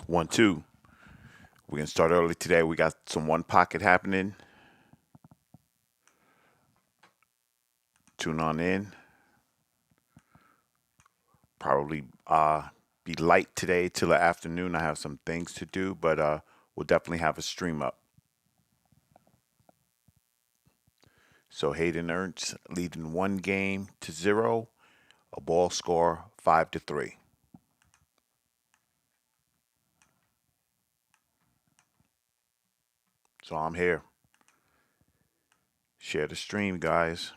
1 2. We're going to start early today. We got some one pocket happening. Tune on in. Probably be light today till the afternoon. I have some things to do, but we'll definitely have a stream up. So Hayden Ernst leading 1-0, a ball score 5-3. So I'm here. Share the stream, guys.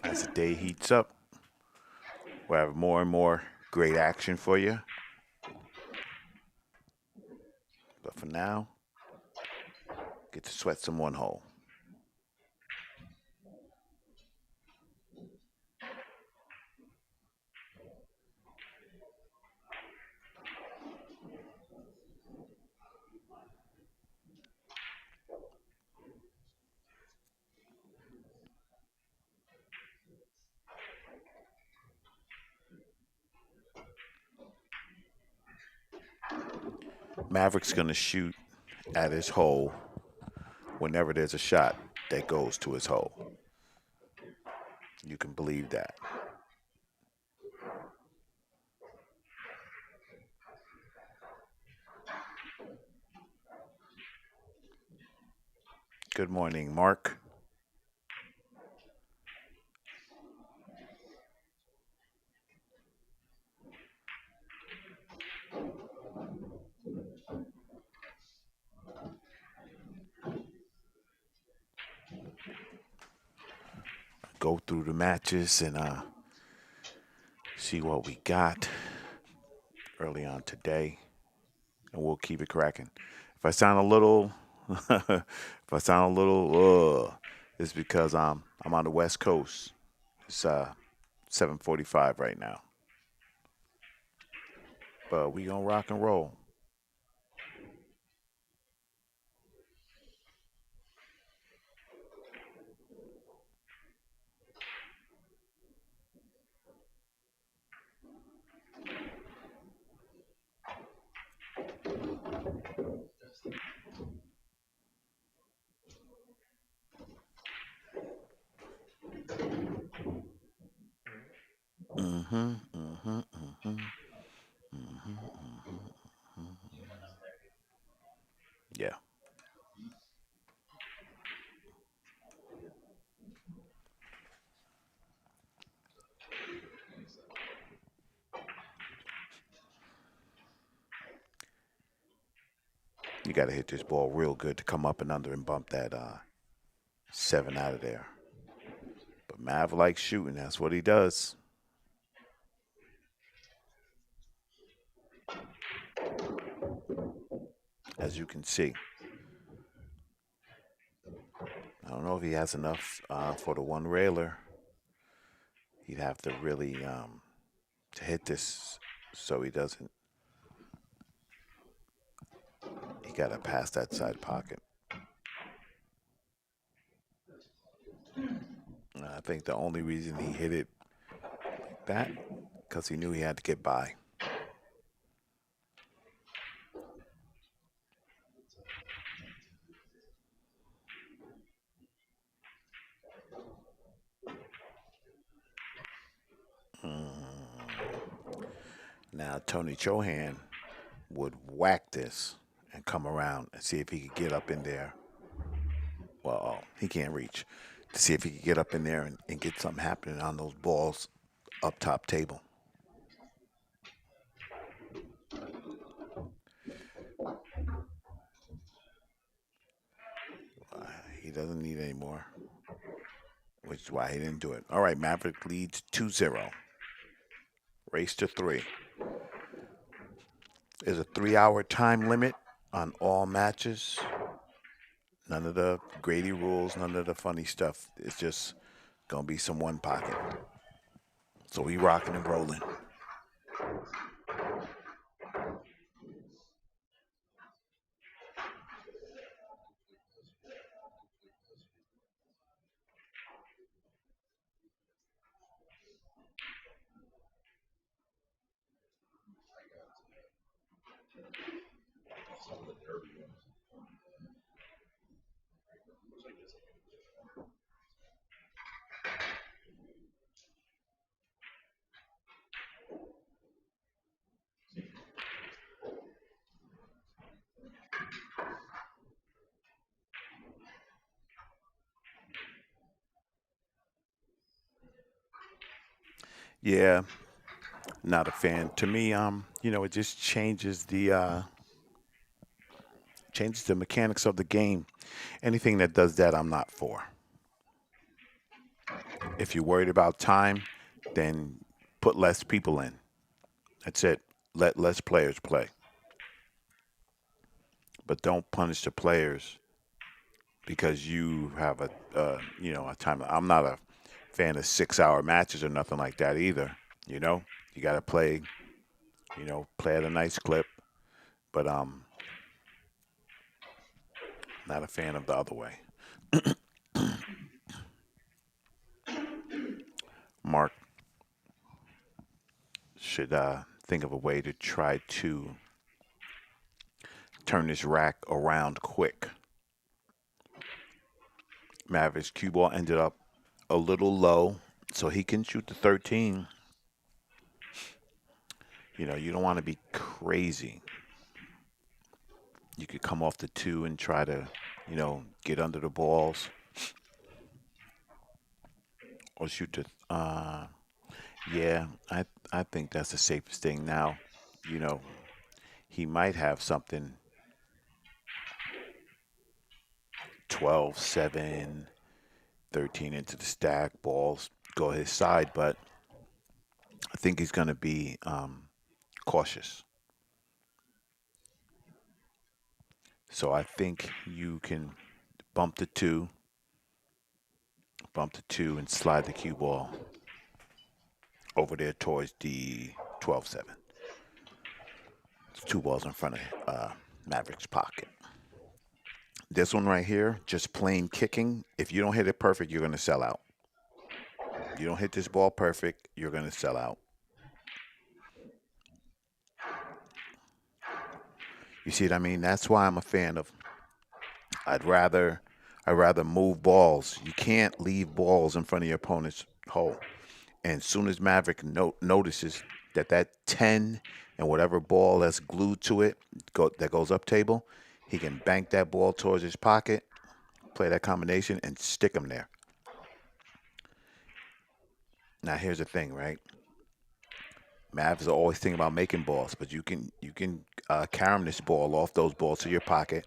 As the day heats up, we'll have more and more great action for you. But for now, get to sweat some one hole. Maverick's going to shoot at his hole whenever there's a shot that goes to his hole. You can believe that. Good morning, Mark. Go through the matches and see what we got early on today, and we'll keep it cracking. If I sound a little, it's because I'm on the West Coast. It's 7:45 right now, but we gonna rock and roll. Mm-hmm. Mm-hmm. Mm-hmm. Mm-hmm. Mm-hmm. Yeah. You got to hit this ball real good to come up and under and bump that 7 out of there. But Mav likes shooting. That's what he does. As you can see. I don't know if he has enough for the one railer. He'd have to really to hit this so he doesn't. He got to pass that side pocket. I think the only reason he hit it like that because he knew he had to get by. Now Tony Chohan would whack this and come around and see if he could get up in there. Well, he can't reach. To see if he could get up in there and get something happening on those balls up top table. He doesn't need any more, which is why he didn't do it. All right, Maverick leads 2-0. Race to 3. There's a 3-hour time limit on all matches. None of the Grady rules, none of the funny stuff. It's just going to be some one pocket. So we rocking and rolling. Yeah, not a fan. To me, it just changes the mechanics of the game. Anything that does that, I'm not for. If you're worried about time, then put less people in. That's it. Let less players play, but don't punish the players because you have a time. I'm not a fan of 6 hour matches or nothing like that either. You know, you got to play. Play at a nice clip, but not a fan of the other way. Mark should think of a way to try to turn this rack around quick. Maverick's cue ball ended up a little low, so he can shoot the 13. You don't want to be crazy. You could come off the 2 and try to, get under the balls or shoot the. Yeah, I think that's the safest thing now. You know, he might have something 12, 7, 13 into the stack, balls go his side, but I think he's going to be cautious. So I think you can bump the 2, and slide the cue ball over there towards the 12-7. It's 2 balls in front of Maverick's pocket. This one right here, just plain kicking. If you don't hit it perfect, you're going to sell out. You don't hit this ball perfect, you're going to sell out. You see what I mean? That's why I'm a fan of. I'd rather move balls. You can't leave balls in front of your opponent's hole. And as soon as Maverick notices that 10 and whatever ball that's glued to it that goes up table, he can bank that ball towards his pocket, play that combination, and stick him there. Now here's the thing, right? Mavs are always thinking about making balls, but you can carom this ball off those balls to your pocket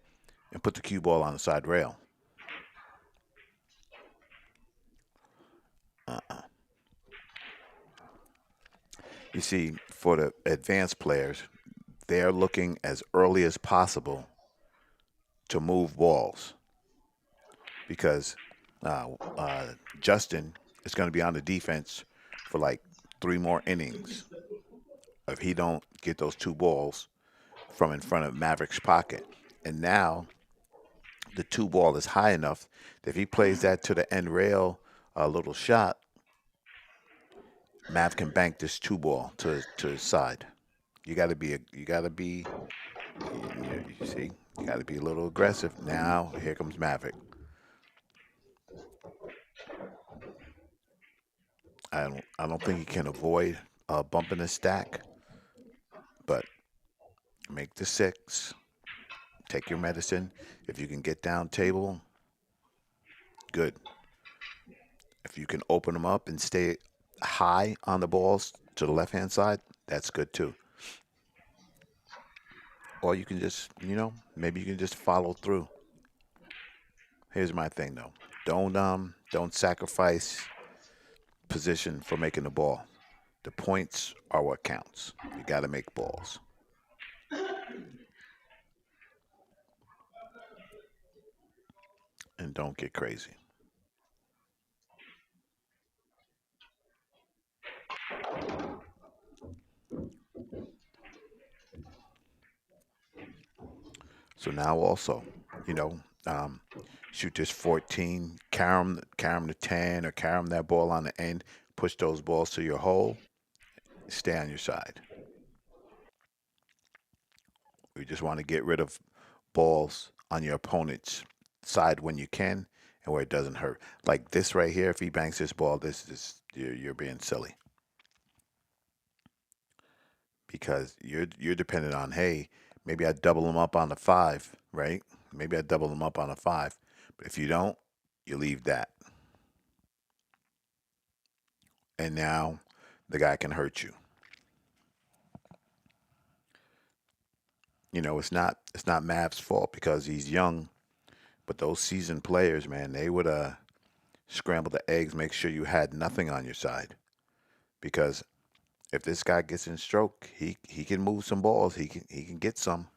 and put the cue ball on the side rail. You see, for the advanced players, they're looking as early as possible to move balls because Justin is going to be on the defense for like 3 more innings if he don't get those 2 balls from in front of Maverick's pocket. And now the 2 ball is high enough that if he plays that to the end rail, a little shot, Mav can bank this 2 ball to his side. You got to be you see, you got to be a little aggressive. Now here comes Maverick. I don't think he can avoid bumping the stack, but make the 6. Take your medicine. If you can get down table, good. If you can open them up and stay high on the balls to the left-hand side, that's good too. Or you can just, maybe you can just follow through. Here's my thing though. Don't sacrifice position for making the ball. The points are what counts. You got to make balls. And don't get crazy. So now also, you know, um, shoot this 14, carom the 10, or carom that ball on the end. Push those balls to your hole. Stay on your side. We just want to get rid of balls on your opponent's side when you can and where it doesn't hurt. Like this right here, if he banks this ball, this is you're being silly because you're dependent on, hey, maybe I double him up on the five, right? Maybe I double him up on a five, but if you don't, you leave that, and now the guy can hurt you. It's not Mav's fault because he's young, but those seasoned players, man, they would scramble the eggs, make sure you had nothing on your side because if this guy gets in stroke, he can move some balls. He can get some.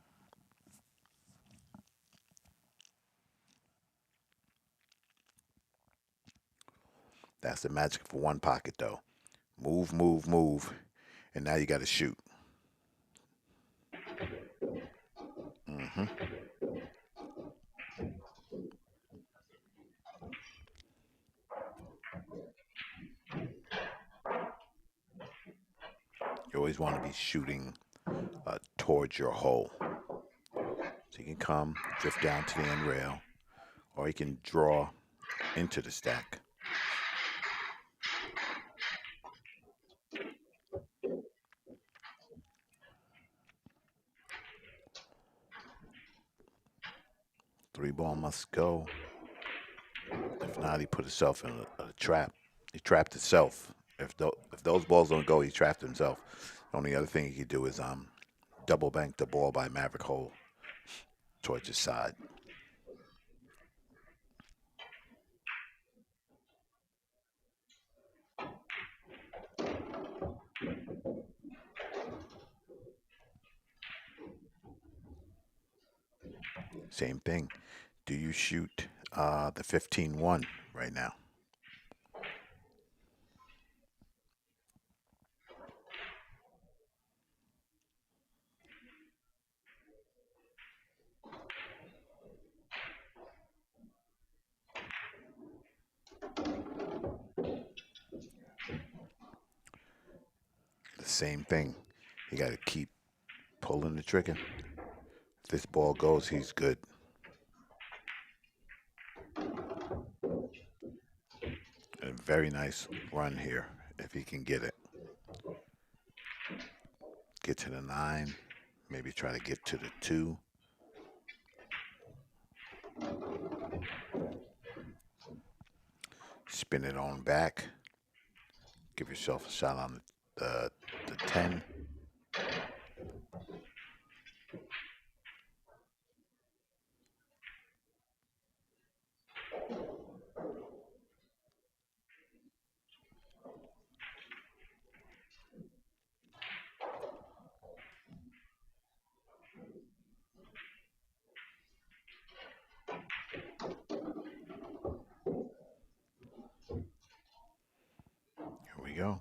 That's the magic for one pocket though. Move, move, move, and now you got to shoot. hmm You always want to be shooting towards your hole, so you can come drift down to the end rail, or you can draw into the stack. Three ball must go. If not, he put himself in a trap. He trapped himself. If those balls don't go, he trapped himself. The only other thing he could do is double bank the ball by Maverick Hole towards his side. Same thing. Do you shoot the 15-1 right now? The same thing. You got to keep pulling the trigger. If this ball goes, he's good. A very nice run here if he can get it. Get to the nine. Maybe try to get to the two. Spin it on back. Give yourself a shot on the 10. Here we go.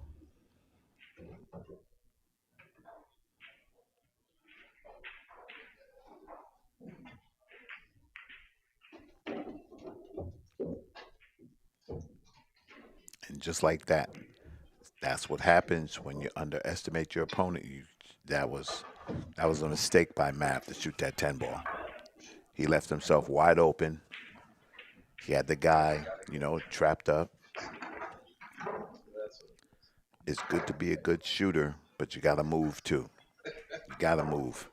And just like that, that's what happens when you underestimate your opponent. That was that was a mistake by Matt to shoot that 10 ball. He left himself wide open. He had the guy, trapped up. It's good to be a good shooter, but you got to move too. You got to move.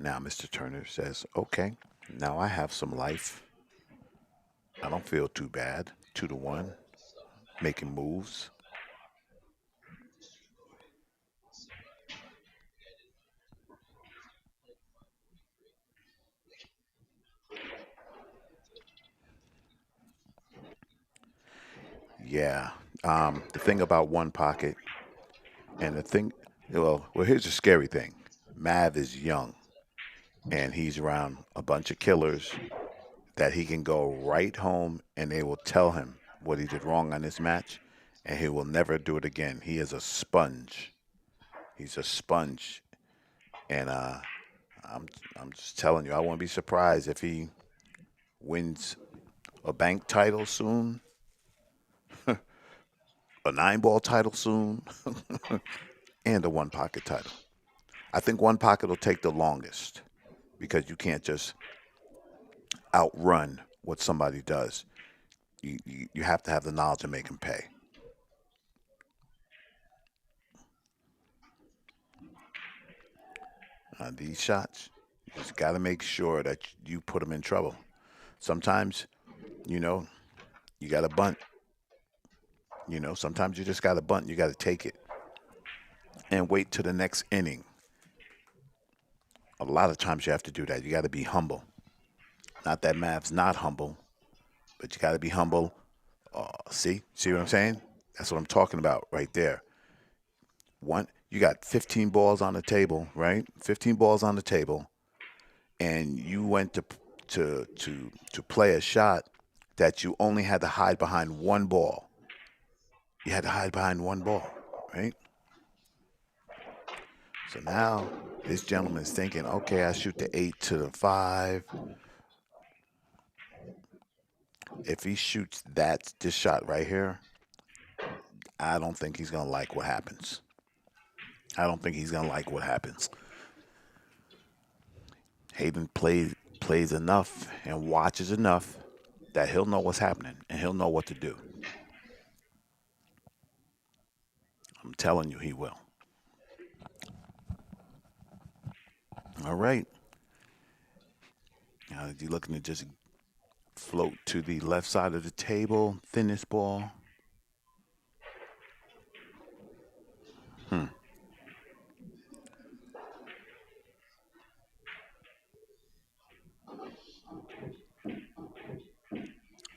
Now, Mr. Turner says, okay, now I have some life. I don't feel too bad. 2-1, making moves. Yeah. The thing about one pocket, and the thing, well, here's the scary thing. Mav is young, and he's around a bunch of killers that he can go right home and they will tell him what he did wrong on this match, and he will never do it again. He is a sponge. He's a sponge, and I'm I'm just telling you, I won't be surprised if he wins a bank title soon. a 9-ball title soon and a one pocket title. I think one pocket will take the longest because you can't just outrun what somebody does. You have to have the knowledge to make them pay. These shots, you just got to make sure that you put them in trouble. Sometimes, you know, you got to bunt. Sometimes you just got to bunt. You got to take it and wait to the next inning. A lot of times you have to do that. You got to be humble. Not that Mav's not humble, but you got to be humble. See what I'm saying? That's what I'm talking about right there. You got 15 balls on the table, right? 15 balls on the table, and you went to play a shot that you only had to hide behind one ball. You had to hide behind one ball, right? So now this gentleman's thinking, okay, I shoot the 8 to the 5. If he shoots this shot right here, I don't think he's gonna like what happens. I don't think he's gonna like what happens. Hayden plays enough and watches enough that he'll know what's happening and he'll know what to do. I'm telling you, he will. All right. Now you're looking to just float to the left side of the table, thinnest ball.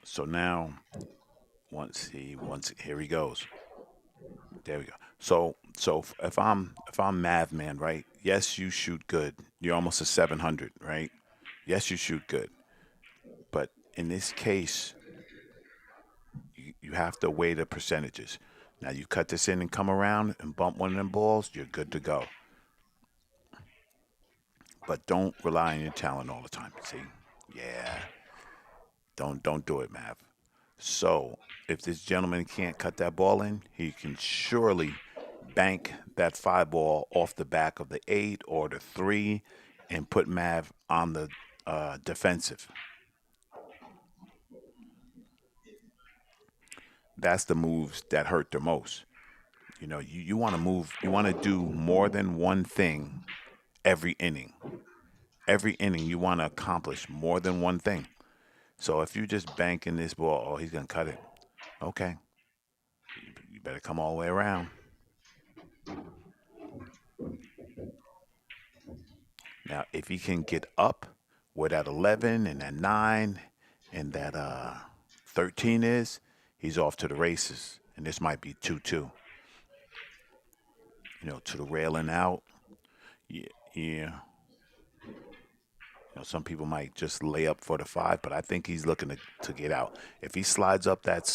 So now, here he goes. There we go. So if I'm Mav man, right? Yes, you shoot good. You're almost a 700, right? Yes, you shoot good. But in this case, you have to weigh the percentages. Now you cut this in and come around and bump one of them balls, you're good to go. But don't rely on your talent all the time. See? Yeah. Don't do it, Mav. So if this gentleman can't cut that ball in, he can surely bank that 5 ball off the back of the 8 or the 3 and put Mav on the defensive. That's the moves that hurt the most. You want to move, you want to do more than one thing every inning. Every inning, you want to accomplish more than one thing. So if you just banking this ball, oh, he's going to cut it. Okay. You better come all the way around. Now, if he can get up where that 11 and that 9 and that 13 is, he's off to the races. And this might be 2-2. To the railing out. Yeah, yeah. Some people might just lay up for the 5, but I think he's looking to get out. If he slides up that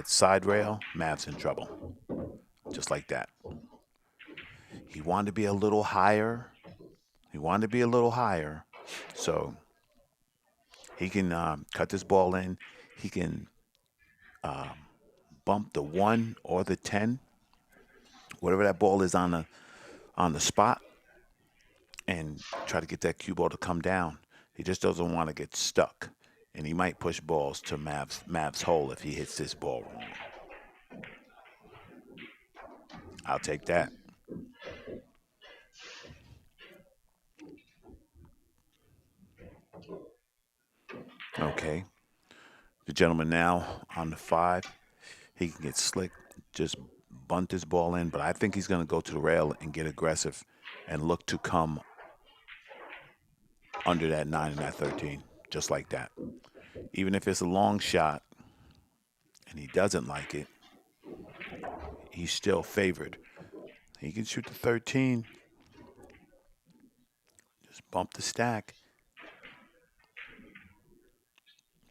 side rail, Mav's in trouble. Just like that. He wanted to be a little higher. So he can cut this ball in. He can bump the 1 or the 10, whatever that ball is on the spot, and try to get that cue ball to come down. He just doesn't want to get stuck, and he might push balls to Mav's hole if he hits this ball wrong. I'll take that. Okay. The gentleman now on the 5, he can get slick, just bunt this ball in, but I think he's going to go to the rail and get aggressive and look to come under that 9 and that 13, just like that. Even if it's a long shot and he doesn't like it, he's still favored. He can shoot the 13. Just bump the stack.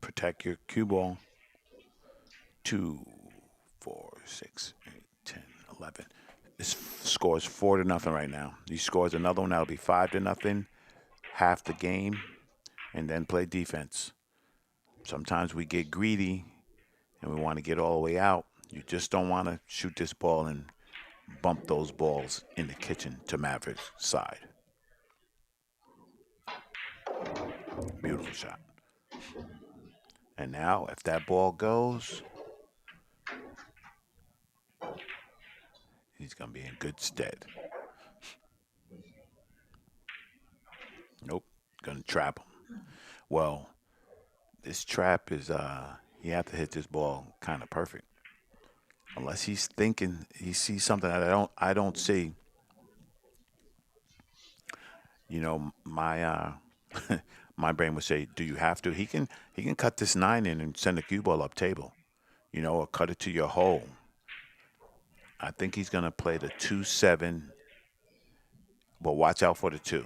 Protect your cue ball. 2, 4, 6, 8, 10, 11. This scores 4-0 right now. He scores another one, that'll be 5-0, half the game, and then play defense. Sometimes we get greedy and we want to get all the way out. You just don't want to shoot this ball and bump those balls in the kitchen to Maverick's side. Beautiful shot. And now, if that ball goes, he's going to be in good stead. Nope. Going to trap him. Well, this trap is, you have to hit this ball kind of perfect. Unless he's thinking, he sees something that I don't see. You know, my my brain would say, do you have to? He can cut this 9 in and send a cue ball up table, or cut it to your hole. I think he's gonna play the 2-7, but watch out for the 2.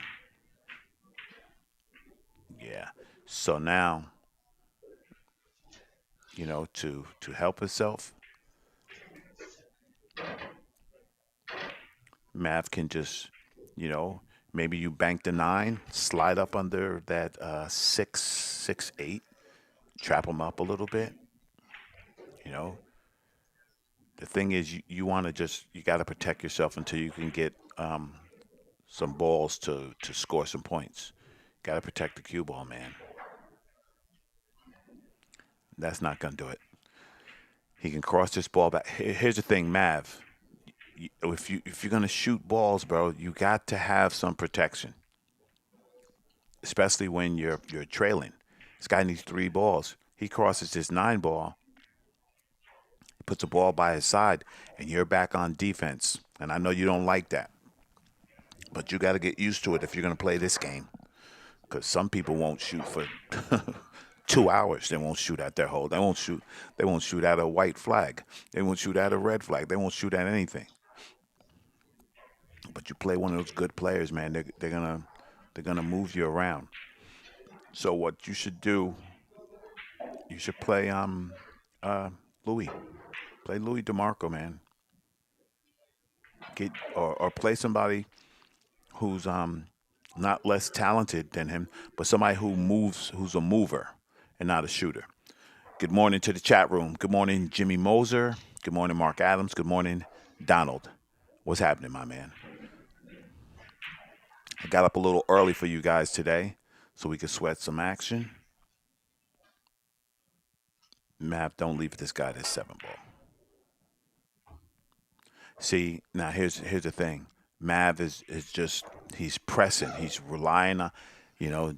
Yeah. So now, to help himself, Mav can just, you know, maybe you bank the 9, slide up under that 6-8, trap him up a little bit. You know, the thing is, you want to you got to protect yourself until you can get some balls to score some points. Got to protect the cue ball, man. That's not gonna do it. He can cross this ball back. Here's the thing, Mav. If you're gonna shoot balls, bro, you got to have some protection, especially when you're trailing. This guy needs 3 balls. He crosses this 9 ball, puts a ball by his side, and you're back on defense. And I know you don't like that, but you got to get used to it if you're going to play this game. Because some people won't shoot for 2 hours. They won't shoot at their hole. They won't shoot. They won't shoot at a white flag. They won't shoot at a red flag. They won't shoot at anything. But you play one of those good players, man. They're gonna move you around. So what you should do, you should play Louis. Play Louis DeMarco, man. Get or play somebody who's not less talented than him, but somebody who moves, who's a mover and not a shooter. Good morning to the chat room. Good morning, Jimmy Moser. Good morning, Mark Adams. Good morning, Donald. What's happening, my man? I got up a little early for you guys today so we could sweat some action. Mav, don't leave this guy this 7 ball. See, now here's the thing. Mav is just, he's pressing. He's relying on,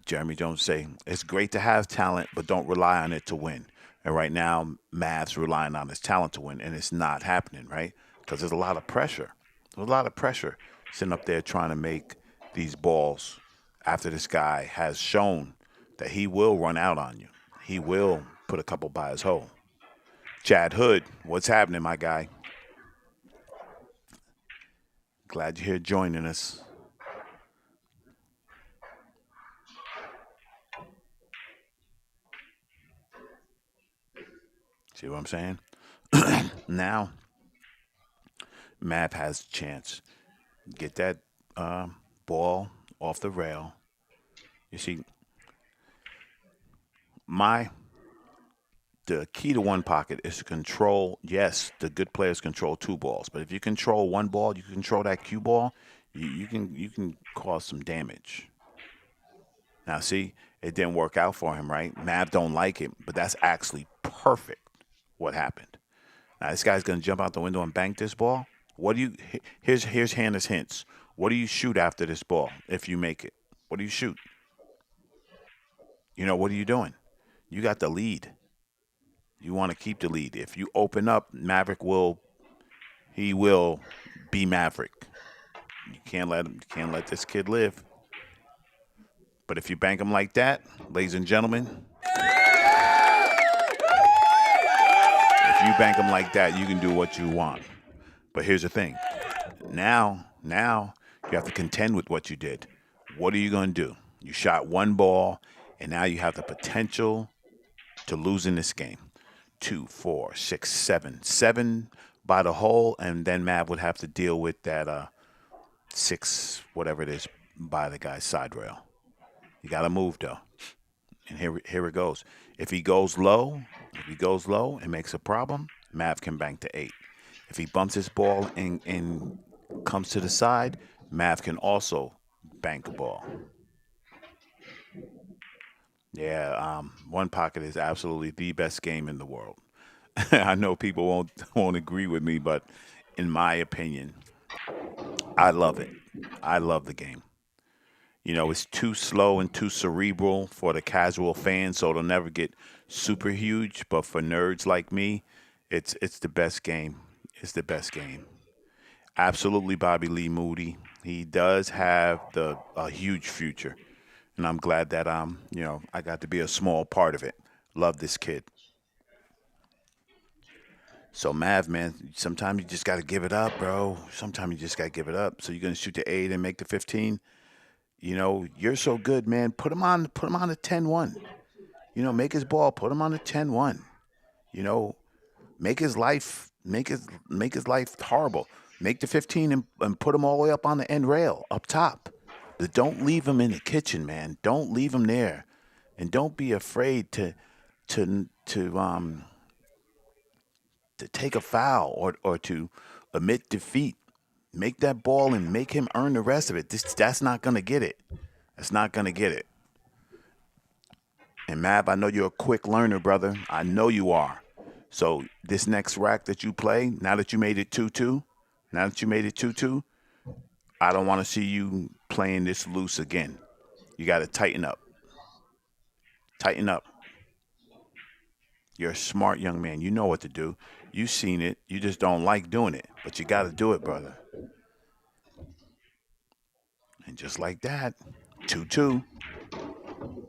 Jeremy Jones say, it's great to have talent, but don't rely on it to win. And right now, Mav's relying on his talent to win, and it's not happening, right? Because there's a lot of pressure. There's a lot of pressure sitting up there trying to make these balls after this guy has shown that he will run out on you. He will put a couple by his hole. Chad Hood, what's happening, my guy? Glad you're here joining us. See what I'm saying? Now, Mav has a chance. Get that ball off the rail. You see, the key to one pocket is to control. Yes, the good players control 2 balls, but if you control 1 ball, you control that cue ball. You can cause some damage. Now, see, it didn't work out for him, right? Mav don't like it, but that's actually perfect. What happened? Now this guy's gonna jump out the window and bank this ball. What do you? Here's Hannah's hints. What do you shoot after this ball if you make it? What do you shoot? What are you doing? You got the lead. You want to keep the lead. If you open up, Maverick will be Maverick. You can't let this kid live. But if you bank him like that, ladies and gentlemen, if you bank him like that, you can do what you want. But here's the thing. Now you have to contend with what you did. What are you going to do? You shot 1 ball, and now you have the potential to lose in this game. 2, 4, 6, 7. 7 by the hole, and then Mav would have to deal with that 6, whatever it is, by the guy's side rail. You got to move, though. And here it goes. If he goes low and makes a problem, Mav can bank to 8. If he bumps his ball and comes to the side, Mav can also bank a ball. Yeah, one pocket is absolutely the best game in the world. I know people won't agree with me, but in my opinion, I love it. I love the game. It's too slow and too cerebral for the casual fan, so it'll never get super huge. But for nerds like me, it's the best game. It's the best game. Absolutely, Bobby Lee Moody. He does have the a huge future, and I'm glad that I got to be a small part of it. Love this kid. So Mav, man, sometimes you just got to give it up, bro. Sometimes you just got to give it up. So you're gonna shoot the 8 and make the 15. You're so good, man. Put him on a 10-1. Make his ball, put him on a 10-1. You know, make his life horrible. Make the 15 and put him all the way up on the end rail, up top. But don't leave him in the kitchen, man. Don't leave him there. And don't be afraid to to take a foul or to admit defeat. Make that ball and make him earn the rest of it. That's not gonna get it. That's not gonna get it. And Mav, I know you're a quick learner, brother. I know you are. So this next rack that you play, now that you made it 2-2, I don't want to see you playing this loose again. You got to tighten up. Tighten up. You're a smart young man. You know what to do. You've seen it. You just don't like doing it. But you got to do it, brother. And just like that, 2-2.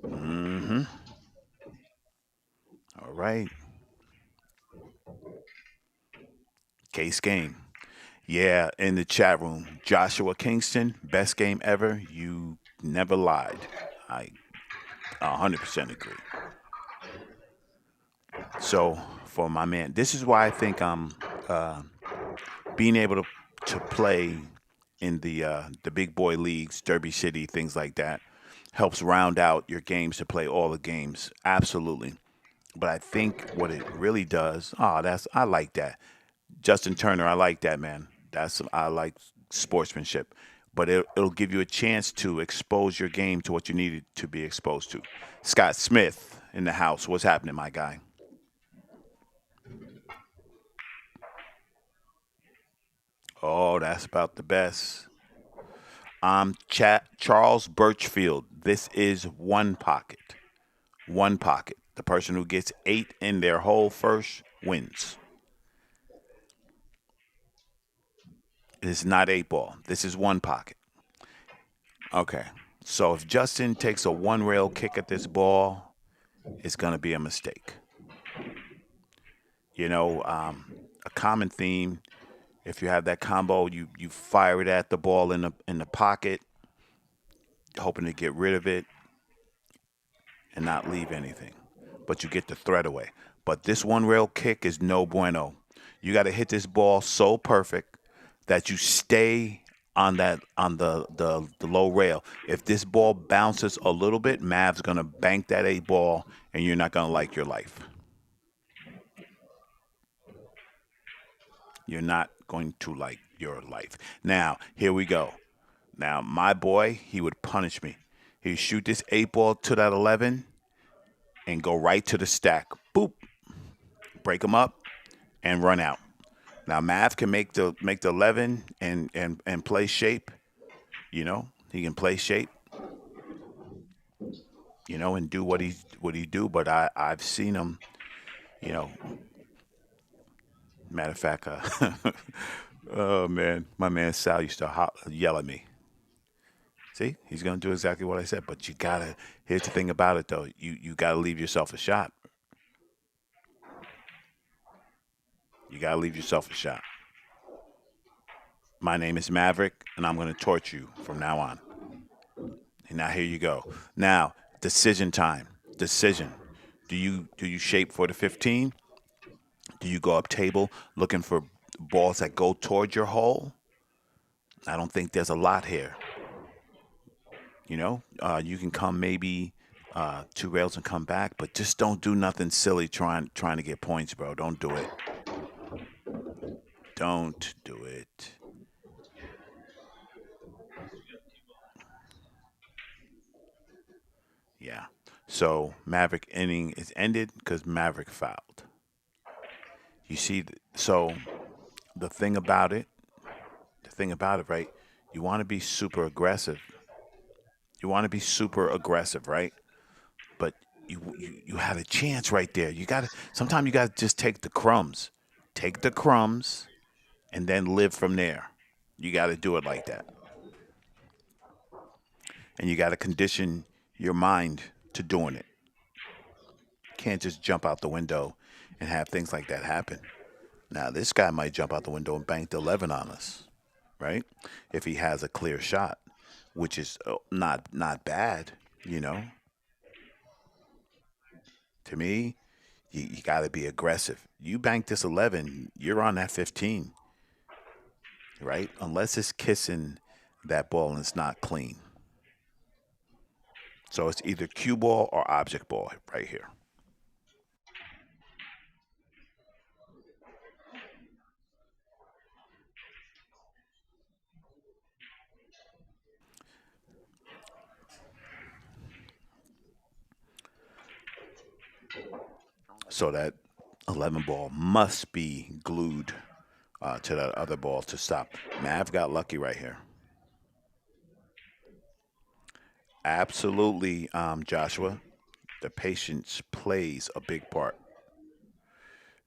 Mm-hmm. All right. Case game. Yeah, in the chat room, Joshua Kingston, best game ever. You never lied. I 100% agree. So for my man, this is why I think being able to play in the big boy leagues, Derby City, things like that, helps round out your games to play all the games. Absolutely. But I think what it really does, I like that. Justin Turner, I like that, man. I like sportsmanship. But it'll give you a chance to expose your game to what you needed to be exposed to. Scott Smith in the house. What's happening, my guy? Oh, that's about the best. Charles Birchfield. This is one pocket. One pocket. The person who gets 8 in their whole first wins. It is not 8 ball. This is one pocket. Okay. So if Justin takes a one rail kick at this ball, it's going to be a mistake. A common theme. If you have that combo, you fire it at the ball in the pocket, hoping to get rid of it and not leave anything. But you get the threat away. But this one rail kick is no bueno. You got to hit this ball so perfect that you stay on the low rail. If this ball bounces a little bit, Mav's gonna bank that 8 ball, and you're not gonna like your life. You're not going to like your life. Now, here we go. Now, my boy, he would punish me. He'd shoot this 8 ball to that 11 and go right to the stack. Boop. Break him up and run out. Now, Mav can make the 11 and play shape. He can play shape. And do what he do. But I've seen him. You know, Matter of fact, oh man, my man Sal used to yell at me. See, he's gonna do exactly what I said. But you gotta. Here's the thing about it, though. You gotta leave yourself a shot. You gotta leave yourself a shot. My name is Maverick, and I'm gonna torch you from now on. And now here you go. Now decision time. Decision. Do you shape for the 15? Do you go up table looking for balls that go towards your hole? I don't think there's a lot here. You can come maybe 2 rails and come back, but just don't do nothing silly trying to get points, bro. Don't do it. Don't do it. Yeah. So Maverick inning is ended because Maverick fouled. You see, so the thing about it, right? You want to be super aggressive. You want to be super aggressive, right? But you had a chance right there. You got to. Sometimes you got to just take the crumbs. Take the crumbs and then live from there. You got to do it like that. And you got to condition your mind to doing it. You can't just jump out the window and have things like that happen. Now, this guy might jump out the window and bank the 11 on us, right? If he has a clear shot, which is not bad, you know. To me, you got to be aggressive. You bank this 11, you're on that 15, right? Unless it's kissing that ball and it's not clean. So it's either cue ball or object ball right here. So that 11 ball must be glued to that other ball to stop. Mav got lucky right here. Absolutely, Joshua. The patience plays a big part.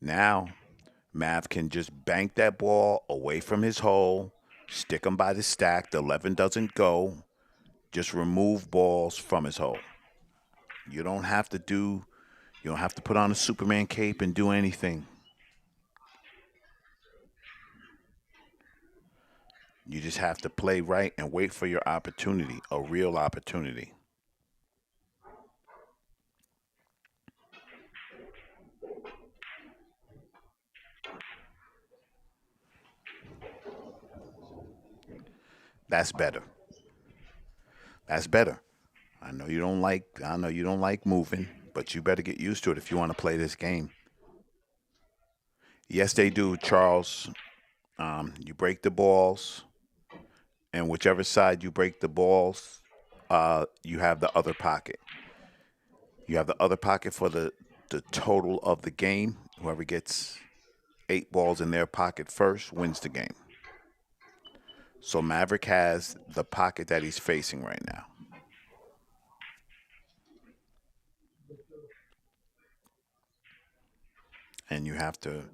Now, Mav can just bank that ball away from his hole, stick him by the stack. The 11 doesn't go. Just remove balls from his hole. You don't have to do. You don't have to put on a Superman cape and do anything. You just have to play right and wait for your opportunity, a real opportunity. That's better. That's better. I know you don't like moving, but you better get used to it if you want to play this game. Yes, they do, Charles. You break the balls, and whichever side you break the balls, you have the other pocket. You have the other pocket for the total of the game. Whoever gets 8 balls in their pocket first wins the game. So Maverick has the pocket that he's facing right now. And you have to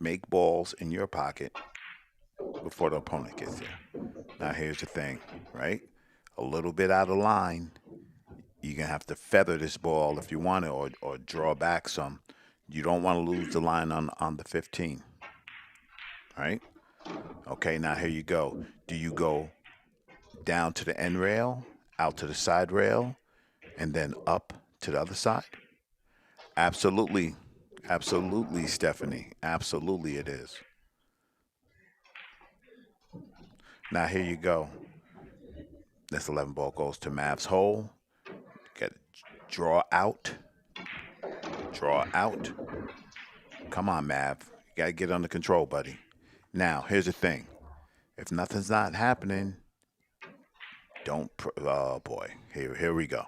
make balls in your pocket before the opponent gets there. Now, here's the thing, right? A little bit out of line. You're going to have to feather this ball if you want it or draw back some. You don't want to lose the line on the 15, right? Okay, now here you go. Do you go down to the end rail, out to the side rail, and then up to the other side? Absolutely. Absolutely, Stephanie. Absolutely, it is. Now, here you go. This 11 ball goes to Mav's hole. Get draw out. Draw out. Come on, Mav. You got to get under control, buddy. Now, here's the thing. If nothing's not happening, don't. Oh, boy. Here we go.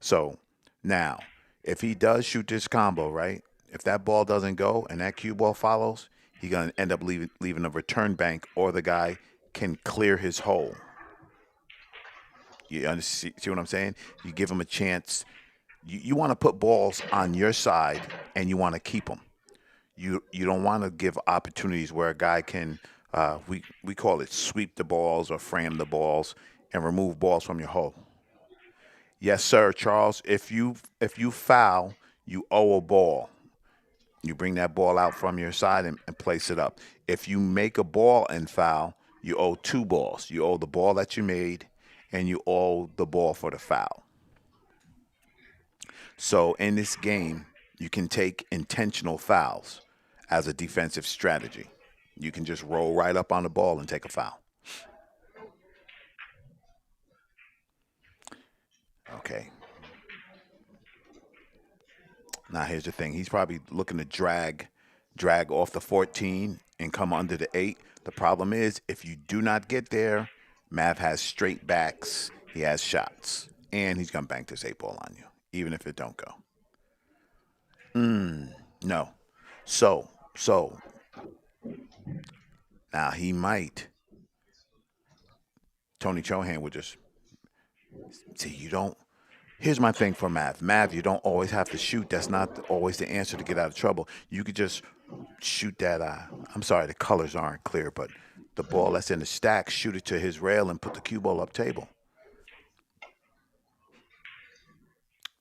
So, now, if he does shoot this combo, right? If that ball doesn't go and that cue ball follows, he's going to end up leaving a return bank, or the guy can clear his hole. See what I'm saying? You give him a chance. You want to put balls on your side, and you want to keep them. You don't want to give opportunities where a guy can we call it sweep the balls or frame the balls and remove balls from your hole. Yes, sir, Charles. If you foul, you owe a ball. You bring that ball out from your side and place it up. If you make a ball and foul, you owe 2 balls. You owe the ball that you made, and you owe the ball for the foul. So in this game, you can take intentional fouls as a defensive strategy. You can just roll right up on the ball and take a foul. Okay. Now here's the thing. He's probably looking to drag off the 14 and come under the 8. The problem is if you do not get there, Mav has straight backs. He has shots, and he's gonna bank this 8 ball on you, even if it don't go. No. So now he might. Tony Chohan would just see you don't. Here's my thing for Mav. Mav, you don't always have to shoot. That's not always the answer to get out of trouble. You could just shoot that. I'm sorry, the colors aren't clear, but the ball that's in the stack, shoot it to his rail and put the cue ball up table.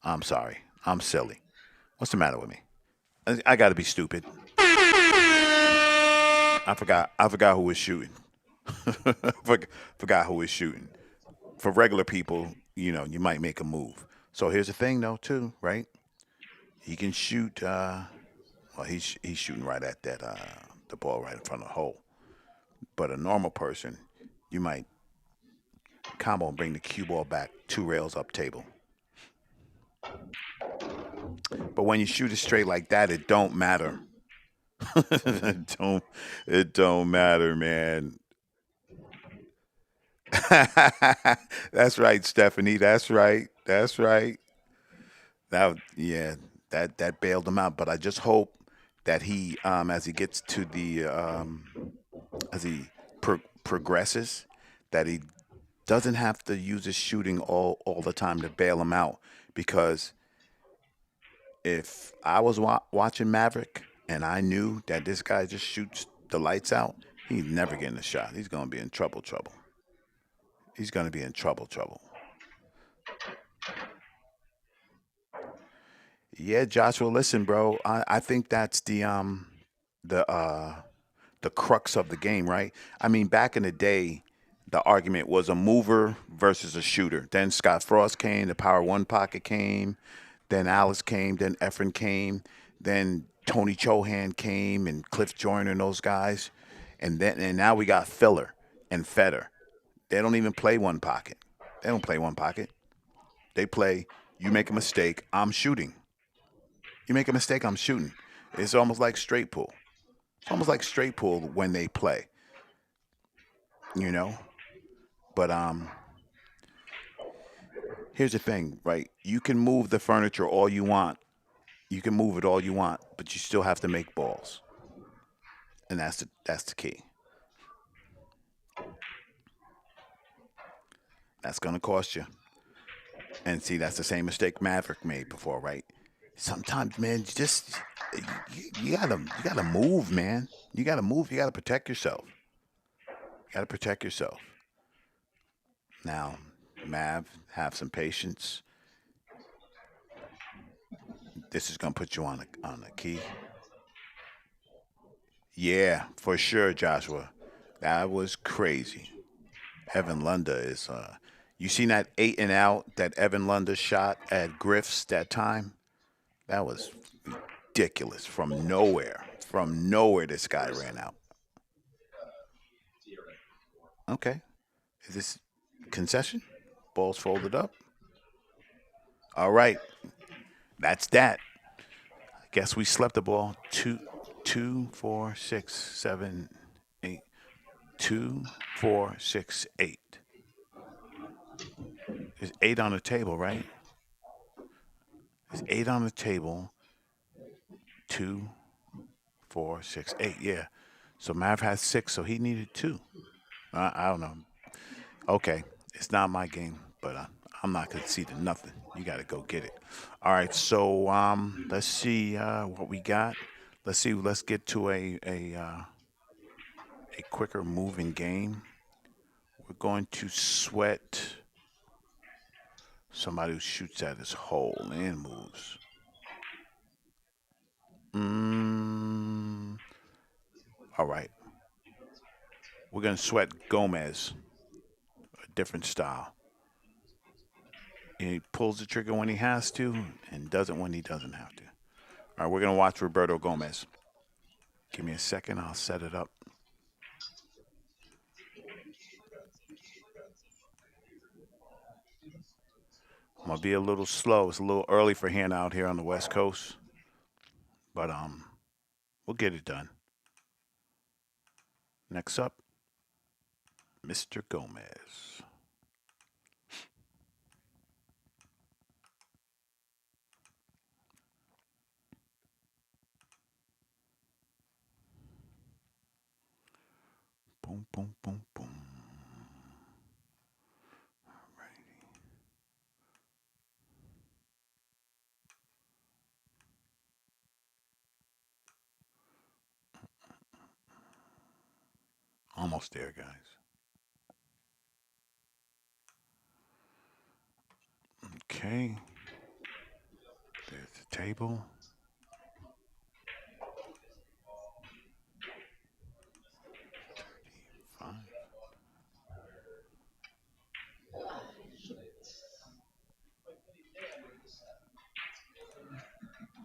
I'm sorry. I'm silly. What's the matter with me? I got to be stupid. I forgot who was shooting. Forgot who was shooting. For regular people, you might make a move. So here's the thing, though, too, right? He can shoot. Well, he's shooting right at that the ball right in front of the hole. But a normal person, you might combo and bring the cue ball back 2 rails up table. But when you shoot it straight like that, it don't matter. it don't matter, man. That's right, Stephanie. That's right. That's right. That bailed him out. But I just hope that he, as he gets to the, as he progresses, that he doesn't have to use his shooting all the time to bail him out. Because if I was watching Maverick and I knew that this guy just shoots the lights out, he's never getting a shot. He's going to be in trouble. He's going to be in trouble. Yeah, Joshua, listen, bro. I think that's the crux of the game, right? I mean, back in the day, the argument was a mover versus a shooter. Then Scott Frost came, the Power One Pocket came, then Alice came, then Efren came, then Tony Chohan came, and Cliff Joyner and those guys, and now we got Filler and Feder. They don't even play one pocket. They don't play one pocket. They play. You make a mistake, I'm shooting. You make a mistake, I'm shooting. It's almost like straight pool. It's almost like straight pool when they play. But here's the thing, right? You can move the furniture all you want. You can move it all you want, but you still have to make balls. And that's the key. That's gonna cost you. And see, that's the same mistake Maverick made before, right? Sometimes, man, you gotta move, man. You gotta move. You gotta protect yourself. You gotta protect yourself. Now, Mav, have some patience. This is gonna put you on a key. Yeah, for sure, Joshua. That was crazy. Evan Lunda is. You seen that 8 and out that Evan Lunda shot at Griff's that time? That was ridiculous. From nowhere. From nowhere, this guy ran out. Okay. Is this concession? Balls folded up. All right. That's that. I guess we slept the ball. Two, 4, 6, 7, 8. 2, 4, 6, 8. There's 8 on the table, right? There's 8 on the table. 2, 4, 6, 8. Yeah. So Mav has 6, so he needed 2. I don't know. Okay, it's not my game, but I'm not conceding nothing. You got to go get it. All right, so let's see what we got. Let's see. Let's get to a quicker moving game. We're going to sweat somebody who shoots at his hole and moves. All right. We're going to sweat Gomez, a different style. He pulls the trigger when he has to and doesn't when he doesn't have to. All right, we're going to watch Roberto Gomez. Give me a second. I'll set it up. I'm going to be a little slow. It's a little early for HANNA out here on the West Coast. But we'll get it done. Next up, Mr. Gomez. Boom, boom, boom, boom. Alrighty. Almost there, guys. Okay. There's the table. Fine.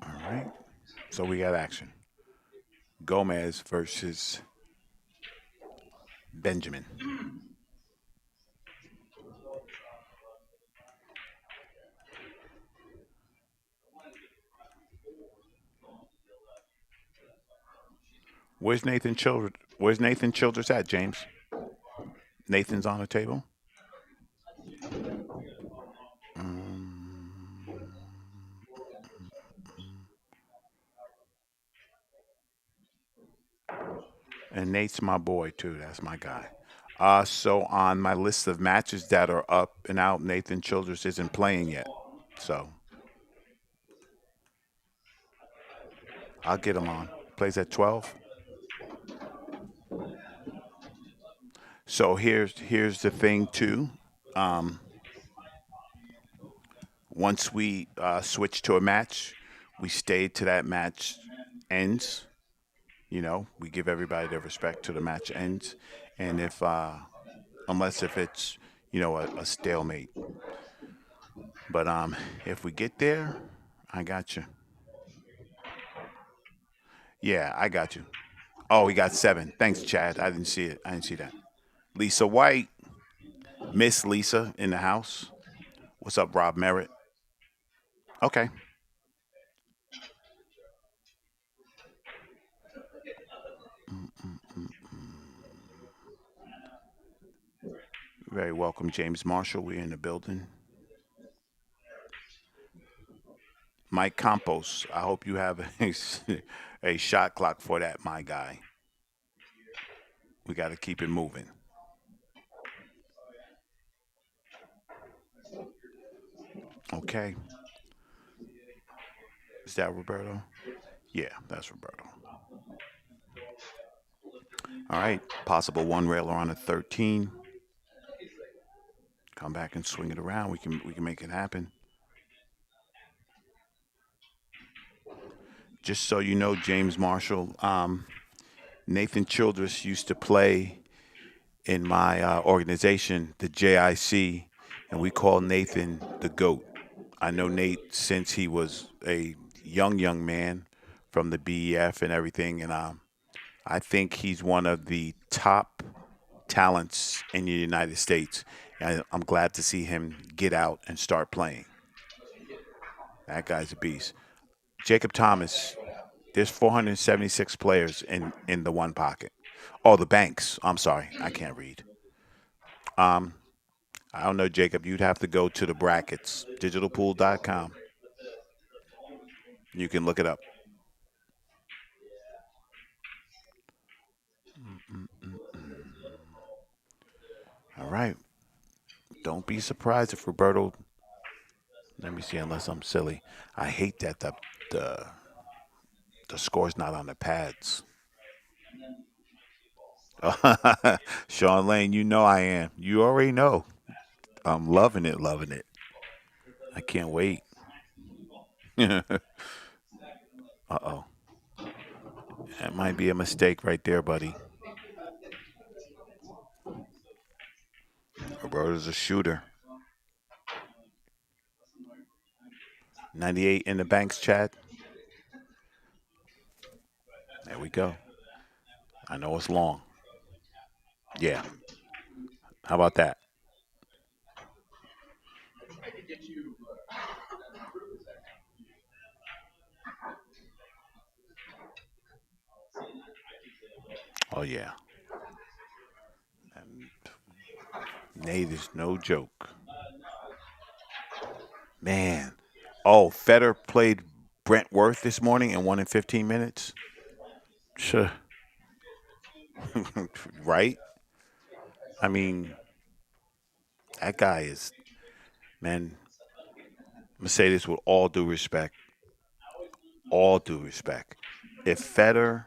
All right. So we got action. Gomez versus Benjamin. Where's Nathan Childress at, James? Nathan's on the table. Um, and Nate's my boy too. That's my guy. So on my list of matches that are up and out, Nathan Childress isn't playing yet. So I'll get him on. Plays at 12. So here's the thing too. Um, Once we switch to a match, we stay to that match ends. You know, we give everybody their respect to the match ends, and if unless if it's a stalemate. But if we get there, I got you. Yeah, I got you. Oh, we got 7. Thanks, Chad. I didn't see it. I didn't see that. Lisa White, Miss Lisa in the house. What's up, Rob Merritt? Okay. Very welcome, James Marshall. We're in the building. Mike Campos, I hope you have a shot clock for that, my guy. We got to keep it moving. Okay. Is that Roberto? Yeah, that's Roberto. All right. Possible one railer on a 13. Come back and swing it around. We can make it happen. Just so you know, James Marshall, Nathan Childress used to play in my organization, the JIC, and we call Nathan the GOAT. I know Nate since he was a young man from the BEF and everything, and I think he's one of the top talents in the United States. And I'm glad to see him get out and start playing. That guy's a beast. Jacob Thomas, there's 476 players in the one pocket. Oh, the banks. I'm sorry, I can't read. I don't know, Jacob. You'd have to go to the brackets, digitalpool.com. You can look it up. All right. Don't be surprised if Roberto. Let me see, unless I'm silly. I hate that the the score's not on the pads. Sean Lane, you know I am. You already know. I'm loving it, loving it. I can't wait. Uh-oh. That might be a mistake right there, buddy. Roberto's a shooter. 98 in the banks, Chad. There we go. I know it's long. Yeah. How about that? Oh, yeah. Nate is no joke. Man. Oh, Federer played Brent Worth this morning and won in 15 minutes. Sure. Right? I mean, that guy is, man, Mercedes, with all due respect, if Federer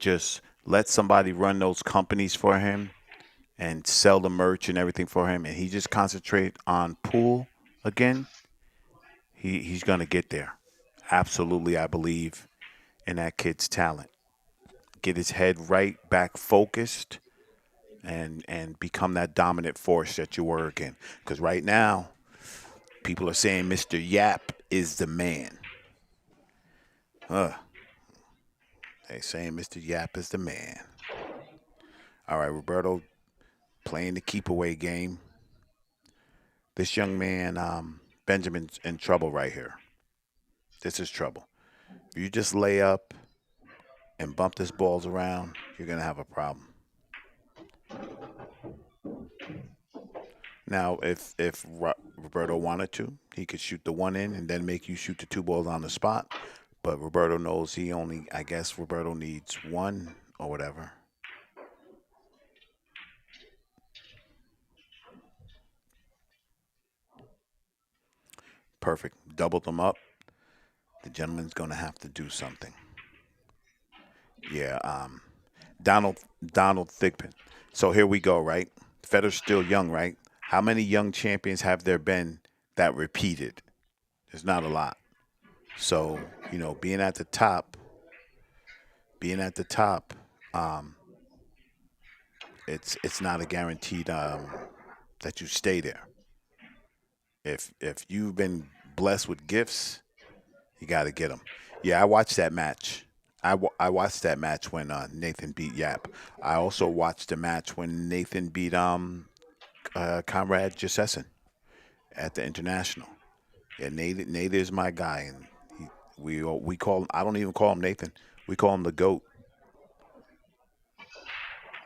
just let somebody run those companies for him and sell the merch and everything for him, and he just concentrate on pool again, he's gonna get there. Absolutely, I believe in that kid's talent. Get his head right, back focused, and become that dominant force that you were again. Because right now, people are saying Mr. Yap is the man. They saying Mr. Yap is the man. All right, Roberto playing the keep away game. This young man, Benjamin's in trouble right here. This is trouble. If you just lay up and bump this balls around, you're gonna have a problem. Now, if Roberto wanted to, he could shoot the one in and then make you shoot the two balls on the spot. But Roberto knows he only, I guess Roberto needs one or whatever. Perfect. Doubled them up. The gentleman's going to have to do something. Yeah. Donald Thigpen. So here we go, right? Federer's still young, right? How many young champions have there been that repeated? There's not a lot. So, being at the top, um, it's not a guaranteed that you stay there. If you've been blessed with gifts, you got to get them. Yeah, I watched that match. I watched that match when Nathan beat Yap. I also watched the match when Nathan beat Conrad Jasessin at the International. Yeah, Nate is my guy, and we call him. I don't even call him Nathan. We call him the goat.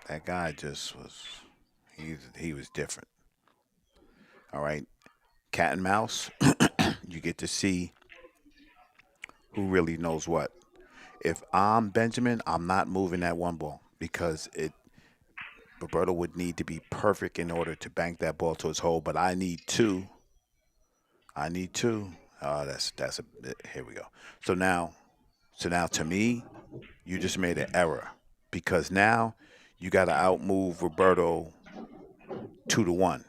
That guy just was. He was different. All right, cat and mouse. You get to see who really knows what. If I'm Benjamin, I'm not moving that one ball because it Roberto would need to be perfect in order to bank that ball to his hole. But I need two. I need two. Oh, that's a here we go. So now, to me, you just made an error because now you got to outmove Roberto 2-1.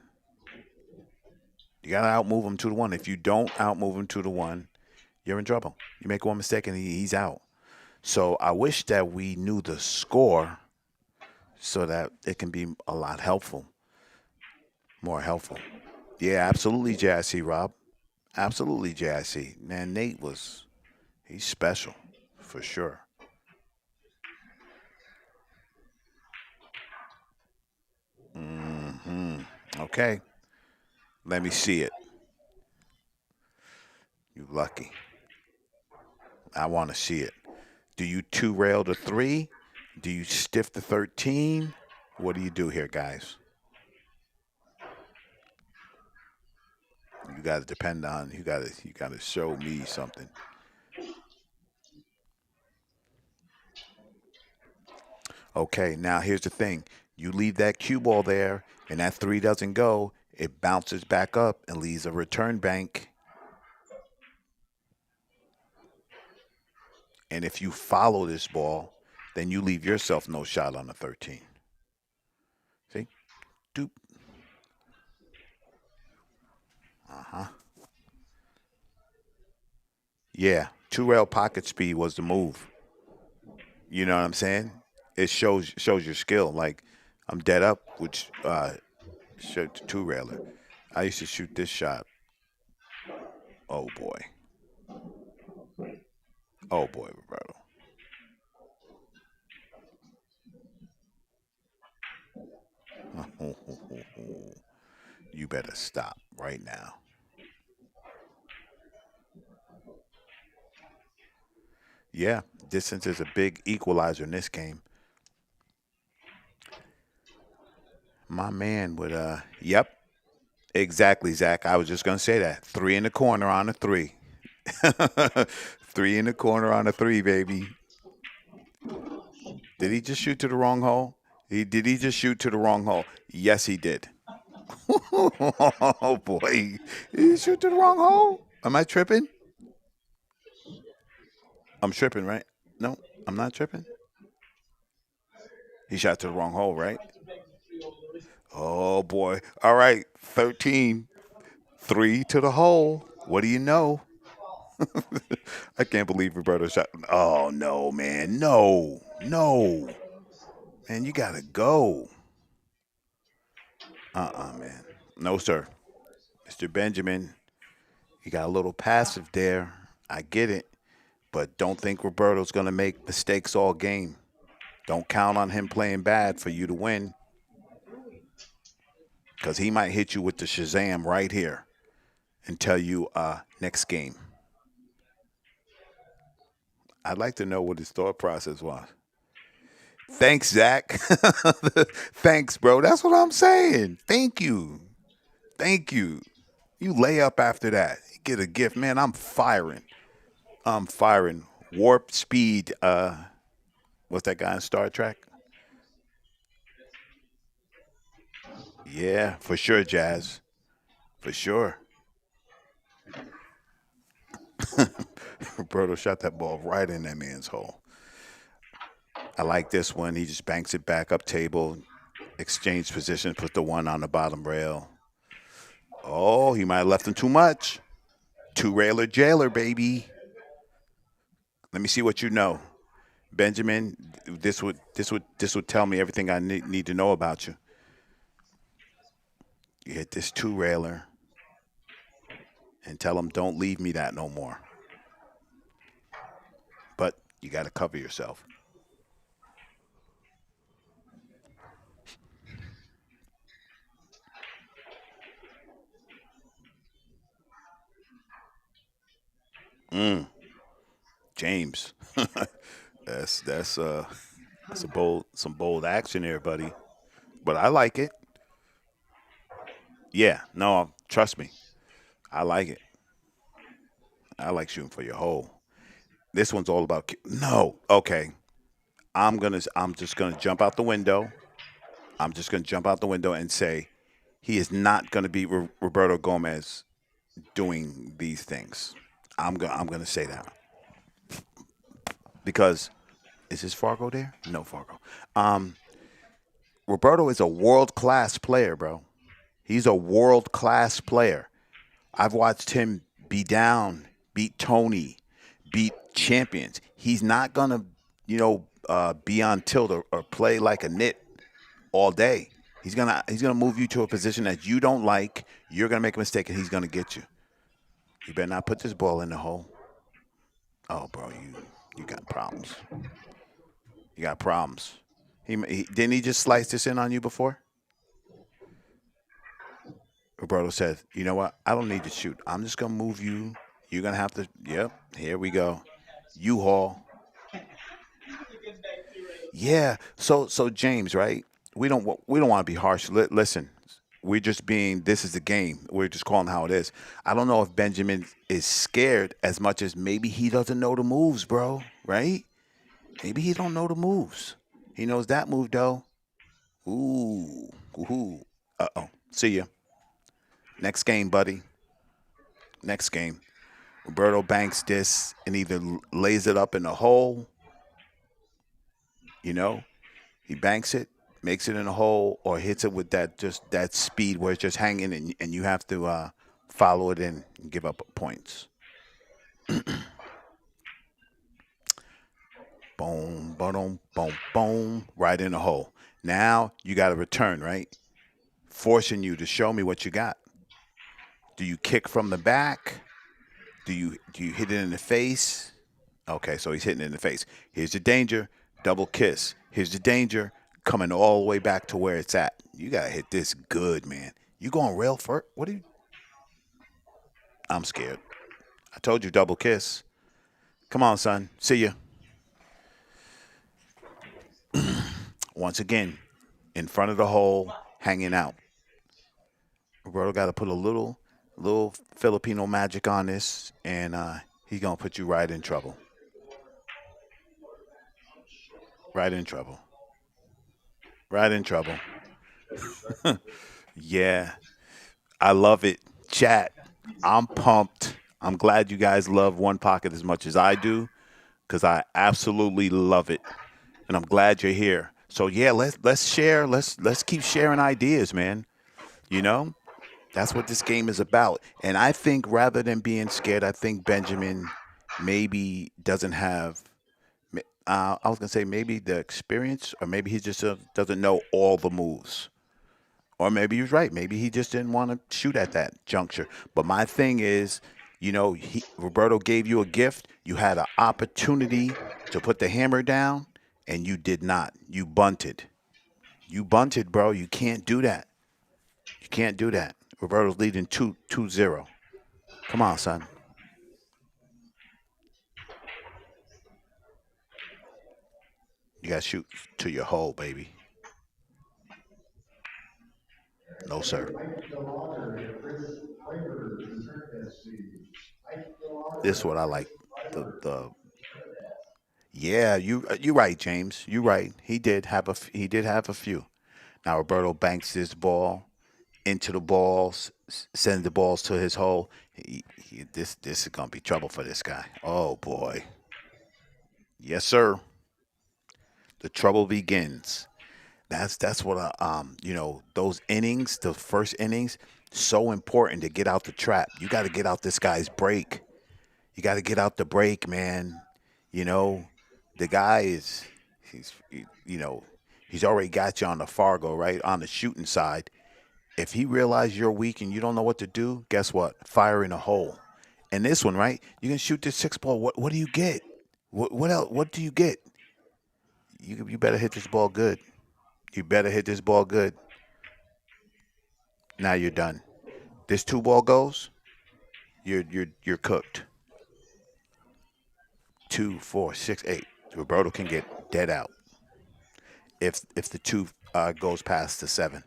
You got to outmove him 2-1. If you don't outmove him 2-1, you're in trouble. You make one mistake and he's out. So I wish that we knew the score so that it can be a lot more helpful. Yeah, absolutely, JIC, Rob. Absolutely, JIC. Man, he's special for sure. Okay, let me see it. You lucky. I want to see it. Do you two rail the three? Do you stiff the 13? What do you do here, guys? You got to depend on you got to show me something. Okay, now here's the thing. You leave that cue ball there and that three doesn't go, it bounces back up and leaves a return bank. And if you follow this ball, then you leave yourself no shot on the 13. See? Doop. Uh-huh. Yeah, two rail pocket speed was the move. You know what I'm saying? It shows your skill. Like I'm dead up, which showed two railer. I used to shoot this shot. Oh boy. Oh boy, Roberto. You better stop right now. Yeah, distance is a big equalizer in this game. My man would, yep, exactly, Zach. I was just going to say that. Three in the corner on a three. Three in the corner on a three, baby. Did he just shoot to the wrong hole? Did he just shoot to the wrong hole? Yes, he did. Oh boy, did he shoot to the wrong hole? Am I tripping? I'm tripping, right? No, I'm not tripping. He shot to the wrong hole, right? Oh boy. All right, 13. Three to the hole. What do you know? I can't believe Roberto shot. Oh no, man. No. No. Man, you gotta go. Man. No, sir. Mr. Benjamin, you got a little passive there. I get it. But don't think Roberto's gonna make mistakes all game. Don't count on him playing bad for you to win. Because he might hit you with the Shazam right here and tell you next game. I'd like to know what his thought process was. Thanks, Zach. Thanks, bro. That's what I'm saying. Thank you. Thank you. You lay up after that. You get a gift. Man, I'm firing. I'm firing. Warp speed. What's that guy in Star Trek? Yeah, for sure, Jazz. For sure. Roberto shot that ball right in that man's hole. I like this one. He just banks it back up table, exchange position, put the one on the bottom rail. Oh, he might have left him too much. Two railer jailer, baby. Let me see what you know. Benjamin, this would tell me everything I need to know about you. You hit this two railer and tell him don't leave me that no more. But you got to cover yourself. James, that's a bold action there, buddy. But I like it. Yeah, no, trust me, I like it. I like shooting for your hole. This one's all about no. Okay, I'm just gonna jump out the window. I'm just gonna jump out the window and say he is not gonna beat Roberto Gomez doing these things. I'm gonna say that because is this Fargo there? No Fargo. Um, Roberto is a world class player, bro. He's a world class player. I've watched him be down, beat Tony, beat champions. He's not gonna, be on tilt or play like a nit all day. He's gonna move you to a position that you don't like. You're gonna make a mistake, and he's gonna get you. You better not put this ball in the hole. Oh, bro, you got problems. You got problems. He didn't he just slice this in on you before? Roberto said, "You know what? I don't need to shoot. I'm just gonna move you. You're gonna have to. Yep. Here we go. U-Haul. Yeah. So James, right? We don't want to be harsh. Listen, we're just being. This is the game. We're just calling how it is. I don't know if Benjamin is scared as much as maybe he doesn't know the moves, bro. Right? Maybe he don't know the moves. He knows that move though. Ooh. Ooh. Uh oh. See ya. Next game, buddy. Next game. Roberto banks this and either lays it up in the hole, you know, he banks it, makes it in a hole, or hits it with that speed where it's just hanging and you have to follow it in and give up points. Boom, boom, boom, boom, right in the hole. Now you got to return, right? Forcing you to show me what you got. Do you kick from the back? Do you hit it in the face? Okay, so he's hitting it in the face. Here's the danger, double kiss. Here's the danger, coming all the way back to where it's at. You gotta hit this good, man. You going rail first? What are you? I'm scared. I told you double kiss. Come on, son. See ya. Once again, in front of the hole, hanging out. Roberto got to put a little Filipino magic on this, and he's gonna put you right in trouble. Right in trouble. Right in trouble. Yeah, I love it. Chat. I'm pumped. I'm glad you guys love One Pocket as much as I do, because I absolutely love it, and I'm glad you're here. So yeah, let's share. Let's keep sharing ideas, man. You know, that's what this game is about. And I think rather than being scared, I think Benjamin maybe doesn't have. I was gonna say maybe the experience, or maybe he just doesn't know all the moves. Or maybe he was right. Maybe he just didn't want to shoot at that juncture. But my thing is, Roberto gave you a gift. You had an opportunity to put the hammer down, and you did not. You bunted. You bunted, bro. You can't do that. You can't do that. Roberto's leading 2-0. Come on, son. You got to shoot to your hole, baby. No, sir. This is what I like. The Yeah, you right, James. You right. He did have a few. Now Roberto banks this ball into the balls, sends the balls to his hole. This is gonna be trouble for this guy. Oh boy, yes sir. The trouble begins. That's what those innings, the first innings, so important to get out the trap. You got to get out this guy's break. You got to get out the break, man. You know, the guy is he's already got you on the Fargo, right? On the shooting side. If he realizes you're weak and you don't know what to do, guess what? Fire in a hole. And this one, right? You can shoot this six ball. What do you get? What else? What do you get? You better hit this ball good. You better hit this ball good. Now you're done. This two ball goes, you're cooked. 2, 4, 6, 8. Roberto can get dead out if the two goes past the 7.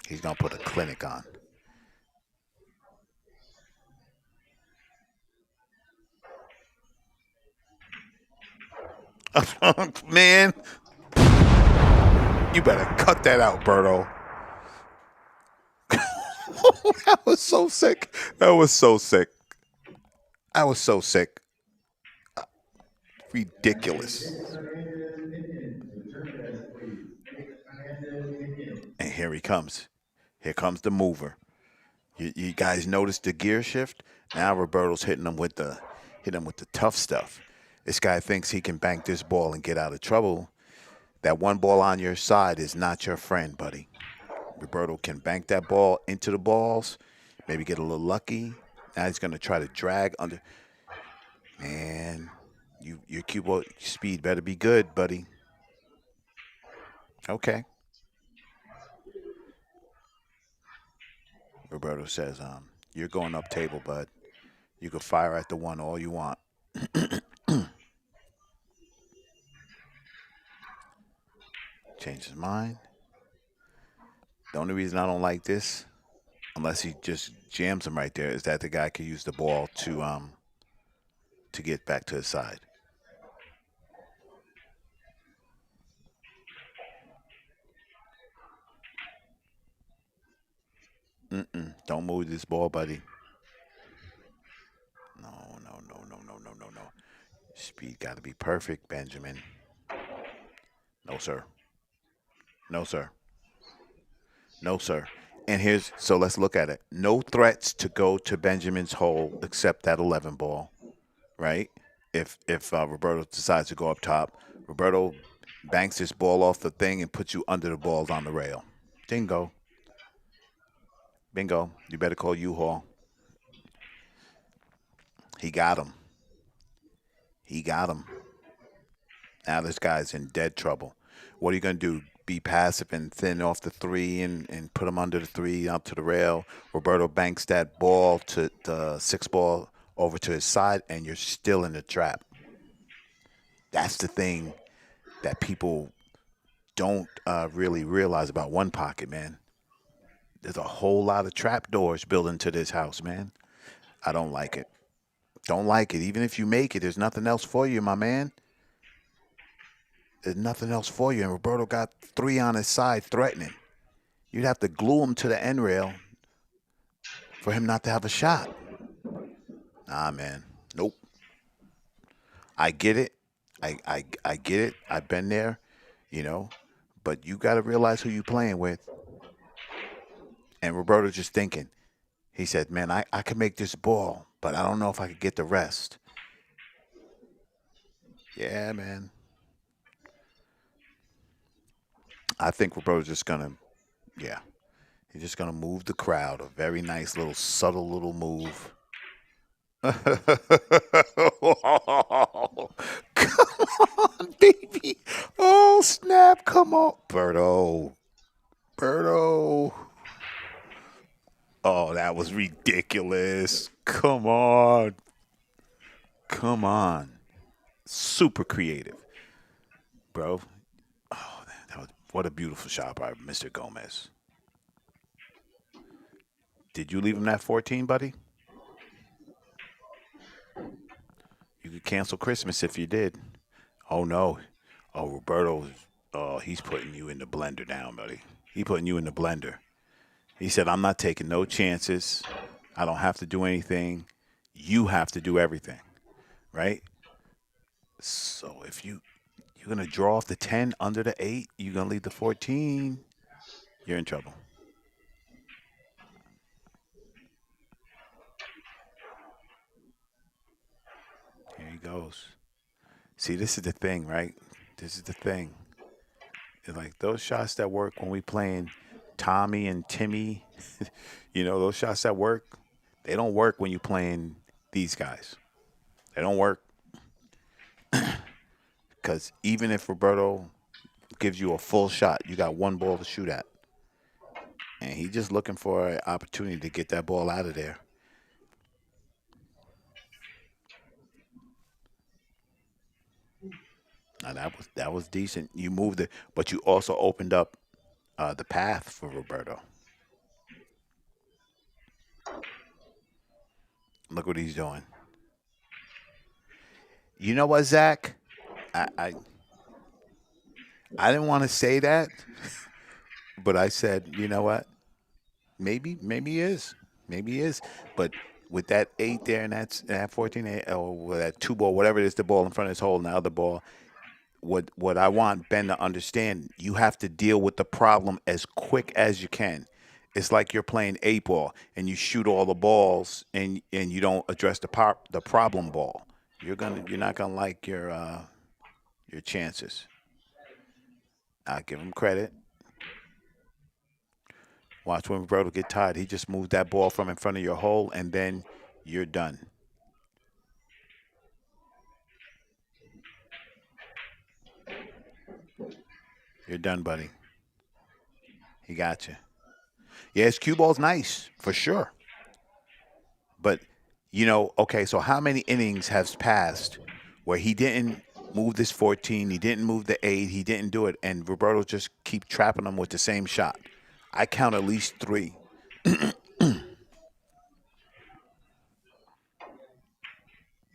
He's gonna put a clinic on. Man, you better cut that out, Berto. That was so sick. That was so sick. I was so sick. Ridiculous. And here he comes. Here comes the mover. You guys notice the gear shift? Now Roberto's hitting him with the tough stuff. This guy thinks he can bank this ball and get out of trouble. That one ball on your side is not your friend, buddy. Roberto can bank that ball into the balls, maybe get a little lucky. Now he's gonna try to drag under. Man, your cue ball speed better be good, buddy. Okay. Roberto says, you're going up table, bud. You can fire at the one all you want. Change his mind. The only reason I don't like this, unless he just jams him right there, is that the guy could use the ball to get back to his side. Don't move this ball, buddy. No, no, no, no, no, no, no, no. Speed got to be perfect, Benjamin. No, sir. No, sir. No, sir. And so let's look at it. No threats to go to Benjamin's hole except that 11 ball, right? If Roberto decides to go up top, Roberto banks this ball off the thing and puts you under the balls on the rail. Bingo. Bingo. You better call U-Haul. He got him. He got him. Now this guy's in dead trouble. What are you going to do? Be passive and thin off the 3 and put him under the 3 out to the rail. Roberto banks that ball to the 6 ball over to his side, and you're still in the trap. That's the thing. that people don't really realize about one pocket, man. There's a whole lot of trap doors built into this house, man. I don't like it. Don't like it. Even if you make it, there's nothing else for you, my man. There's nothing else for you. And Roberto got three on his side threatening. You'd have to glue him to the end rail for him not to have a shot. Nah, man. Nope. I get it. I get it. I've been there, you know. But you got to realize who you playing with. And Roberto just thinking. He said, man, I can make this ball, but I don't know if I could get the rest. Yeah, man. I think Roberto's just going to, yeah. He's just going to move the crowd. A very nice little, subtle little move. Oh, come on, baby. Oh, snap. Come on. Berto. Berto. Oh, that was ridiculous. Come on. Come on. Super creative, bro. Oh, that was, what a beautiful shot by Mr. Gomez. Did you leave him at 14, buddy? You could cancel Christmas if you did. Oh, no. Oh, Roberto, oh, he's putting you in the blender now, buddy. He putting you in the blender. He said, I'm not taking no chances. I don't have to do anything. You have to do everything, right? So if you're going to draw off the 10 under the 8, you're going to leave the 14, you're in trouble. Here he goes. See, this is the thing, right? This is the thing. It's like those shots that work when we playing Tommy and Timmy, those shots that work, they don't work when you playing these guys. They don't work. Because even if Roberto gives you a full shot, you got one ball to shoot at. And he's just looking for an opportunity to get that ball out of there. Now that was decent. You moved it, but you also opened up the path for Roberto. Look what he's doing. You know what, Zach? I I, I didn't want to say that, but I said, you know what? Maybe he is, maybe he is. But with that 8 there and that 14 or with that 2 ball, whatever it is, the ball in front of his hole and the other ball, what I want Ben to understand, you have to deal with the problem as quick as you can. It's like you're playing 8 ball and you shoot all the balls and you don't address the problem ball. You're not gonna like your chances. I give him credit. Watch when Roberto get tired. He just moved that ball from in front of your hole and then you're done. You're done, buddy. He got you. Yeah, his cue ball's nice for sure. But okay, so how many innings has passed where he didn't move this 14, he didn't move the 8, he didn't do it, and Roberto just keep trapping him with the same shot? I count at least 3.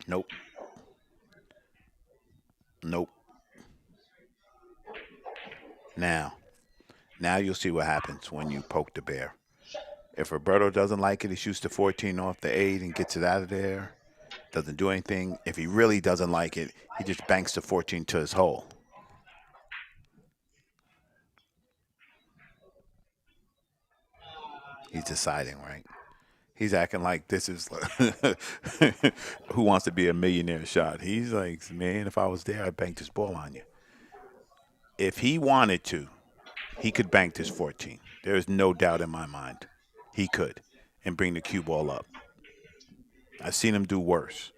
Nope. Nope. Now, now you'll see what happens when you poke the bear. If Roberto doesn't like it, he shoots the 14 off the 8 and gets it out of there. Doesn't do anything. If he really doesn't like it, he just banks the 14 to his hole. He's deciding, right? He's acting like this is who wants to be a millionaire shot. He's like, man, if I was there, I'd bank this ball on you. If he wanted to, he could bank this 14. There is no doubt in my mind. He could and bring the cue ball up. I've seen him do worse.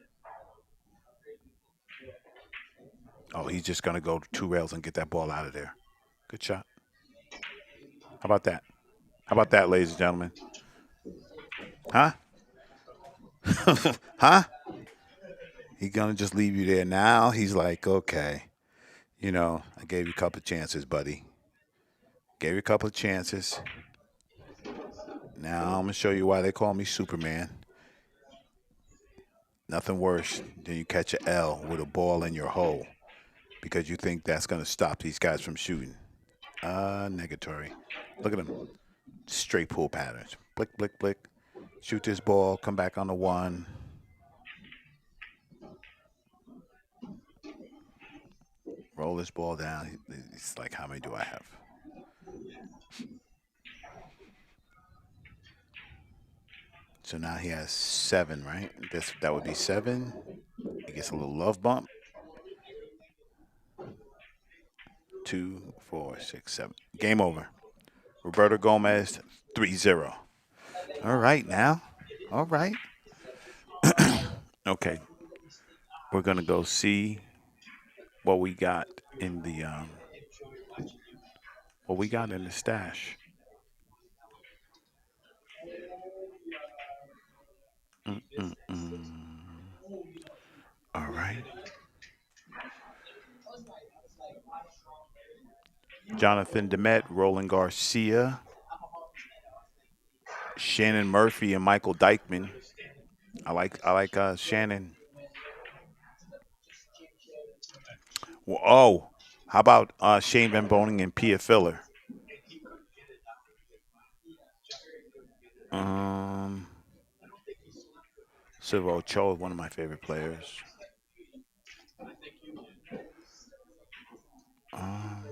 Oh, he's just going to go 2 rails and get that ball out of there. Good shot. How about that? How about that, ladies and gentlemen? Huh? Huh? He's going to just leave you there now. He's like, okay, You know, I gave you a couple of chances, buddy. Gave you a couple of chances. Now I'm gonna show you why they call me Superman. Nothing worse than you catch a L with a ball in your hole because you think that's gonna stop these guys from shooting. Negatory. Look at them. Straight pull patterns. Blick, blick, blick. Shoot this ball. Come back on the one. Roll this ball down. It's like, how many do I have? So now he has 7, right? That would be 7. He gets a little love bump. 2, 4, 6, 7. Game over. Roberto Gomez, 3-0. All right now. All right. Okay. We're gonna go see what we got in the stash. Mm-mm-mm. All right. Jonathan Demet, Roland Garcia, Shannon Murphy, and Michael Dykeman. I like Shannon. Well, oh, how about Shane Van Boning and Pia Filler? Um, Silva Ochoa is one of my favorite players. Um,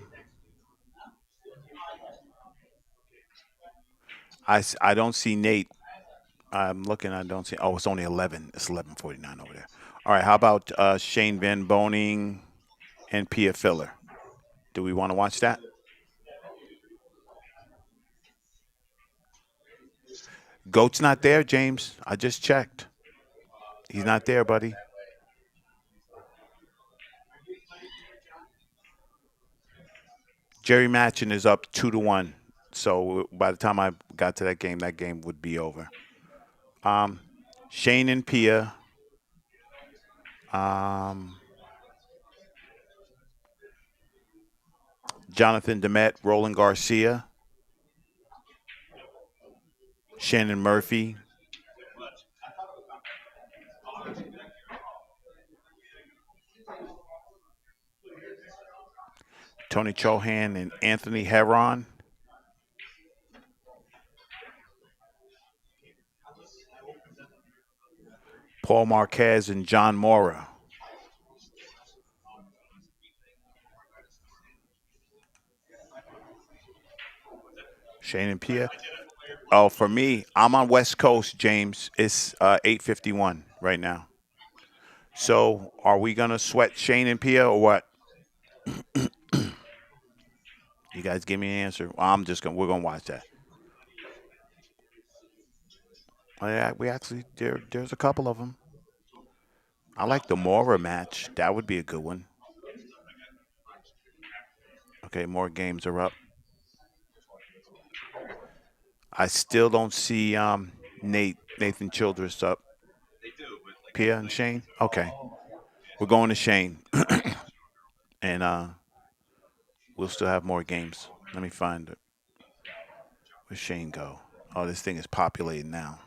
I don't see Nate. I'm looking. I don't see. Oh, it's only 11. It's 11:49 over there. All right. How about Shane Van Boning and Pia Filler? Do we want to watch that? Goat's not there, James. I just checked. He's not there, buddy. Jerry Matchin is up 2-1. So by the time I got to that game would be over. Um, Shane and Pia. Um, Jonathan Demet, Roland Garcia, Shannon Murphy, Tony Chohan, and Anthony Heron, Paul Marquez, and John Mora. Shane and Pia. Oh, for me, I'm on West Coast, James. It's 8:51 right now. So, are we gonna sweat Shane and Pia or what? You guys give me an answer. Well, we're gonna watch that. Yeah, we actually there's a couple of them. I like the Mora match. That would be a good one. Okay, more games are up. I still don't see Nathan Childress up. Pia and Shane. Okay, we're going to Shane, and we'll still have more games. Let me find it. Where's Shane go? Oh, this thing is populating now.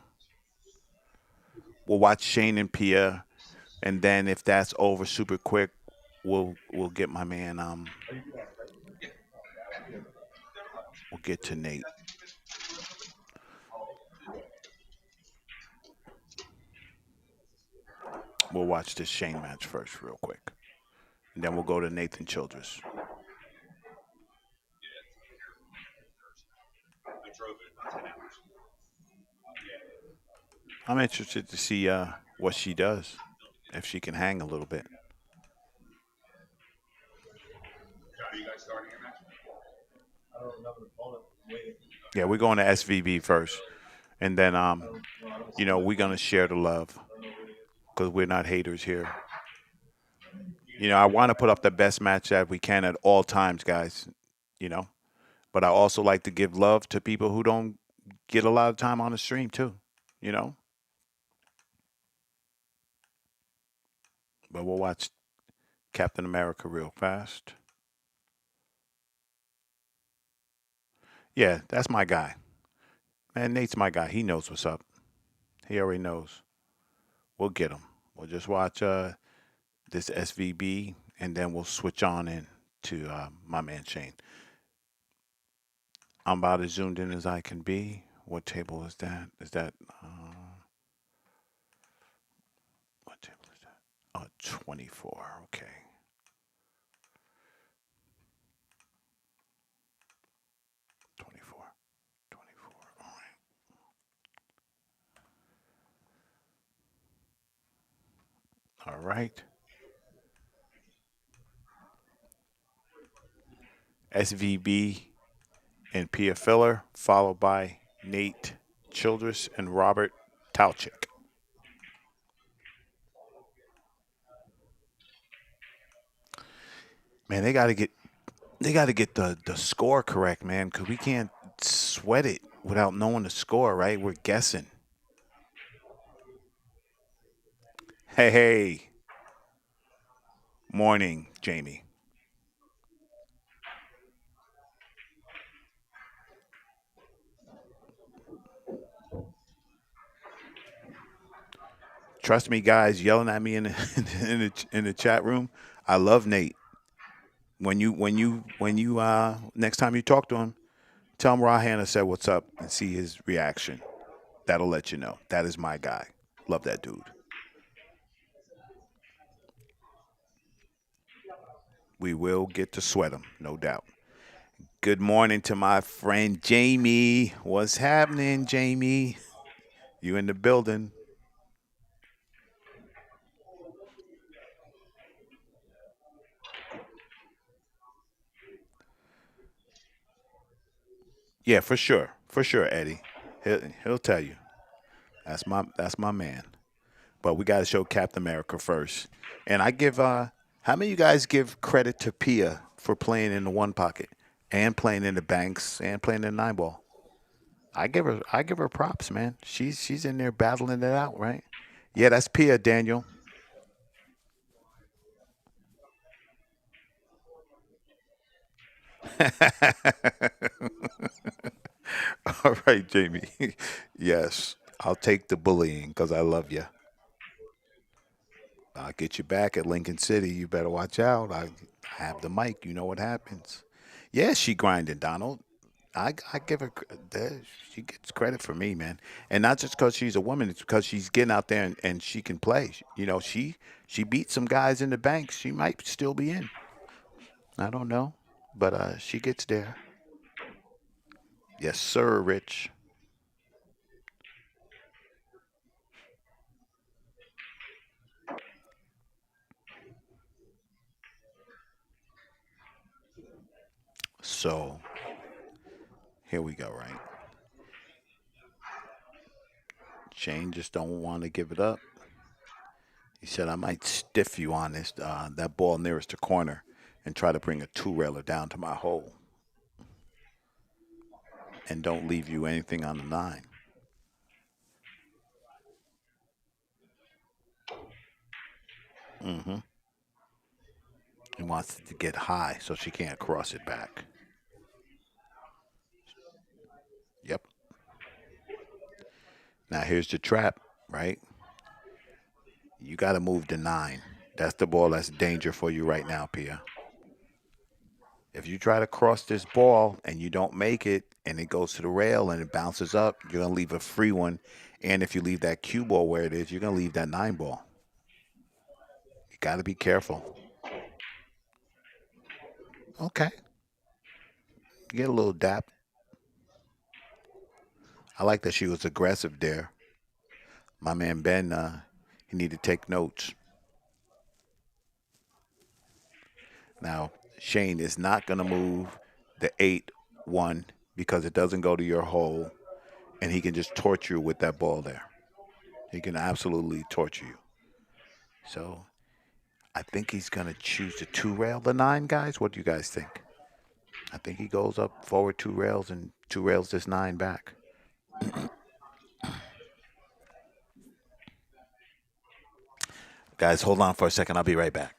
We'll watch Shane and Pia, and then if that's over super quick, we'll get my man. We'll get to Nate. We'll watch this Shane match first, real quick, and then we'll go to Nathan Childress. I'm interested to see what she does, if she can hang a little bit. Yeah, we're going to SVB first, and then we're gonna share the love because we're not haters here. I want to put up the best match that we can at all times, guys. You know, but I also like to give love to people who don't get a lot of time on the stream too. You know, but we'll watch Captain America real fast. Yeah, that's my guy. Man, Nate's my guy. He knows what's up. He already knows. We'll get him. We'll just watch this SVB, and then we'll switch on in to my man Shane. I'm about as zoomed in as I can be. What table is that? Is that what table is that? Oh, 24. Okay. 24. 24. All right. All right. SVB and Pia Filler, followed by Nate Childress and Robert Tauchik. Man, they got to get the score correct, man, because we can't sweat it without knowing the score, right? We're guessing. Hey, hey, morning, Jamie. Trust me, guys, yelling at me in the, in the chat room. I love Nate. When you next time you talk to him, tell him Hannah said what's up and see his reaction. That'll let you know. That is my guy. Love that dude. We will get to sweat him, no doubt. Good morning to my friend Jamie. What's happening, Jamie? You in the building? Yeah, for sure, Eddie. He'll tell you. That's my man. But we got to show Captain America first. And I give how many of you guys give credit to Pia for playing in the one pocket and playing in the banks and playing in the nine ball? I give her props, man. She's in there battling it out, right? Yeah, that's Pia, Daniel. All right, Jamie. Yes, I'll take the bullying because I love you. I'll get you back at Lincoln City. You better watch out. I have the mic. You know what happens. Yeah, she grinding, Donald. I give her she gets credit for me, man, and not just because she's a woman. It's because she's getting out there and she can play. You know, she beat some guys in the banks. She might still be in. I don't know, but she gets there. Yes, sir, Rich. So here we go. Right, Shane just don't want to give it up. He said, I might stiff you on this that ball nearest the corner and try to bring a two railer down to my hole and don't leave you anything on the nine. Mm-hmm. He wants it to get high so she can't cross it back. Yep. Now here's the trap, right? You got to move the nine. That's the ball that's danger for you right now, Pia. If you try to cross this ball and you don't make it and it goes to the rail and it bounces up, you're going to leave a free one. And if you leave that cue ball where it is, you're going to leave that nine ball. You got to be careful. Okay. You get a little dap. I like that she was aggressive there. My man Ben, he need to take notes. Now, Shane is not going to move the 8-1 because it doesn't go to your hole, and he can just torture you with that ball there. He can absolutely torture you. So I think he's going to choose to two rail the nine, guys. What do you guys think? I think he goes up forward two rails and two rails this nine back. Guys, hold on for a second. I'll be right back.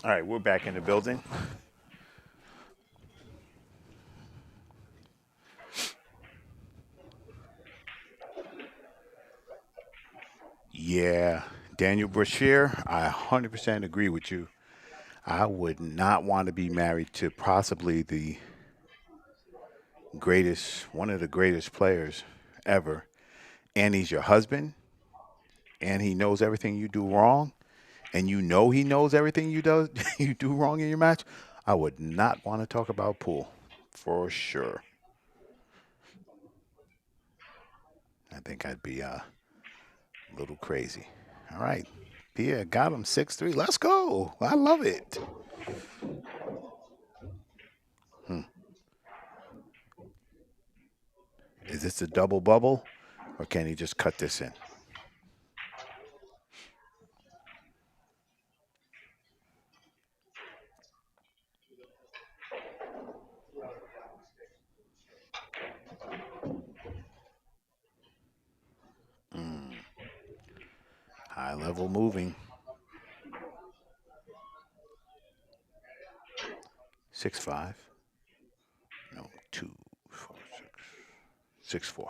All right, we're back in the building. Yeah, Daniel Brashear, I 100% agree with you. I would not want to be married to possibly the greatest, one of the greatest players ever, and he's your husband, and he knows everything you do wrong, and you know he knows everything you do wrong in your match. I would not want to talk about pool, for sure. I think I'd be a little crazy. All right, Pia got him 6-3. Let's go. I love it. Is this a double bubble, or can he just cut this in? High level moving. 6-5. No, 2-4-6. 6-4.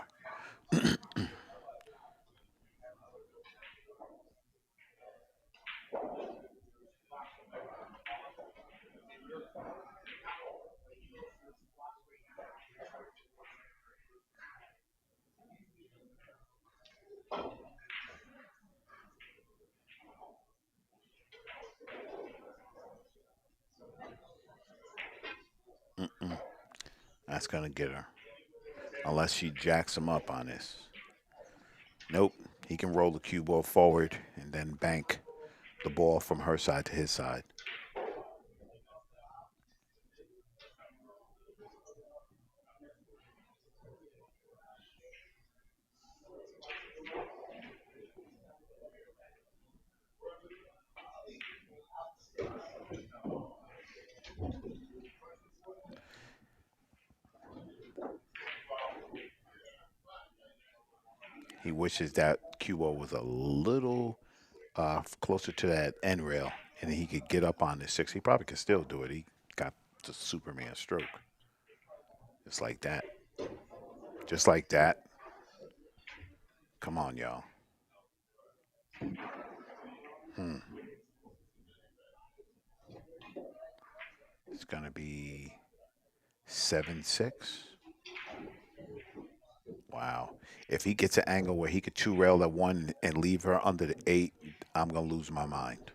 That's gonna get her, unless she jacks him up on this. Nope. He can roll the cue ball forward and then bank the ball from her side to his side. He wishes that cue ball was a little closer to that end rail, and he could get up on the six. He probably could still do it. He got the Superman stroke, just like that, just like that. Come on, y'all. Hmm. It's gonna be 7-6. Wow. If he gets an angle where he could two rail at one and leave her under the eight, I'm gonna lose my mind.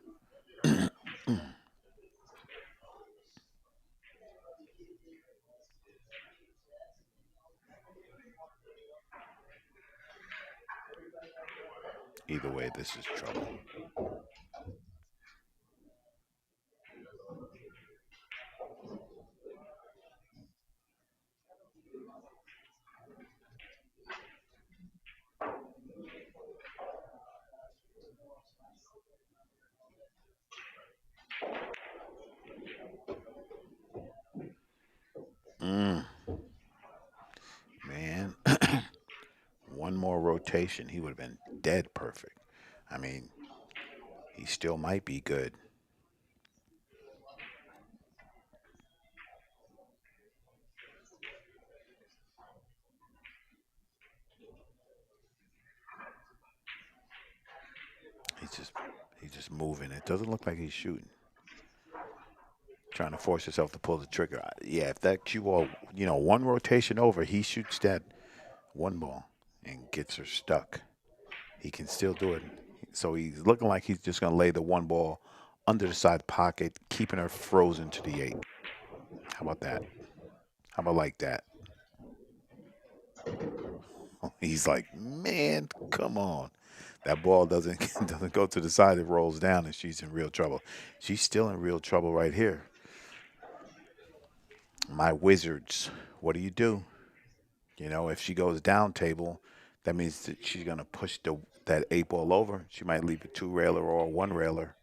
Either way, this is trouble. Mm, man, one more rotation, he would have been dead perfect. I mean, he still might be good. He's just he's just moving. It doesn't look like he's shooting. Trying to force himself to pull the trigger. Yeah, if that cue ball, one rotation over, he shoots that one ball and gets her stuck. He can still do it. So he's looking like he's just going to lay the one ball under the side pocket, keeping her frozen to the eight. How about that? How about like that? He's like, man, come on. That ball doesn't doesn't go to the side. It rolls down, and she's in real trouble. She's still in real trouble right here. My Wizards. What do you do? If she goes down table, that means that she's gonna push that eight ball over. She might leave a two railer or a one railer.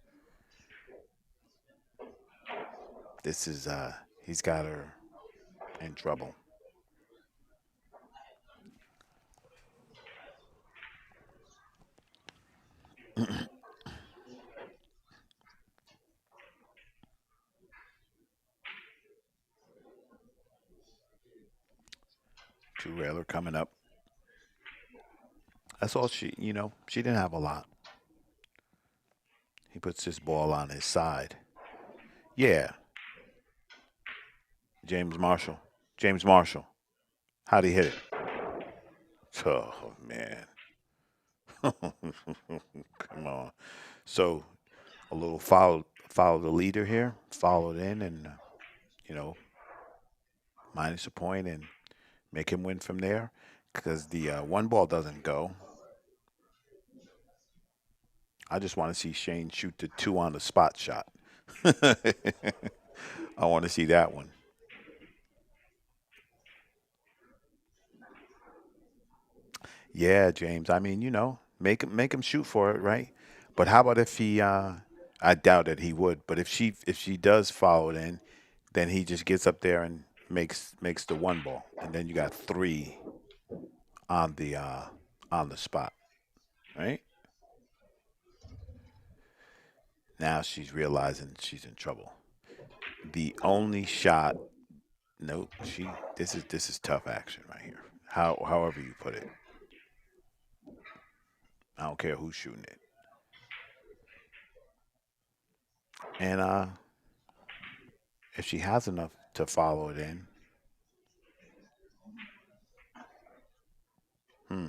This is he's got her in trouble. Two railer coming up. That's all she didn't have a lot. He puts this ball on his side. Yeah, James Marshall. James Marshall. How'd he hit it? Oh, man. Come on. So a little follow the leader here, followed in, and you know minus a point and make him win from there because the one ball doesn't go. I just want to see Shane shoot the two on the spot shot. I want to see that one. Yeah, James. I mean, make him shoot for it, right? But how about if he? I doubt that he would. But if she does follow it in, then he just gets up there and makes the one ball, and then you got three on the spot, right? Now she's realizing she's in trouble. The only shot. Nope. This is tough action right here. However you put it, I don't care who's shooting it. And if she has enough to follow it in, hmm,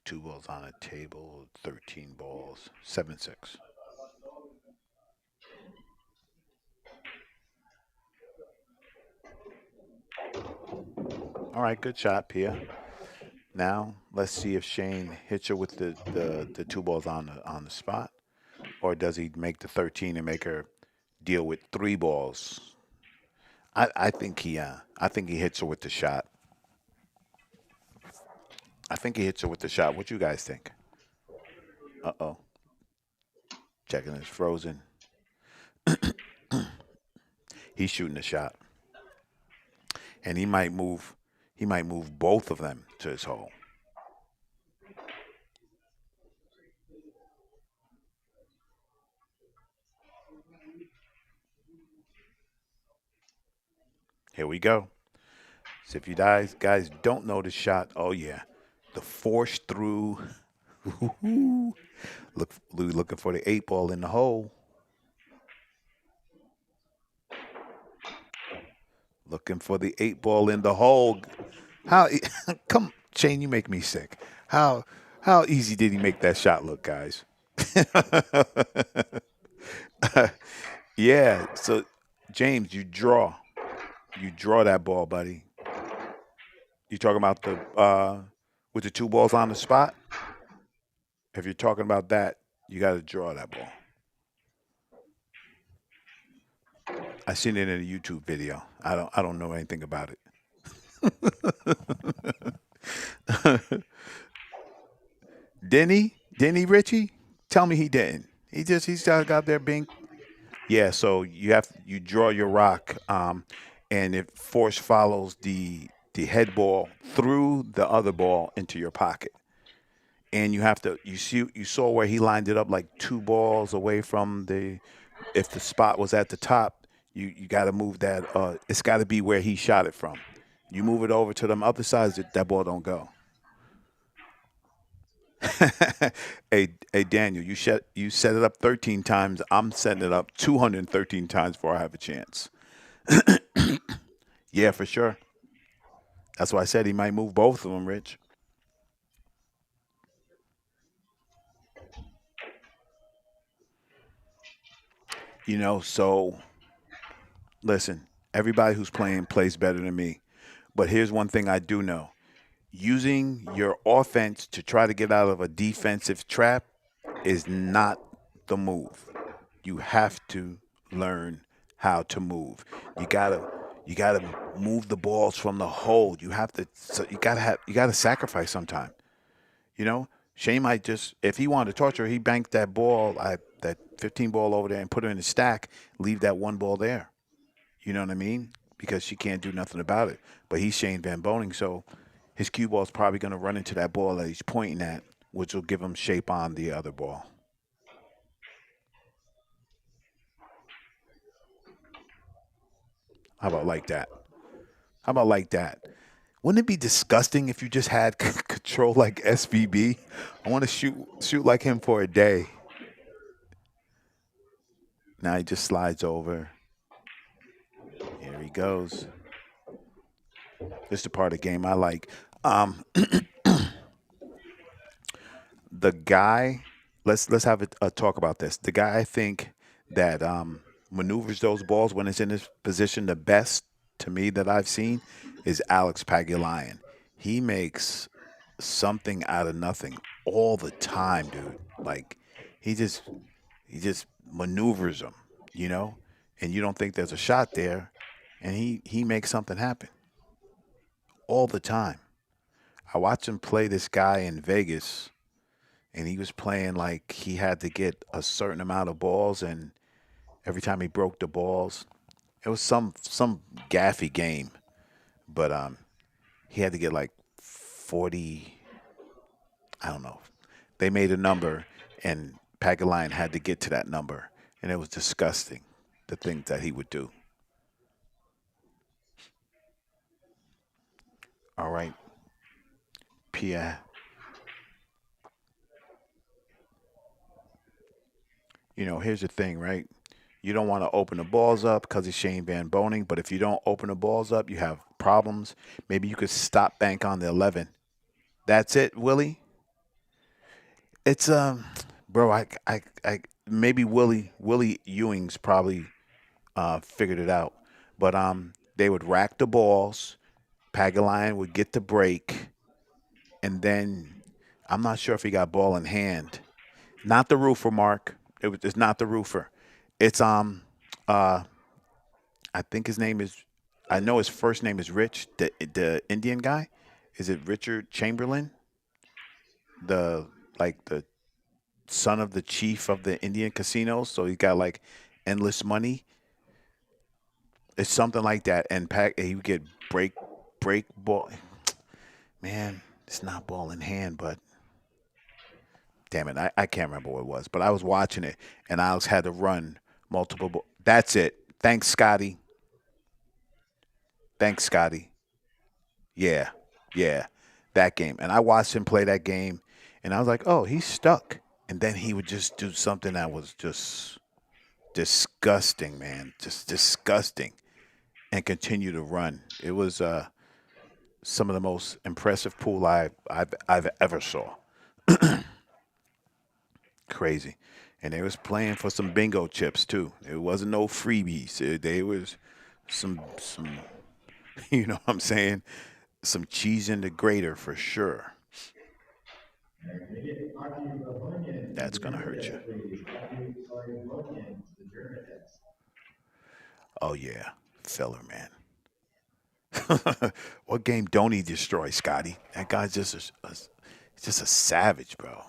two balls on a table, 13 balls, 7-6. All right, good shot, Pia. Now let's see if Shane hits her with the two balls on the spot, or does he make the 13 and make her deal with three balls? I think he hits her with the shot. I think he hits her with the shot. What you guys think? Uh oh, checking is frozen. He's shooting the shot, and he might move. He might move both of them to his hole. Here we go. So if you guys don't know the shot, oh yeah, the force through. Looking for the eight ball in the hole. Looking for the eight ball in the hole. How come Shane? You make me sick. How easy did he make that shot look, guys? Yeah. So James, you draw that ball, buddy. You talking about the with the two balls on the spot? If you're talking about that, you got to draw that ball. I seen it in a YouTube video. I don't know anything about it. Didn't he? Didn't he, Richie? Tell me he didn't. He's just got there being. Yeah. So you draw your rock, and if force follows the head ball through the other ball into your pocket, and you saw where he lined it up like two balls away from the. If the spot was at the top, you got to move that. It's got to be where he shot it from. You move it over to them other sides, that ball don't go. Hey, Daniel, you set it up 13 times. I'm setting it up 213 times before I have a chance. Yeah, for sure. That's why I said he might move both of them, Rich. So listen, everybody who's playing plays better than me. But here's one thing I do know: using your offense to try to get out of a defensive trap is not the move. You have to learn how to move. You gotta you gotta move the balls from the hole. You have to. So you gotta sacrifice sometime. You know, Shane might just if he wanted to torture, he banked that ball, that 15 ball over there, and put her in the stack. Leave that one ball there. You know what I mean? Because she can't do nothing about it. But he's Shane Van Boning, so his cue ball is probably going to run into that ball that he's pointing at, which will give him shape on the other ball. How about like that? How about like that? Wouldn't it be disgusting if you just had control like SVB? I want to shoot like him for a day. Now he just slides over. Here he goes. This is the part of the game I like. Um, the guy, let's have a talk about this. The guy I think that maneuvers those balls when it's in his position the best to me that I've seen is Alex Pagulayan. He makes something out of nothing all the time, dude. Like he just he just maneuvers them, you know, and you don't think there's a shot there, and he makes something happen all the time. I watched him play this guy in Vegas, and he was playing like he had to get a certain amount of balls, and every time he broke the balls, it was some gaffy game, but he had to get like 40. I don't know. They made a number, and Pagulayan had to get to that number, and it was disgusting, the things that he would do. All right, Pia. Here's the thing, right? You don't want to open the balls up because it's Shane Van Boning, but if you don't open the balls up, you have problems. Maybe you could stop bank on the 11. That's it, Willie. It's bro. I maybe Willie Ewing's probably figured it out, but they would rack the balls. Pagulayan would get the break, and then I'm not sure if he got ball in hand. Not the roofer, Mark. It's not the roofer. It's uh I think his name is. I know his first name is Rich. The Indian guy, is it Richard Chamberlain? The like the son of the chief of the Indian casinos. So he got like endless money. It's something like that. And he would get break ball. Man, it's not ball in hand, but damn it, I can't remember what it was. But I was watching it, and I was had to run multiple. That's it. Thanks, Scotty. Thanks, Scotty. Yeah, yeah, that game. And I watched him play that game, and I was like, oh, he's stuck. And then he would just do something that was just disgusting, man, just disgusting, and continue to run. It was some of the most impressive pool I've ever saw. Crazy. And they was playing for some bingo chips too. It wasn't no freebies. They was some you know what I'm saying? Some cheese in the grater for sure. That's gonna hurt you. Oh yeah, filler man. What game don't he destroy, Scotty? That guy's just a savage, bro.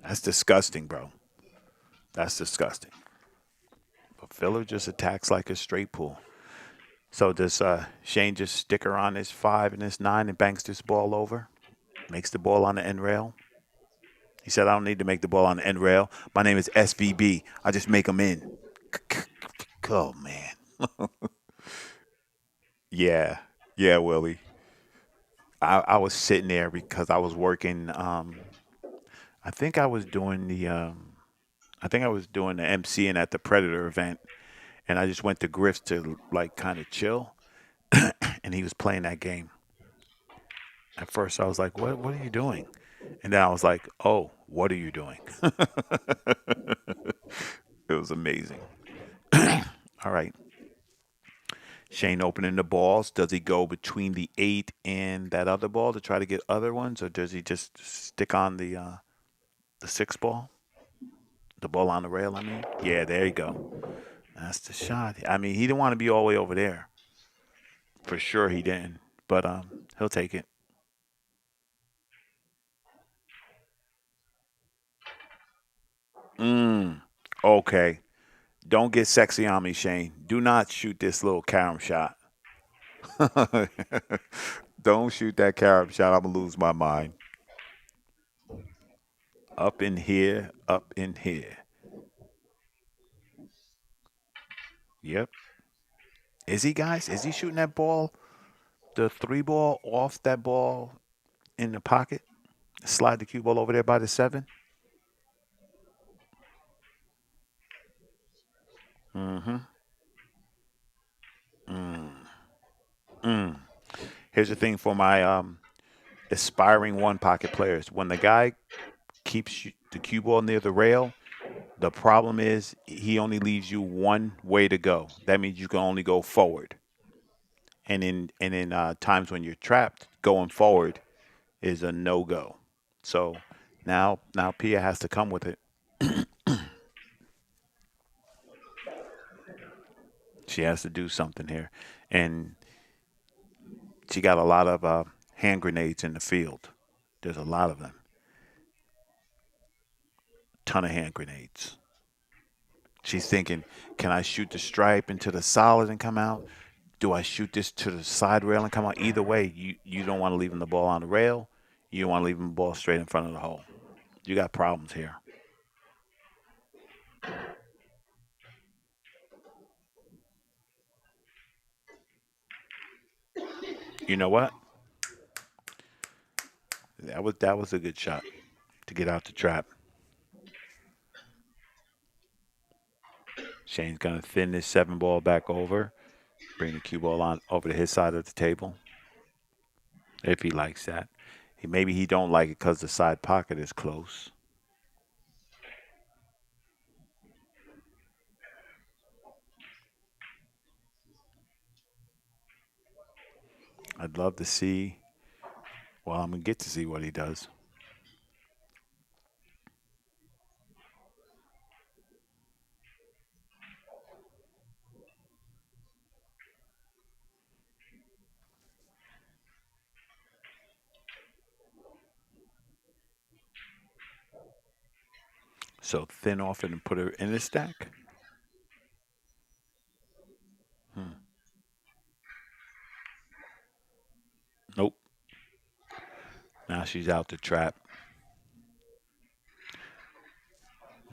That's disgusting, bro. That's disgusting. But filler just attacks like a straight pool. So does Shane just stick her on his 5 and his 9 and banks this ball over? Makes the ball on the end rail. He said, I don't need to make the ball on the end rail. My name is SVB. I just make them in. Oh, man. Yeah. Yeah, Willie. I was sitting there because I was working. I think I was doing the MCing at the Predator event, and I just went to Griff's to like kind of chill, and he was playing that game. At first, I was like, What are you doing?" And then I was like, "Oh, what are you doing?" It was amazing. All right, Shane opening the balls. Does he go between the 8 and that other ball to try to get other ones, or does he just stick on the 6 ball, the ball on the rail? I mean, yeah, there you go. That's the shot. I mean, he didn't want to be all the way over there. For sure, he didn't. But he'll take it. Mm. Okay. Don't get sexy on me, Shane. Do not shoot this little carom shot. Don't shoot that carom shot. I'm gonna lose my mind. Up in here, up in here. Yep. Is he, guys? Is he shooting that ball, the three ball, off that ball in the pocket? Slide the cue ball over there by the seven? Mm-hmm. Mm. Mm. Here's the thing for my aspiring one pocket players. When the guy keeps the cue ball near the rail, the problem is he only leaves you one way to go. That means you can only go forward. And in times when you're trapped, going forward is a no go. So now Pia has to come with it. She has to do something here, and she got a lot of hand grenades in the field. There's a lot of them. Ton of hand grenades. She's thinking, can I shoot the stripe into the solid and come out? Do I shoot this to the side rail and come out? Either way, you don't want to leave the ball on the rail. You want to leave the ball straight in front of the hole. You got problems here. You know what? That was a good shot to get out the trap. Shane's gonna thin this seven ball back over, bring the cue ball on over to his side of the table if he likes that. Maybe he don't like it because the side pocket is close. I'd love to see. Well, I'm gonna get to see what he does. So thin off it and put it in the stack. Hmm. Nope. Now she's out the trap.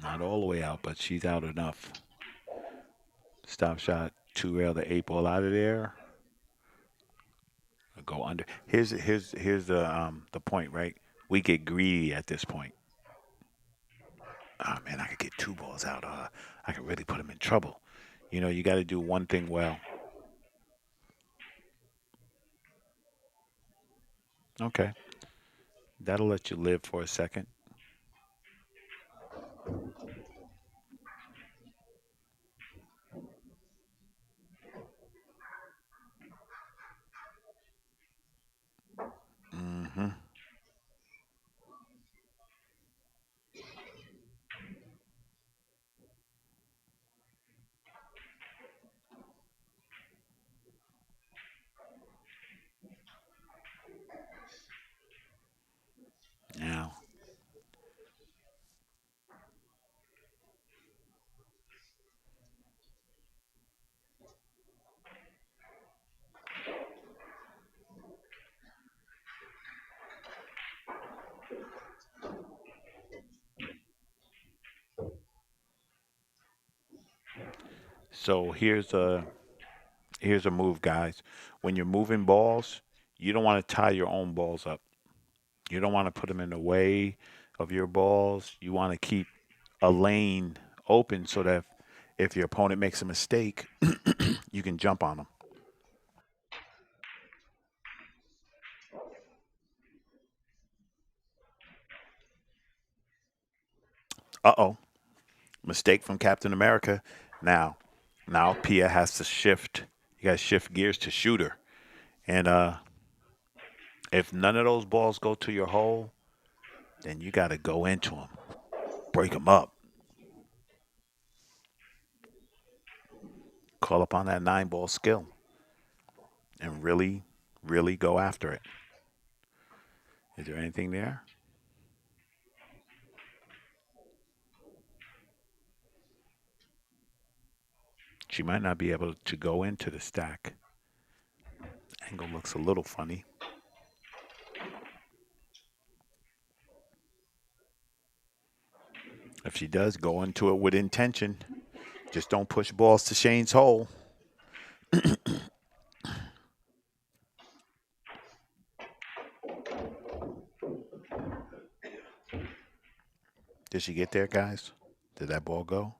Not all the way out, but she's out enough. Stop shot, two rail the eight ball out of there. Go under. Here's the point, right? We get greedy at this point. Oh man, I could get two balls out. I could really put him in trouble. You got to do one thing well. Okay, that'll let you live for a second. Mm-hmm. Now, so here's a move, guys. When you're moving balls, you don't want to tie your own balls up. You don't want to put them in the way of your balls. You want to keep a lane open so that if your opponent makes a mistake, you can jump on them. Uh oh, mistake from Captain America. Now, now Pia has to shift. You got to shift gears to shooter, and if none of those balls go to your hole, then you got to go into them, break them up, call upon that nine ball skill, and really, really go after it. Is there anything there? She might not be able to go into the stack. Angle looks a little funny. If she does, go into it with intention. Just don't push balls to Shane's hole. Did she get there, guys? Did that ball go?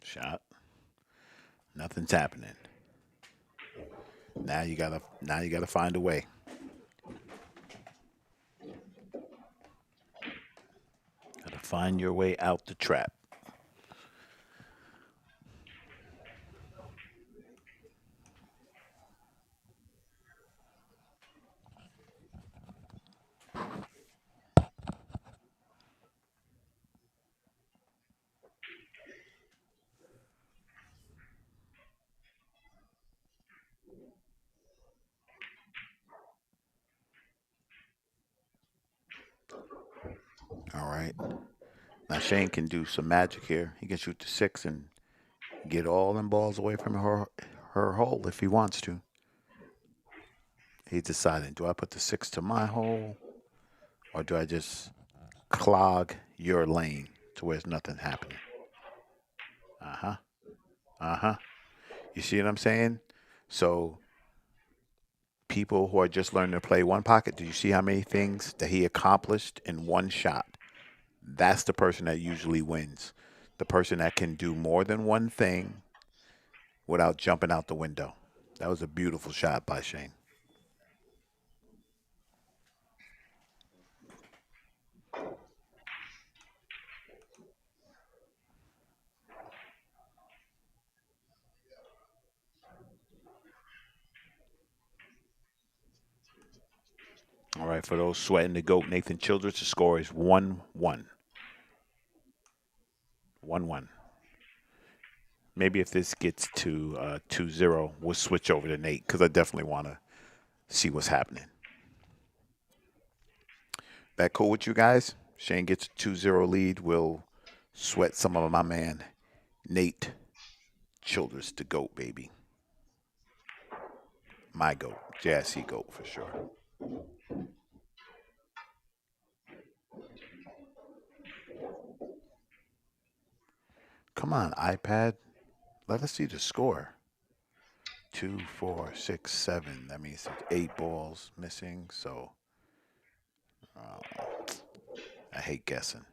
Shot. Nothing's happening. Now you gotta find a way. Gotta find your way out the trap. All right. Now Shane can do some magic here. He can shoot the six and get all them balls away from her hole if he wants to. He's deciding, do I put the six to my hole or do I just clog your lane to where there's nothing happening? Uh-huh. Uh-huh. You see what I'm saying? So people who are just learning to play one pocket, do you see how many things that he accomplished in one shot? That's the person that usually wins. The person that can do more than one thing without jumping out the window. That was a beautiful shot by Shane. All right, for those sweating the goat, Nathan Childress, the score is 1-1. 1-1. Maybe if this gets to 2-0, we'll switch over to Nate because I definitely want to see what's happening. That cool with you guys? Shane gets a 2-0 lead. We'll sweat some of my man, Nate Childress, the GOAT, baby. My GOAT. JSC GOAT for sure. Come on, iPad. Let us see the score. 2, 4, 6, 7. That means there's 8 balls missing. So I hate guessing.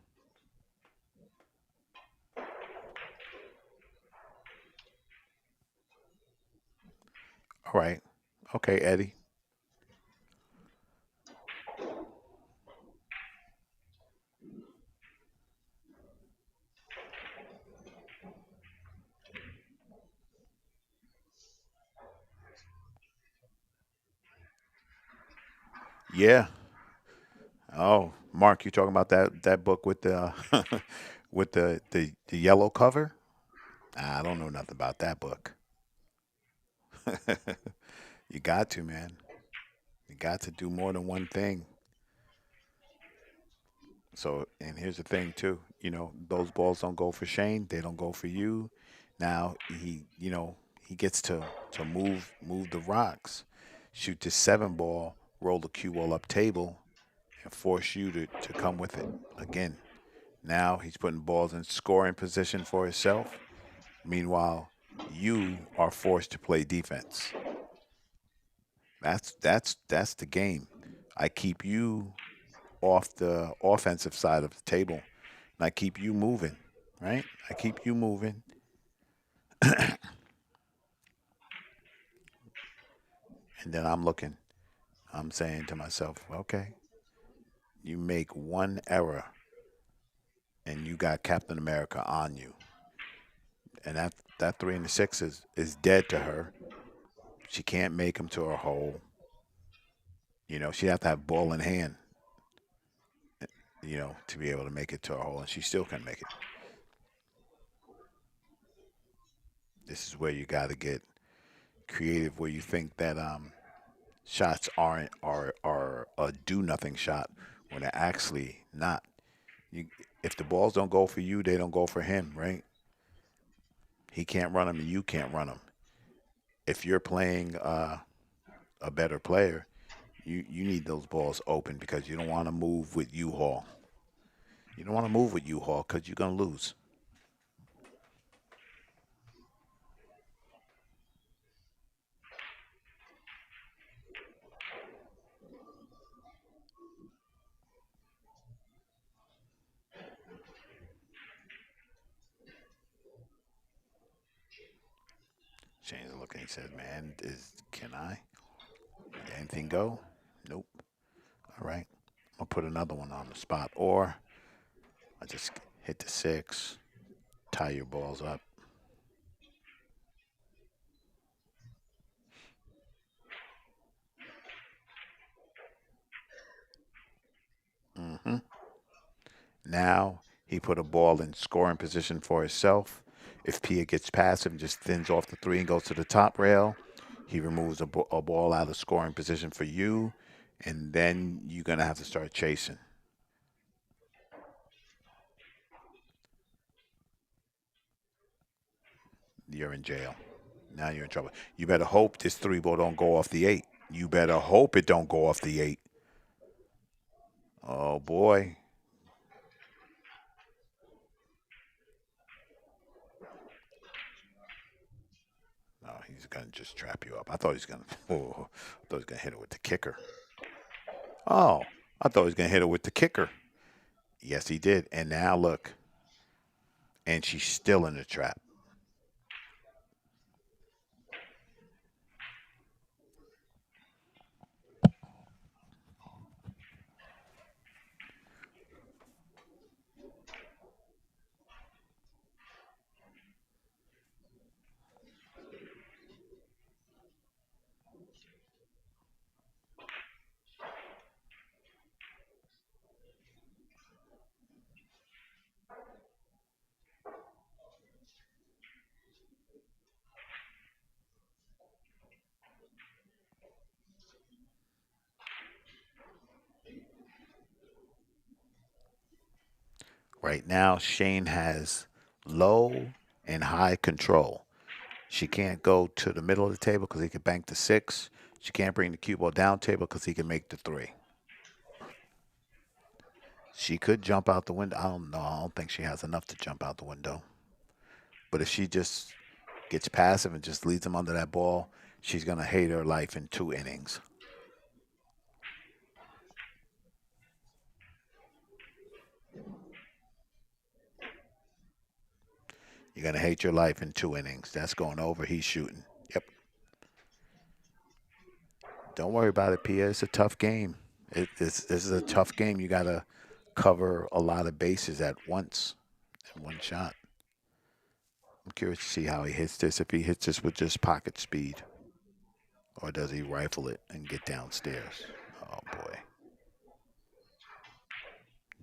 All right. Okay, Eddie. Yeah. Oh, Mark, you talking about that book with the with the yellow cover? I don't know nothing about that book. You got to, man. You got to do more than one thing. So, and here's the thing too. Those balls don't go for Shane. They don't go for you. Now he gets to move the rocks, shoot this 7 ball, roll the cue ball up table, and force you to come with it again. Now he's putting balls in scoring position for himself. Meanwhile, you are forced to play defense. That's the game. I keep you off the offensive side of the table, and I keep you moving, right? I keep you moving, and then I'm looking. I'm saying to myself, okay, you make one error, and you got Captain America on you. And that 3 and the 6 is dead to her. She can't make him to her hole. She'd have to have ball in hand, to be able to make it to her hole, and she still can make it. This is where you got to get creative, where you think that shots are a do nothing shot when they're actually not. You, if the balls don't go for you, they don't go for him, right? He can't run them, and you can't run them. If you're playing a better player, you need those balls open because you don't want to move with U-Haul. You don't want to move with U-Haul because you're gonna lose. Shane's looking. He said, "Man, can I? Anything go? Nope. All right. I'll put another one on the spot, or I just hit the 6, tie your balls up." hmm Now he put a ball in scoring position for himself. If Pia gets past him, just thins off the 3 and goes to the top rail, he removes a ball out of scoring position for you, and then you're gonna have to start chasing. You're in jail. Now you're in trouble. You better hope this 3 ball don't go off the 8. You better hope it don't go off the 8. Oh boy. No, he's gonna just trap you up. I thought he's gonna. Oh, I thought he was gonna hit it with the kicker. Oh, I thought he was gonna hit it with the kicker. Yes, he did. And now look, and she's still in the trap. Right now, Shane has low and high control. She can't go to the middle of the table because he can bank the 6. She can't bring the cue ball down table because he can make the 3. She could jump out the window. I don't know. I don't think she has enough to jump out the window. But if she just gets passive and just leads him under that ball, she's going to hate her life in 2 innings. You're going to hate your life in 2 innings. That's going over. He's shooting. Yep. Don't worry about it, Pia. It's a tough game. This is a tough game. You got to cover a lot of bases at once in one shot. I'm curious to see how he hits this. If he hits this with just pocket speed, or does he rifle it and get downstairs? Oh boy,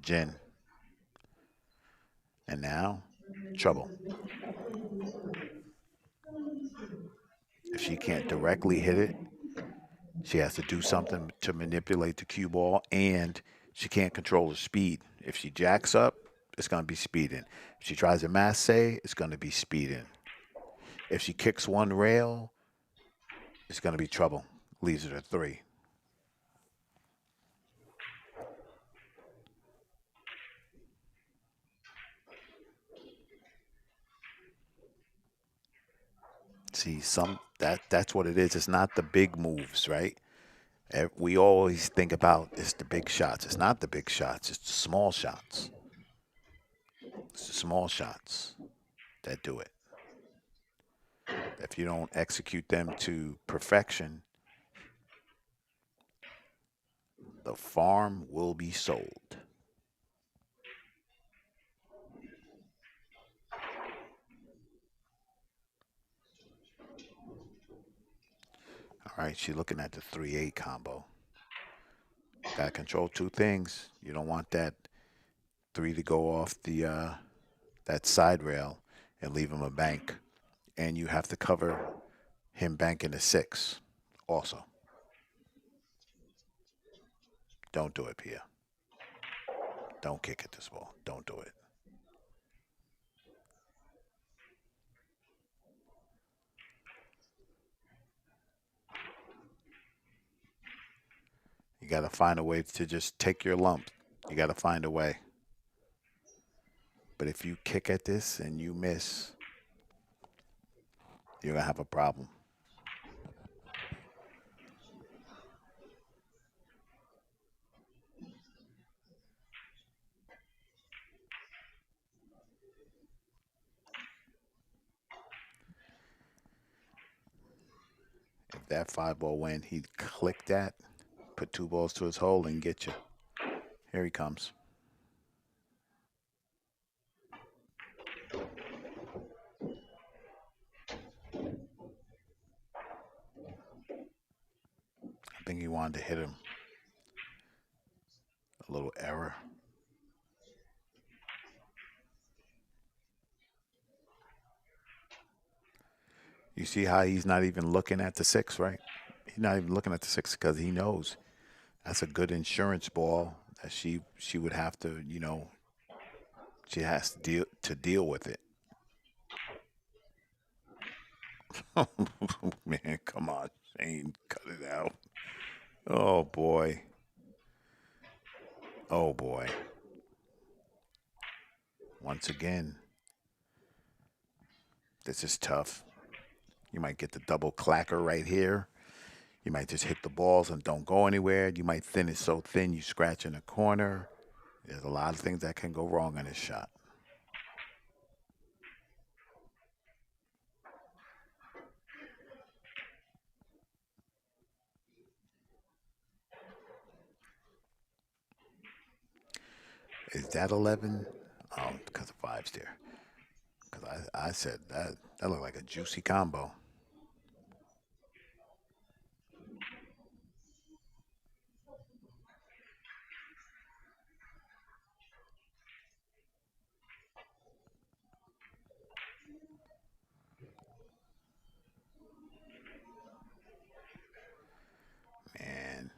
Jen, and now trouble. If she can't directly hit it, she has to do something to manipulate the cue ball, and she can't control the speed. If she jacks up, it's going to be speeding. If she tries a masse, it's going to be speeding. If she kicks one rail, it's going to be trouble. Leaves her to 3. See, that's what it is. It's not the big moves, right? We always think about it's the big shots. It's not the big shots. It's the small shots. It's the small shots that do it. If you don't execute them to perfection, the farm will be sold. All right, she's looking at the 3-8 combo. Got to control two things. You don't want that 3 to go off the that side rail and leave him a bank. And you have to cover him banking a 6 also. Don't do it, Pia. Don't kick at this ball. Don't do it. You got to find a way to just take your lump. You got to find a way. But if you kick at this and you miss, you're going to have a problem. If that 5 ball went, he'd click that, put 2 balls to his hole, and get you. Here he comes. I think he wanted to hit him. A little error. You see how he's not even looking at the 6, right? He's not even looking at the 6 because he knows that's a good insurance ball that she would have to, she has to deal with it. Man, come on, Shane, cut it out. Oh boy. Oh boy. Once again, this is tough. You might get the double clacker right here. You might just hit the balls and don't go anywhere. You might thin it so thin you scratch in a corner. There's a lot of things that can go wrong on this shot. Is that 11? Oh, because of 5's there. Because I said that looked like a juicy combo. Man,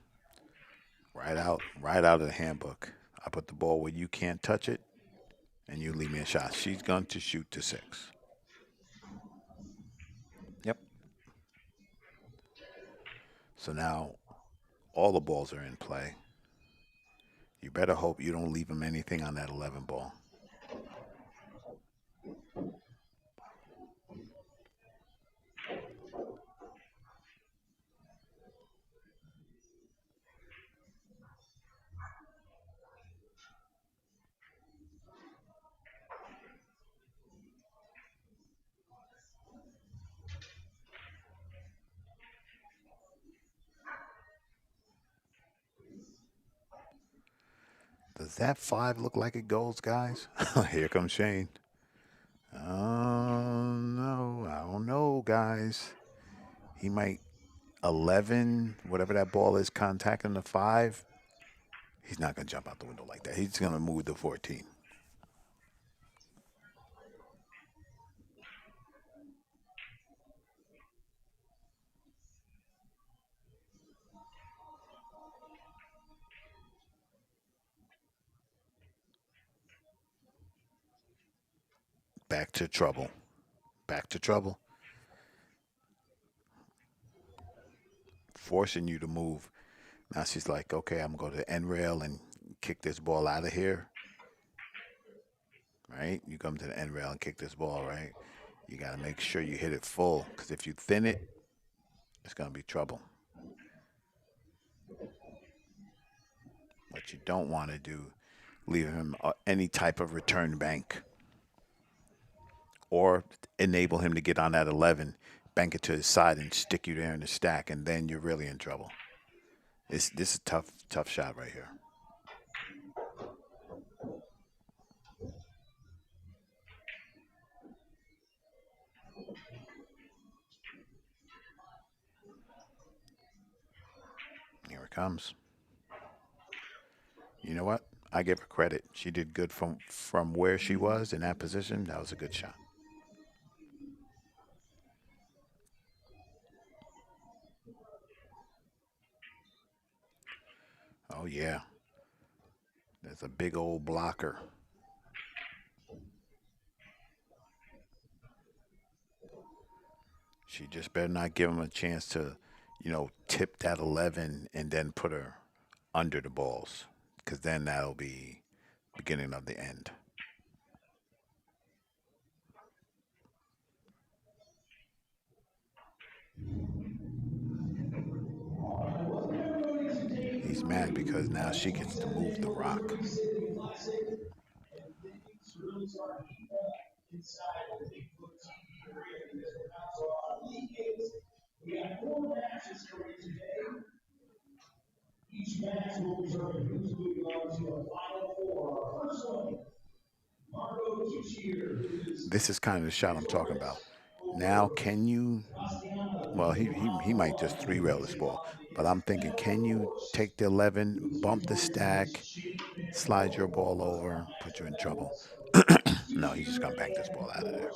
right out of the handbook. I put the ball where you can't touch it, and you leave me a shot. She's going to shoot to 6. Yep. So now all the balls are in play. You better hope you don't leave him anything on that 11 ball. Does that 5 look like it goes, guys? Here comes Shane. Oh, no. I don't know, guys. He might 11, whatever that ball is, contacting the 5. He's not going to jump out the window like that. He's going to move the 14. Back to trouble. Back to trouble. Forcing you to move. Now she's like, okay, I'm going to go to the end rail and kick this ball out of here. Right? You come to the end rail and kick this ball, right? You got to make sure you hit it full, because if you thin it, it's going to be trouble. What you don't want to do, leave him any type of return bank, or enable him to get on that 11, bank it to his side, and stick you there in the stack, and then you're really in trouble. This is a tough shot right here. comes. You know what? I give her credit. She did good from where she was in that position. That was a good shot. Oh yeah, there's a big old blocker. She just better not give him a chance to, tip that 11 and then put her under the balls, because then that'll be beginning of the end. He's mad because now she gets to move the rock. This is kind of the shot I'm talking about. Now, can you? Well, he might just three rail this ball, but I'm thinking, can you take the 11, bump the stack, slide your ball over, put you in trouble? No, he's just gonna bank this ball out of there.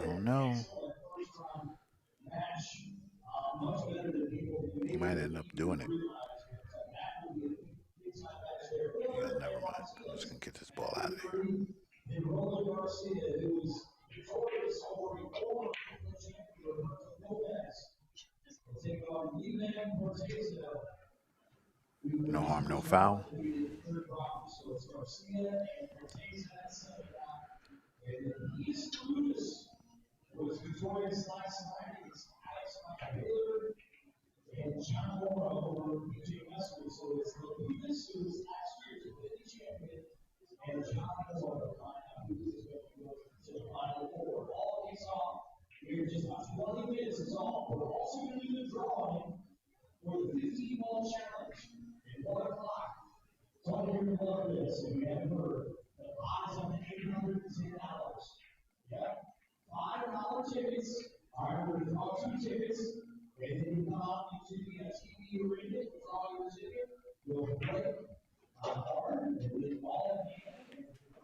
Oh no, he might end up doing it. He goes, never mind. I'm just gonna get this ball out of here. No harm, no foul.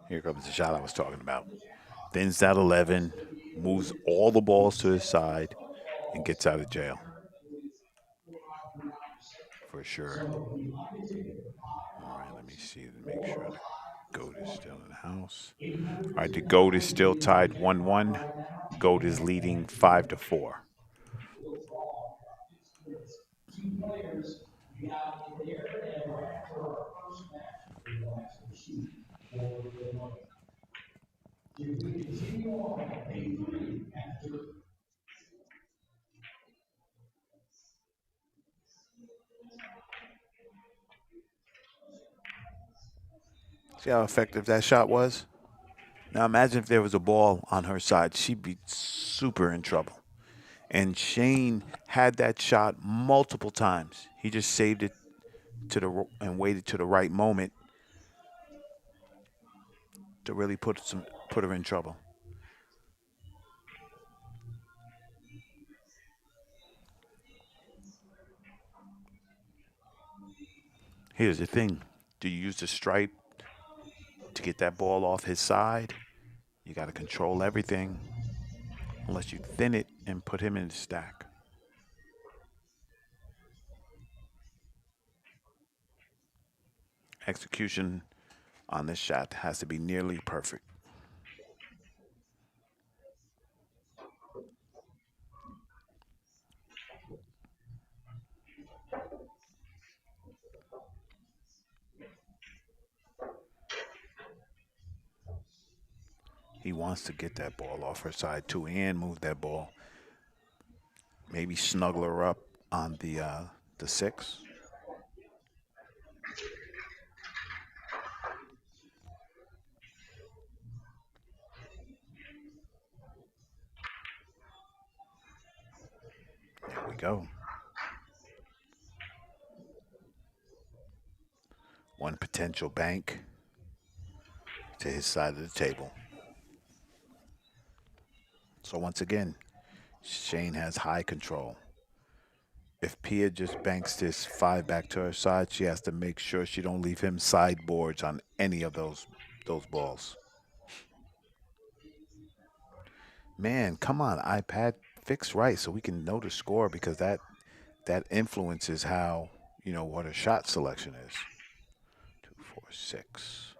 Here comes the shot I was talking about. Thins that 11, moves all the balls to his side, and gets out of jail. For sure. All right, let me see to make sure the goat is still in the house. All right, the goat is still tied 1-1. Goat is leading 5-4. See how effective that shot was? Now imagine if there was a ball on her side. She'd be super in trouble. And Shane had that shot multiple times. He just saved it and waited to the right moment to really put her in trouble. Here's the thing: do you use the stripe to get that ball off his side? You got to control everything, unless you thin it and put him in the stack. Execution on this shot has to be nearly perfect. He wants to get that ball off her side too and move that ball. Maybe snuggle her up on the six. There we go. One potential bank. to his side of the table. So once again, Shane has high control. If Pia just banks this five back to her side, she has to make sure she don't leave him sideboards on any of those balls. Man, come on, iPad, fix right so we can know the score because that influences how what her shot selection is. Two, four, six,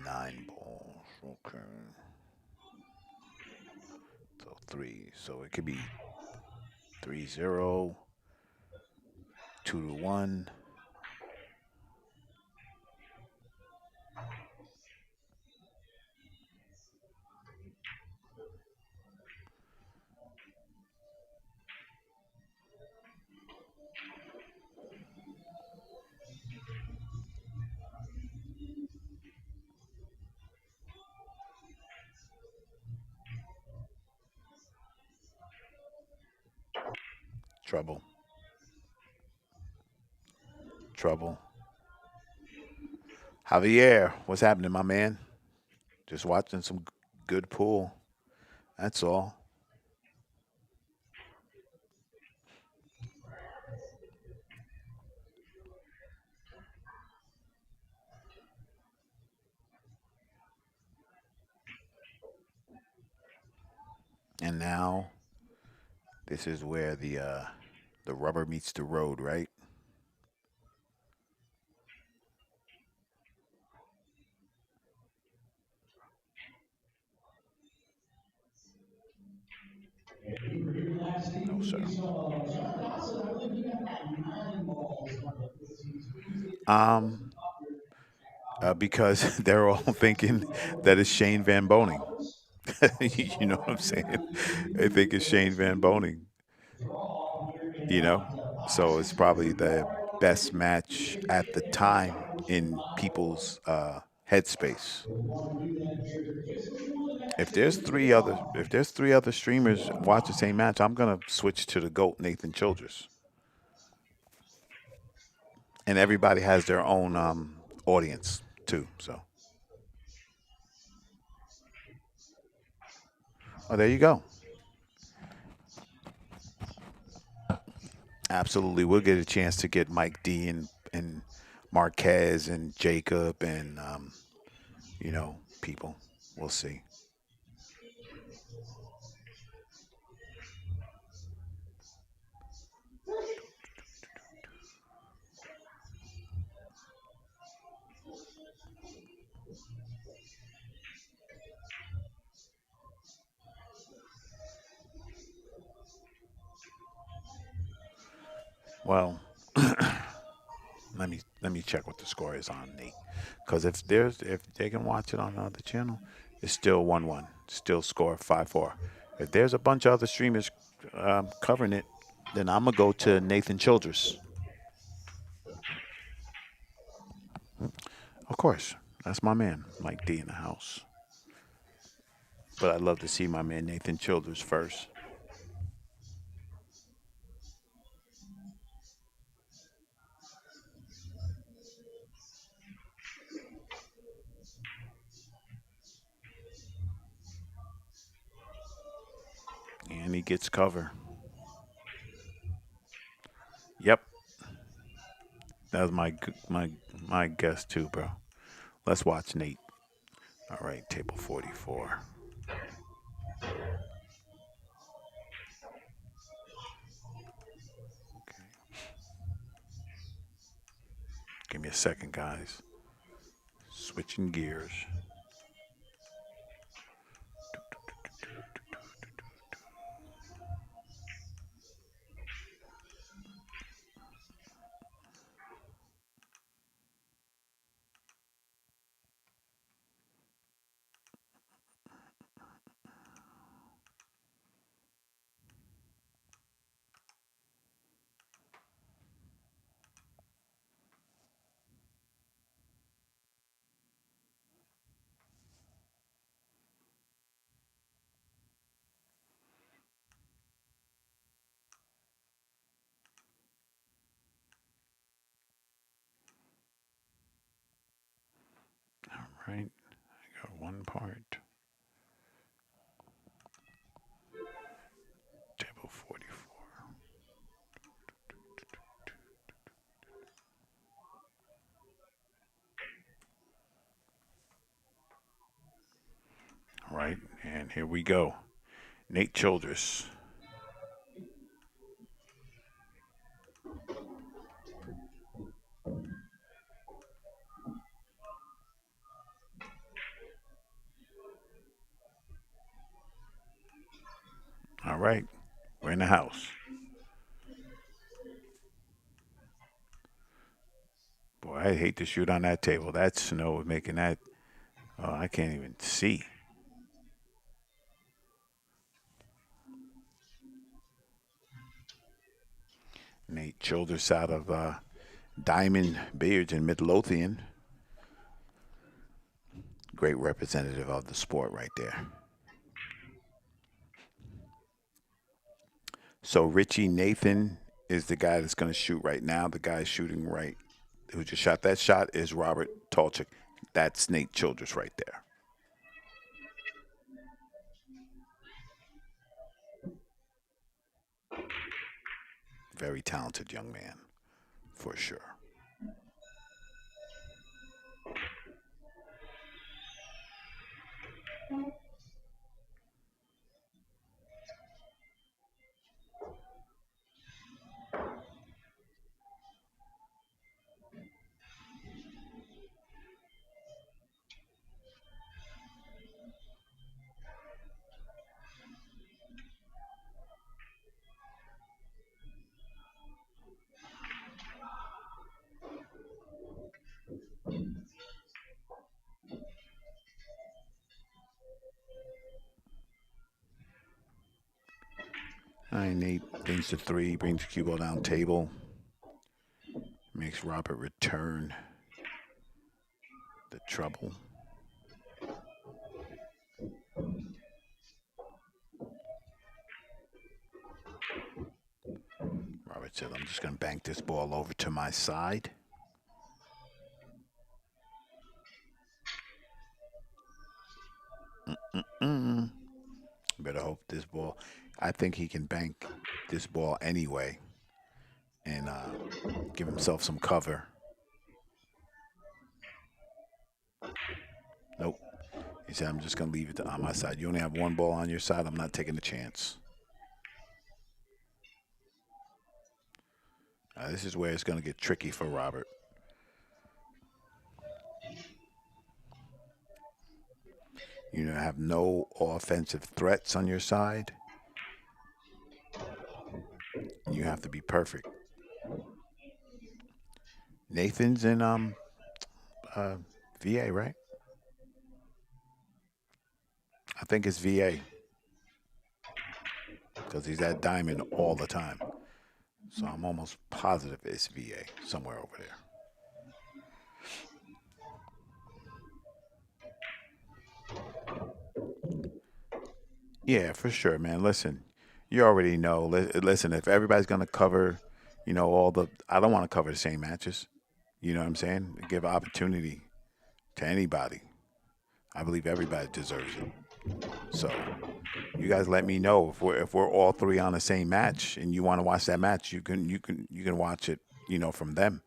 nine balls. Okay, so three. So it could be 3-0, 2-1. Trouble, trouble. Javier, what's happening, my man? Just watching some good pool. That's all. And now this is where the rubber meets the road, right? No, sir. Um, because they're all thinking that it's Shane Van Boning. You know what I'm saying? They think it's Shane Van Boning. You know, so it's probably the best match at the time in people's headspace. If there's three other streamers watch the same match, I'm gonna switch to the GOAT Nathan Childress. And everybody has their own audience too. So, oh, there you go. Absolutely, we'll get a chance to get Mike D and Marquez and Jacob and people. We'll see. Well, let me check what the score is on Nate, because if they can watch it on another channel, it's still 1-1, still score 5-4. If there's a bunch of other streamers covering it, then I'm gonna go to Nathan Childress. Of course, that's my man, Mike D in the house. But I'd love to see my man Nathan Childress first. And he gets cover. Yep, that was my guess too, bro. Let's watch Nate. All right, table 44. Okay, give me a second, guys. Switching gears. All right, one part. Table 44. All right, and here we go. Nate Childress. All right, we're in the house. Boy, I hate to shoot on that table. That snow is making that. Oh, I can't even see. Nate Childress out of Diamond Billiards in Midlothian. Great representative of the sport right there. So Richie Nathan is the guy that's going to shoot right now. The guy shooting right, who just shot that shot, is Robert Tolchik. That's Nate Childress right there. Very talented young man, for sure. All right, Nate brings the three, brings the cue ball down table, makes Robert return the trouble. Robert said, I'm just going to bank this ball over to my side. Mm-mm. Better hope this ball. I think he can bank this ball anyway and give himself some cover. Nope. He said, I'm just going to leave it on my side. You only have one ball on your side. I'm not taking the chance. This is where it's going to get tricky for Robert. You have no offensive threats on your side. You have to be perfect. Nathan's in uh, VA, right? I think it's VA because he's at Diamond all the time. So I'm almost positive it's VA somewhere over there. Yeah, for sure, man. Listen, you already know. Listen, if everybody's gonna cover, all the, I don't want to cover the same matches. You know what I'm saying? Give opportunity to anybody. I believe everybody deserves it. So you guys let me know if we're all three on the same match and you want to watch that match. You can watch it. From them.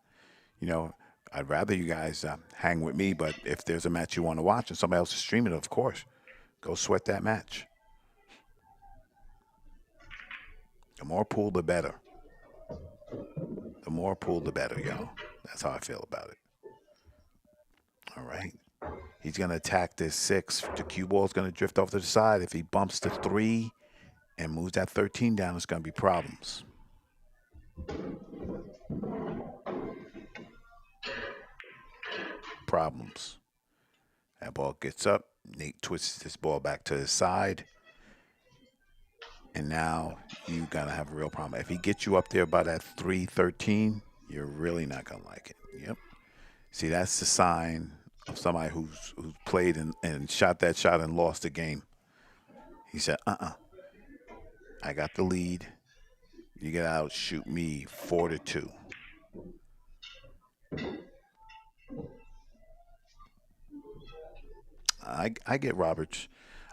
You know, I'd rather you guys hang with me, but if there's a match you want to watch and somebody else is streaming it, of course, go sweat that match. The more pool, the better. The more pool, the better, y'all. That's how I feel about it. All right. He's going to attack this six. The cue ball is going to drift off to the side. If he bumps the three and moves that 13 down, it's going to be problems. Problems. That ball gets up. Nate twists this ball back to his side. And now you're going to have a real problem. If he gets you up there by that 313, you're really not going to like it. Yep. See, that's the sign of somebody who's played and shot that shot and lost the game. He said, I got the lead. You got to outshoot me 4-2. I get Roberts.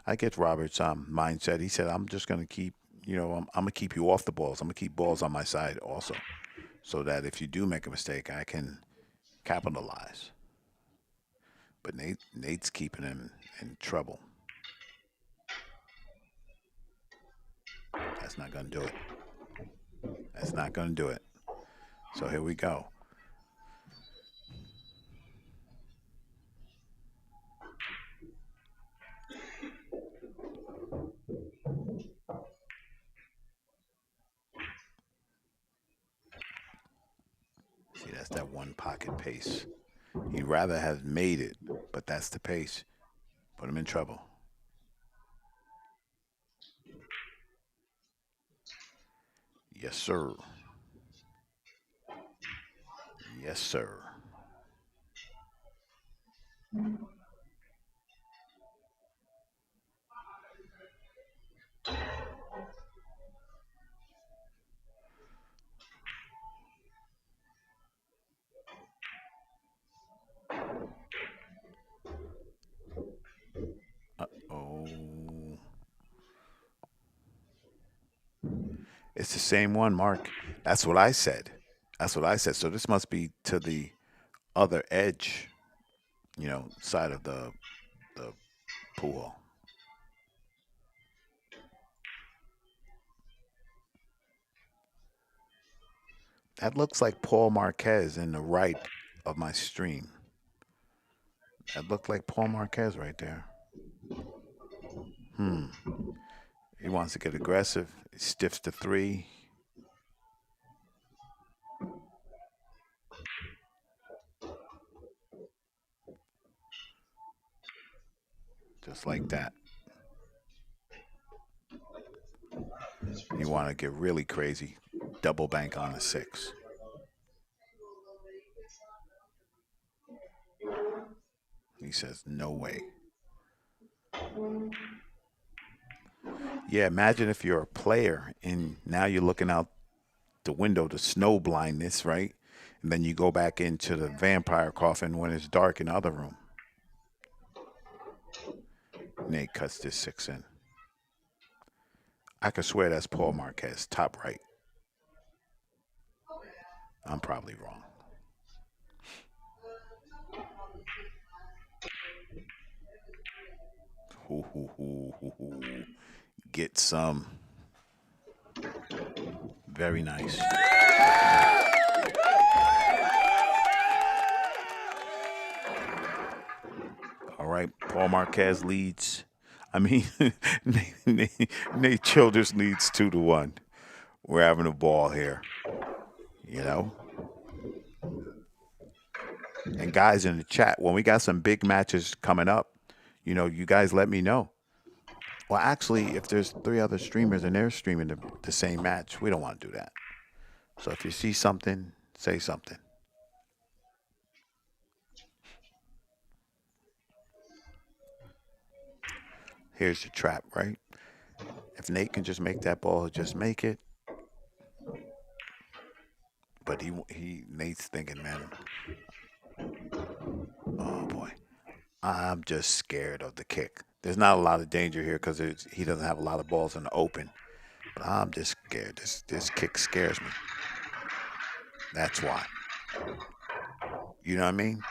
I get Roberts' mindset. He said, "I'm just gonna keep, I'm gonna keep you off the balls. I'm gonna keep balls on my side also, so that if you do make a mistake, I can capitalize." But Nate's keeping him in trouble. That's not gonna do it. That's not gonna do it. So here we go. See, that's that one pocket pace. He'd rather have made it, but that's the pace. Put him in trouble. Yes, sir. Yes, sir. Oh, it's the same one, Mark. That's what I said. That's what I said. So this must be to the other edge, side of the pool. That looks like Paul Marquez in the right of my stream. That looked like Paul Marquez right there. Hmm. He wants to get aggressive. He stiffs the three, just like that. You want to get really crazy. Double bank on the six. He says, no way. Yeah, imagine if you're a player and now you're looking out the window to snow blindness, right? And then you go back into the vampire coffin when it's dark in the other room. Nate cuts this six in. I could swear that's Paul Marquez, top right. I'm probably wrong. Hoo, hoo, hoo, hoo, hoo. Get some. Very nice. All right, Paul Marquez leads. I mean, Nate Childress leads 2-1. We're having a ball here, you know. And guys in the chat, when we got some big matches coming up, you guys let me know. Well, actually, if there's three other streamers and they're streaming the same match, we don't want to do that. So if you see something, say something. Here's the trap, right? If Nate can just make that ball, he'll just make it. But Nate's thinking, man, oh boy, I'm just scared of the kick. There's not a lot of danger here because he doesn't have a lot of balls in the open. But I'm just scared. This kick scares me. That's why. You know what I mean?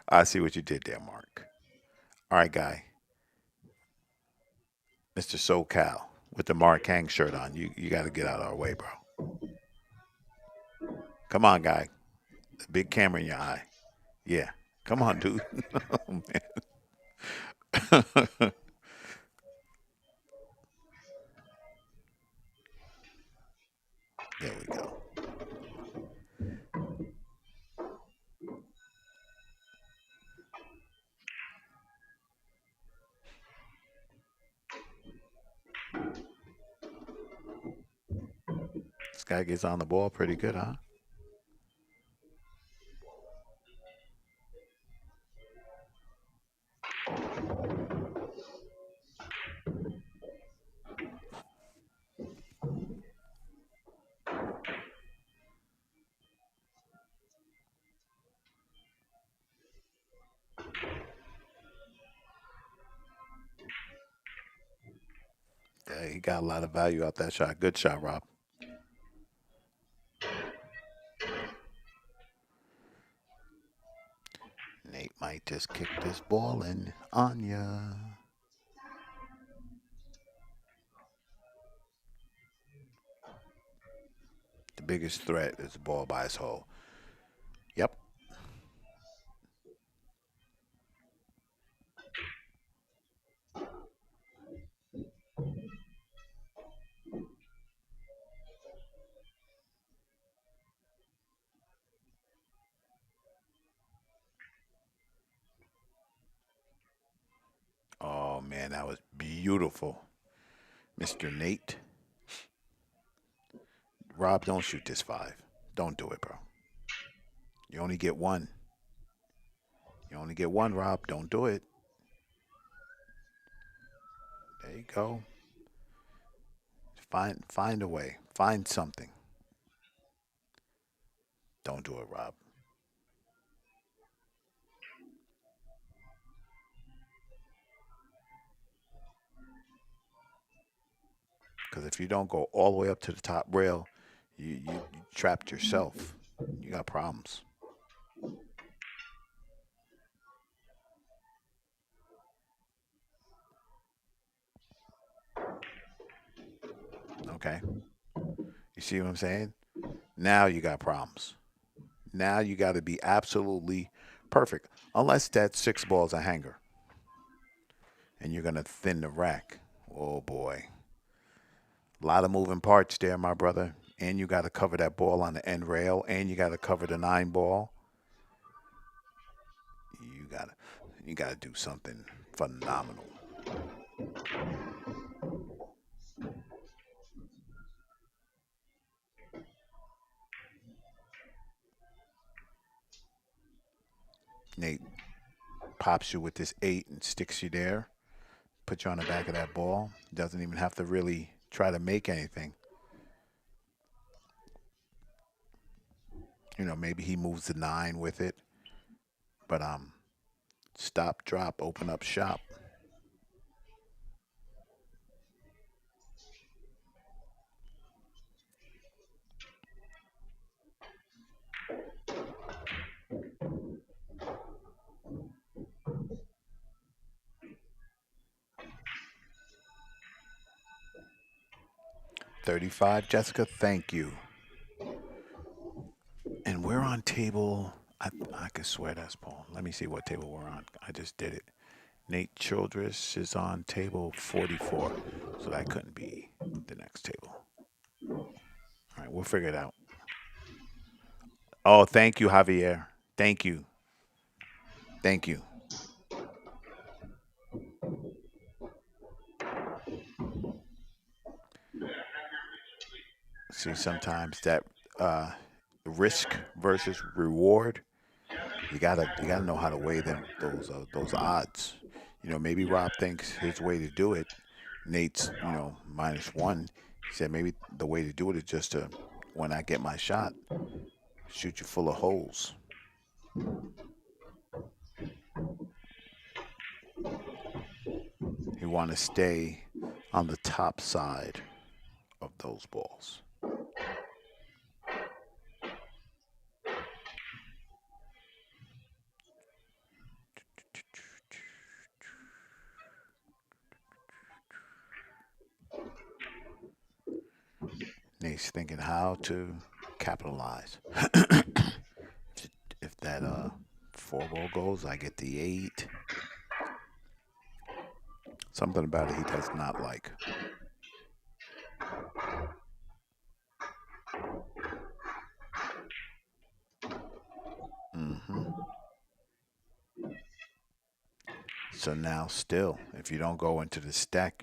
I see what you did there, Mark. All right, guy. Mr. SoCal with the Mark Hang shirt on. You got to get out of our way, bro. Come on, guy. The big camera in your eye. Yeah. Come on, dude. Oh, man. There we go. This guy gets on the ball pretty good, huh? Yeah, he got a lot of value out that shot. Good shot, Rob. Nate might just kick this ball in on ya. The biggest threat is the ball by his hole. Yep. Oh man, that was beautiful, Mr. Nate. Rob, don't shoot this five. Don't do it, bro. You only get one. You only get one, Rob. Don't do it. There you go. Find a way. Find something. Don't do it, Rob. Because if you don't go all the way up to the top rail, you trapped yourself. You got problems. Okay. You see what I'm saying? Now you got problems. Now you got to be absolutely perfect. Unless that six ball's a hanger and you're going to thin the rack. Oh boy. A lot of moving parts there, my brother. And you got to cover that ball on the end rail and you got to cover the nine ball. You got to do something phenomenal. 8 pops you with this 8 and sticks you there, puts you on the back of that ball. Doesn't even have to really try to make anything. You know, maybe he moves the 9 with it, but stop, drop, open up shop. $35, Jessica. Thank you. And we're on table. I could swear that's Paul. Let me see what table we're on. I just did it. Nate Childress is on table 44, so that couldn't be the next table. All right, we'll figure it out. Oh, thank you, Javier. Thank you. Thank you. See, sometimes that risk versus reward, you gotta know how to weigh those odds. You know, maybe Rob thinks his way to do it. Nate's, -1. He said maybe the way to do it is just to, when I get my shot, shoot you full of holes. You want to stay on the top side of those balls. Nate's thinking how to capitalize. If that four ball goes, I get the 8. Something about it he does not like. hmm So now, still, if you don't go into the stack,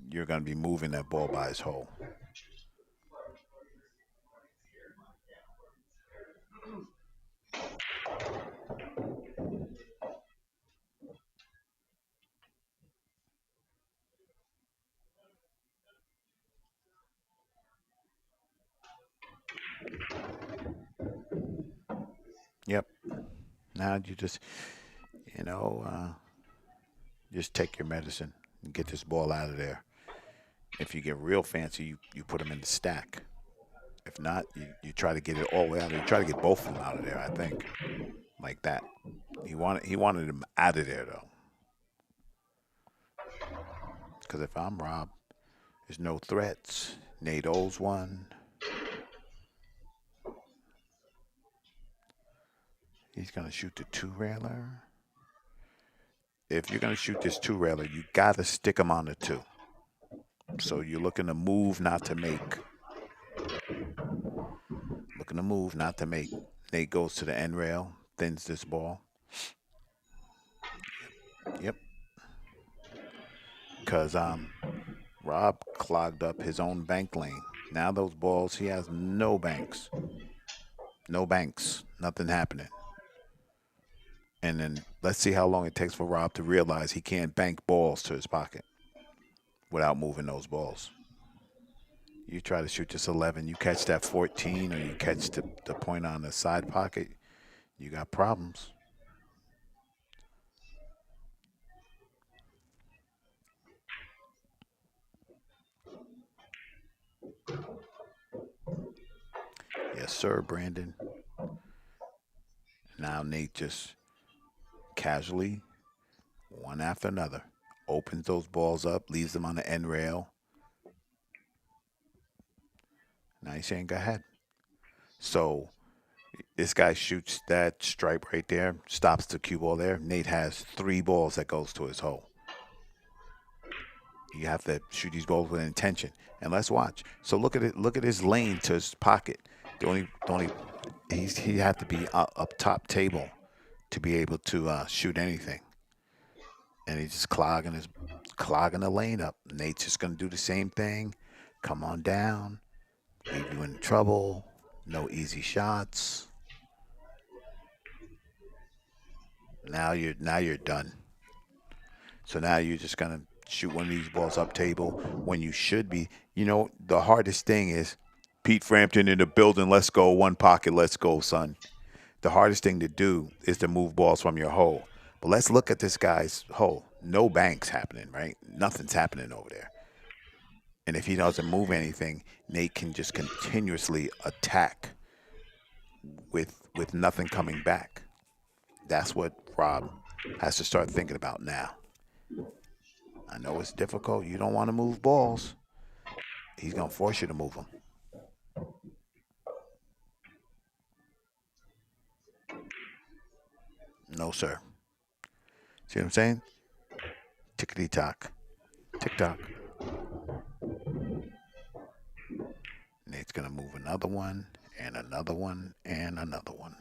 you're going to be moving that ball by his hole. Yep. Now you you know, uh, just take your medicine and get this ball out of there. If you get real fancy, you put them in the stack. If not, you try to get it all the way out. You try to get both of them out of there. I think like that. He wanted him out of there though. Because if I'm Rob, there's no threats. Nate owes one. He's gonna shoot the two railer. If you're gonna shoot this two railer, you gotta stick him on the two. So you're looking to move, not to make. Looking to move, not to make. Nate goes to the end rail, thins this ball. Yep. Because Rob clogged up his own bank lane. Now those balls, he has no banks. No banks. Nothing happening. And then let's see how long it takes for Rob to realize he can't bank balls to his pocket without moving those balls. You try to shoot this 11, you catch that 14, or you catch the point on the side pocket, you got problems. Yes, sir, Brandon. Now Nate just casually, one after another, opens those balls up, leaves them on the end rail. Now he's saying, go ahead. So this guy shoots that stripe right there, stops the cue ball there. Nate has three balls that goes to his hole. You have to shoot these balls with intention. And let's watch. So look at it. Look at his lane to his pocket. The only he had to be up top table to be able to shoot anything. And he's just clogging the lane up. Nate's just gonna do the same thing. Come on down. Leave you in trouble. No easy shots. Now you're done. So now you're just gonna shoot one of these balls up table when you should be. The hardest thing is Pete Frampton in the building. Let's go. One pocket. Let's go, son. The hardest thing to do is to move balls from your hole. But let's look at this guy's hole. No banks happening, right? Nothing's happening over there. And if he doesn't move anything, Nate can just continuously attack with nothing coming back. That's what Rob has to start thinking about now. I know it's difficult. You don't want to move balls. He's going to force you to move them. No, sir. See what I'm saying? Tickety tock. Tick tock. Nate's going to move another one, and another one, and another one.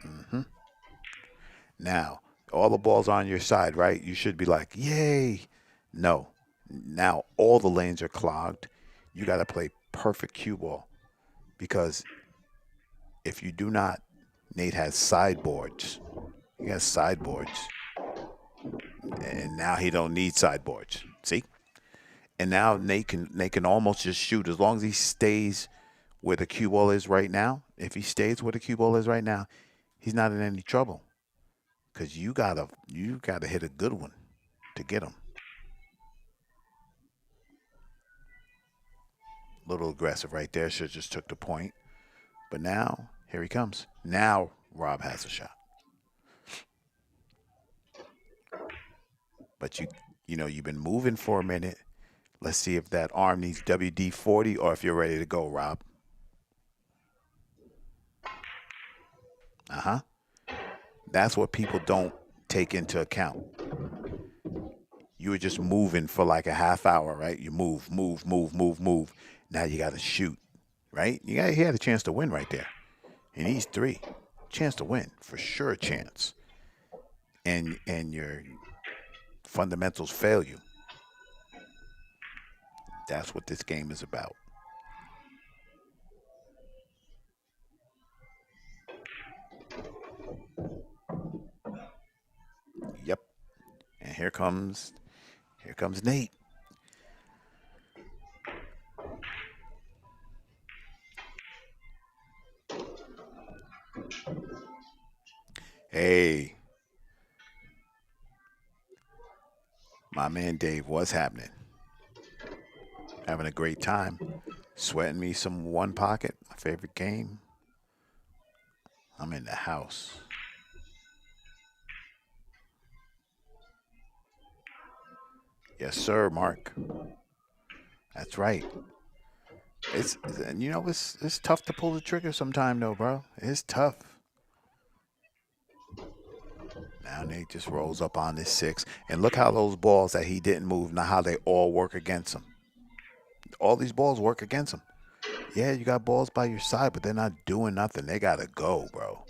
Mm-hmm. Now, all the balls on your side, right? You should be like, yay. No. Now all the lanes are clogged. You got to play perfect cue ball because if you do not, Nate has sideboards. He has sideboards, and now he don't need sideboards. See? And now Nate can almost just shoot as long as he stays where the cue ball is right now. If he stays where the cue ball is right now, he's not in any trouble because you gotta hit a good one to get him. A little aggressive right there. Should have just took the point. But now here he comes. Now Rob has a shot. But you've been moving for a minute. Let's see if that arm needs WD 40 or if you're ready to go, Rob. Uh huh. That's what people don't take into account. You were just moving for like a half hour, right? You move, move, move, move, move. Now you got to shoot, right? He had a chance to win right there. He needs three. Chance to win, for sure, chance. And your fundamentals fail you. That's what this game is about. Yep. And here comes Nate. Hey, My man Dave, what's happening? Having a great time. Sweating me some one pocket, my favorite game. I'm in the house. Yes, sir, Mark. That's right. It's and you know it's tough to pull the trigger sometime though, bro. It's tough. Now Nate just rolls up on this six, and look how those balls that he didn't move. Now how they all work against him. All these balls work against him. Yeah, you got balls by your side, but they're not doing nothing. They gotta go, bro.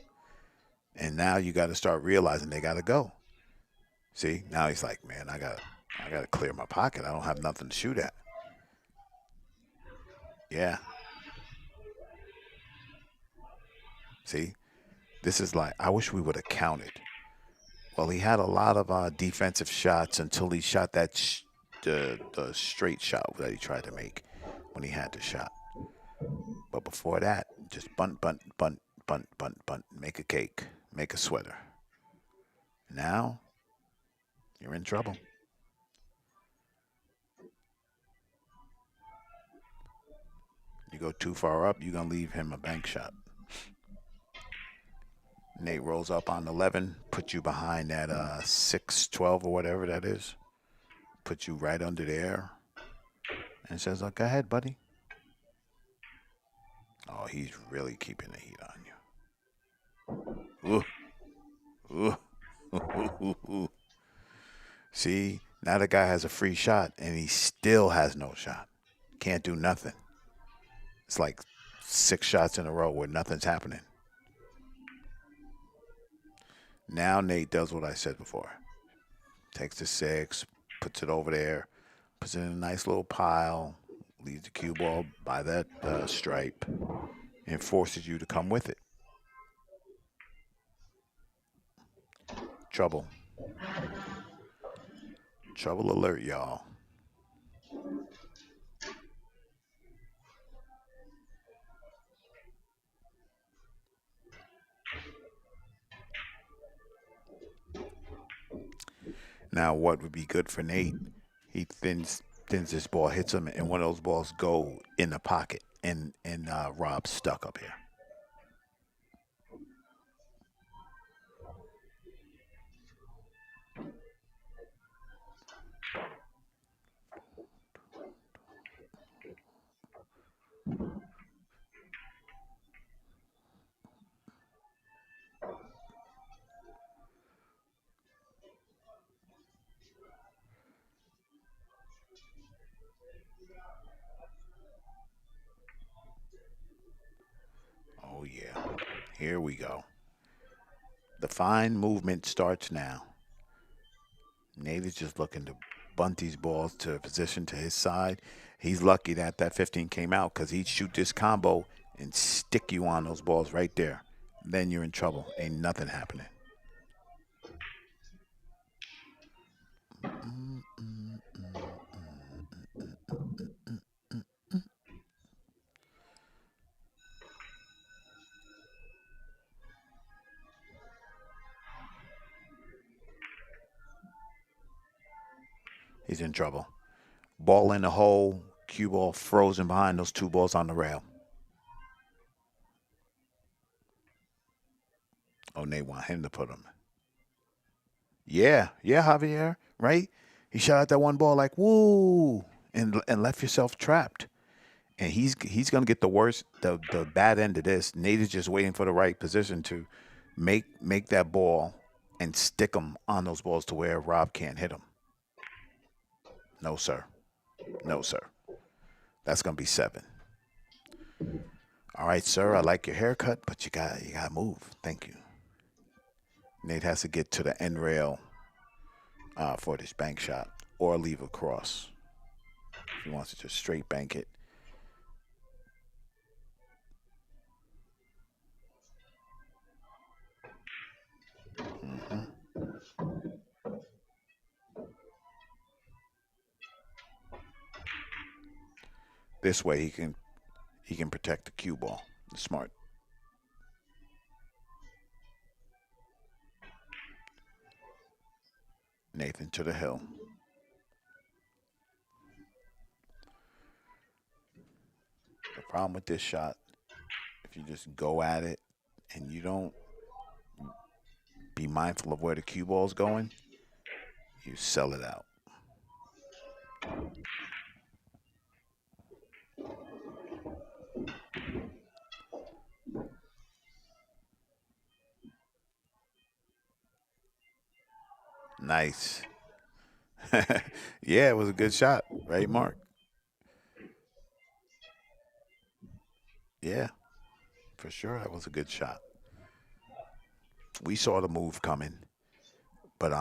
And now you got to start realizing they gotta go. See, now he's like, man, I gotta clear my pocket. I don't have nothing to shoot at. Yeah. See, this is like I wish we would have counted. Well, he had a lot of defensive shots until he shot that the straight shot that he tried to make when he had the shot. But before that, just bunt, bunt, bunt, bunt, bunt, bunt. Make a cake, make a sweater. Now you're in trouble. You go too far up, you're gonna leave him a bank shot. Nate rolls up on 11, put you behind that 6-12 or whatever that is. Put you right under there, and says, "Oh, go ahead, buddy." Oh, he's really keeping the heat on you. Ooh, ooh, ooh. See, now the guy has a free shot, and he still has no shot. Can't do nothing. It's like 6 shots in a row where nothing's happening. Now Nate does what I said before. Takes the six, puts it over there, puts it in a nice little pile, leaves the cue ball by that stripe, and forces you to come with it. Trouble. Trouble alert, y'all. Now, what would be good for Nate? He thins this ball, hits him, and one of those balls go in the pocket, and Rob's stuck up here. Oh yeah, here we go. The fine movement starts now. Nate is just looking to bunt these balls to a position to his side. He's lucky that that 15 came out because he'd shoot this combo and stick you on those balls right there. Then you're in trouble. Ain't nothing happening. He's in trouble. Ball in the hole. Cue ball frozen behind those 2 balls on the rail. Oh, Nate want him to put them. Yeah, yeah, Javier, right? He shot at that one ball like woo, and left yourself trapped. And he's gonna get the worst, the bad end of this. Nate is just waiting for the right position to make that ball and stick him on those balls to where Rob can't hit him. No sir, no sir. That's gonna be 7. All right, sir. I like your haircut, but you gotta move. Thank you. Nate has to get to the end rail for this bank shot or leave a cross. If he wants to just straight bank it. Hmm. This way he can protect the cue ball. Smart. Nathan to the hill. The problem with this shot, if you just go at it and you don't be mindful of where the cue ball's going, you sell it out. Nice. Yeah, it was a good shot, right, Mark? Yeah, for sure, that was a good shot. We saw the move coming, but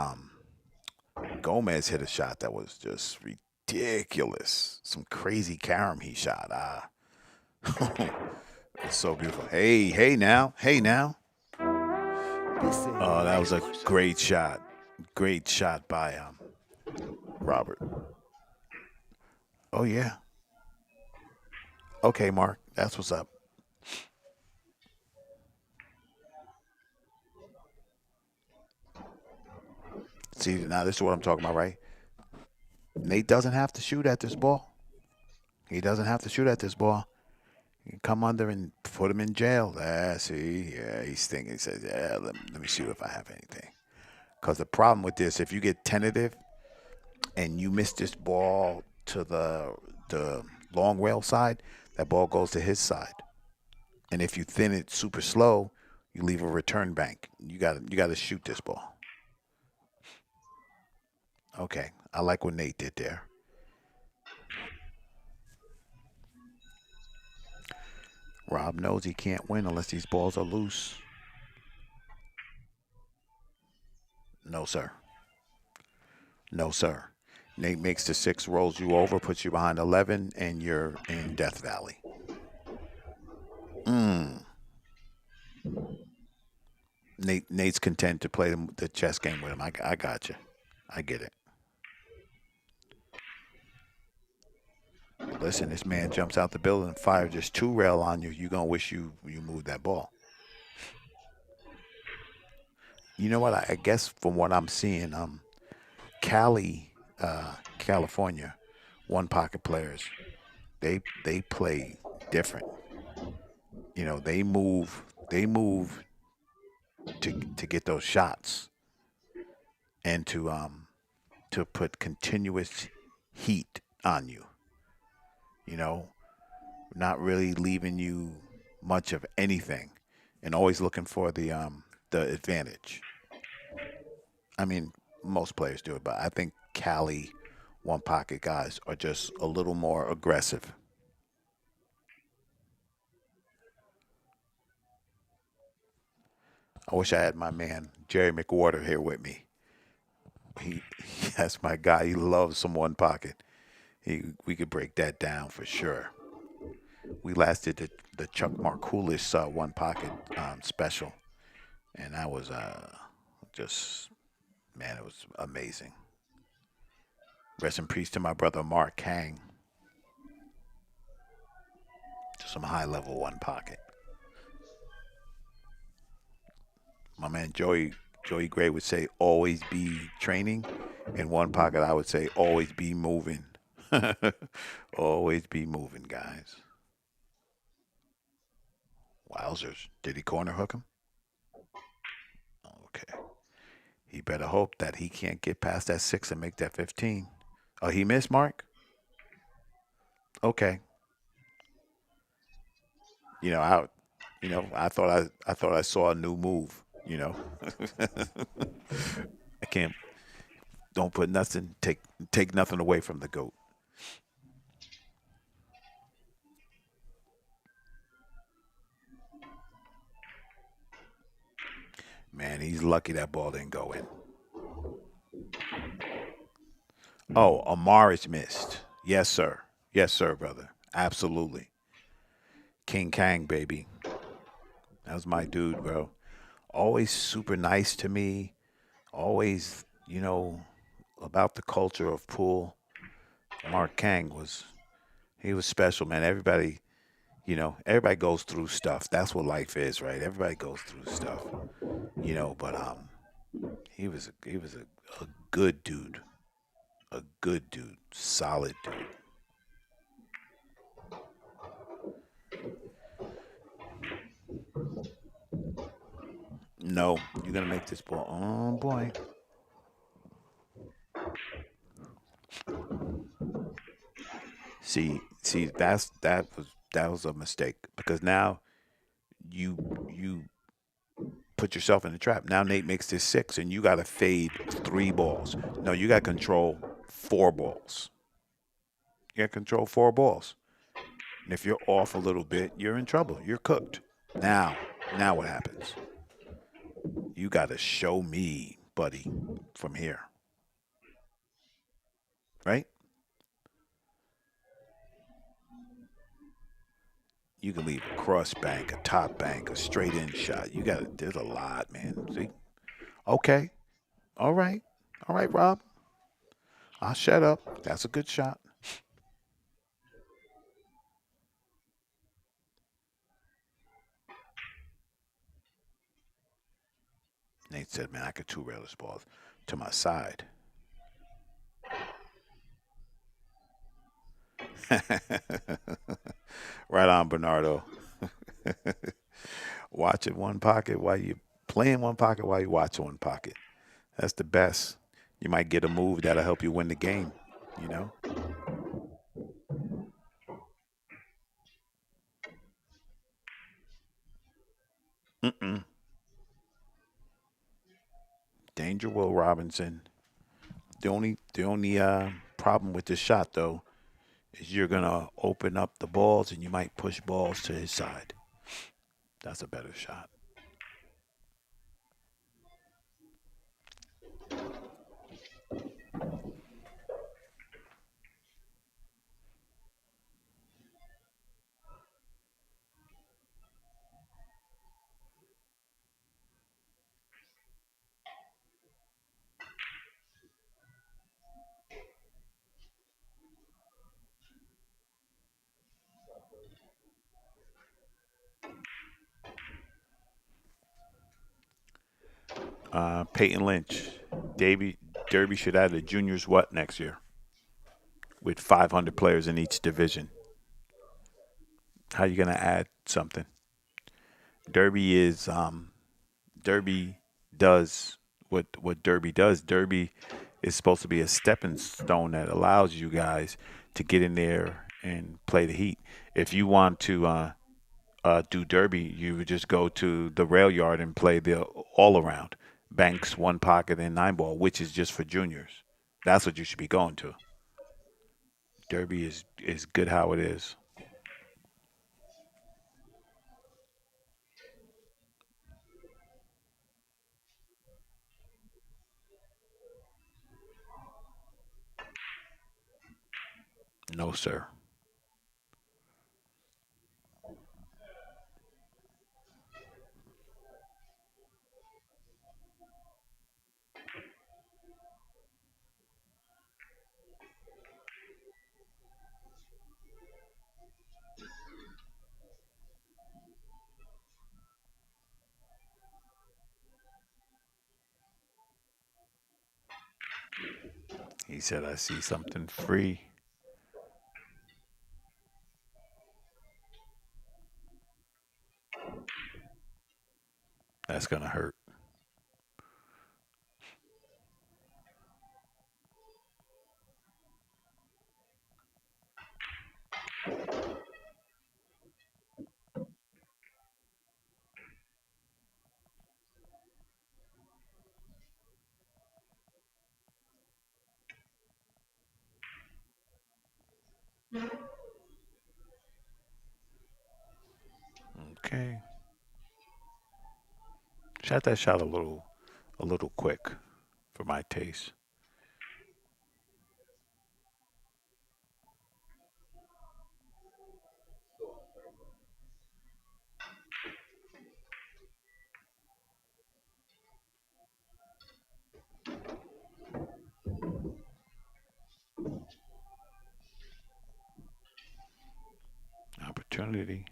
Gomez hit a shot that was just ridiculous. Some crazy carom he shot. It's so beautiful. Hey, hey now, hey now. Oh, that was a great shot. Great shot by Robert. Oh yeah. Okay, Mark, that's what's up. See, now this is what I'm talking about, right? Nate doesn't have to shoot at this ball. He doesn't have to shoot at this ball. You can come under and put him in jail. See, yeah, he's thinking. He says, yeah, let me see if I have anything. Because the problem with this, if you get tentative and you miss this ball to the long rail side, that ball goes to his side. And if you thin it super slow, you leave a return bank. You got to shoot this ball. Okay, I like what Nate did there. Rob knows he can't win unless these balls are loose. No, sir. No, sir. Nate makes the six, rolls you over, puts you behind 11, and you're in Death Valley. Mm. Nate's content to play the chess game with him. I got you. I get it. Listen, this man jumps out the building and fires just two rail on you. You gonna wish you moved that ball. You know what? I guess from what I'm seeing, Cali, California, one pocket players, they play different. You know, they move to get those shots and to put continuous heat on you. You know, not really leaving you much of anything, and always looking for the advantage. I mean, most players do it, but I think Cali one pocket guys are just a little more aggressive. I wish I had my man Jerry McWhorter here with me. He that's my guy. He loves some one pocket. We could break that down for sure. We last did the Chuck Markulis one pocket special, and that was just man, it was amazing. Rest in peace to my brother Mark Hang. To some high level one pocket. My man Joey Gray would say always be training. In one pocket, I would say always be moving. Always be moving, guys. Wowzers. Did he corner hook him? Okay. He better hope that he can't get past that six and make that 15. Oh, he missed, Mark? Okay. You know, I thought I saw a new move, you know. I can't don't put nothing take nothing away from the GOAT. Man, he's lucky that ball didn't go in. Oh, Amaris missed. Yes, sir. Yes, sir, brother. Absolutely. King Kang, baby. That was my dude, bro. Always super nice to me. Always, about the culture of pool. Mark Kang he was special, man. Everybody goes through stuff. That's what life is, right? Everybody goes through stuff, but he was a good dude. A good dude. Solid dude. No, you're gonna make this ball. Oh boy. See, that was a mistake because now you put yourself in the trap. Now Nate makes this six, and you got to fade three balls. No, you got to control four balls. You got to control four balls. And if you're off a little bit, you're in trouble. You're cooked. Now, now what happens? You got to show me, buddy, from here, right? You can leave a cross bank, a top bank, a straight in shot. You got to, there's a lot, man. See? Okay. All right. All right, Rob. I'll shut up. That's a good shot. Nate said, man, I could two rail this ball to my side. Right on, Bernardo. Watch it one pocket while you play in one pocket while you watch one pocket. That's the best. You might get a move that'll help you win the game, you know? Mm-mm. Danger Will Robinson. The only problem with this shot though is you're gonna open up the balls and you might push balls to his side. That's a better shot. Peyton Lynch, Davy Derby should add a juniors what next year with 500 players in each division. How you gonna add something? Derby is Derby does what Derby does. Derby is supposed to be a stepping stone that allows you guys to get in there and play the heat. If you want to do Derby, you would just go to the rail yard and play the all around banks, one pocket, and nine ball, which is just for juniors. That's what you should be going to. Derby is good how it is. No, sir. He said, I see something free. That's going to hurt. Okay. Shot that shot a little quick for my taste. Opportunity.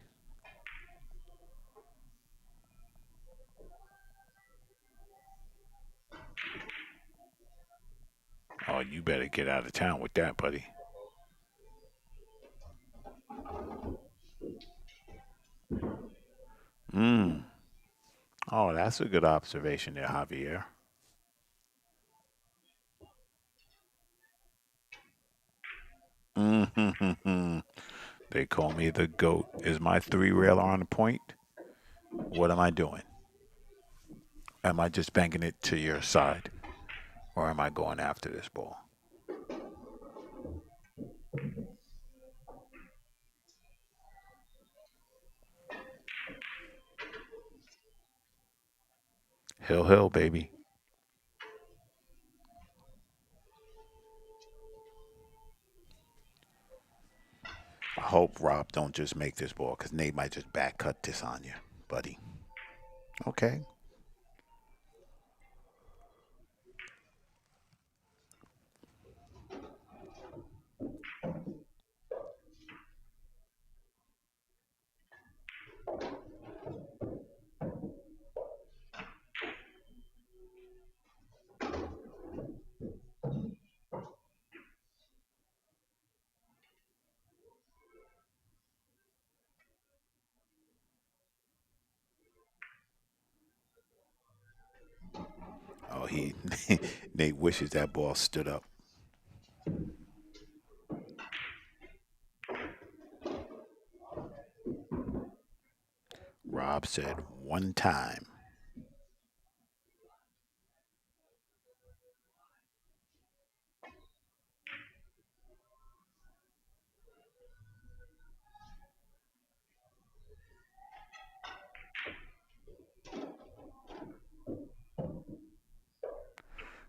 Oh, you better get out of town with that, buddy. Oh, that's a good observation there, Javier. Mm-hmm. They call me the GOAT. Is my three railer on the point? What am I doing? Am I just banking it to your side? Or am I going after this ball? Hill, hill, baby. I hope Rob don't just make this ball because Nate might just back cut this on you, buddy. Okay. Oh, he Nate wishes that ball stood up. Rob said one time.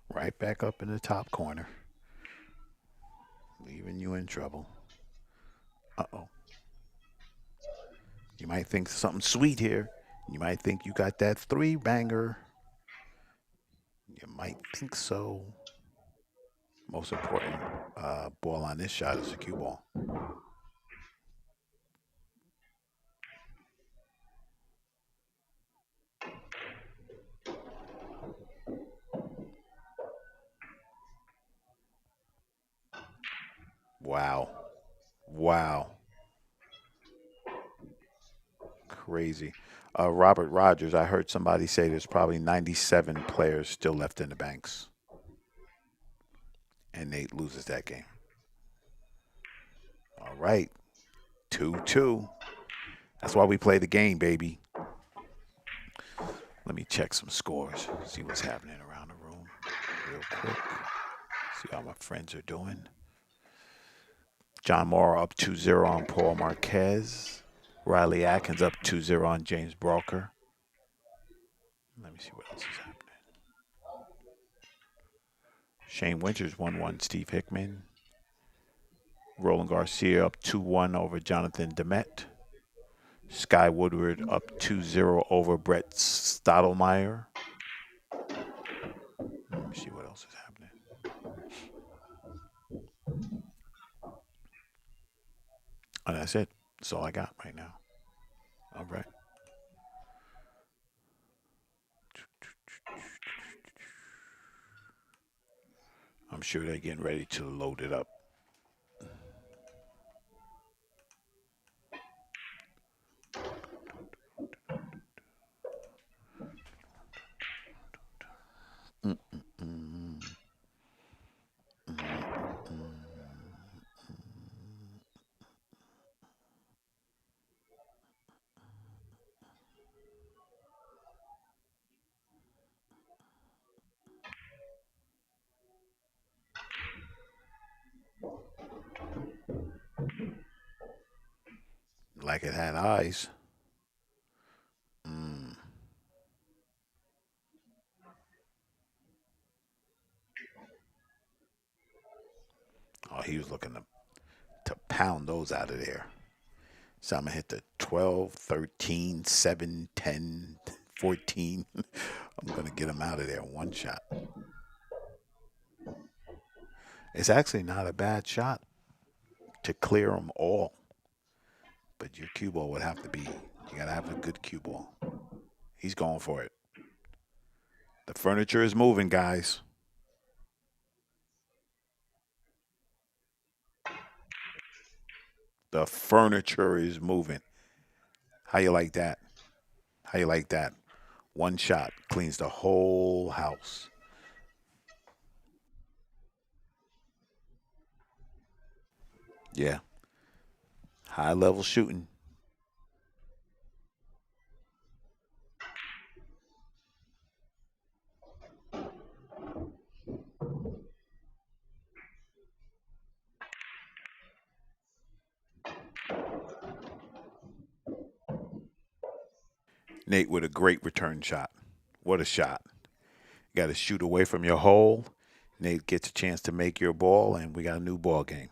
Right back up in the top corner, leaving you in trouble. Uh oh. You might think something sweet here. You might think you got that three banger. You might think so. Most important ball on this shot is a cue ball. Wow. Wow. Crazy. Robert Rogers, I heard somebody say there's probably 97 players still left in the banks, and Nate loses that game. All right. 2-2. That's why we play the game, baby. Let me check some scores, see what's happening around the room real quick. See how my friends are doing. John Morrow up 2-0 on Paul Marquez. Riley Atkins up 2-0 on James Broker. Let me see what else is happening. Shane Winters 1-1 Steve Hickman. Roland Garcia up 2-1 over Jonathan Demet. Sky Woodward up 2-0 over Brett Stottlemyre. Let me see what else is happening. And that's it. That's all I got right now. All right. I'm sure they're getting ready to load it up. Like it had eyes. Mm. Oh, he was looking to pound those out of there. So I'm going to hit the 12, 13, 7, 10, 14. I'm going to get him out of there in one shot. It's actually not a bad shot to clear them all. But your cue ball would have to be, you got to have a good cue ball. He's going for it. The furniture is moving, guys. The furniture is moving. How you like that? How you like that? One shot cleans the whole house. Yeah. High level shooting. Nate with a great return shot. What a shot. You got to shoot away from your hole. Nate gets a chance to make your ball, and we got a new ball game.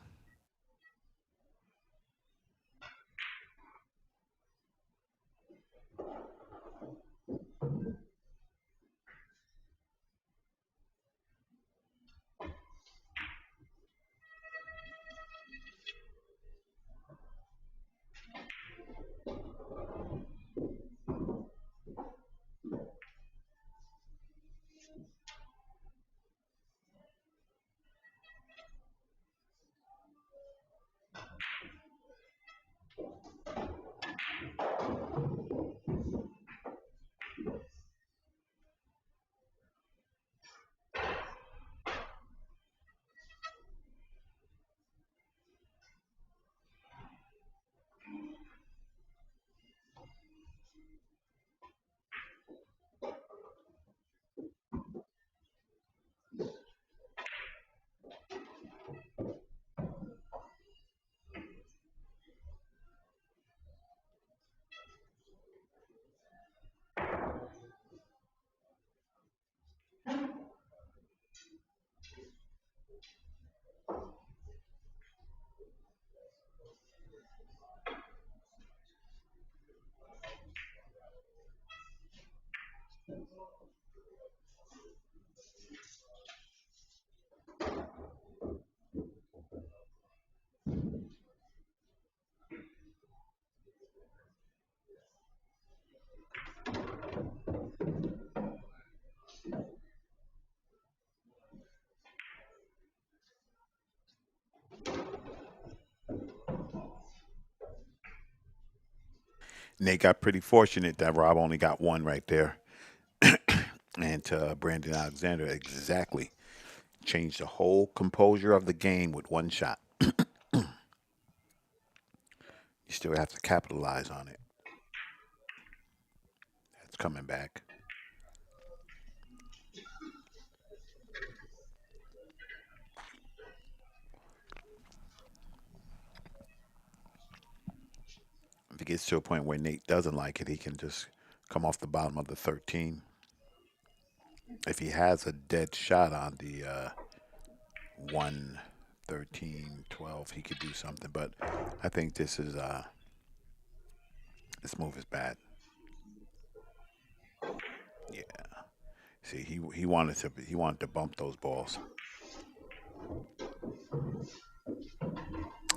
Nate got pretty fortunate that Rob only got one right there. And to Brandon Alexander, exactly. Changed the whole composure of the game with one shot. You still have to capitalize on it. It's coming back. If it gets to a point where Nate doesn't like it, he can just come off the bottom of the 13. If he has a dead shot on the 1, 13, 12, he could do something. But I think this move is bad. Yeah. See, he wanted to bump those balls.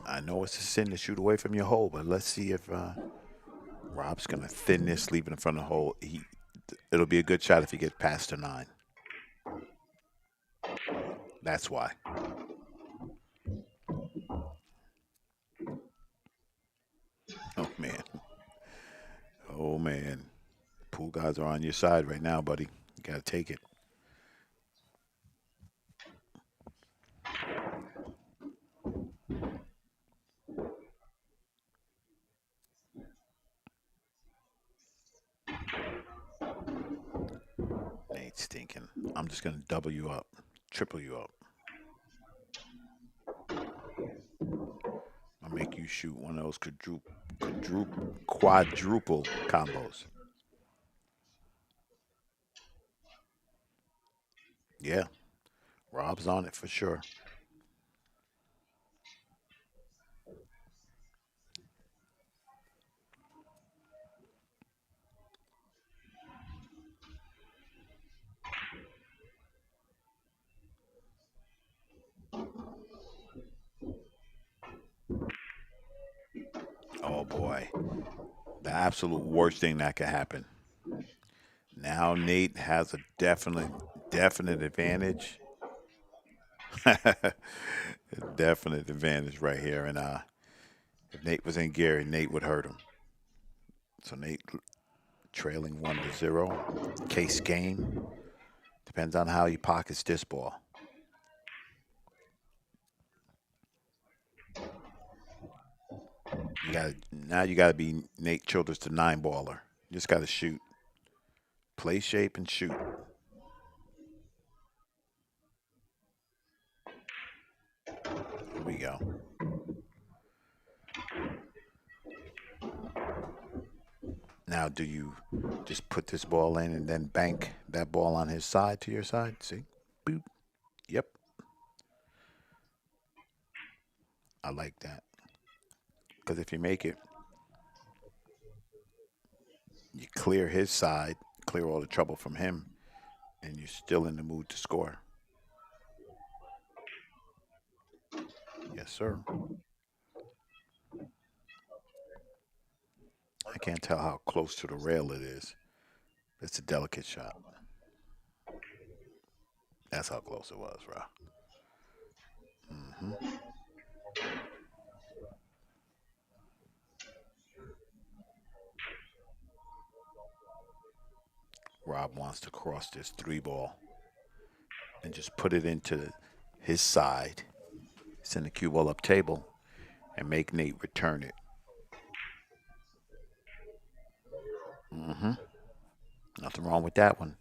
I know it's a sin to shoot away from your hole, but let's see if Rob's gonna thin this, leave it in front of the hole. It'll be a good shot if he gets past the 9. That's why. Oh man. Oh man. Pool guys are on your side right now, buddy. You gotta take it. Ain't stinking. I'm just gonna double you up, triple you up. I'll make you shoot one of those quadruple combos. Yeah, Rob's on it for sure. Oh boy, the absolute worst thing that could happen. Now Nate has a definite advantage. Definite advantage right here. And if Nate was in Gary, Nate would hurt him. So Nate trailing 1-0. Case game. Depends on how he pockets this ball. You gotta be Nate Childress the 9-baller. You just gotta shoot. Play shape and shoot. Here we go. Now, do you just put this ball in and then bank that ball on his side to your side? See? Boop. Yep. I like that. Because if you make it, you clear his side, clear all the trouble from him, and you're still in the mood to score. Yes, sir. I can't tell how close to the rail it is. It's a delicate shot. That's how close it was, Rob. Hmm. Rob wants to cross this 3-ball and just put it into his side, send the cue ball up table, and make Nate return it. Hmm. Nothing wrong with that one.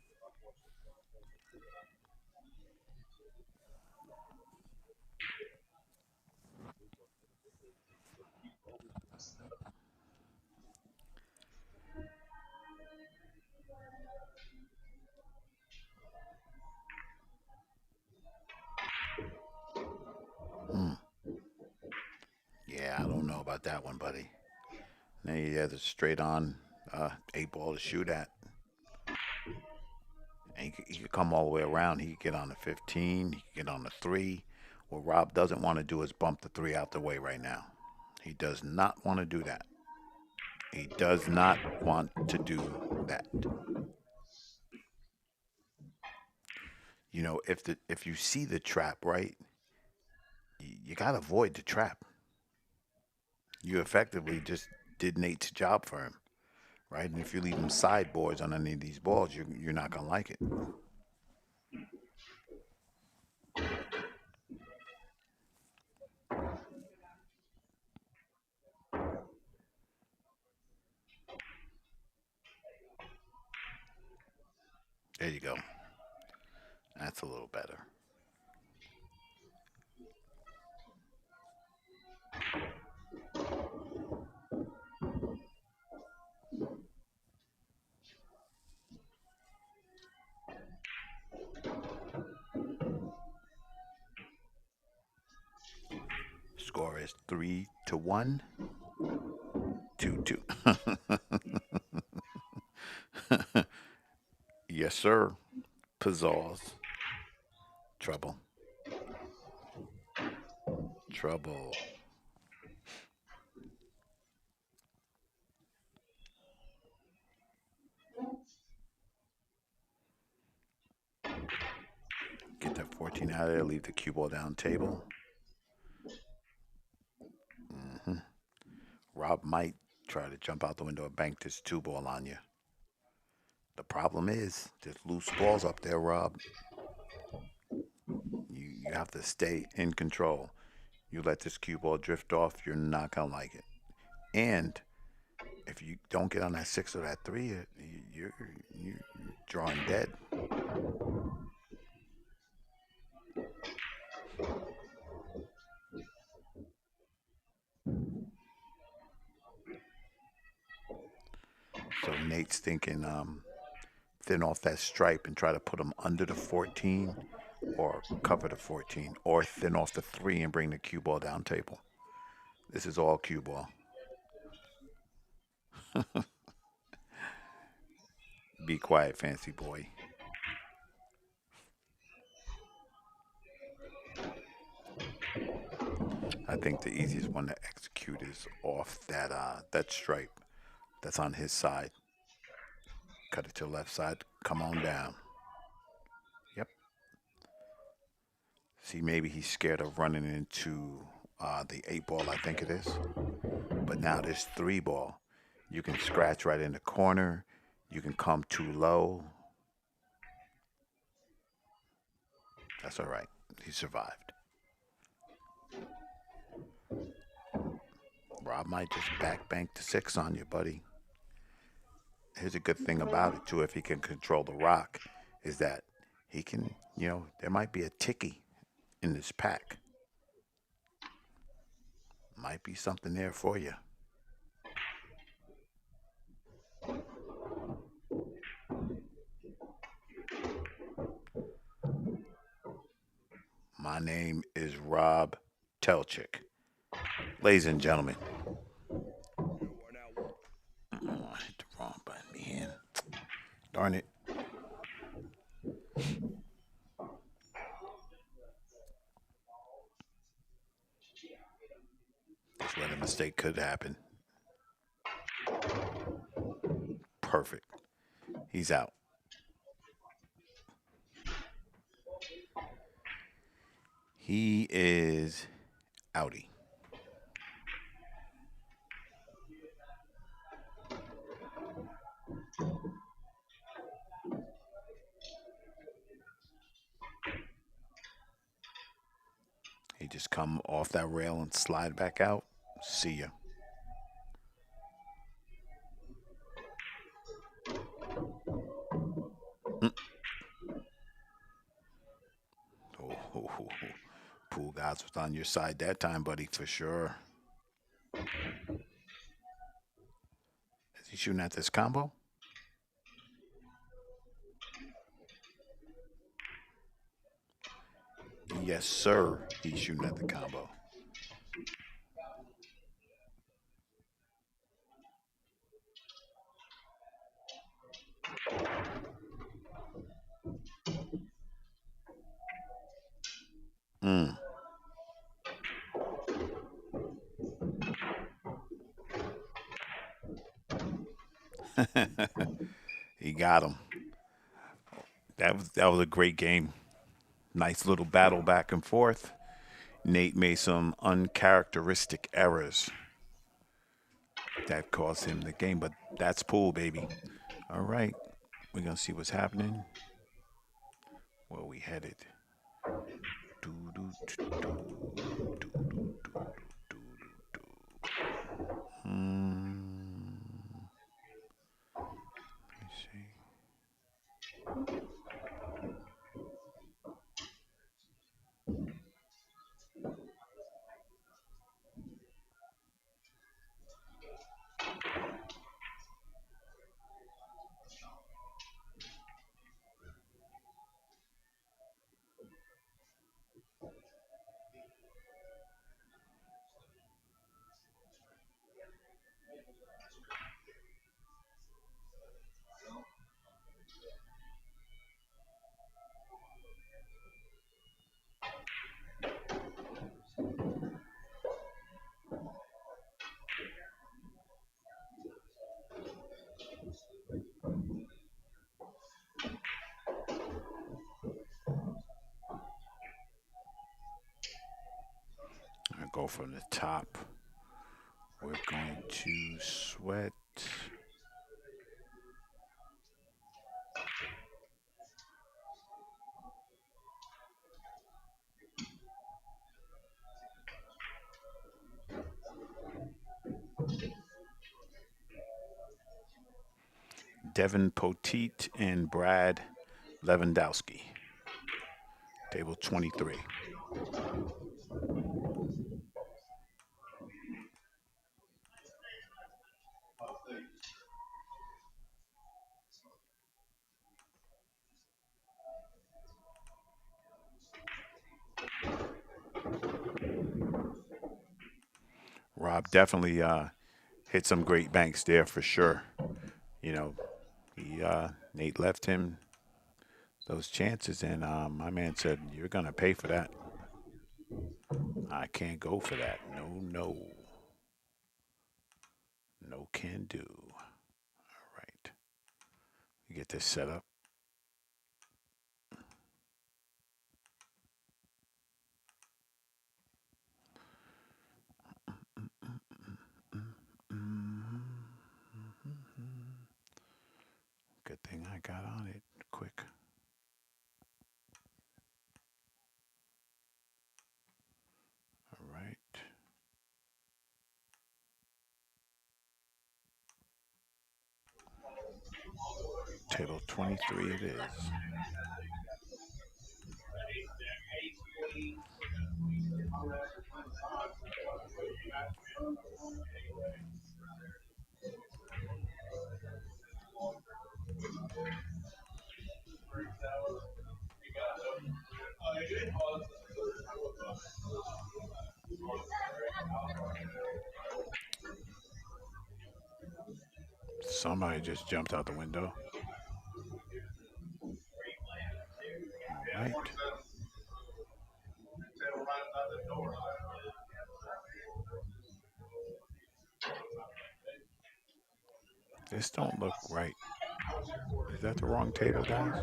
Hmm. Yeah, I don't know about that one, buddy. Now he has a straight on 8-ball to shoot at. And he could come all the way around. He could get on the 15. He could get on the 3. What Rob doesn't want to do is bump the 3 out the way right now. He does not want to do that. He does not want to do that. If you see the trap, right, you got to avoid the trap. You effectively just did Nate's job for him, right? And if you leave him sideboards on any of these balls, you're not going to like it. There you go. That's a little better. Score is 3-1, 2-2. Yes, sir. Pizzazz. Trouble. Trouble. Get that 14 out of there. Leave the cue ball down table. Hmm. Rob might try to jump out the window and bank this 2-ball on you. The problem is there's loose balls up there, Rob. You have to stay in control. You let this cue ball drift off, you're not gonna like it. And if you don't get on that 6 or that 3, you're drawing dead. So Nate's thinking thin off that stripe and try to put him under the 14 or cover the 14 or thin off the 3 and bring the cue ball down table. This is all cue ball. Be quiet, fancy boy. I think the easiest one to execute is off that stripe that's on his side. Cut it to the left side. Come on down. Yep. See, maybe he's scared of running into the 8-ball, I think it is. But now there's 3-ball. You can scratch right in the corner. You can come too low. That's all right. He survived. Rob might just back bank the 6 on you, buddy. Here's a good thing about it, too, if he can control the rock, is that he can, there might be a ticky in this pack. Might be something there for you. My name is Rob Telchik. Ladies and gentlemen. Oh, I hit the wrong button, man. Darn it. That's where the mistake could happen. Perfect. He's out. He is outie. He just come off that rail and slide back out. See ya. Mm. Oh. Pool guys was on your side that time, buddy, for sure. Is he shooting at this combo? Yes, sir. He's shooting at the combo. Mm. He got him. That was a great game. Nice little battle back and forth. Nate made some uncharacteristic errors that cost him the game, but that's pool, baby. All right, we're gonna see what's happening. Where we headed? Do, do, do, do, do, do, do. Let me see. I go from the top. We're going to sweat. Devin Poteet and Brad Lewandowski. Table 23. Rob definitely hit some great banks there for sure. You know, Nate left him those chances, and my man said, "You're gonna pay for that. I can't go for that. No can do." All right, we get this set up. Good thing I got on it quick. All right. Table 23 it is. Somebody just jumped out the window. All right. This don't look right. Is that the wrong table, guys?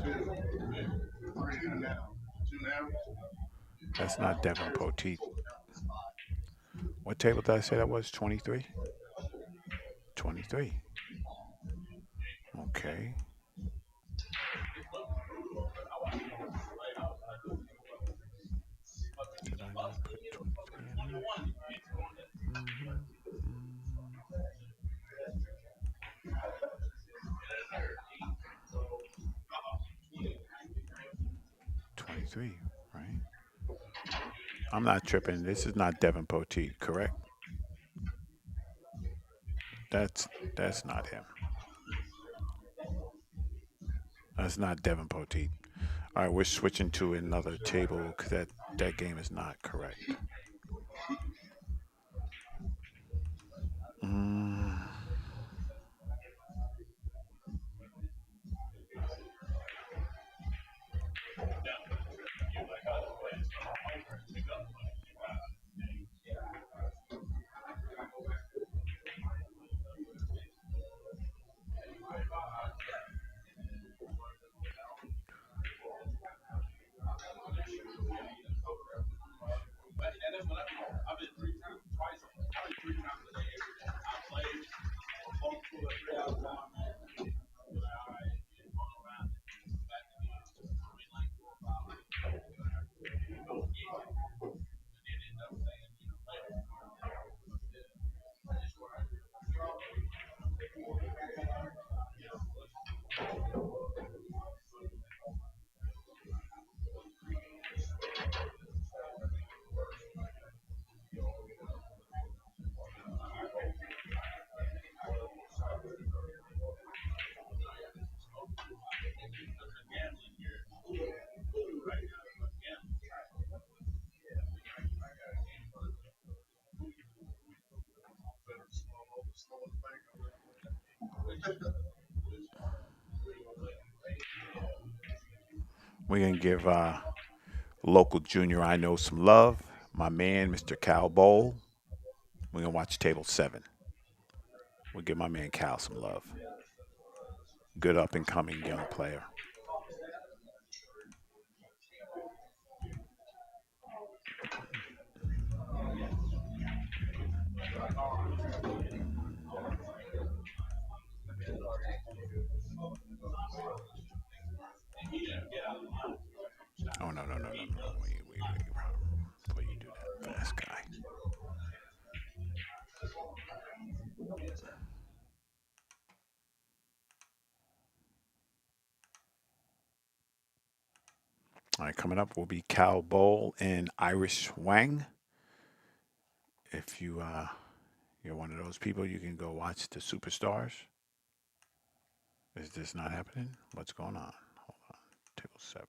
That's not Devon Poteet. What table did I say that was? 23? 23. Okay. Did I not put 23 in here? Mm-hmm. 23, right? I'm not tripping. This is not Devon Poteet, correct? That's not him. That's not Devon Poteet. All right, we're switching to another table because that game is not correct. Mm. We're gonna give local junior I know some love. My man, Mr. Cal Bowl. We're gonna watch table 7. We'll give my man Cal some love. Good up and coming young player. Oh no. Wait. Before you do that, fast guy. All right, coming up will be Cal Bowl and Irish Wang. If you're one of those people, you can go watch the Superstars. Is this not happening? What's going on? Hold on. Table 7.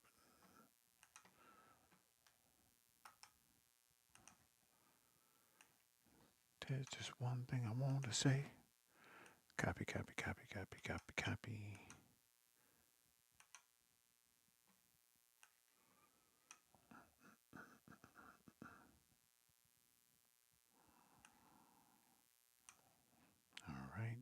There's just one thing I want to say. Copy. All right.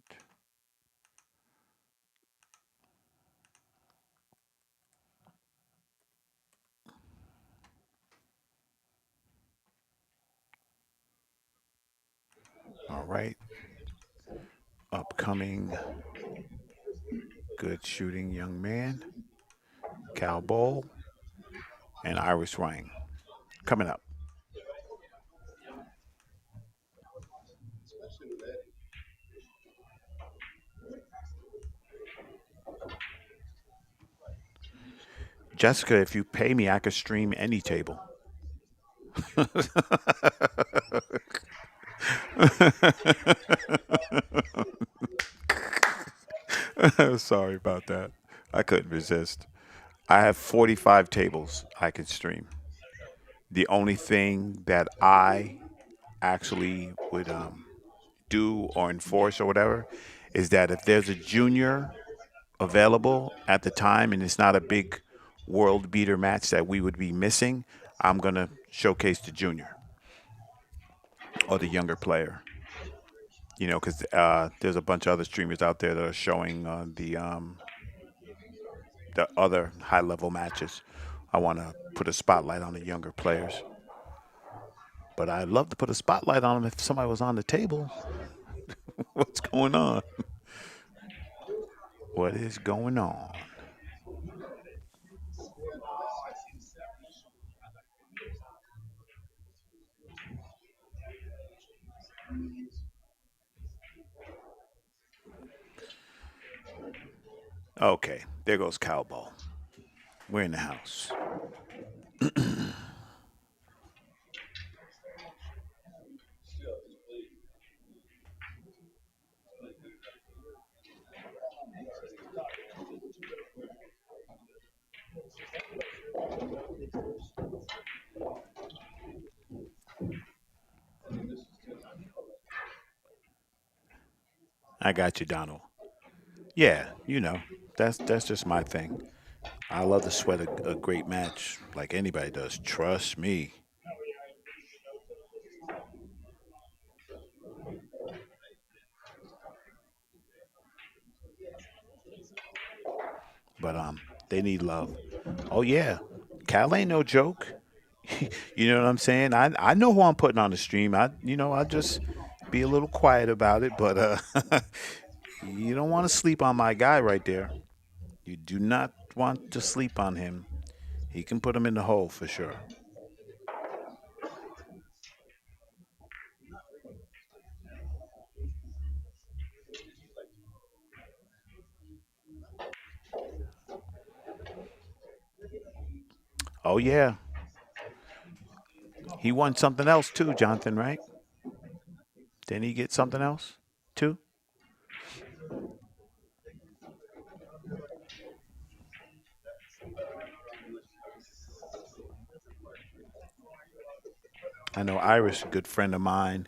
All right. Upcoming Good shooting young man. Cal Bowl and Iris Wang coming up. Jessica, if you pay me, I could stream any table. Sorry about that. I couldn't resist. I have 45 tables I can stream. The only thing that I actually would do or enforce or whatever is that if there's a junior available at the time and it's not a big world beater match that we would be missing, I'm going to showcase the junior or the younger player. You know, because there's a bunch of other streamers out there that are showing the other high level matches. I want to put a spotlight on the younger players, but I'd love to put a spotlight on them if somebody was on the table. What's going on? What is going on? Okay, there goes Cowball. We're in the house. I got you, Donald. Yeah, you know, that's just my thing. I love to sweat a great match like anybody does. Trust me. But they need love. Oh yeah, Cal ain't no joke. You know what I'm saying? I know who I'm putting on the stream. I just be a little quiet about it, but you don't want to sleep on my guy right there. You do not want to sleep on him. He can put him in the hole for sure. Oh yeah, he won something else too, Jonathan. Right? Didn't he get something else too? I know Irish, a good friend of mine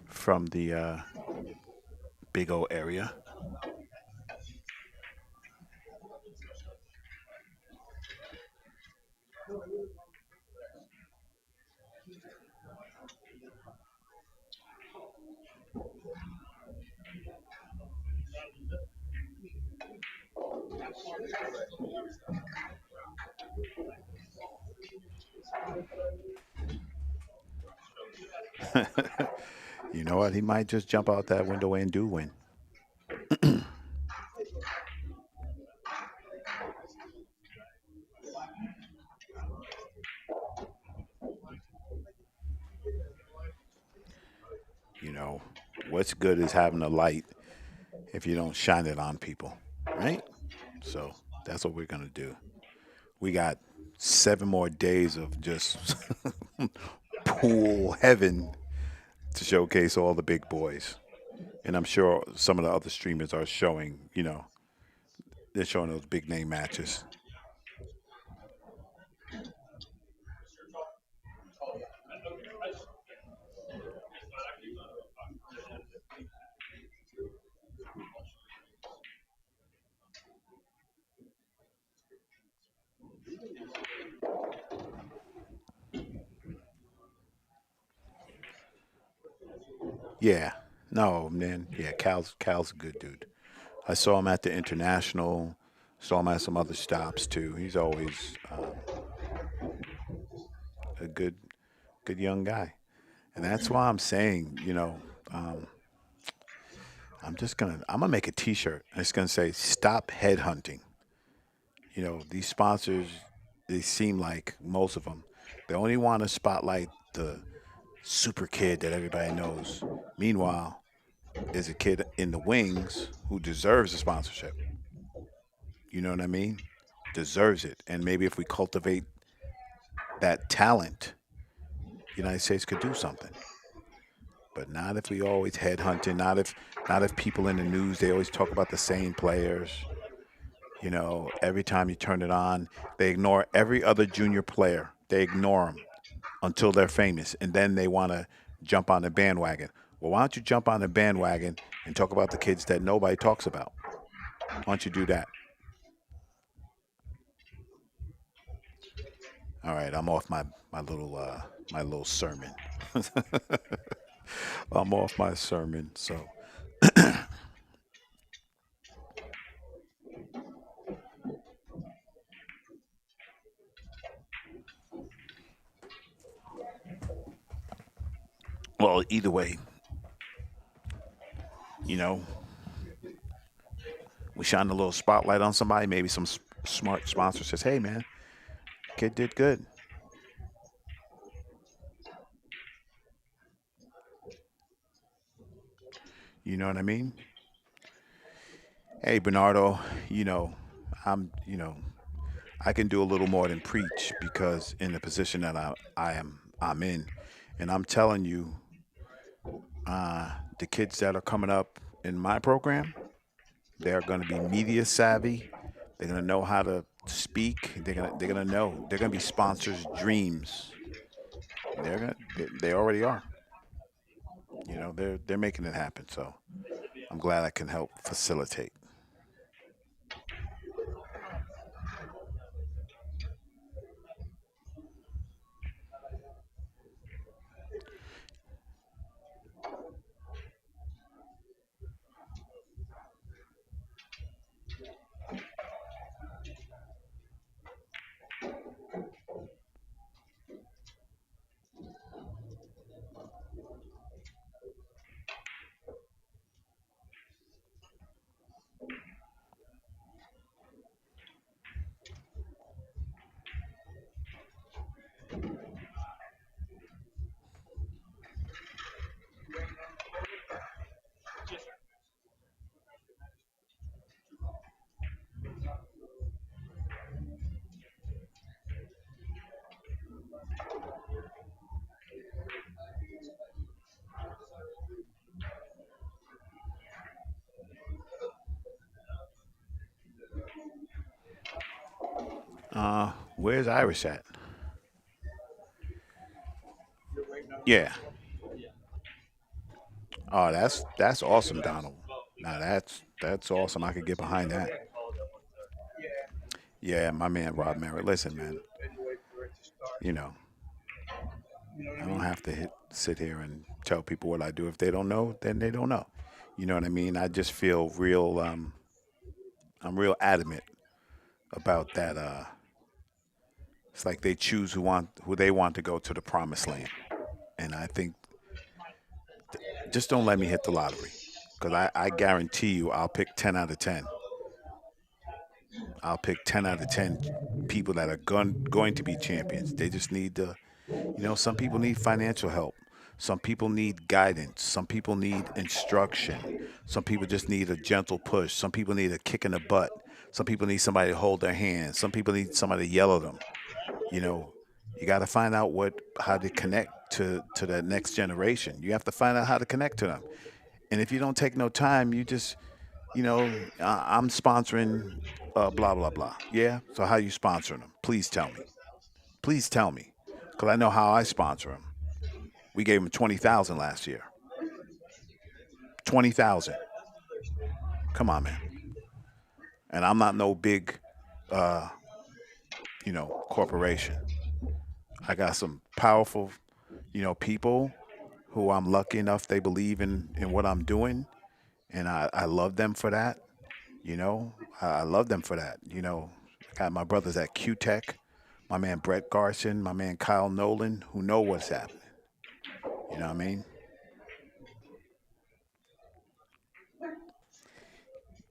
from the Big O area. You know what? He might just jump out that window and do win. You know, what's good is having a light if you don't shine it on people, right? So that's what we're gonna do. We got 7 more days of just pool heaven to showcase all the big boys. And I'm sure some of the other streamers are showing, they're showing those big name matches. Yeah. No, man. Yeah, Cal's a good dude. I saw him at the International. Saw him at some other stops too. He's always a good young guy, and that's why I'm saying, um, I'm gonna make a T-shirt and it's gonna say "Stop headhunting." These sponsors, they seem like most of them, they only want to spotlight the super kid that everybody knows. Meanwhile, there's a kid in the wings who deserves a sponsorship. You know what I mean? Deserves it. And maybe if we cultivate that talent, the United States could do something. But not if we always headhunting. Not if people in the news they always talk about the same players. Every time you turn it on, they ignore every other junior player. They ignore them until they're famous, and then they want to jump on the bandwagon. Well, why don't you jump on the bandwagon and talk about the kids that nobody talks about? Why don't you do that? All right, I'm off my little sermon. I'm off my sermon. So, well, either way, you know, we shine a little spotlight on somebody. Maybe some smart sponsor says, "Hey, man, kid did good." You know what I mean? Hey, Bernardo, you know, I'm, I can do a little more than preach because in the position that I'm in, and I'm telling you, the kids that are coming up in my program, they're going to be media savvy. They're going to know how to speak. They're going to know. They're going to be sponsors' dreams. They already are. They're making it happen. So I'm glad I can help facilitate. Where's Iris at? Yeah. Oh, that's awesome, Donald. Now that's awesome. I could get behind that. Yeah, my man Rob Merritt. Listen, man. You know, I don't have to sit here and tell people what I do. If they don't know, then they don't know. You know what I mean? I just feel real. I'm real adamant about that. It's like they choose who they want to go to the promised land, and I think just don't let me hit the lottery, because I guarantee you I'll pick 10 out of 10. I'll pick 10 out of 10 people that are going to be champions. They just need to. Some people need financial help. Some people need guidance. Some people need instruction. Some people just need a gentle push. Some people need a kick in the butt. Some people need somebody to hold their hand. Some people need somebody to yell at them. You know, you got to find out how to connect to the next generation. You have to find out how to connect to them. And if you don't take no time, you just, I'm sponsoring blah blah blah. Yeah. So how you sponsoring them? Please tell me. Please tell me, because I know how I sponsor them. We gave them 20,000 last year. 20,000. Come on, man. And I'm not no big, uh, corporation. I got some powerful, people who I'm lucky enough they believe in what I'm doing, and I love them for that. I love them for that. I got my brothers at Q Tech, my man Brett Garson, my man Kyle Nolan, who know what's happening. You know what I mean?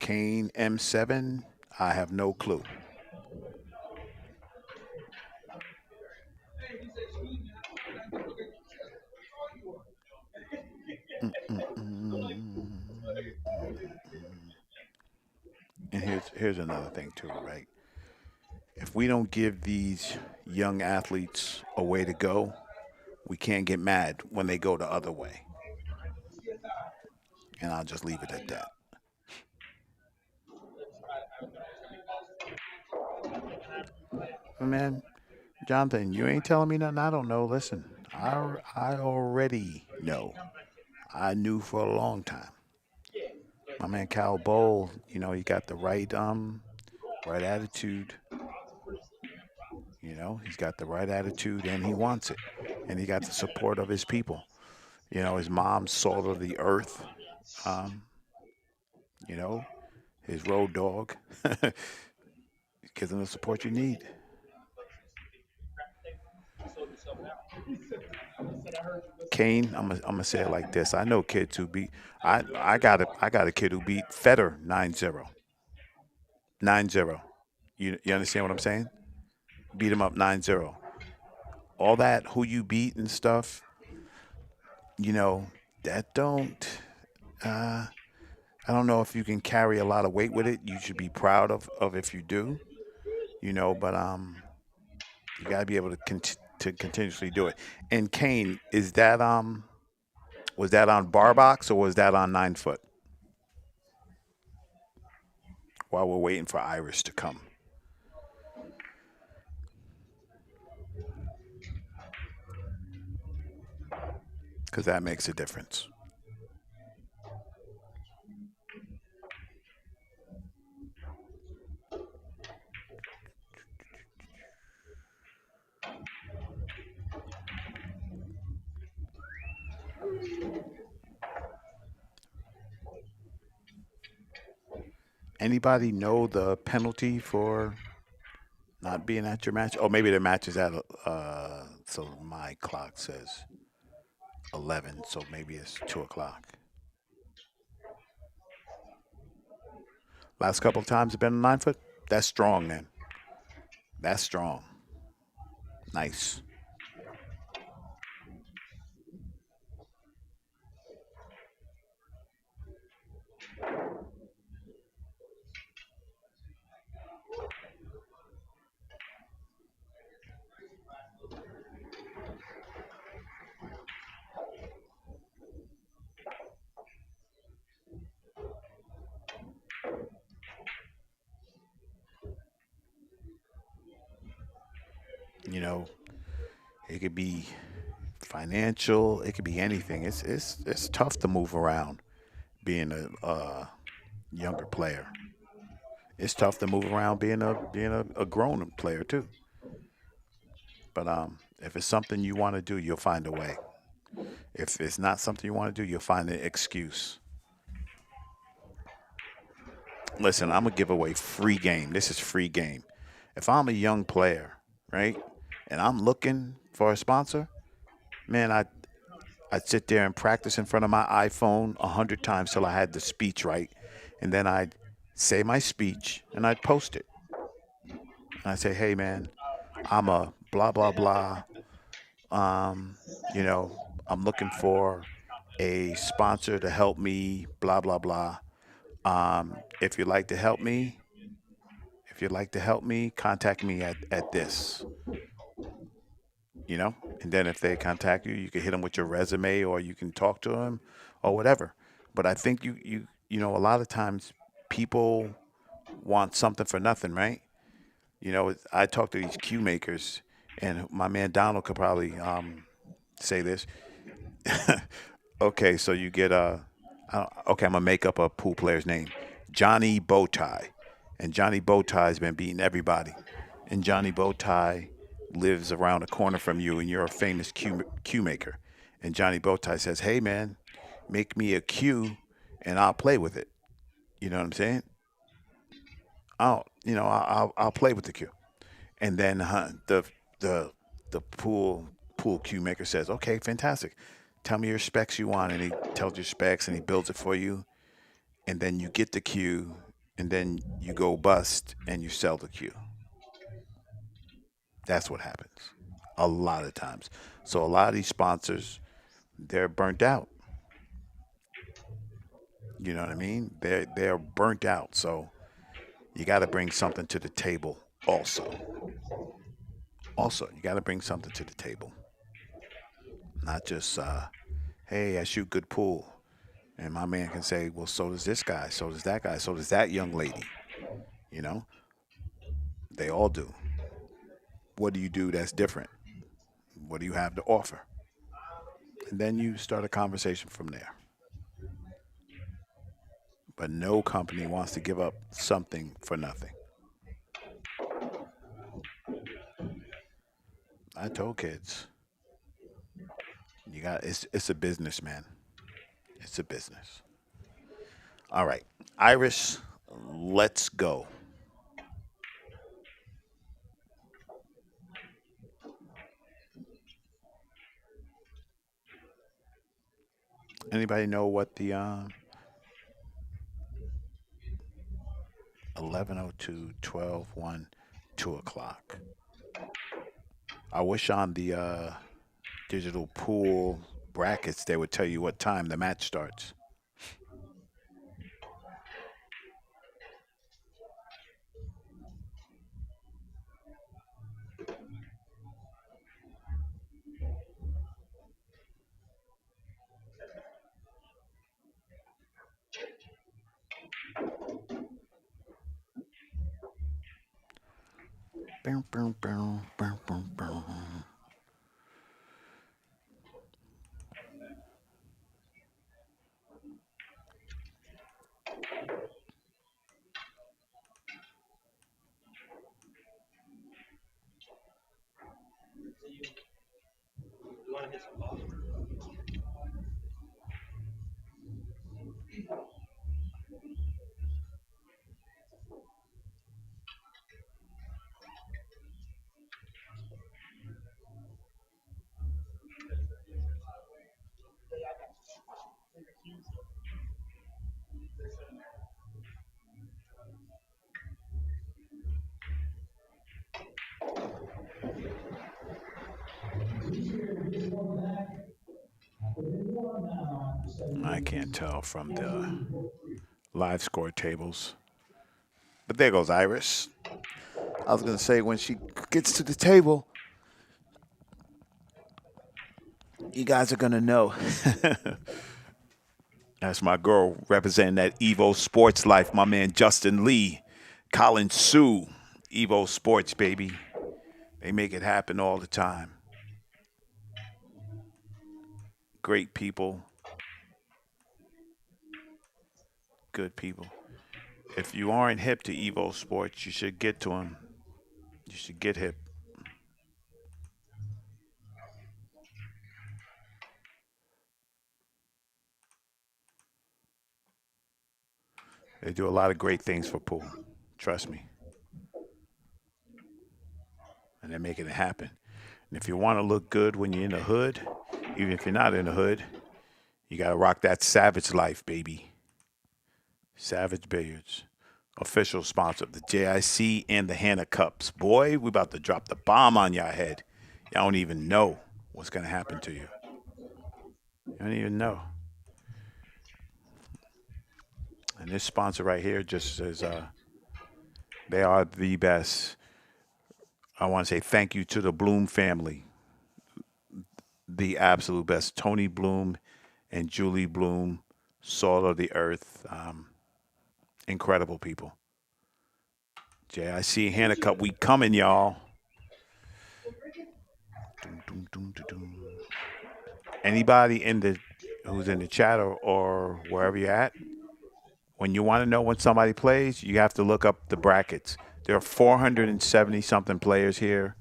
Kane M7. I have no clue. And here's another thing too, right? If we don't give these young athletes a way to go, we can't get mad when they go the other way. And I'll just leave it at that. Man, Jonathan, you ain't telling me nothing I don't know. Listen, I already know. I knew for a long time. My man Cal Bowl, he got the right attitude. He's got the right attitude and he wants it. And he got the support of his people. His mom's salt of the earth. Um, you know, his road dog. Gives him the support you need. Kane, I'm gonna say it like this. I know kids who beat. I got a kid who beat Federer 9-0. 9-0. You understand what I'm saying? Beat him up 9-0. All that who you beat and stuff. You know that don't. Uh, I don't know if you can carry a lot of weight with it. You should be proud of if you do. But you got to be able to continuously do it. And Kane, is that was that on bar box or was that on 9 foot? While we're waiting for Iris to come, because that makes a difference. Anybody know the penalty for not being at your match? Oh, maybe the match is at so my clock says 11, so maybe it's 2 o'clock. Last couple of times have been 9 foot. That's strong, man. That's strong. Nice. You know, it could be financial. It could be anything. It's tough to move around being a younger player. It's tough to move around being a grown player too. But if it's something you want to do, you'll find a way. If it's not something you want to do, you'll find an excuse. Listen, I'm gonna give away free game. This is free game. If I'm a young player, right, and I'm looking for a sponsor, man, I'd sit there and practice in front of my iPhone 100 times till I had the speech right, and then I'd say my speech and I'd post it. And I'd say, hey man, I'm a blah blah blah. Um, you know, I'm looking for a sponsor to help me, blah blah blah. If you'd like to help me, if you'd like to help me, contact me at this, and then if they contact you, you can hit them with your resume or you can talk to them or whatever. But I think a lot of times people want something for nothing, right? I talk to these cue makers, and my man Donald could probably say this. Okay, so you get okay, I'm gonna make up a pool player's name, Johnny Bowtie, and Johnny Bowtie's been beating everybody, and Johnny Bowtie lives around the corner from you, and you're a famous cue maker, and Johnny Bowtie says, "Hey man, make me a cue, and I'll play with it." You know what I'm saying? I'll play with the cue, and then the the pool cue maker says, "Okay, fantastic. Tell me your specs you want," and he tells you specs and he builds it for you, and then you get the cue, and then you go bust and you sell the cue. That's what happens a lot of times. So a lot of these sponsors, they're burnt out. You know what I mean? They're burnt out. So you got to bring something to the table. Also, you got to bring something to the table, not just hey, I shoot good pool, and my man can say, well, so does this guy, so does that guy, so does that young lady. You know, they all do. What do you do that's different? What do you have to offer? And then you start a conversation from there. But no company wants to give up something for nothing. I told kids, you got it's a business, man. It's a business. All right, Iris, let's go. Anybody know what the 11:02, 12, 1, 2 o'clock? I wish on the digital pool brackets they would tell you what time the match starts. Boom, boom, boom, boom, boom, boom. I can't tell from the live score tables. But there goes Iris. I was going to say, when she gets to the table, you guys are going to know. That's my girl representing that Evo Sports Life, my man Justin Lee, Colin Sue, Evo Sports, baby. They make it happen all the time. Great people, good people. If you aren't hip to Evo Sports, you should get to them. You should get hip. They do a lot of great things for pool. Trust me. And they're making it happen. And if you want to look good when you're in the hood, even if you're not in the hood, you got to rock that Savage Life, baby. Savage Billiards. Official sponsor of the JIC and the HANNA Cups. Boy, we about to drop the bomb on your head. Y'all don't even know what's going to happen to you. You don't even know. And this sponsor right here just says they are the best. I want to say thank you to the Bloom family, the absolute best. Tony Bloom and Julie Bloom, Soul of the Earth. Incredible people. JIC HANNA Cup week coming, y'all. Doom, doom, doom, doom, doom. Anybody in the who's in the chat or wherever you're at, when you want to know when somebody plays, you have to look up the brackets. There are 470 something players here.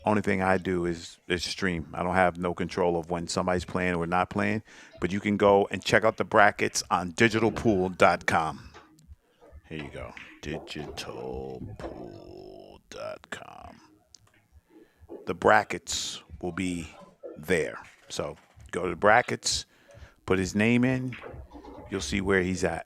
Only thing I do is stream. I don't have no control of when somebody's playing or not playing, but you can go and check out the brackets on digitalpool.com. Here you go. Digitalpool.com. The brackets will be there. So go to the brackets, put his name in, you'll see where he's at.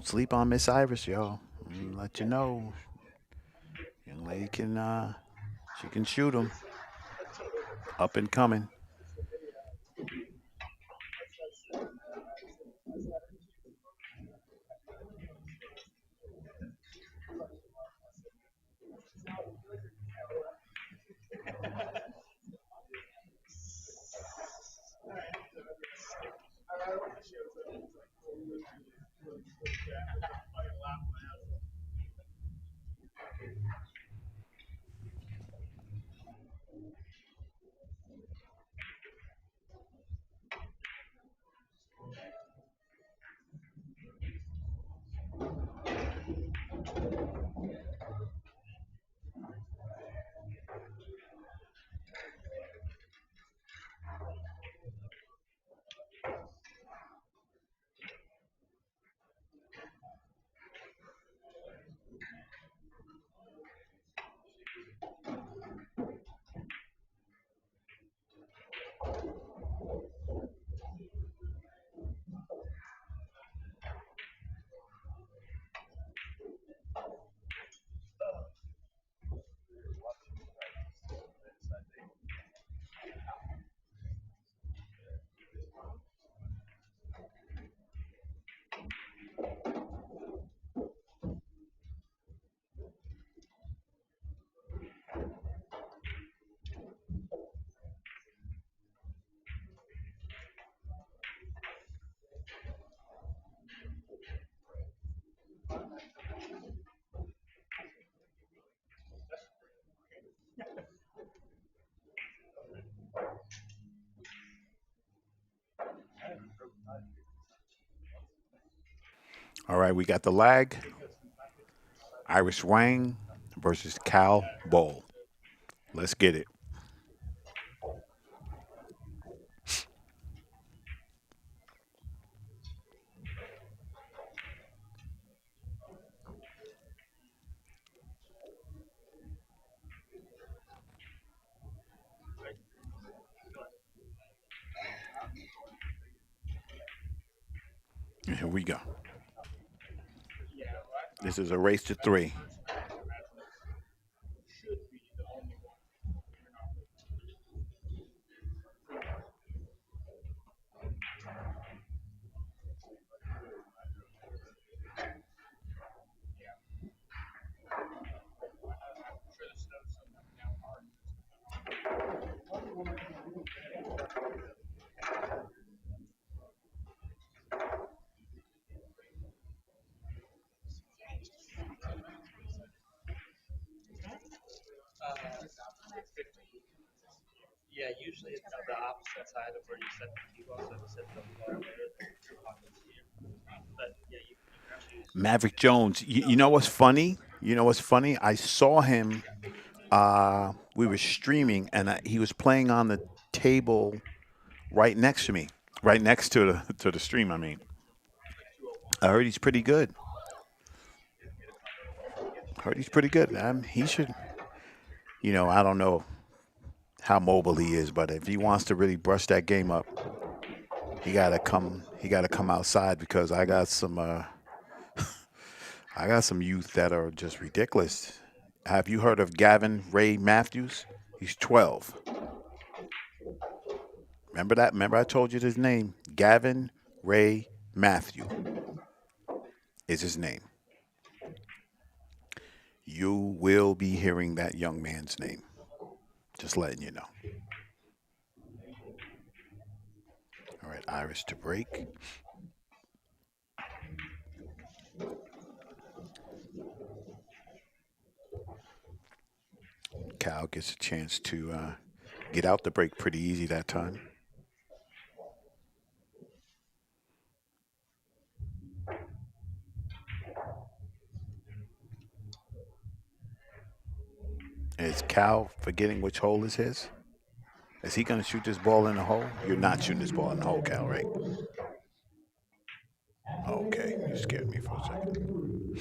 Don't sleep on Miss Iris, y'all. Let you know, young lady can she can shoot 'em. Up and coming. All right, we got the lag. Iris Wang versus Cal Bowl. Let's get it. Here we go. This is a race to three. Maverick Jones. You know what's funny? You know what's funny? I saw him. We were streaming, and he was playing on the table right next to me, right next to the stream. I mean, I heard he's pretty good. Heard he's pretty good. He should. I don't know how mobile he is, but if he wants to really brush that game up, he gotta come. He gotta come outside because I got some. I got some youth that are just ridiculous. Have you heard of Gavin Ray Matthews? He's 12. Remember that? Remember I told you his name? Gavin Ray Matthew is his name. You will be hearing that young man's name. Just letting you know. All right, Iris to break. Cal gets a chance to get out the break pretty easy that time. Is Cal forgetting which hole is his? Is he going to shoot this ball in the hole? You're not shooting this ball in the hole, Cal, right? Okay, you scared me for a second.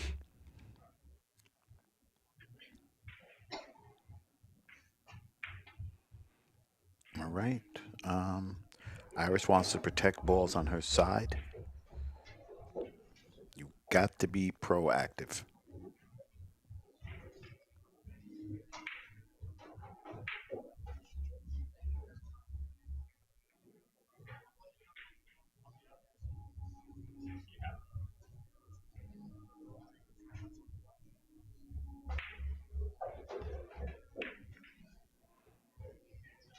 All right. Um, Iris wants to protect balls on her side. You got to be proactive.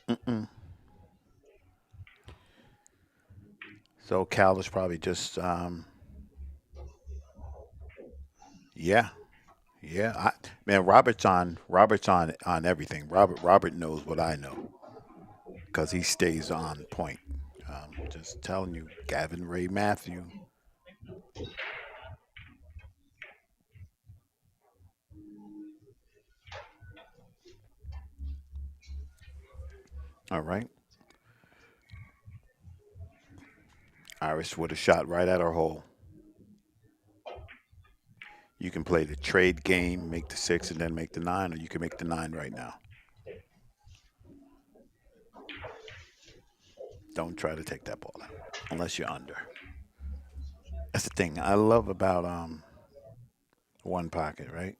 Mm-mm. So Cal is probably just, yeah, yeah. Man, Robert's on everything. Robert knows what I know because he stays on point. Just telling you, Gavin Ray Matthew. All right, Iris would have shot right at our hole. You can play the trade game, make the six, and then make the nine, or you can make the nine right now. Don't try to take that ball out unless you're under. That's the thing I love about one pocket, right?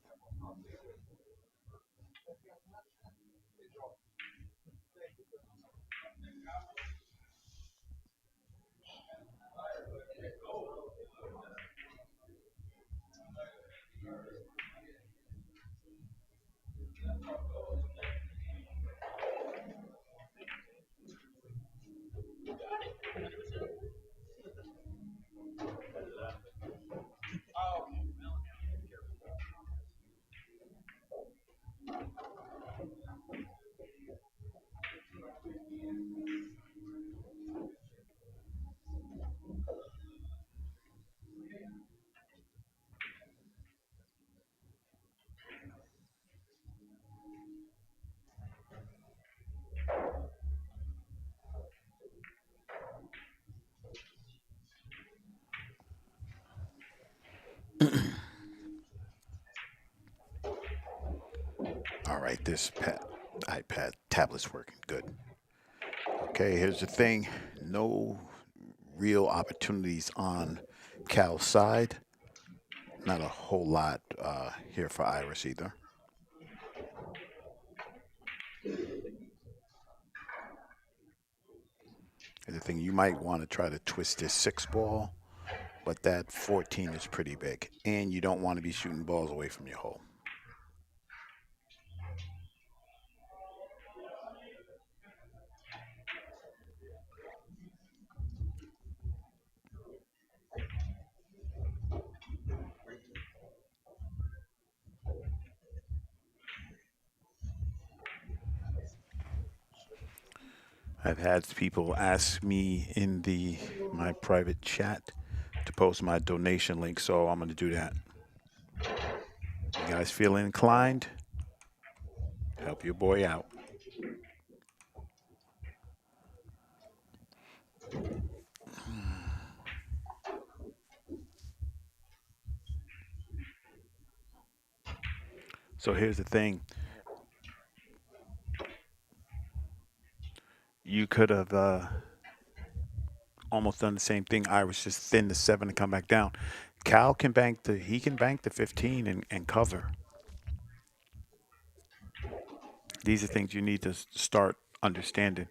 All right, this iPad tablet's working good. Okay, here's the thing: no real opportunities on Cal's side. Not a whole lot here for Iris either. The thing you might want to try to twist this six ball, but that 14 is pretty big, and you don't want to be shooting balls away from your hole. I've had people ask me in the my private chat to post my donation link, so I'm going to do that. You guys feel inclined? Help your boy out. So here's the thing: you could have almost done the same thing. Irish just thin the seven and come back down. Cal can bank the 15 and cover. These are things you need to start understanding.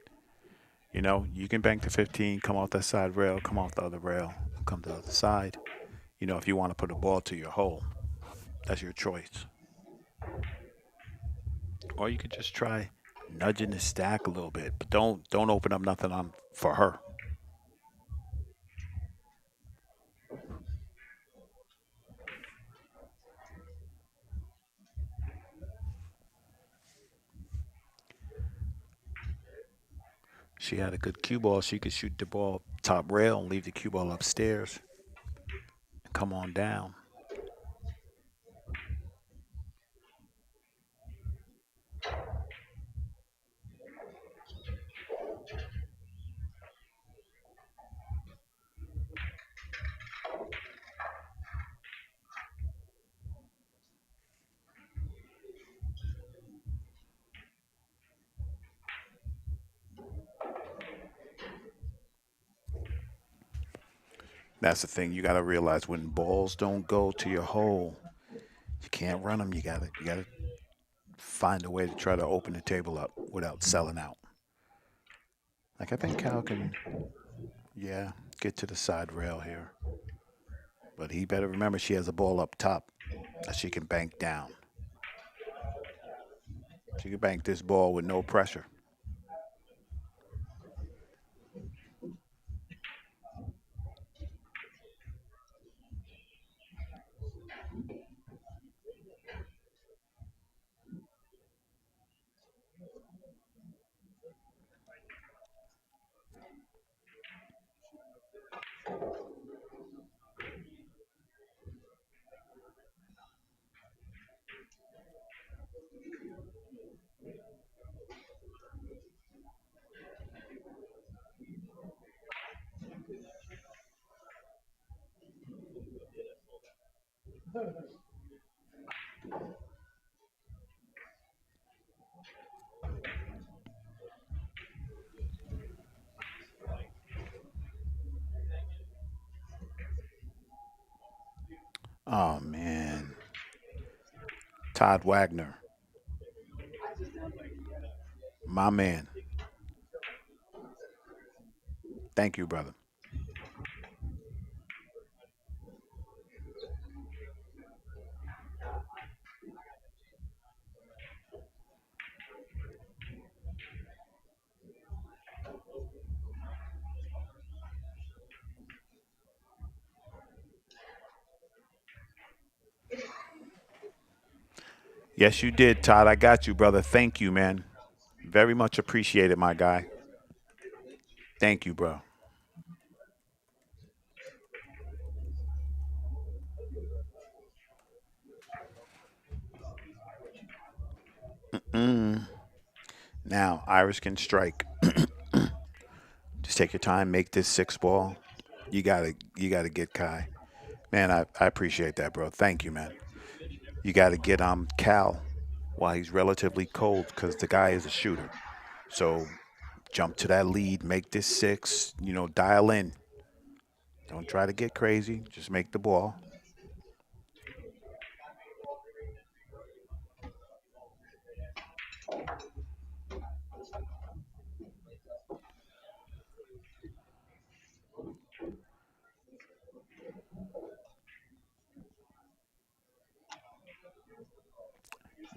You know, you can bank the 15, come off that side rail, come off the other rail, come to the other side. You know, if you want to put a ball to your hole, that's your choice. Or you could just try nudging the stack a little bit, but don't open up nothing on for her. She had a good cue ball. She could shoot the ball top rail and leave the cue ball upstairs and come on down. That's the thing. You got to realize when balls don't go to your hole, you can't run them. You gotta find a way to try to open the table up without selling out. Like I think Cal can, yeah, get to the side rail here, but he better remember she has a ball up top that she can bank down. She can bank this ball with no pressure. Oh man, Todd Wagner, my man. Thank you, brother. Yes, you did, Todd. I got you, brother. Thank you, man. Very much appreciated, my guy. Thank you, bro. Mm. Now, Irish can strike. Just take your time, make this six ball. You gotta get Kai. Man, I appreciate that, bro. Thank you, man. You gotta get Cal while he's relatively cold because the guy is a shooter. So jump to that lead, make this six, dial in. Don't try to get crazy. Just make the ball.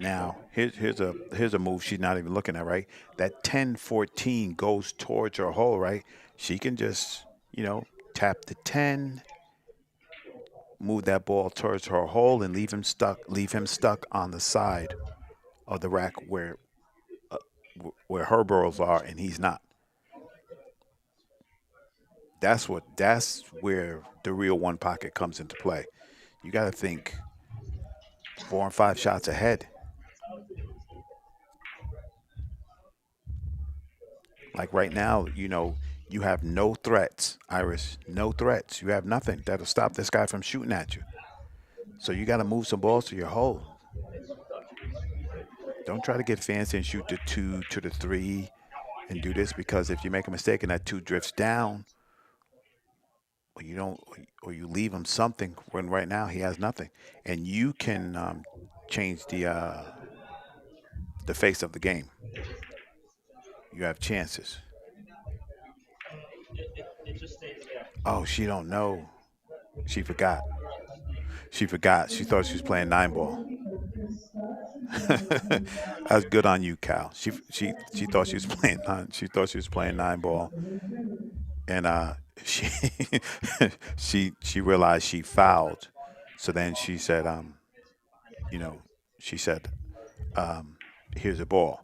Now, here's a move she's not even looking at, right? That 10-14 goes towards her hole, right? She can just, tap the 10, move that ball towards her hole and leave him stuck on the side of the rack where her burrows are and he's not. That's where the real one pocket comes into play. You got to think 4 and 5 shots ahead. Like right now, you have no threats, Iris. No threats. You have nothing that'll stop this guy from shooting at you. So you got to move some balls to your hole. Don't try to get fancy and shoot the two to the three and do this because if you make a mistake and that two drifts down, or you don't, or you leave him something when right now he has nothing, and you can change the face of the game. You have chances. Oh, she don't know. She forgot. She forgot. She thought she was playing nine ball. That's good on you, Cal. She thought she was playing nine. She thought she was playing nine ball, and she she realized she fouled. So then she said, you know, she said, um, "Here's a ball."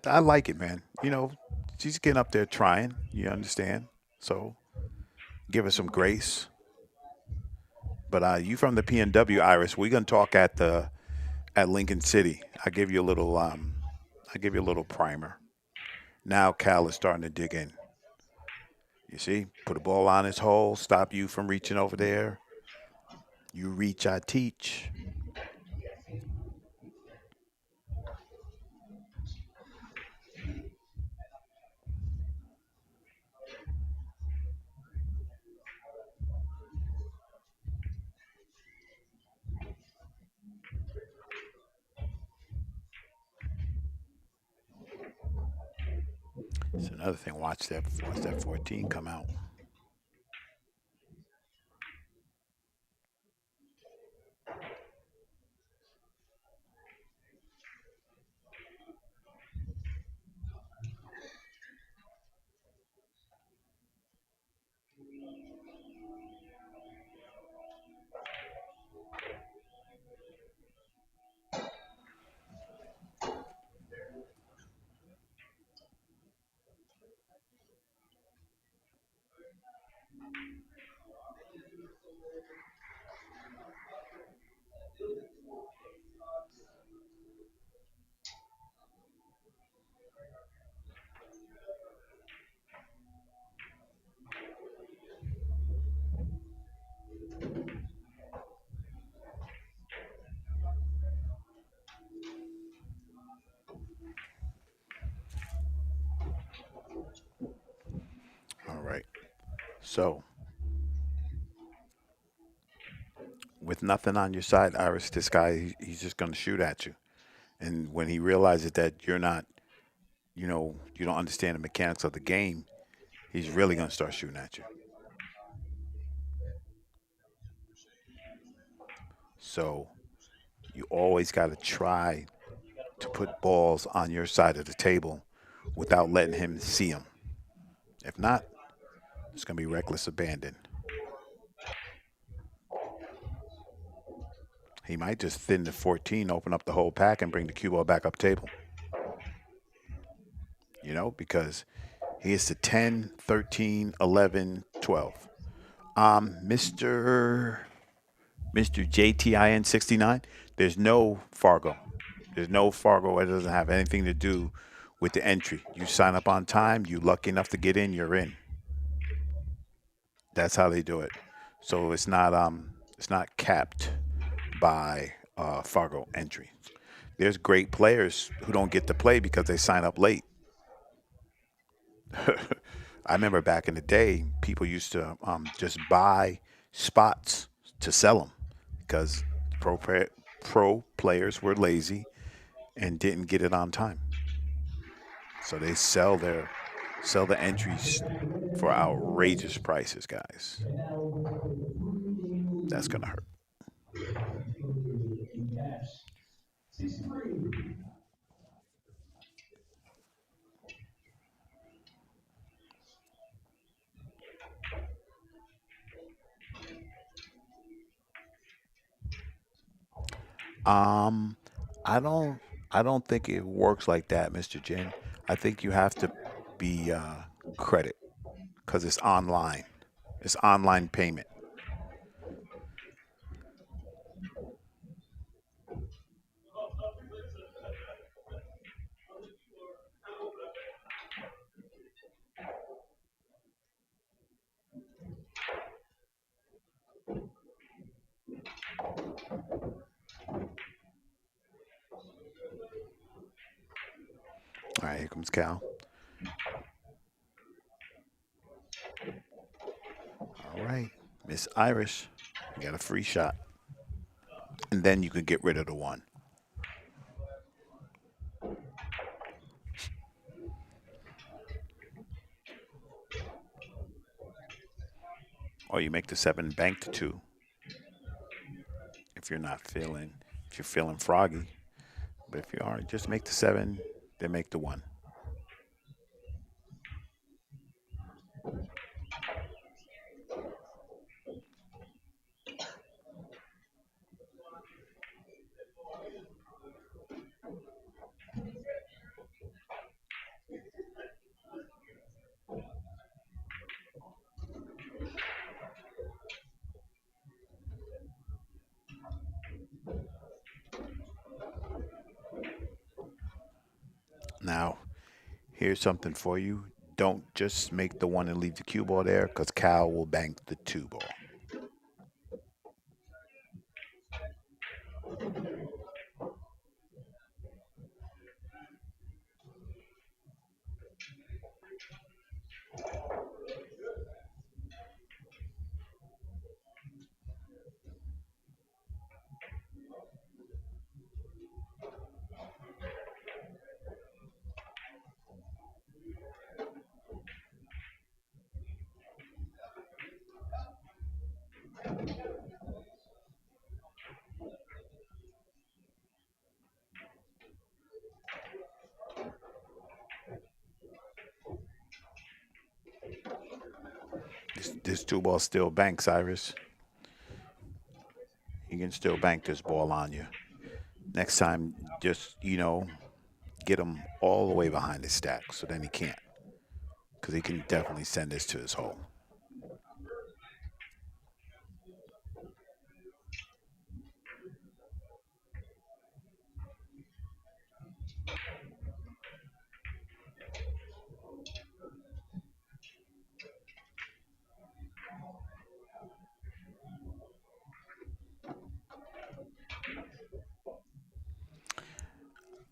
I like it, man. She's getting up there trying. You understand? So give her some grace. But you from the PNW, Iris? We're gonna talk at Lincoln City. I give you a little primer. Now Cal is starting to dig in. You see, put a ball on his hole, stop you from reaching over there. You reach, I teach. It's another thing. Watch that 14 come out. All right. So with nothing on your side, Iris, this guy, he's just going to shoot at you. And when he realizes that you're not, you don't understand the mechanics of the game, he's really going to start shooting at you. So you always got to try to put balls on your side of the table without letting him see them. If not, it's going to be reckless abandon. He might just thin the 14, open up the whole pack, and bring the cue ball back up table. Because he is the 10, 13, 11, 12. Mr. JTIN 69, there's no Fargo. There's no Fargo. It doesn't have anything to do with the entry. You sign up on time, you lucky enough to get in, you're in. That's how they do it. So it's not capped by Fargo entry. There's great players who don't get to play because they sign up late. I remember back in the day, people used to just buy spots to sell them because pro players were lazy and didn't get it on time. So they sell the entries for outrageous prices, guys. That's gonna hurt. Um, I don't I don't think it works like that, Mr. Jin. I think you have to be credit because it's online. It's online payment. All right, here comes Cal. All right, Miss Irish, you got a free shot, and then you can get rid of the one, or you make the seven bank to two if you're not feeling if you're feeling froggy. But if you aren't, just make the seven, then make the one. Now, here's something for you. Don't just make the one and leave the cue ball there, because Cal will bank the two ball. This two ball still banks, Iris. You can still bank this ball on you. Next time, just, get him all the way behind the stack so then he can't. Because he can definitely send this to his hole.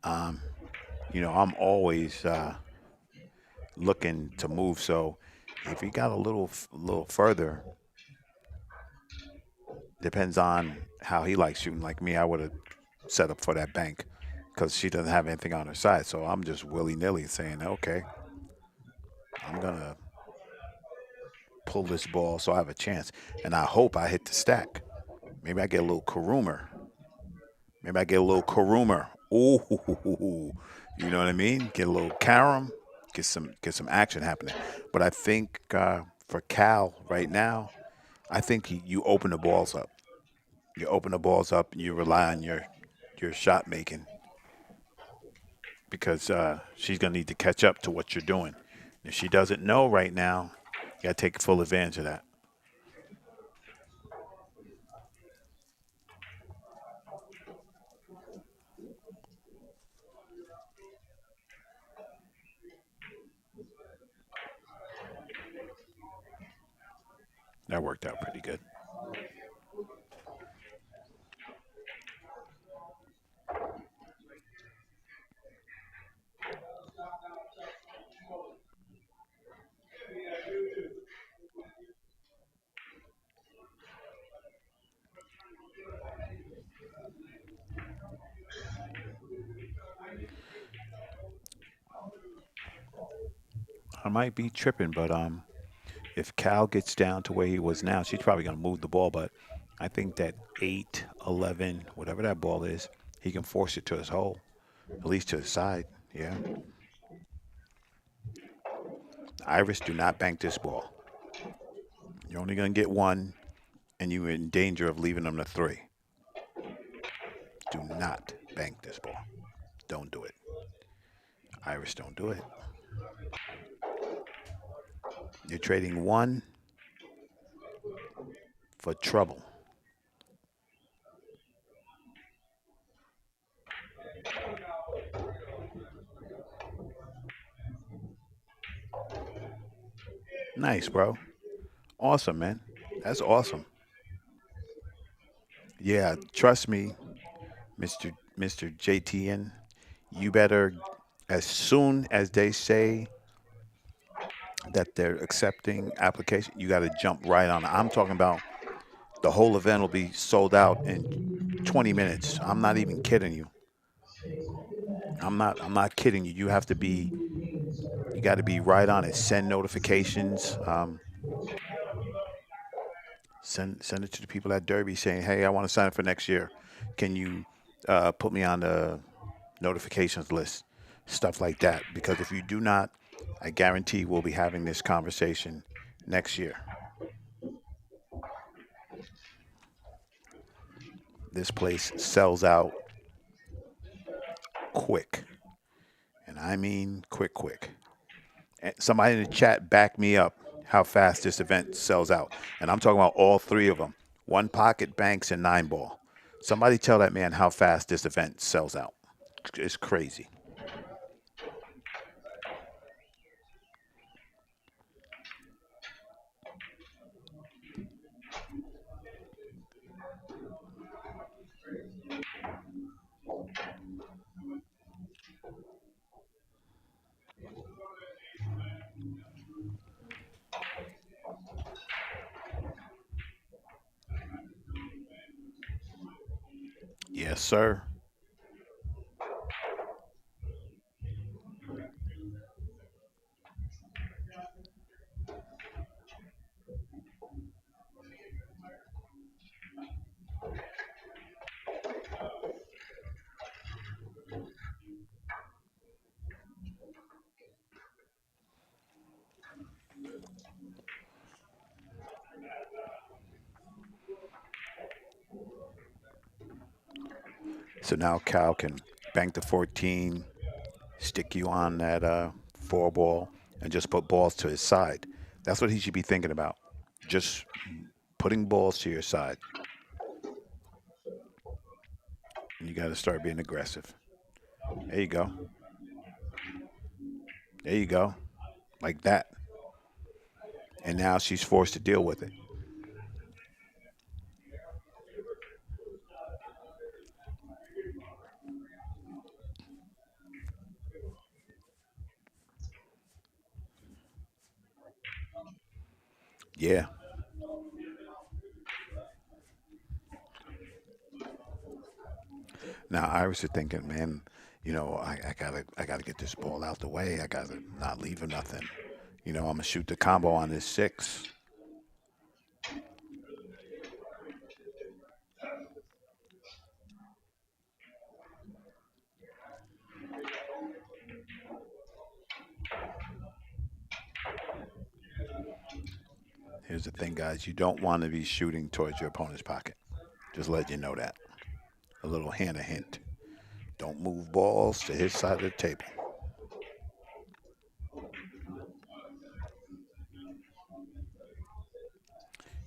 Um, I'm always looking to move. So if he got a little further, depends on how he likes shooting. Like me, I would have set up for that bank because she doesn't have anything on her side. So I'm just willy nilly saying, okay, I'm gonna pull this ball so I have a chance, and I hope I hit the stack. Maybe I get a little Karumer. Maybe I get a little Karumer. Ooh, you know what I mean? Get a little carom, get some action happening. But I think for Cal right now, I think you open the balls up. You open the balls up, and you rely on your shot making because she's gonna need to catch up to what you're doing. If she doesn't know right now, you gotta take full advantage of that. That worked out pretty good. I might be tripping, but if Cal gets down to where he was now, she's probably going to move the ball. But I think that 8, 11, whatever that ball is, he can force it to his hole, at least to his side. Yeah. Iris, do not bank this ball. You're only going to get one, and you're in danger of leaving them to three. Do not bank this ball. Don't do it. Iris, don't do it. You're trading one for trouble. Nice, bro. Awesome, man. That's awesome. Yeah, trust me, Mr. JTN. You better, as soon as they say that they're accepting application, you got to jump right on it. I'm talking about the whole event will be sold out in 20 minutes. I'm not even kidding you. I'm not kidding you. You got to be right on it. Send notifications. Send it to the people at Derby saying, "Hey, I want to sign up for next year. Can you put me on the notifications list?" Stuff like that. Because if you do not, I guarantee we'll be having this conversation next year. This place sells out quick, and I mean quick, quick. And somebody in the chat back me up how fast this event sells out, and I'm talking about all three of them: one pocket, banks, and nine ball. Somebody tell that man how fast this event sells out. It's crazy. Yes, sir. So now Cal can bank the 14, stick you on that four ball, and just put balls to his side. That's what he should be thinking about. Just putting balls to your side. And you got to start being aggressive. There you go. There you go. Like that. And now she's forced to deal with it. Yeah. Now Iris is thinking, man, I gotta get this ball out the way. I gotta not leave him nothing. I'm gonna shoot the combo on this six. Here's the thing, guys. You don't want to be shooting towards your opponent's pocket. Just let you know that. A little HANNA hint. Don't move balls to his side of the table.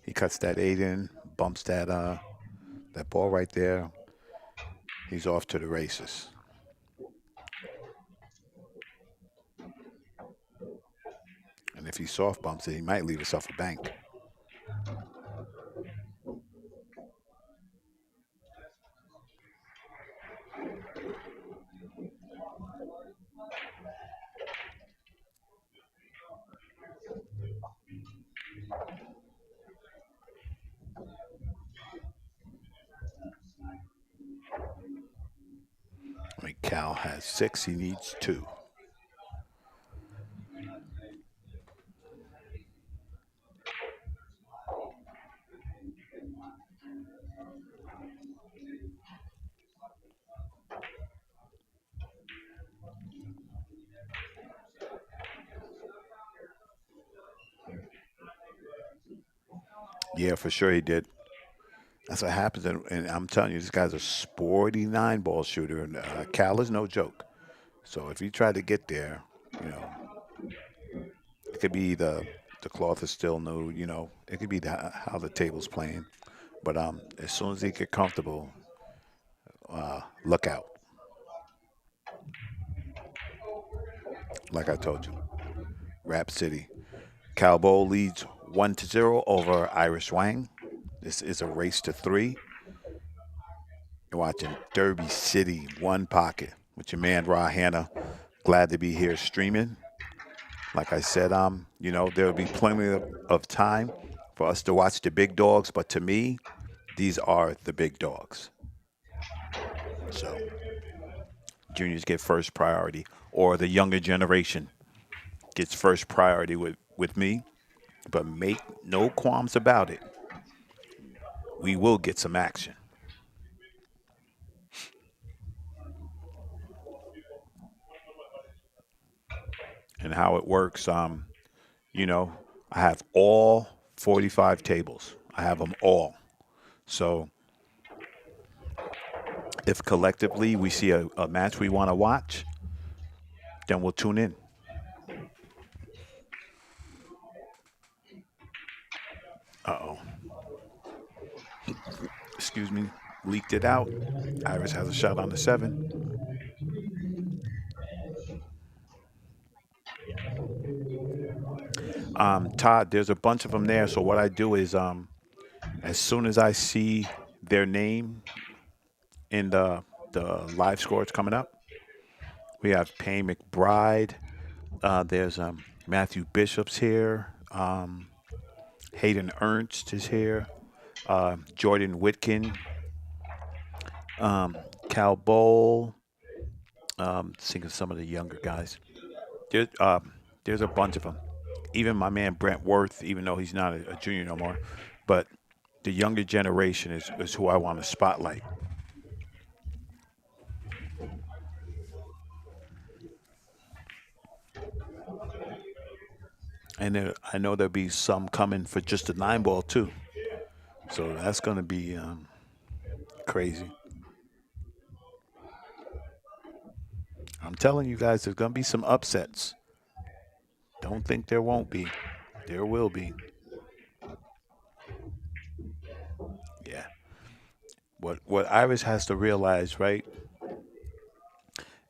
He cuts that eight in, bumps that ball right there. He's off to the races. And if he soft bumps it, he might leave himself a bank. I mean, Cal has six. He needs two. Yeah, for sure he did. That's what happens. And I'm telling you, this guy's a sporty nine ball shooter. And Cal is no joke. So if you try to get there, you know, it could be the cloth is still new. It could be how the table's playing. But as soon as he get comfortable, look out. Like I told you, Rap City. Calbo leads 1-0 over Irish Wang. This is a race to three. You're watching Derby City, one pocket with your man Ra Hanna. Glad to be here streaming. Like I said, there'll be plenty of time for us to watch the big dogs, but to me, these are the big dogs. So juniors get first priority, or the younger generation gets first priority with me. But make no qualms about it. We will get some action. And how it works, you know, I have all 45 tables. I have them all. So if collectively we see a match we want to watch, then we'll tune in. Uh oh. Excuse me. Leaked it out. Iris has a shot on the seven. Todd, there's a bunch of them there. So what I do is, as soon as I see their name in the live scores coming up, we have Payne McBride. There's Matthew Bishop's here. Hayden Ernst is here. Jordan Whitkin. Cal Bowl. Think of some of the younger guys. There's a bunch of them. Even my man Brent Worth, even though he's not a junior no more, but the younger generation is who I want to spotlight. And I know there'll be some coming for just the nine ball too. So that's going to be crazy. I'm telling you guys, there's gonna be some upsets. Don't think there won't be. There will be. Yeah. What Iris has to realize, right,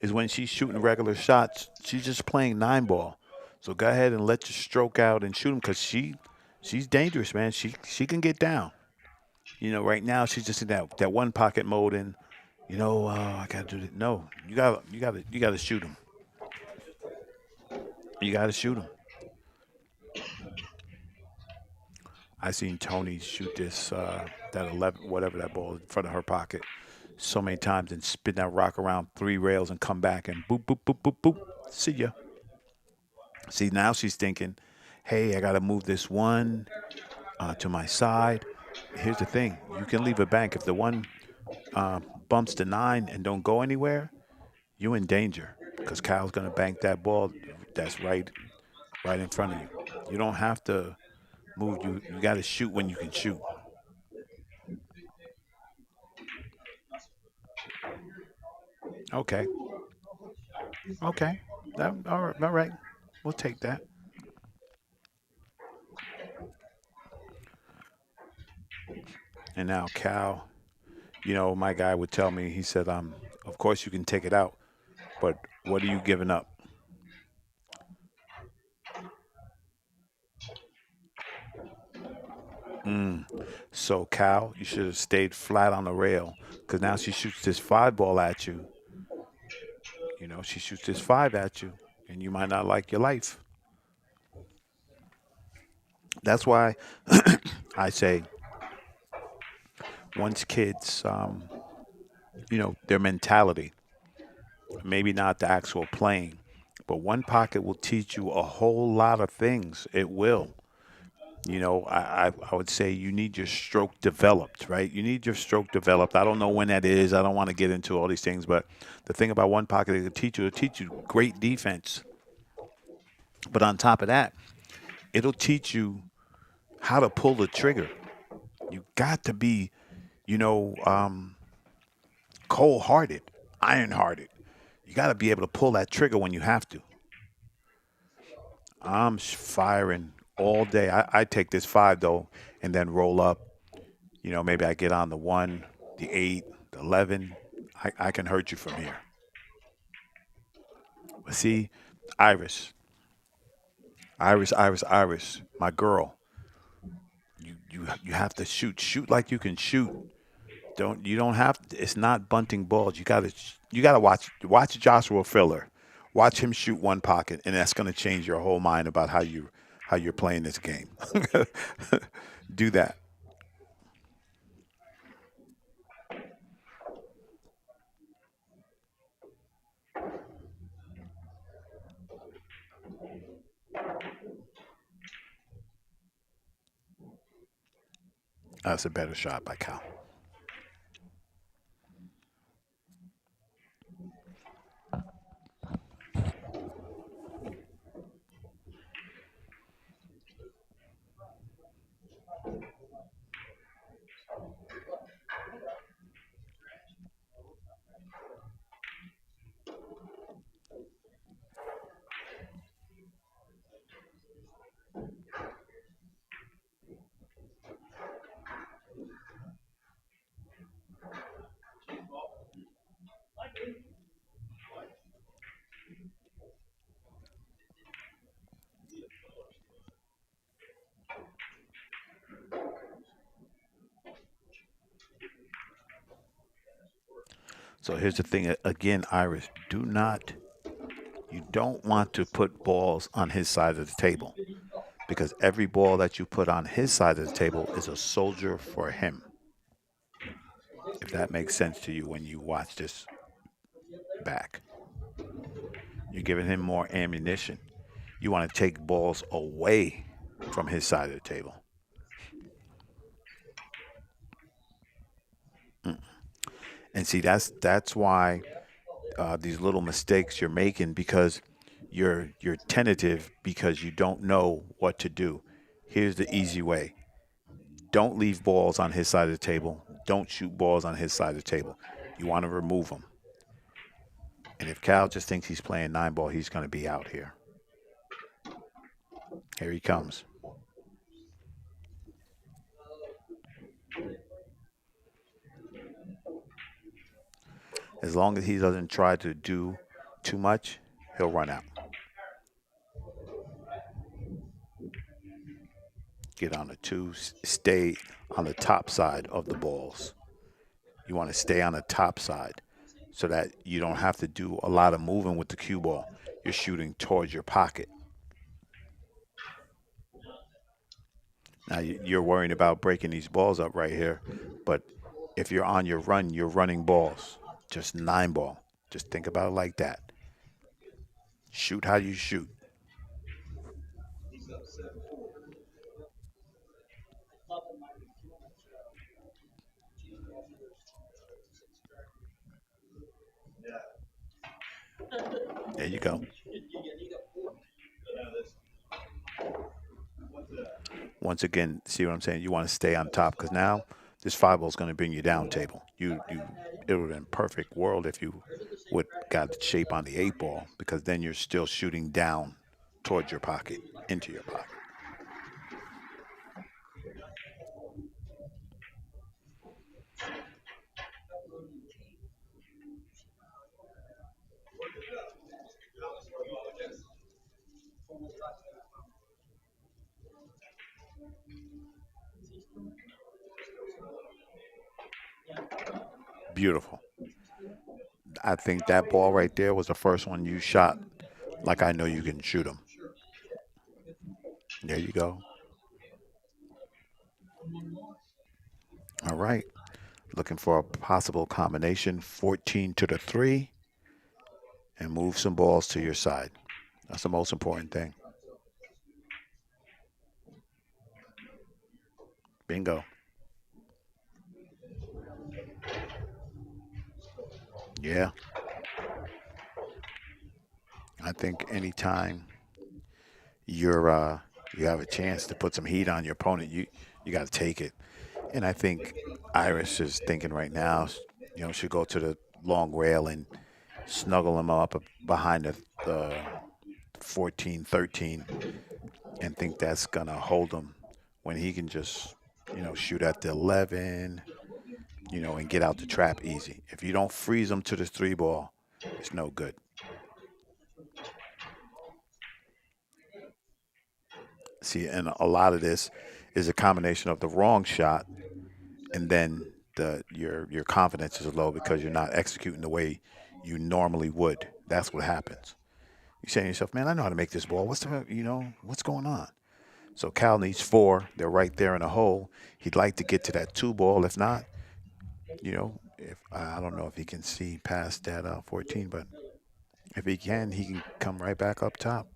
is when she's shooting regular shots, she's just playing nine ball. So go ahead and let your stroke out and shoot them because she's dangerous, man. She can get down. Right now she's just in that one pocket mode, and I gotta do that. No, you gotta shoot them. You gotta shoot them. I seen Tony shoot this that 11 whatever that ball in front of her pocket so many times and spin that rock around three rails and come back and boop boop boop boop boop. See ya. See, now she's thinking, hey, I got to move this one to my side. Here's the thing. You can leave a bank. If the one bumps to nine and don't go anywhere, you in danger because Kyle's going to bank that ball that's right in front of you. You don't have to move. You got to shoot when you can shoot. Okay. Okay. All right. All right. We'll take that. And now Cal, my guy would tell me, he said, of course you can take it out, but what are you giving up? So Cal, you should have stayed flat on the rail because now she shoots this five ball at you. She shoots this five at you, and you might not like your life. That's why I say once kids, their mentality, maybe not the actual playing, but one pocket will teach you a whole lot of things. It will. I would say you need your stroke developed, right? You need your stroke developed. I don't know when that is. I don't want to get into all these things, but the thing about one pocket, it'll teach you great defense. But on top of that, it'll teach you how to pull the trigger. You got to be, you know, um, cold-hearted, iron-hearted. You got to be able to pull that trigger when you have to. I'm firing all day. I take this five though, and then roll up. Maybe I get on the one, the eight, the 11. I can hurt you from here. But see, Iris, Iris, my girl. You have to shoot. Shoot like you can shoot. You don't have. It's not bunting balls. You gotta watch Joshua Filler. Watch him shoot one pocket, and that's gonna change your whole mind about how you're playing this game. Do that. That's a better shot by Cal. So here's the thing again, Iris. You don't want to put balls on his side of the table because every ball that you put on his side of the table is a soldier for him. If that makes sense to you when you watch this back, you're giving him more ammunition. You want to take balls away from his side of the table. And see, that's why these little mistakes you're making because you're tentative because you don't know what to do. Here's the easy way: don't leave balls on his side of the table. Don't shoot balls on his side of the table. You want to remove them. And if Cal just thinks he's playing 9 ball, he's going to be out here. Here he comes. As long as he doesn't try to do too much, he'll run out. Get on the 2, stay on the top side of the balls. You want to stay on the top side so that you don't have to do a lot of moving with the cue ball. You're shooting towards your pocket. Now you're worrying about breaking these balls up right here, but if you're on your run, you're running balls. Just 9 ball. Just think about it like that. Shoot how you shoot. There you go. Once again, see what I'm saying? You want to stay on top because now this 5 ball is going to bring you down table. It would have been perfect world if you would got the shape on the 8 ball because then you're still shooting down towards your pocket, into your pocket. Beautiful. I think that ball right there was the first one you shot. Like I know you can shoot them. There you go. All right. Looking for a possible combination. 14 to the 3 and move some balls to your side. That's the most important thing. Bingo. Yeah. I think anytime you have a chance to put some heat on your opponent, you got to take it. And I think Iris is thinking right now, should go to the long rail and snuggle him up behind the 14, 13, and think that's gonna hold him when he can just, shoot at the 11, and get out the trap easy. If you don't freeze him to the 3 ball, it's no good. See, and a lot of this is a combination of the wrong shot and then your confidence is low because you're not executing the way you normally would. That's what happens. You say to yourself, "Man, I know how to make this ball. What's going on?" So Cal needs 4. They're right there in a hole. He'd like to get to that 2 ball. If not, if I don't know if he can see past that 14, but if he can come right back up top,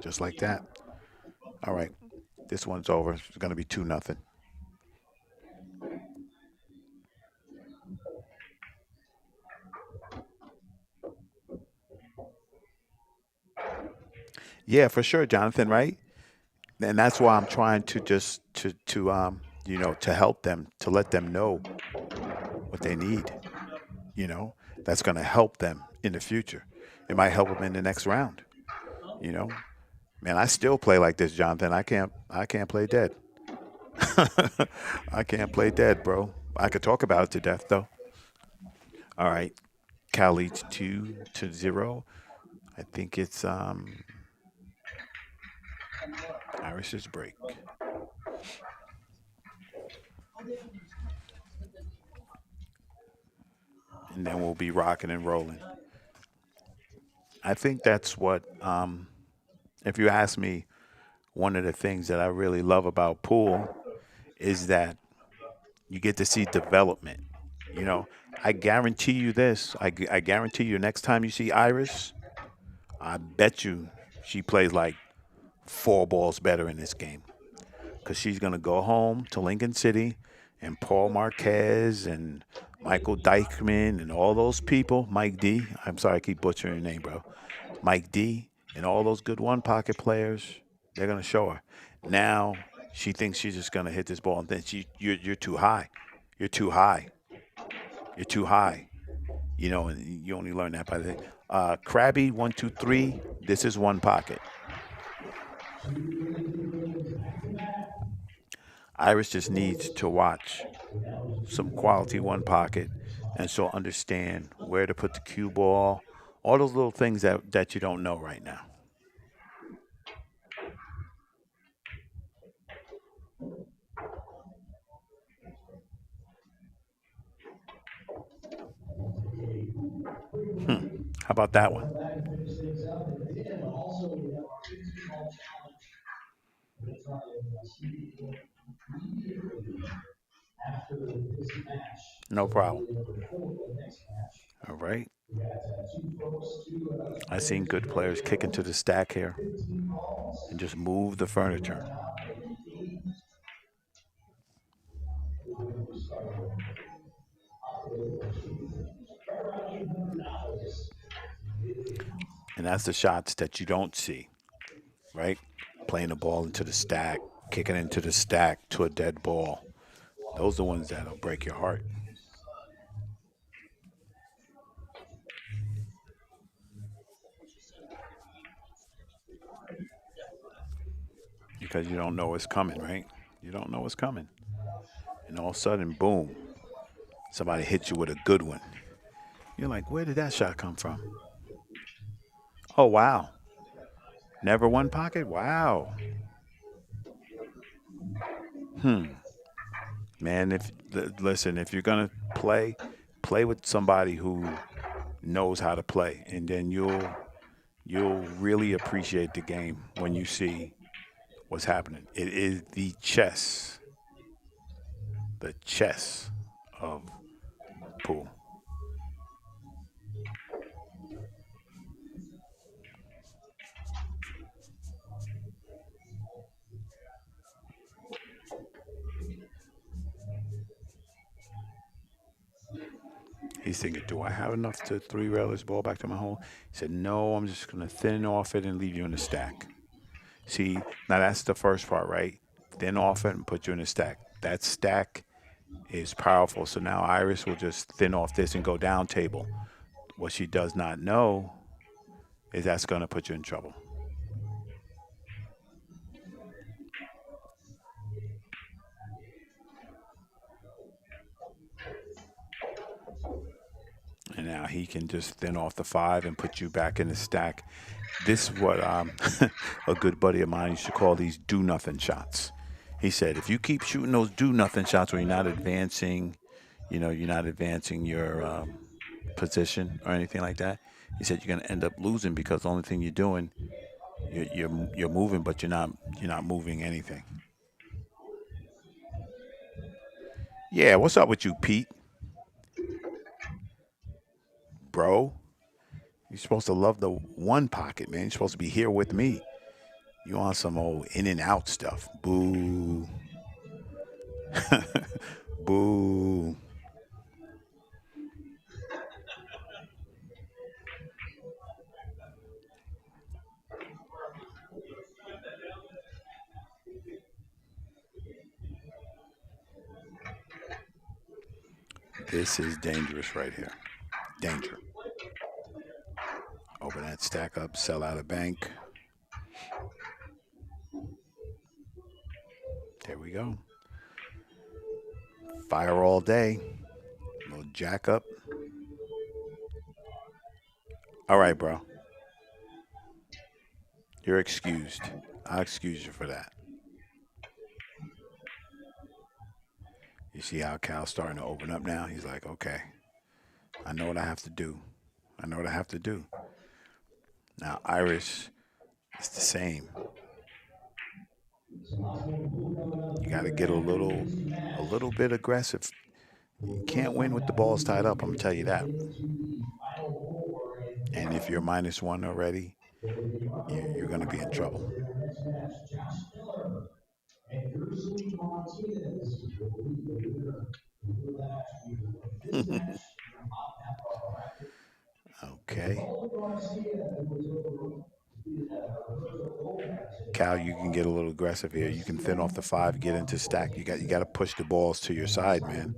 just like that. All right, this one's over. It's going to be 2-0. Yeah, for sure, Jonathan. Right, and that's why I'm trying to just to help them to let them know what they need. You know, that's going to help them in the future. It might help them in the next round. You know, man, I still play like this, Jonathan. I can't play dead. I can't play dead, bro. I could talk about it to death, though. All right, Cal leads 2-0. I think it's Iris's break, and then we'll be rocking and rolling. I think that's what, if you ask me, one of the things that I really love about pool is that you get to see development. You know, I guarantee you this. I guarantee you next time you see Iris, I bet you she plays like 4 balls better in this game because she's going to go home to Lincoln City and Paul Marquez and Michael Dykman and all those people, Mike D. I'm sorry, I keep butchering your name, bro. Mike D. and all those good one pocket players, they're going to show her. Now she thinks she's just going to hit this ball and then you're too high. You're too high. You're too high. And you only learn that by the Krabby 1 2 3. This is one pocket. Iris just needs to watch some quality one pocket, and she'll understand where to put the cue ball, all those little things that you don't know right now. Hmm. How about that one? No problem. All right. I've seen good players kick into the stack here and just move the furniture. And that's the shots that you don't see, right? Playing the ball into the stack, kicking into the stack to a dead ball. Those are the ones that'll break your heart because you don't know what's coming, right? You don't know what's coming. And all of a sudden, boom, somebody hits you with a good one. You're like, where did that shot come from? Oh, wow. Never one pocket? Wow. Hmm. Man, listen, if you're going to play with somebody who knows how to play, and then you'll really appreciate the game when you see what's happening. It is the chess of pool. He's thinking, do I have enough to three rail this ball back to my hole? He said, no, I'm just going to thin off it and leave you in the stack. See, now that's the first part, right? Thin off it and put you in the stack. That stack is powerful. So now Iris will just thin off this and go down table. What she does not know is that's going to put you in trouble. And now he can just thin off the five and put you back in the stack. This is what a good buddy of mine used to call these do nothing shots. He said, if you keep shooting those do nothing shots where you're not advancing, you're not advancing your position or anything like that. He said you're going to end up losing because the only thing you're doing, you're moving, but you're not moving anything. Yeah, what's up with you, Pete, bro? You're supposed to love the one pocket, man. You're supposed to be here with me. You on some old in and out stuff. Boo. Boo. This is dangerous right here. Danger. Open that stack up, sell out a bank. There we go. Fire all day. Little jack up. All right, bro. You're excused. I'll excuse you for that. You see how Cal's starting to open up now? He's like, okay, I know what I have to do. I know what I have to do. Now, Irish is the same. You got to get a little bit aggressive. You can't win with the balls tied up. I'm gonna tell you that. And if you're minus one already, you're gonna be in trouble. Okay, Cal, you can get a little aggressive here. You can thin off the five, get into stack. You got to push the balls to your side, man.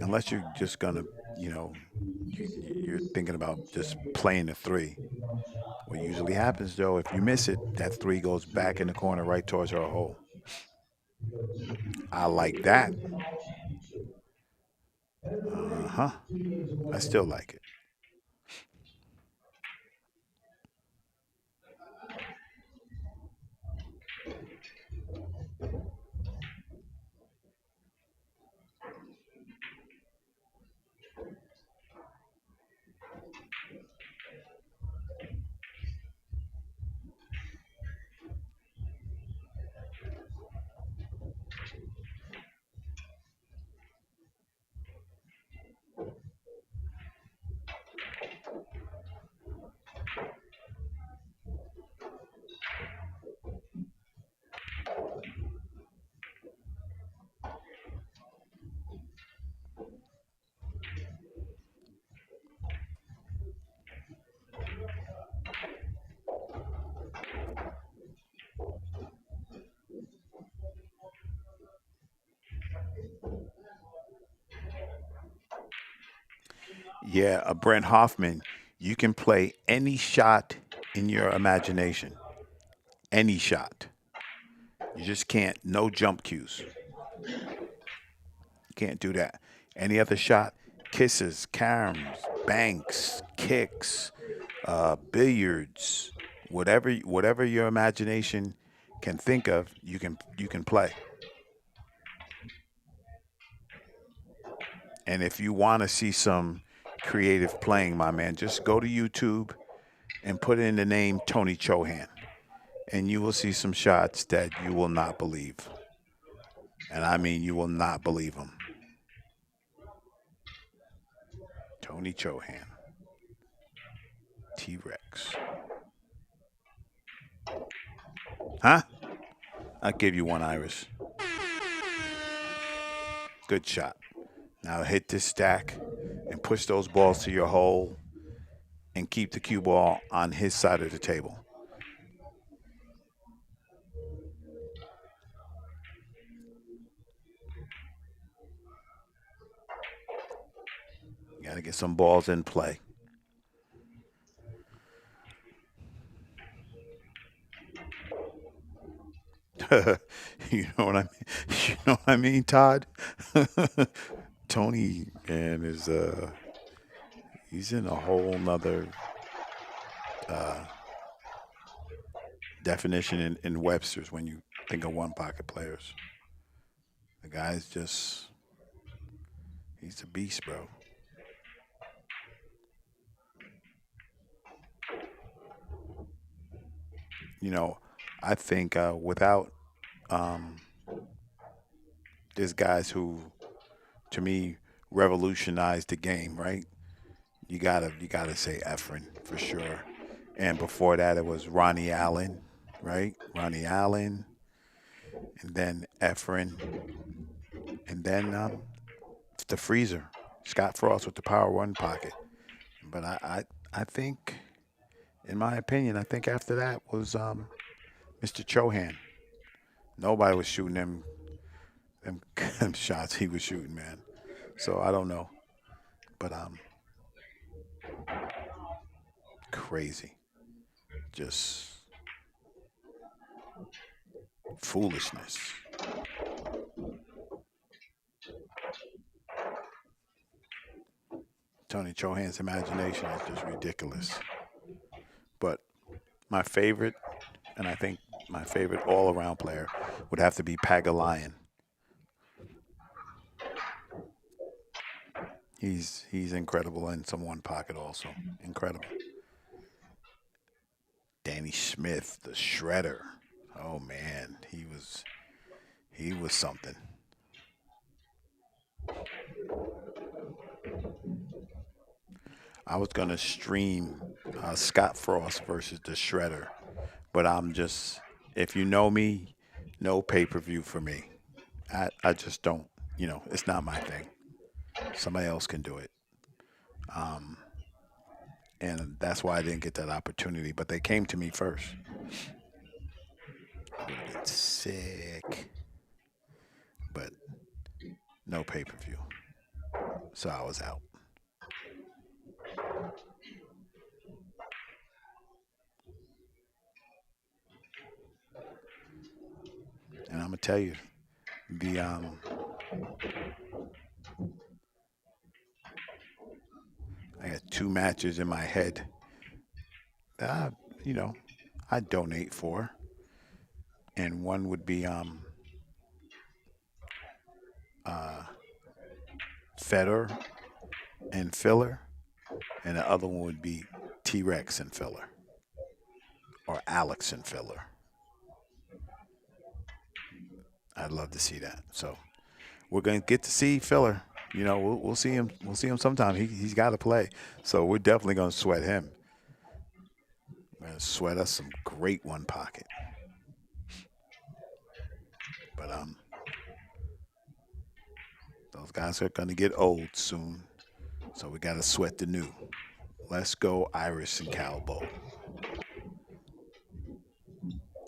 Unless you're just gonna you know, you're thinking about just playing the three. What usually happens though, if you miss it, that three goes back in the corner right towards your hole. I like that. Uh huh. I still like it. Yeah, Brent Hoffman, you can play any shot in your imagination. Any shot. You just can't, no jump cues. You can't do that. Any other shot, kisses, caroms, banks, kicks, billiards, whatever your imagination can think of, you can play. And if you want to see some creative playing, my man, just go to YouTube and put in the name Tony Chohan, and you will see some shots that you will not believe. And I mean, you will not believe them. Tony Chohan, T Rex. Huh? I'll give you one, Iris. Good shot. Now hit this stack and push those balls to your hole and keep the cue ball on his side of the table. You got to get some balls in play. You know what I mean? You know what I mean, Todd? Tony, man, is he's in a whole nother definition in Webster's when you think of one pocket players. The guy's just he's a beast, bro. You know, I think without um, there's guys who, to me, revolutionized the game. Right? You gotta say Efren for sure. And before that, it was Ronnie Allen, right? Ronnie Allen, and then Efren, and then the freezer, Scott Frost with the power one pocket. But I think, in my opinion, I think after that was Mr. Chohan. Nobody was shooting them, them shots he was shooting, man. So I don't know, but crazy, just foolishness. Tony Chohan's imagination is just ridiculous. But my favorite, and I think my favorite all-around player would have to be Pagalion. He's incredible in some one pocket also. Incredible. Danny Smith, the shredder. Oh man, he was something. I was gonna stream Scott Frost versus the shredder, but I'm just if you know me, no pay-per-view for me. I just don't. It's not my thing. Somebody else can do it. And that's why I didn't get that opportunity. But they came to me first. Would have been sick, but no pay per view, so I was out. tell you, the I got two matches in my head that you know, I'd donate for, and one would be uh, Federer and filler, and the other one would be T-Rex and filler, or Alex and filler. I'd love to see that. So we're gonna get to see filler. We'll see him. We'll see him sometime. He's got to play. So we're definitely gonna sweat him. We're gonna sweat us some great one pocket. But those guys are gonna get old soon. So we gotta sweat the new. Let's go, Iris and Calbo.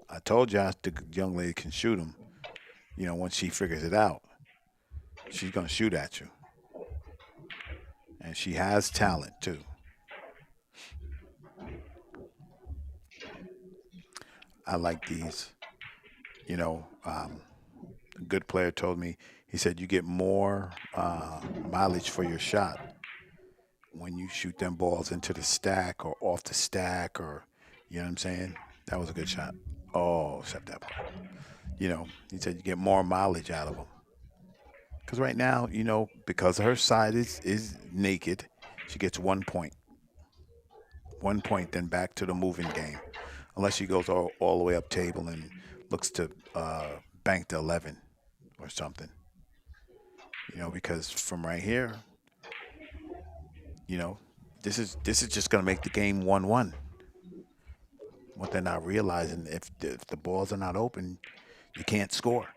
I told you the young lady can shoot him. Once she figures it out, she's gonna shoot at you, and she has talent too. I like these. A good player told me. He said you get more mileage for your shot when you shoot them balls into the stack or off the stack, or you know what I'm saying. That was a good shot. Oh, except that part. He said you get more mileage out of them. Because right now, because her side is naked, she gets 1 point. 1 point, then back to the moving game. Unless she goes all the way up table and looks to bank the 11 or something. Because from right here, you know, this is just going to make the game 1-1. What they're not realizing, if the balls are not open, you can't score.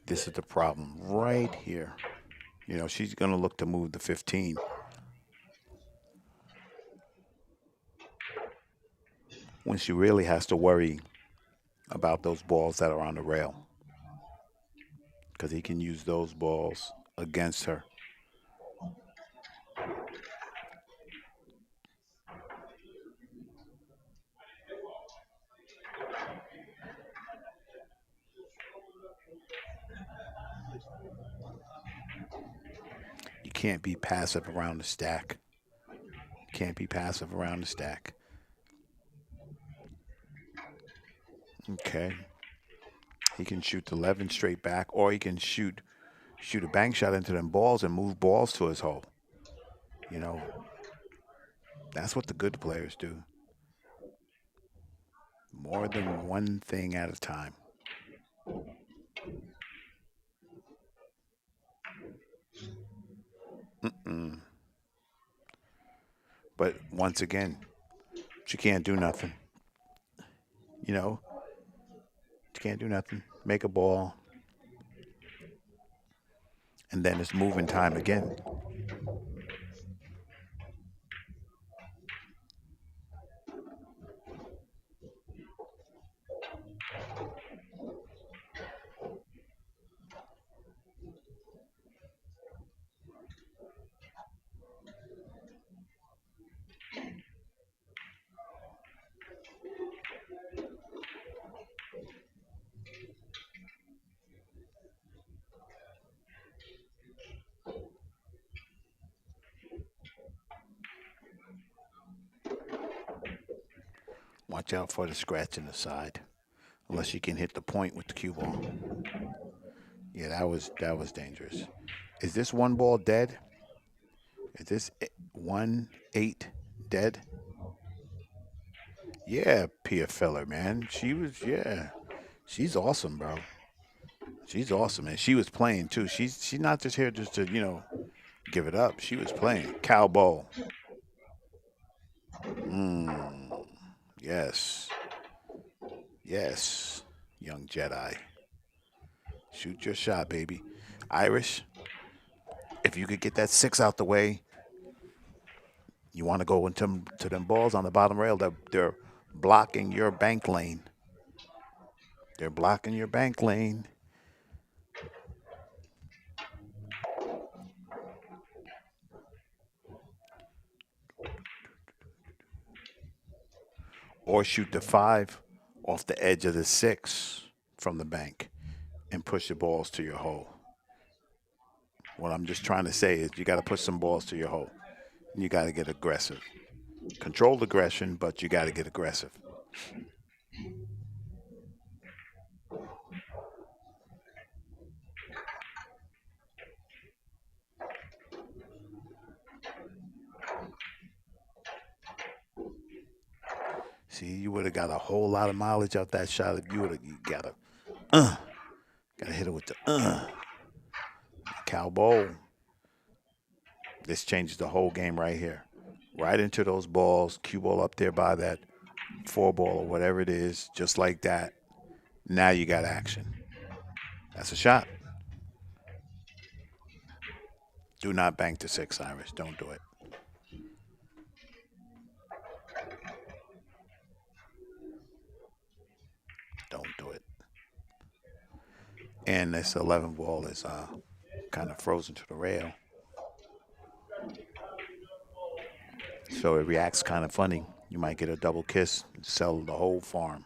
This is the problem right here. She's going to look to move the 15 when she really has to worry about those balls that are on the rail, because he can use those balls against her. You can't be passive around the stack. You can't be passive around the stack. Okay. He can shoot 11 straight back, or he can shoot a bank shot into them balls and move balls to his hole. You know, that's what the good players do. More than one thing at a time. Mm. But once again, she can't do nothing. You know, she can't do nothing. Make a ball, and then it's moving time again. Watch out for the scratch in the side, unless you can hit the point with the cue ball. Yeah, that was dangerous. Is this one ball dead? Is this 1-8 dead? Yeah, Pia Feller, man. She was, yeah. She's awesome, bro. She's awesome, and she was playing too. She's not just here just to give it up. She was playing cowball. Mm, yes, yes, young Jedi. Shoot your shot, baby. Irish, if you could get that six out the way, you want to go into to them balls on the bottom rail. They're blocking your bank lane. They're blocking your bank lane. Or shoot the five off the edge of the six from the bank and push the balls to your hole. What I'm just trying to say is you got to put some balls to your hole. You got to get aggressive. Controlled aggression, but you got to get aggressive. See, you would have got a whole lot of mileage out that shot if you would have. You gotta hit it with the cow bowl. This changes the whole game right here. Right into those balls, cue ball up there by that four ball or whatever it is, just like that. Now you got action. That's a shot. Do not bank to six, Irish. Don't do it. Don't do it. And this 11 ball is kind of frozen to the rail. So it reacts kind of funny. You might get a double kiss, sell the whole farm.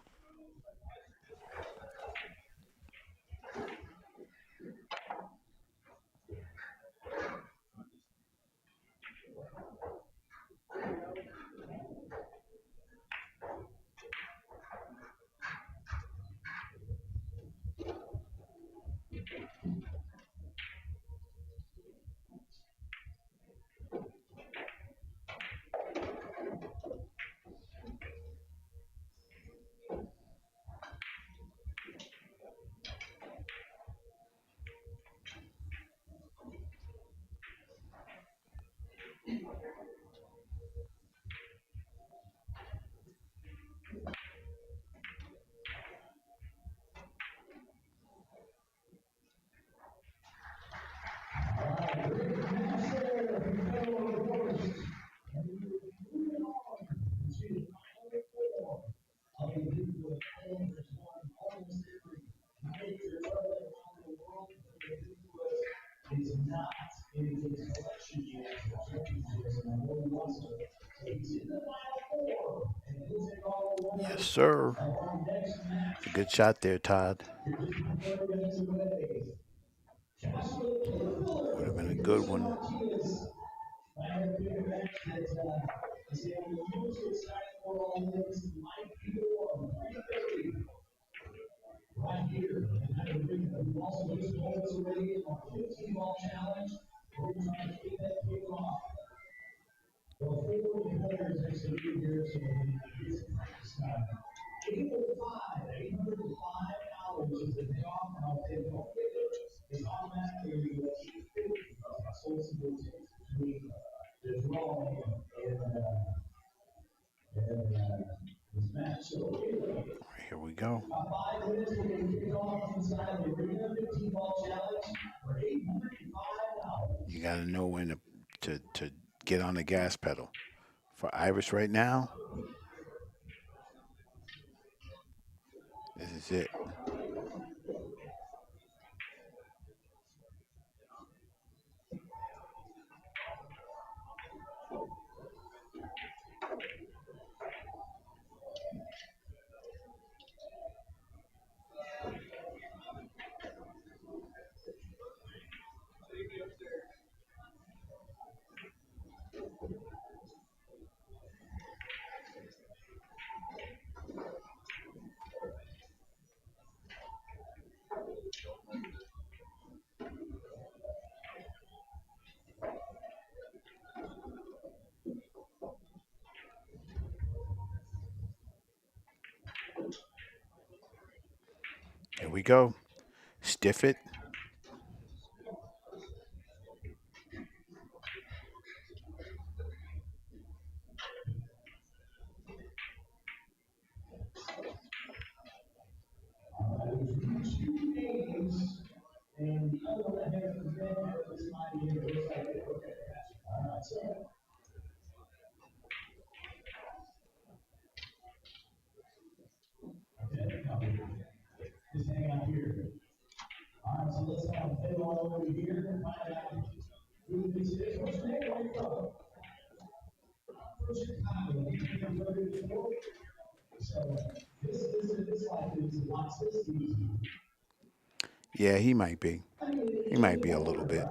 Yes, sir. A good shot there, Todd. Would have been a good one. Here we go. You got to know when to get on the gas pedal. For Iris right now, this is it. Here we go. Stiff it. Yeah, he might be. He might be a little bit.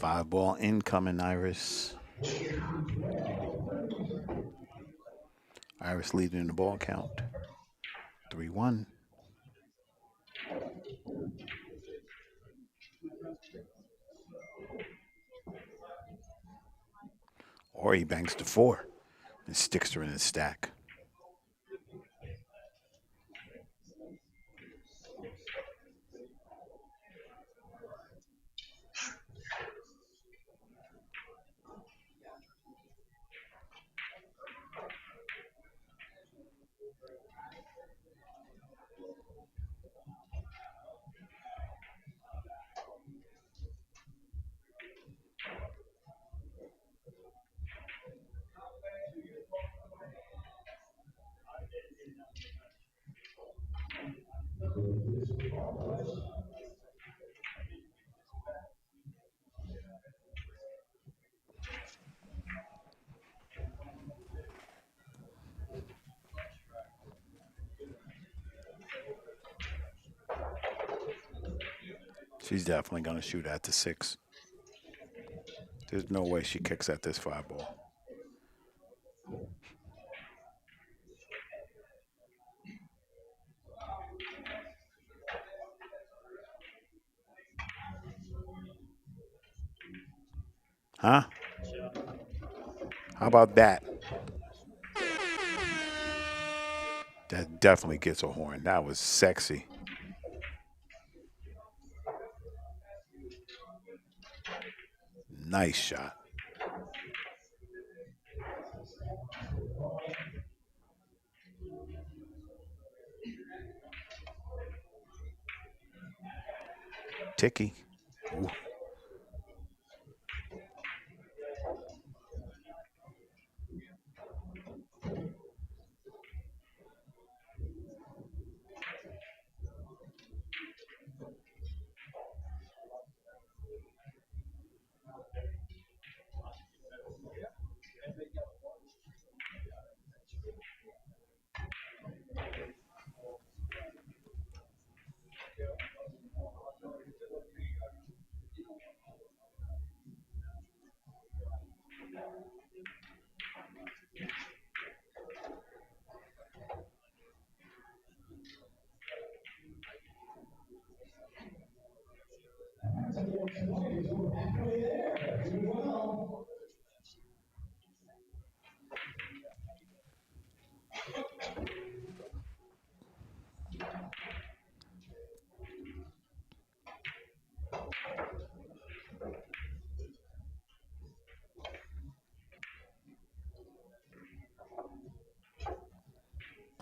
Five ball incoming, Iris. Iris leading the ball count. 3-1. Or he banks to 4 and sticks her in his stack. She's definitely going to shoot at the 6. There's no way she kicks at this 5 ball. Huh? How about that? That definitely gets a horn. That was sexy. Nice shot. Ticky. Ooh.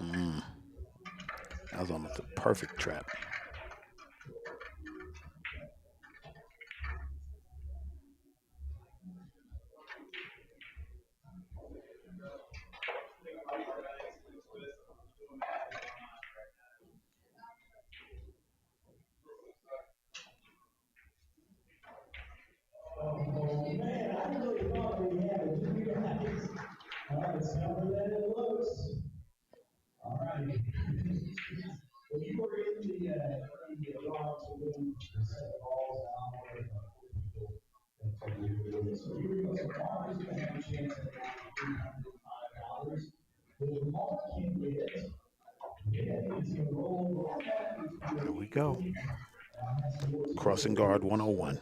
Mm, that was almost a perfect trap. Here we go. Crossing guard 101.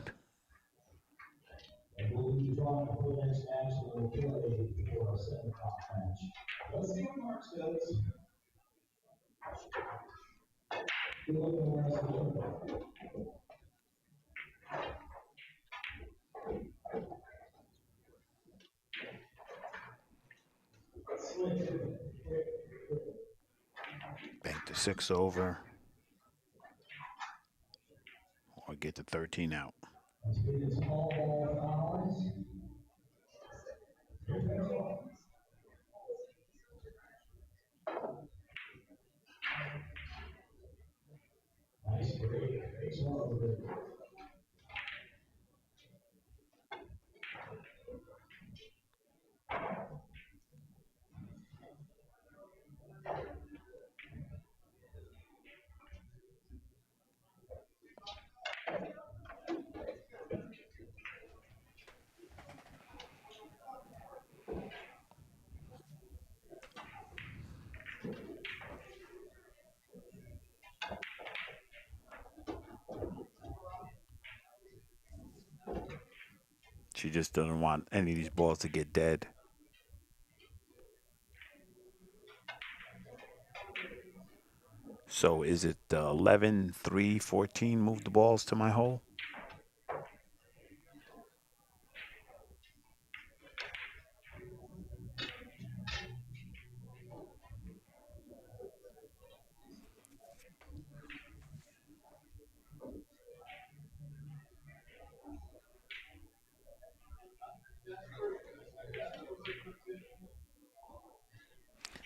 Bank the 6 over or get the 13 out. She just doesn't want any of these balls to get dead. So is it 11, 3, 14? Move the balls to my hole?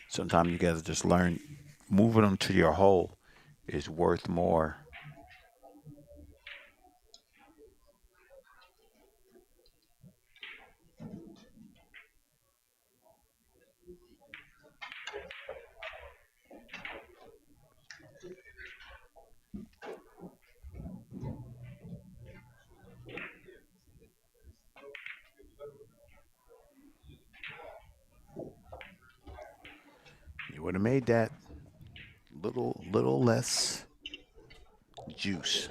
Sometimes you guys just learn moving them to your hole is worth more. You would have made that little less juice.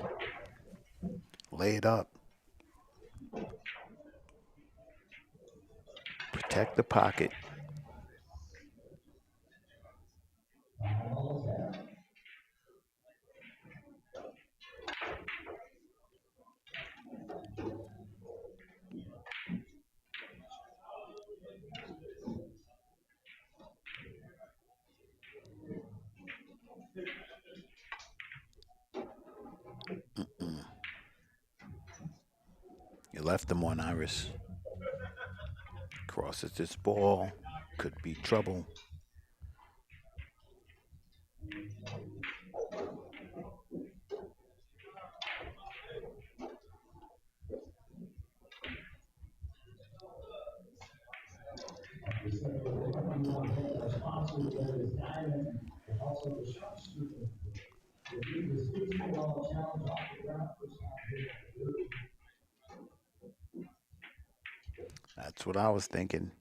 Lay it up. protect the pocket. Mm-mm. You left them on, Iris. Crosses this ball. Could be trouble. That's what I was thinking.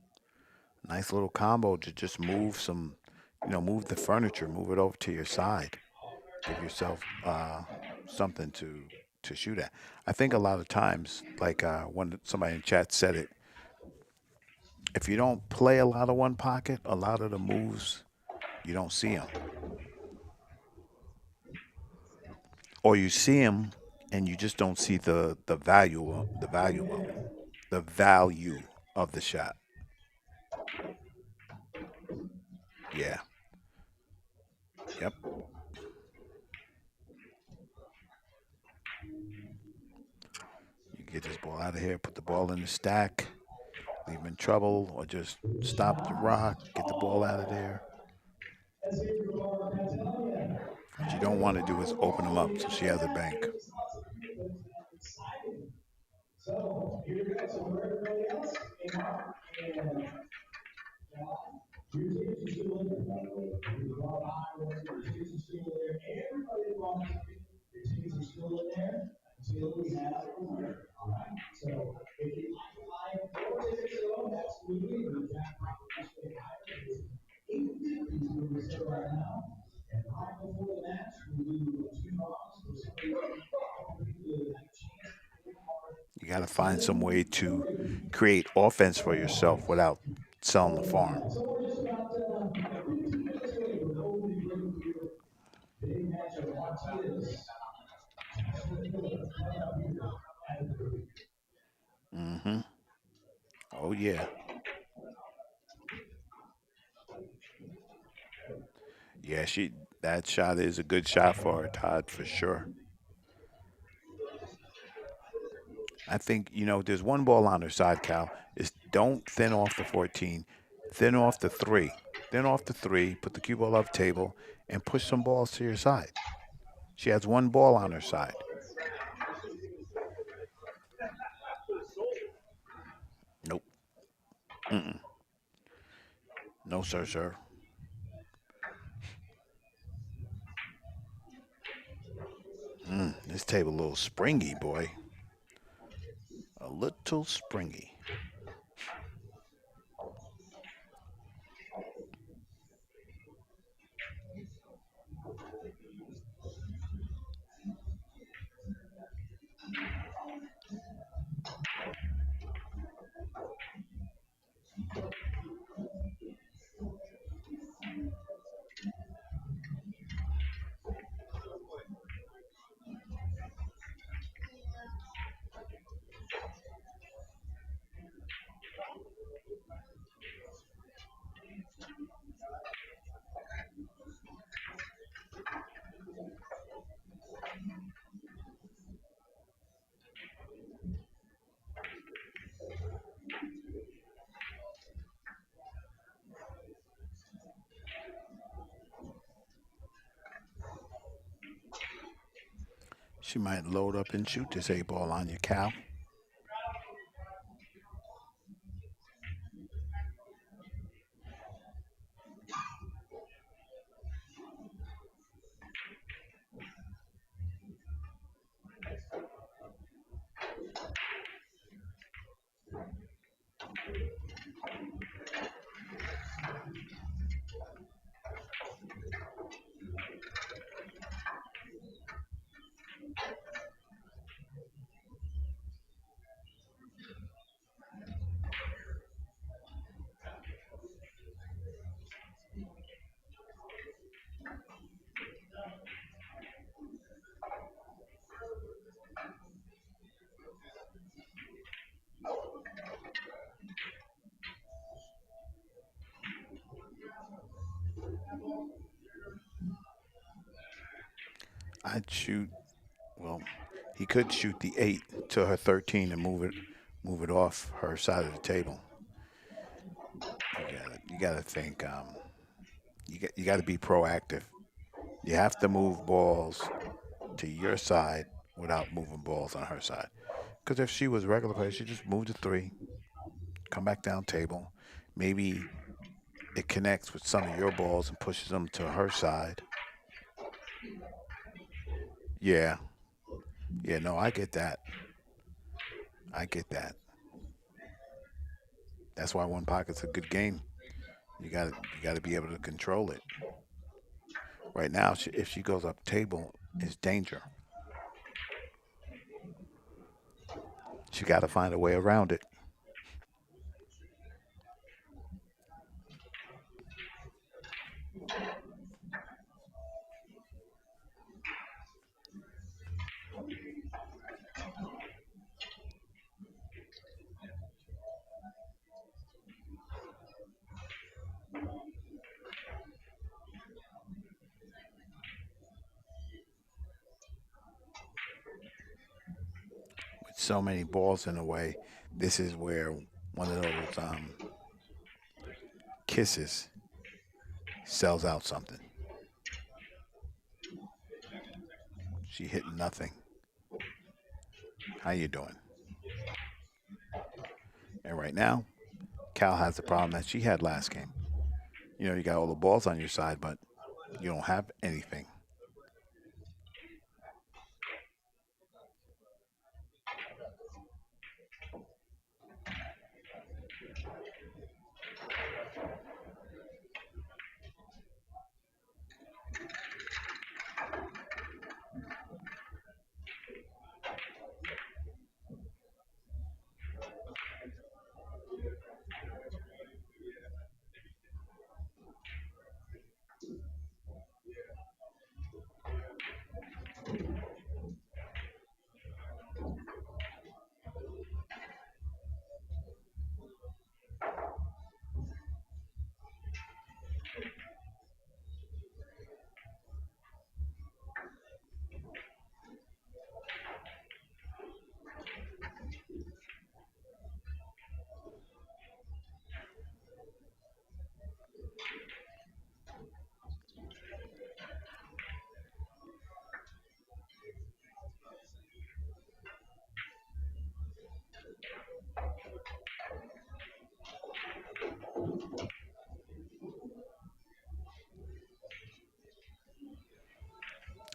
Nice little combo to just move some, move the furniture, move it over to your side. Give yourself something to shoot at. I think a lot of times, like when somebody in chat said it, if you don't play a lot of one pocket, a lot of the moves you don't see them, or you see them and you just don't see the value of them, the value of the shot. Yeah. Yep. You get this ball out of here, put the ball in the stack, leave him in trouble, or just stop the rock, get the ball out of there. What you don't want to do is open them up so she has a bank. You got to find some way to create offense for yourself without selling the farm. Hmm. Oh yeah, yeah. She that shot is a good shot for her, Todd, for sure. I think there's one ball on her side, Cal. Is don't thin off the 14, thin off the three, thin off the three. Put the cue ball off table and push some balls to your side. She has one ball on her side. Nope. Mm-mm. No, sir, sir. This table a little springy, boy. A little springy. She might load up and shoot this eight ball on you, Cal. I'd shoot. Well, he could shoot the 8 to her 13 and move it off her side of the table. You gotta think. You got to be proactive. You have to move balls to your side without moving balls on her side. Because if she was regular player, she just moved to 3, come back down table. Maybe it connects with some of your balls and pushes them to her side. Yeah, yeah, no, I get that. I get that. That's why one pocket's a good game. You got to be able to control it. Right now, if she goes up table, it's danger. She got to find a way around it. With so many balls in the way, this is where one of those kisses sells out something. She hit nothing. How you doing? And right now, Cal has the problem that she had last game. You got all the balls on your side, but you don't have anything.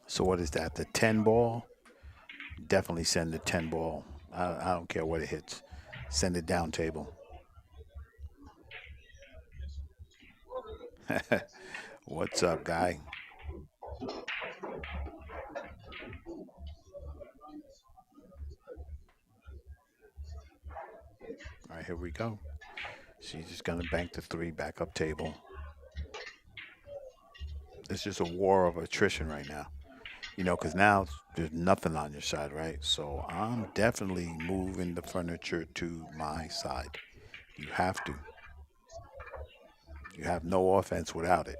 So what is that? The 10 ball? Definitely send the 10 ball. I don't care what it hits. Send it down table. What's up, guy? All right, here we go. She's just gonna bank the 3 back up table. It's just a war of attrition right now. Because now there's nothing on your side, right? So I'm definitely moving the furniture to my side. You have to. You have no offense without it.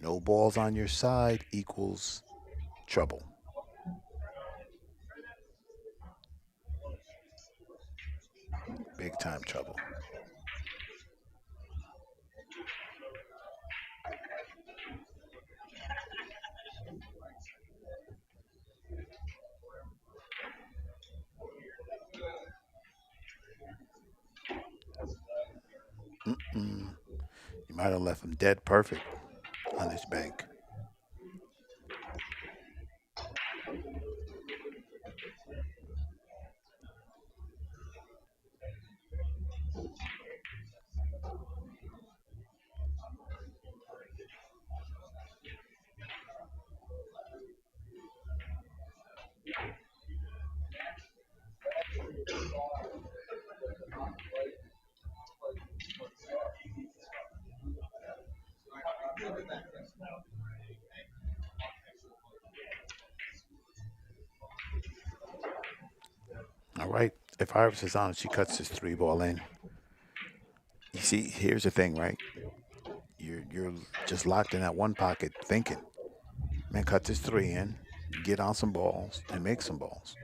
No balls on your side equals trouble. Big time trouble. Mm-mm. You might have left him dead perfect on his bank. All right. If Iris is on, she cuts this 3 ball in. You see, here's the thing, right? You're just locked in that one pocket thinking, man, cut this three in, get on some balls, and make some balls.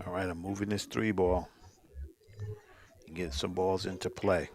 All right, I'm moving this three ball and get some balls into play.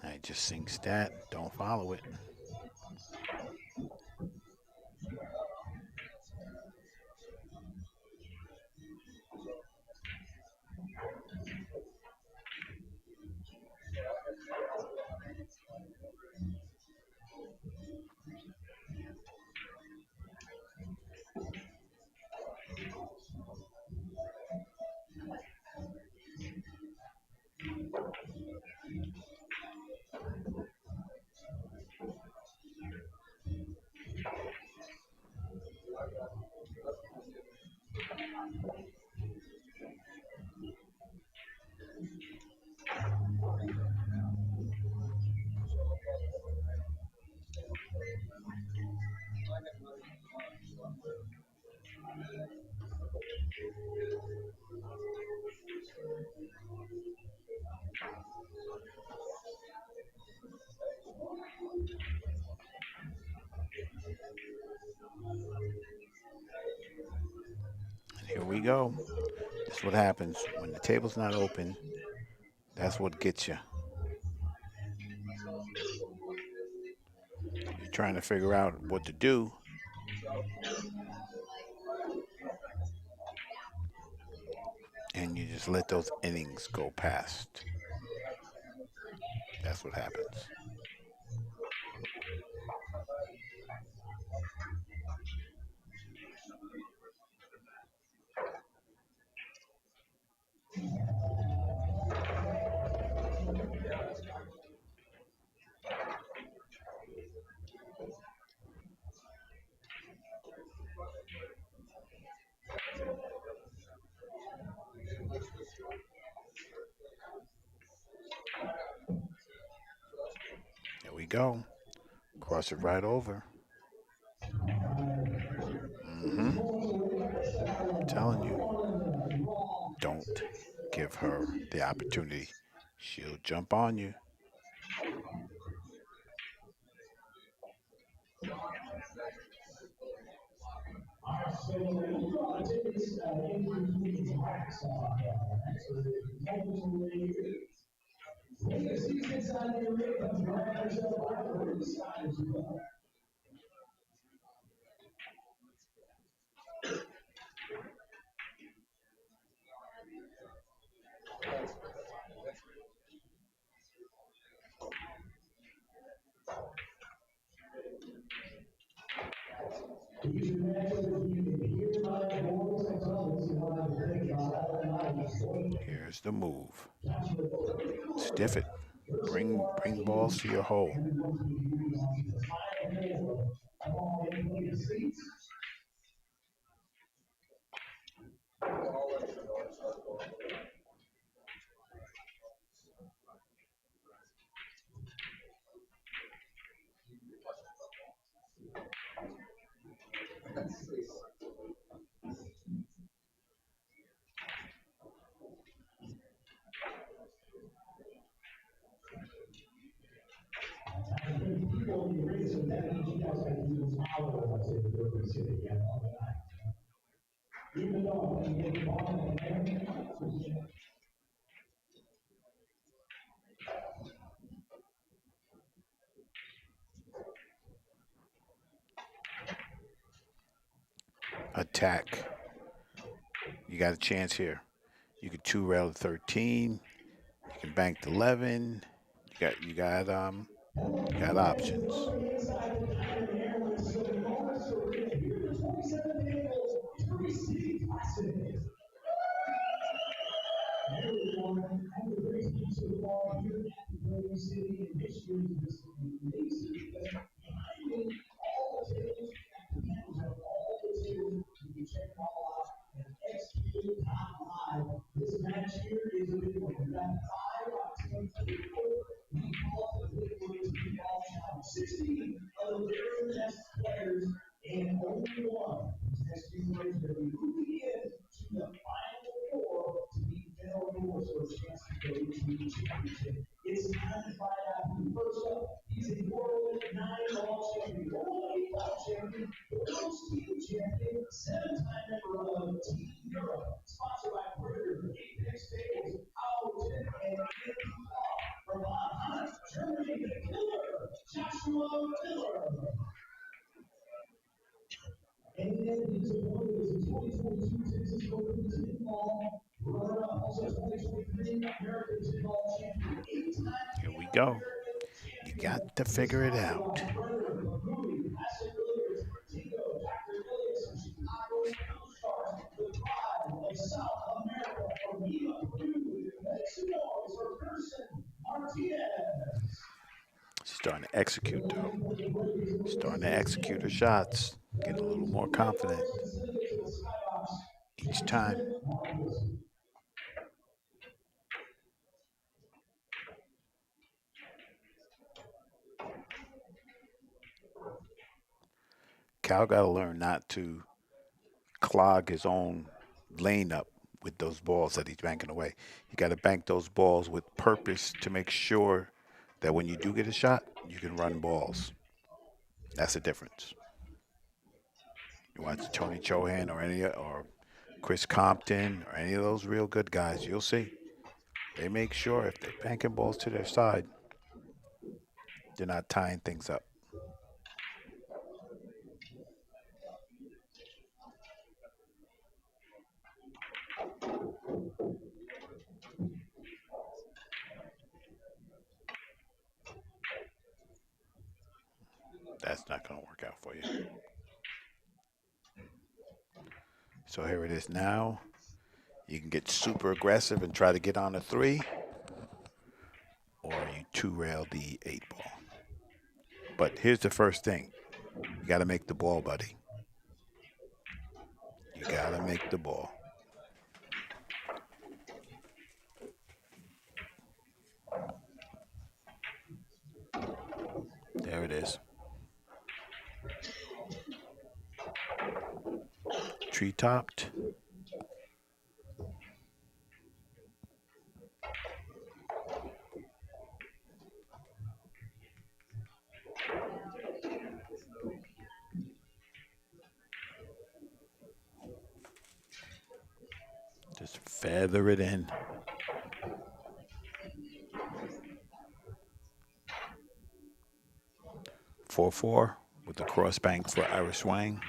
I just sinks that. Don't follow it. And here we go. This is what happens when the table's not open. That's what gets you. You're trying to figure out what to do, and you just let those innings go past. That's what happens. There we go. Cross it right over. Mm-hmm. Telling you, don't give her the opportunity. She'll jump on you. Here's the move. Stiff it. Bring balls to your hole. Attack. You got a chance here. You could two rail to 13. You can bank to 11. You got options. Here we go. You got to figure it out. Starting to execute, though. Starting to execute her shots. Getting a little more confident each time. Cal got to learn not to clog his own lane up with those balls that he's banking away. You got to bank those balls with purpose to make sure that when you do get a shot, you can run balls. That's the difference. You watch Tony Chohan or Chris Compton or any of those real good guys, you'll see they make sure if they're banking balls to their side, they're not tying things up. That's not going to work out for you. So here it is now. You can get super aggressive and try to get on a 3, or you two rail the 8 ball. But here's the first thing. You got to make the ball, buddy. You got to make the ball. There it is. Tree topped. Just feather it in. 4-4 with the cross bank for Irish Wang.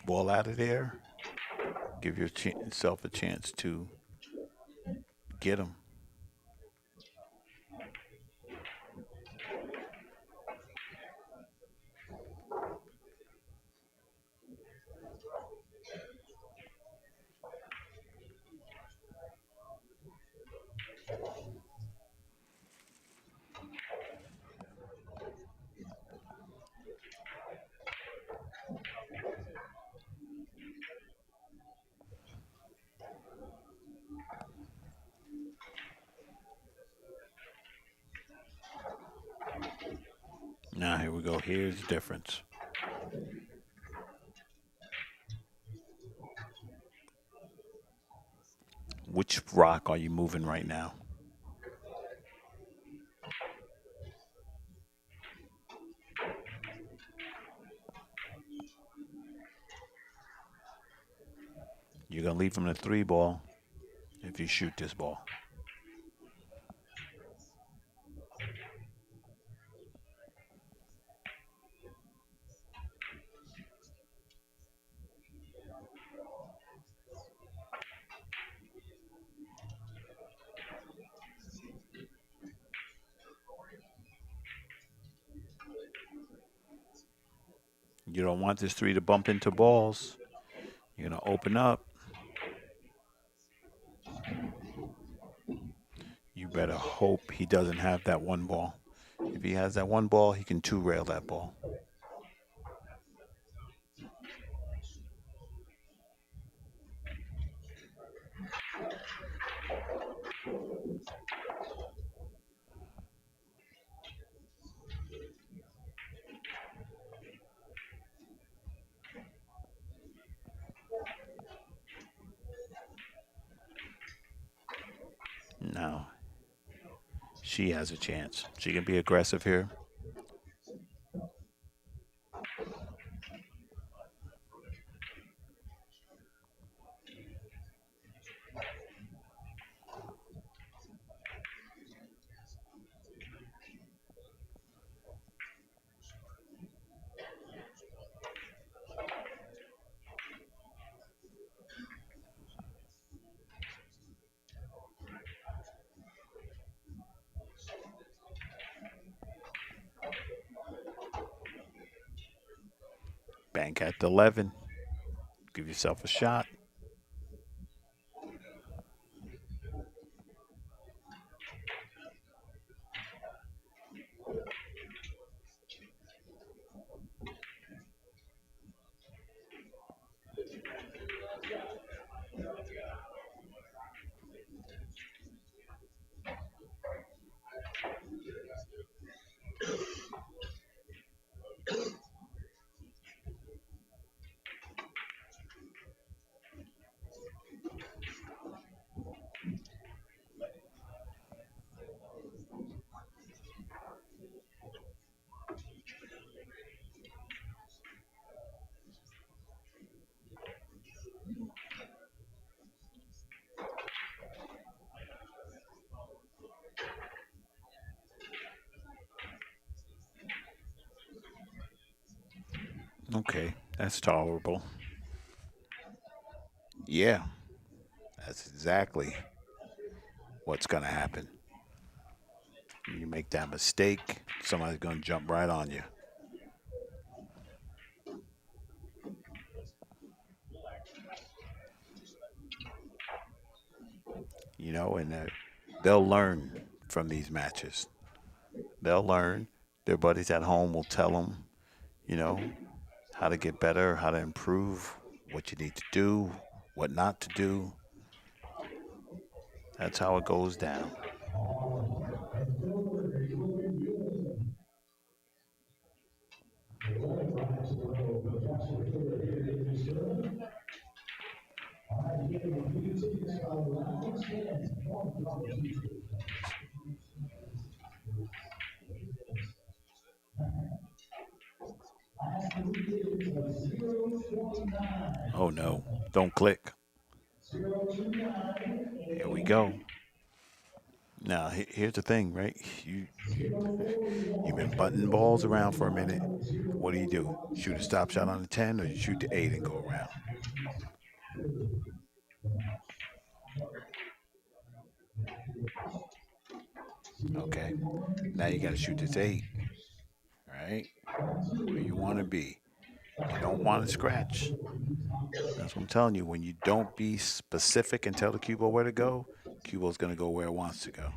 ball out of there. Give yourself a chance to get him. Now, here we go. Here's the difference. Which rock are you moving right now? You're going to leave him the three ball if you shoot this ball. You don't want this three to bump into balls. You're going to open up. You better hope he doesn't have that one ball. If he has that one ball, he can two rail that ball. Now, she has a chance. She can be aggressive here. Bank at the 11. Give yourself a shot. Okay, that's tolerable. Yeah, that's exactly what's going to happen. You make that mistake, somebody's going to jump right on you. And they'll learn from these matches. They'll learn. Their buddies at home will tell them, you know, how to get better, how to improve, what you need to do, what not to do. That's how it goes down. Oh no, don't click. Here we go. Now, here's the thing, right? You've been bunting balls around for a minute. What do? Shoot a stop shot on the 10, or you shoot the 8 and go around? Okay. Now you got to shoot this 8, right? Where you want to be. You don't want to scratch. That's what I'm telling you. When you don't be specific and tell the cubo where to go, cubo's going to go where it wants to go.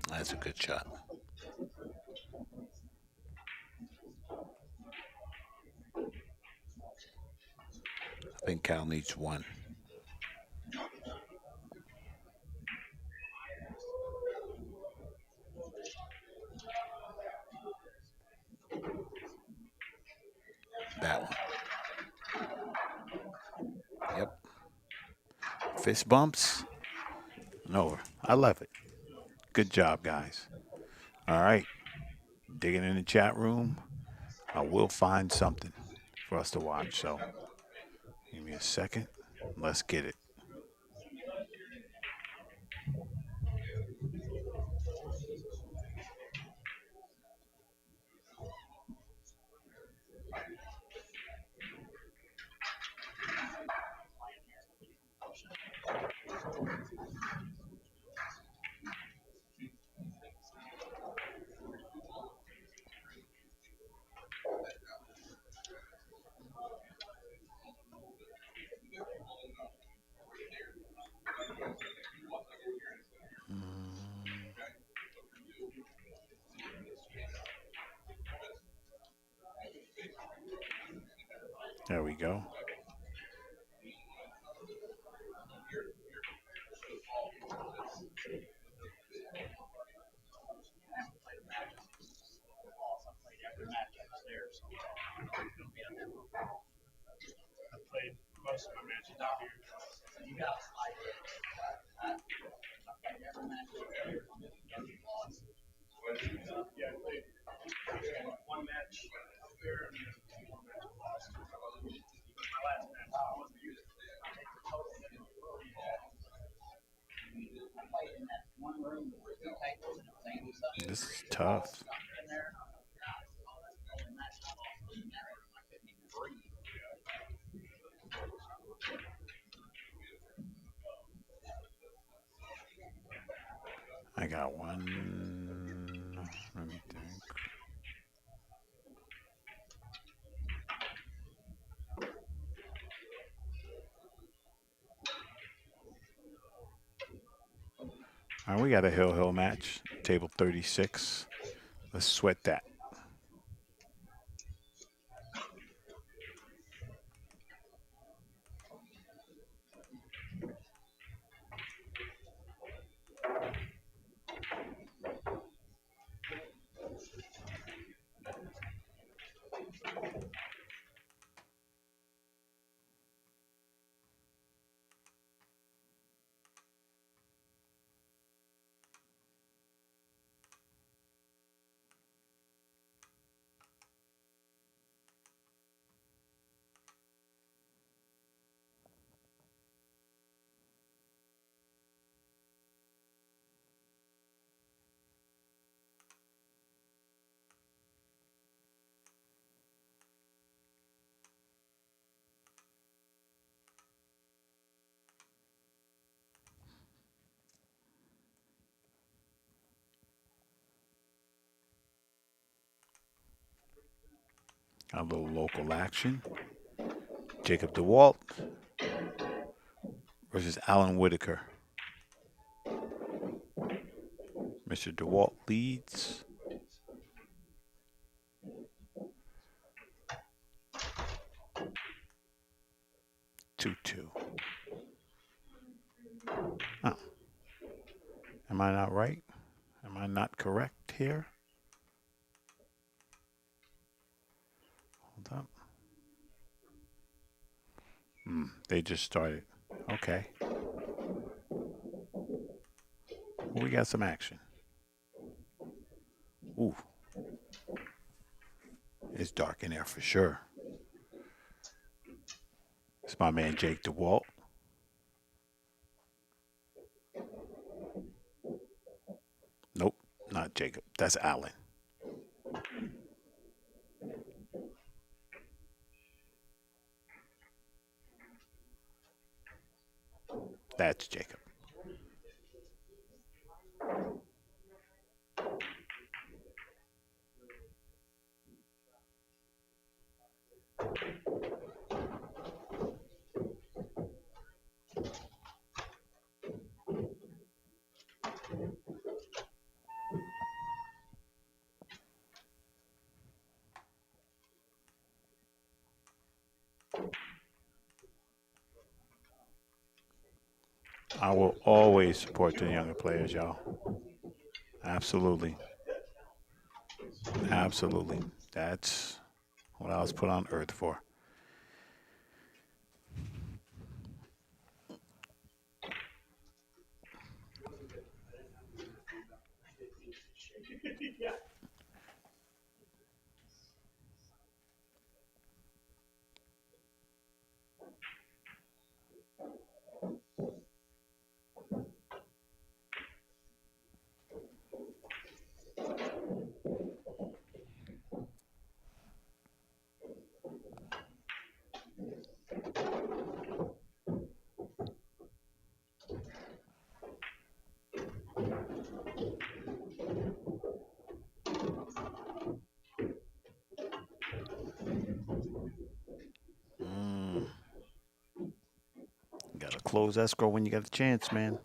That's a good shot. I think Cal needs one. That one. Yep. Fist bumps. No, I love it. Good job, guys. All right. Digging in the chat room. I will find something for us to watch. So give me a second. Let's get it. Mm, there we go. This is tough. I got one. Let me think. All right, we got a hill match. Table 36. Let's sweat that. A little local action. Jacob DeWalt versus Alan Whitaker. Mr. DeWalt leads. 2-2. Oh, am I not right? I not correct here? Hold up. They just started. Okay. Well, we got some action. Ooh. It's dark in there for sure. It's my man Jake DeWalt. Nope, not Jacob. That's Alan. That's Jacob. I will always support the younger players, y'all. Absolutely. Absolutely. That's what I was put on earth for. Mm. You gotta close escrow when you got a chance, man.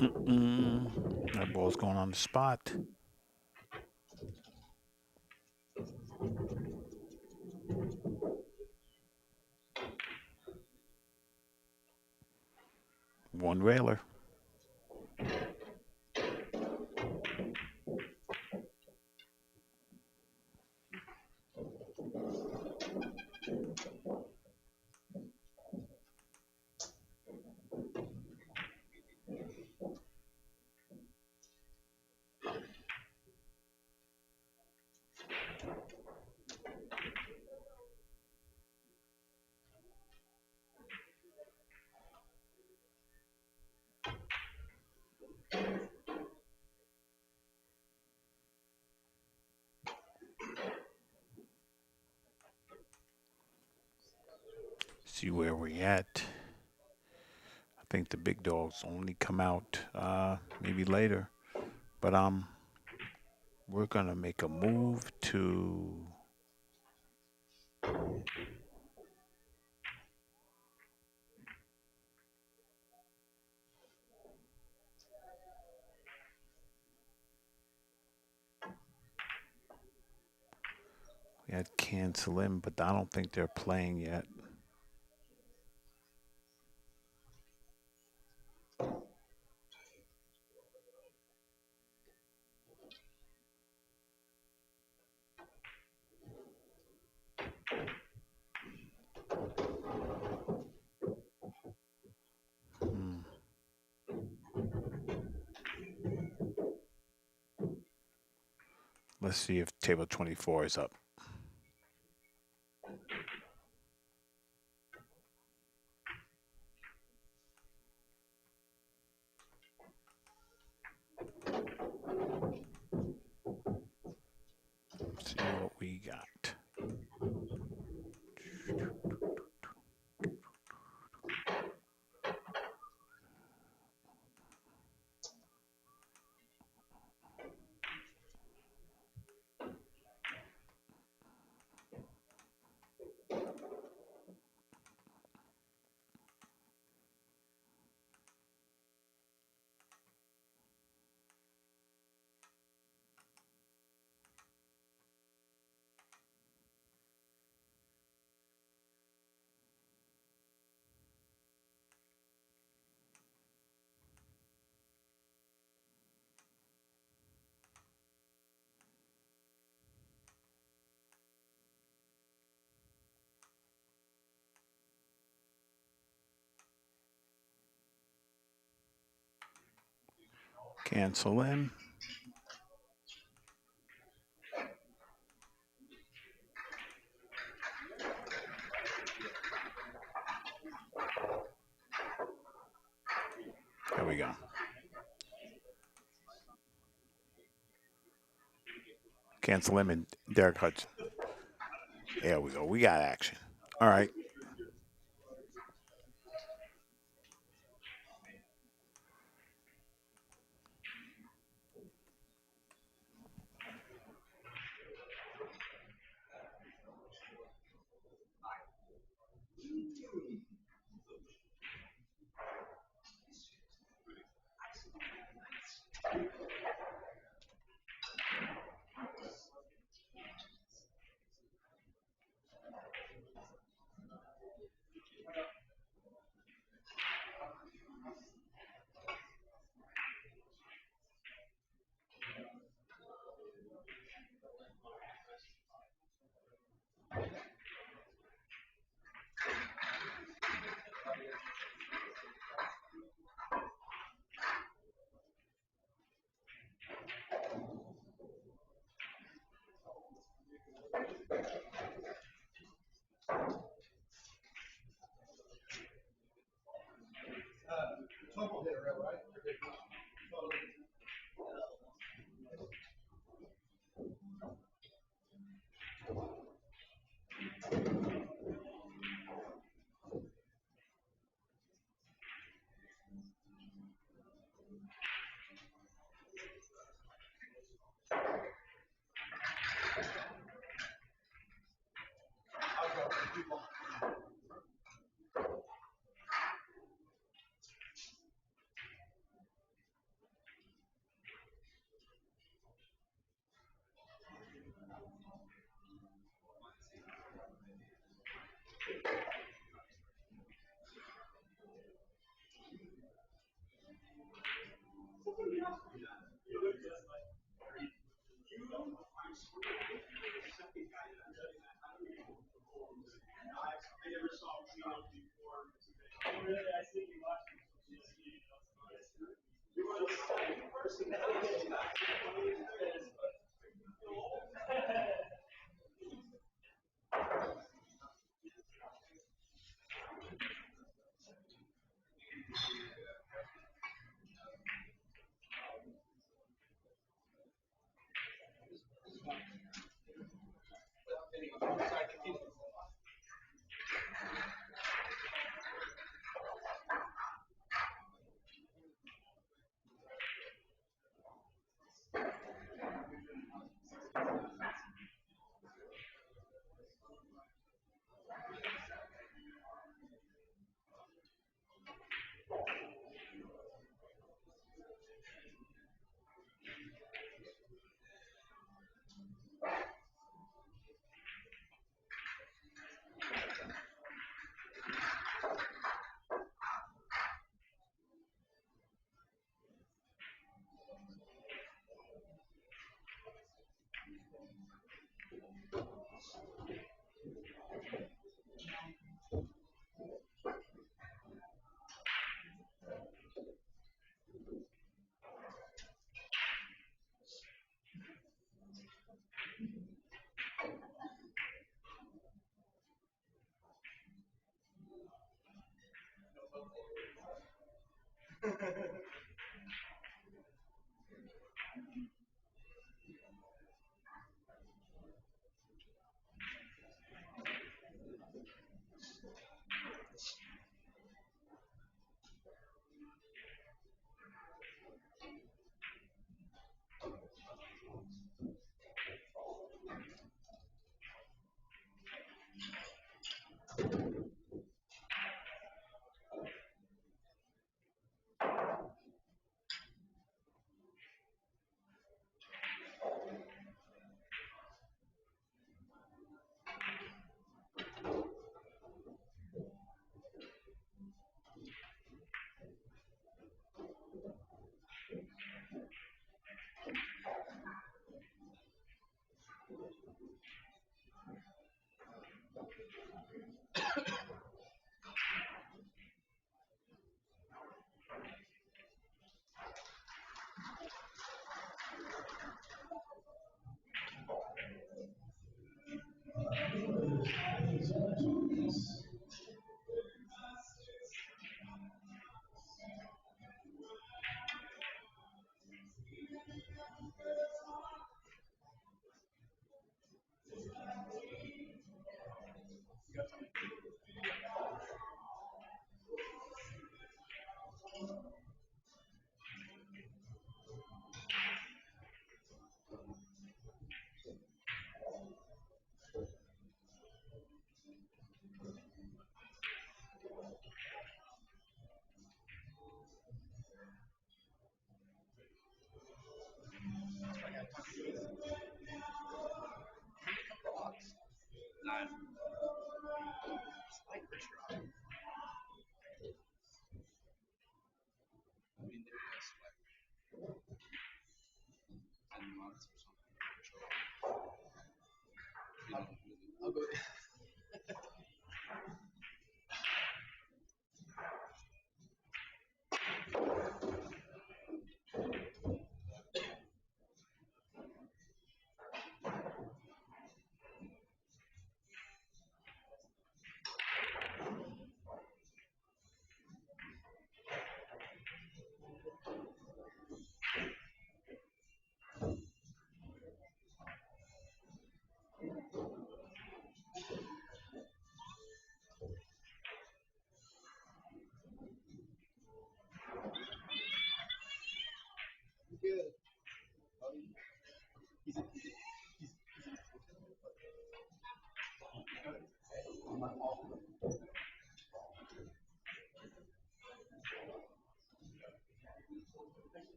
That ball's going on the spot. One railer. See where we at. I think the big dogs only come out maybe later. But we're gonna make a move to we had cancel in, but I don't think they're playing yet. Let's see if table 24 is up. Let's see what we got. Cancel in. There we go. Cancel him and Derek Hudson. There we go. We got action. All right.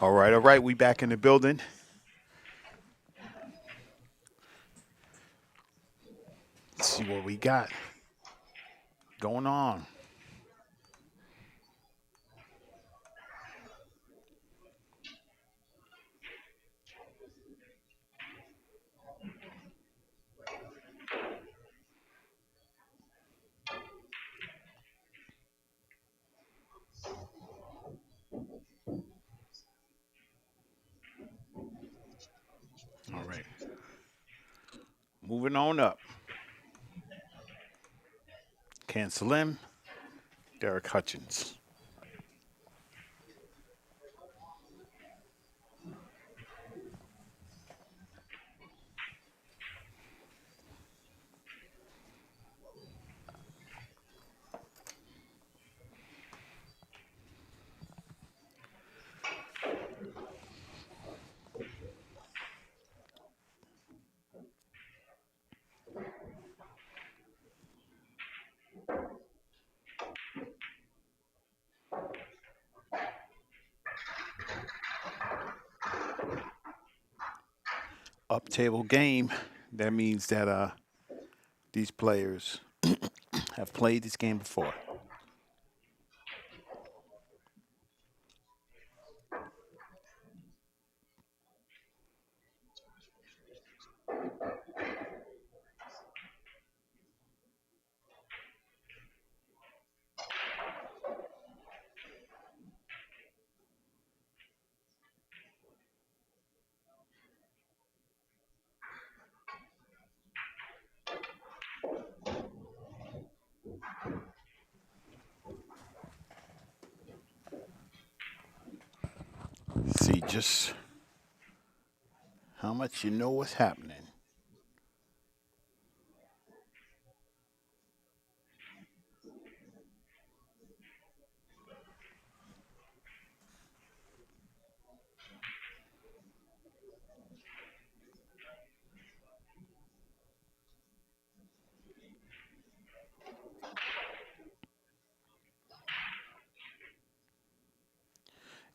All right. We back in the building. Let's see what we got going on. All right. Moving on up. Cancel him. Derek Hutchins. Up table game. That means that these players have played this game before. See just how much you know what's happening.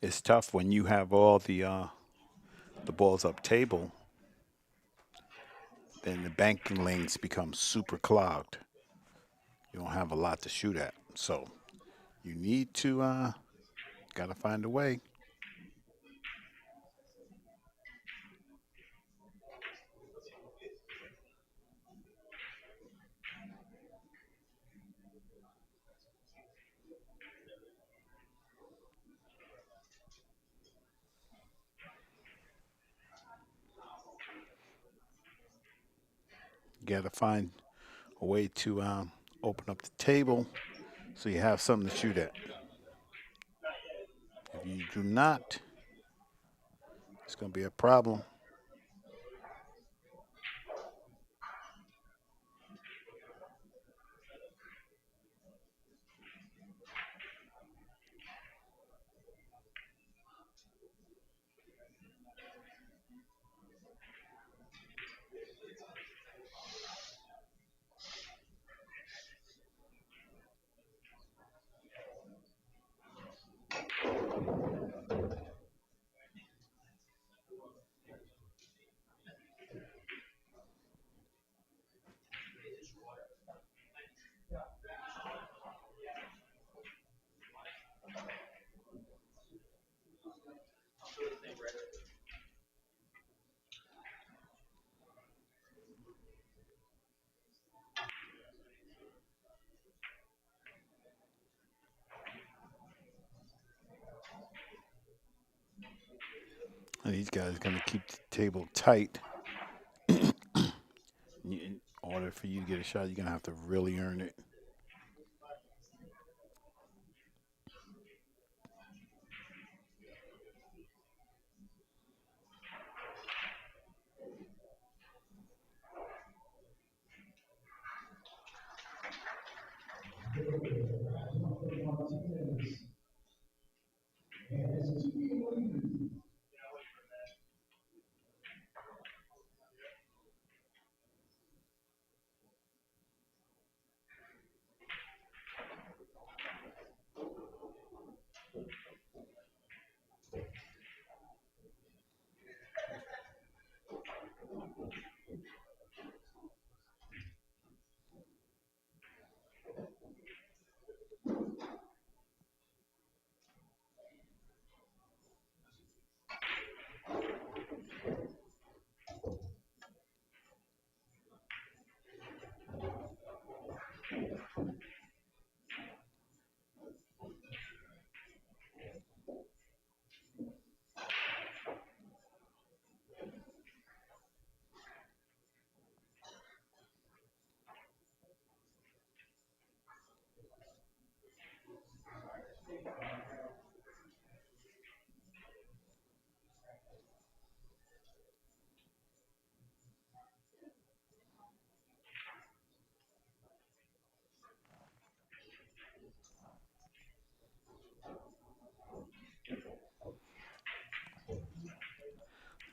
It's tough when you have all the balls up table, then the banking lanes become super clogged. You don't have a lot to shoot at. So you need to gotta find a way. You gotta find a way to open up the table so you have something to shoot at. If you do not, it's gonna be a problem. And these guys gonna keep the table tight. In order for you to get a shot, you're gonna have to really earn it.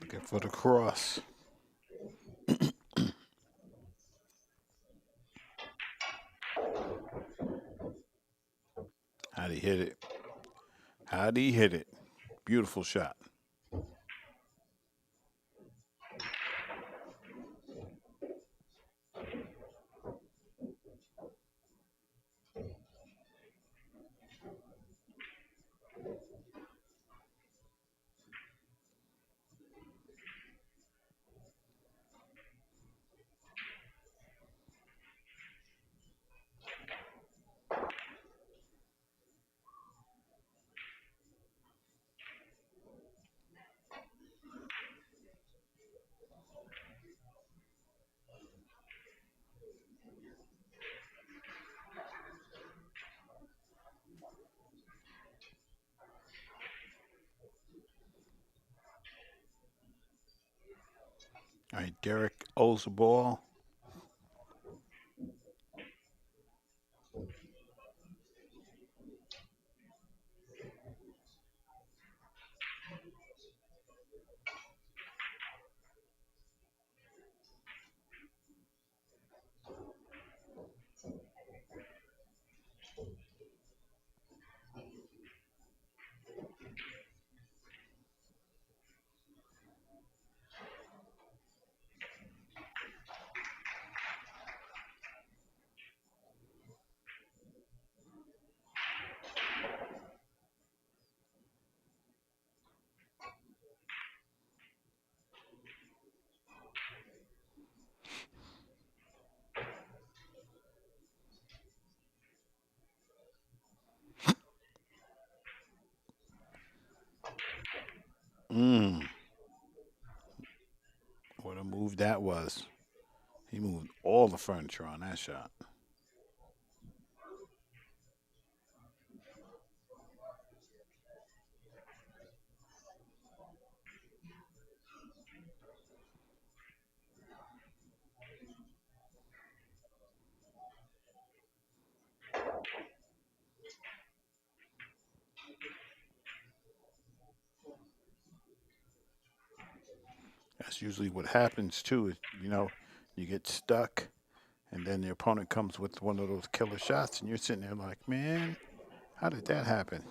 Looking for the cross. How'd he hit it? How'd he hit it? Beautiful shot. All right, Derek owes the ball. Mmm. What a move that was. He moved all the furniture on that shot. That's usually what happens too. Is you get stuck, and then the opponent comes with one of those killer shots, and you're sitting there like, man, how did that happen?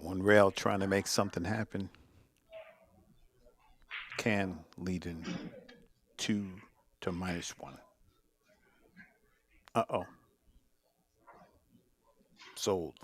One rail trying to make something happen can lead in two to -1. Uh-oh. Sold.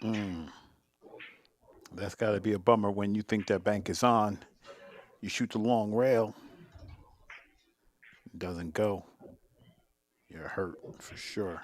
Mm. That's got to be a bummer when you think that bank is on. You shoot the long rail, it doesn't go. You're hurt for sure.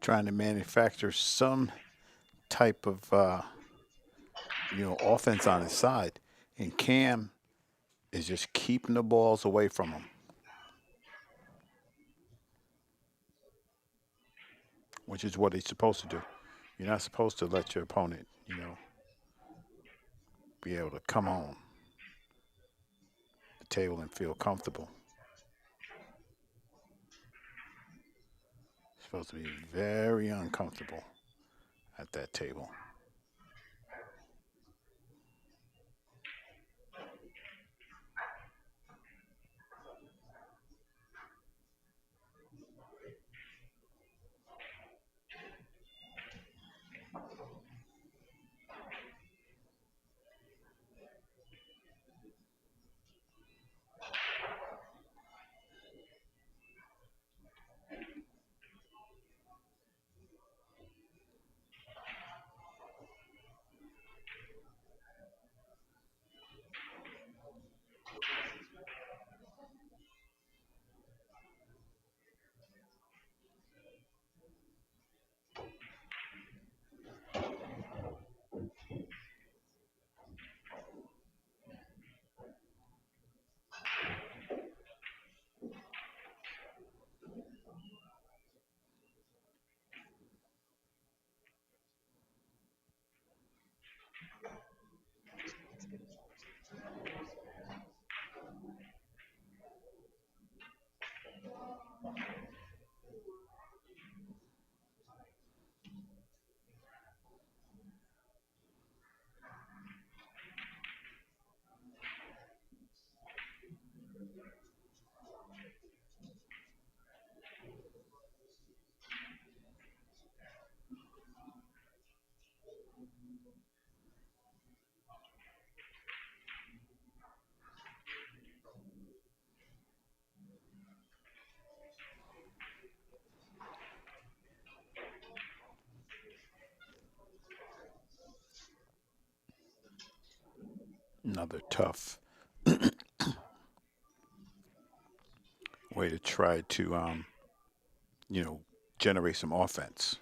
trying to manufacture some type of offense on his side, and Cam is just keeping the balls away from him, which is what he's supposed to do. You're not supposed to let your opponent, be able to come on the table and feel comfortable. You're supposed to be very uncomfortable at that table. Another tough way to try to, generate some offense.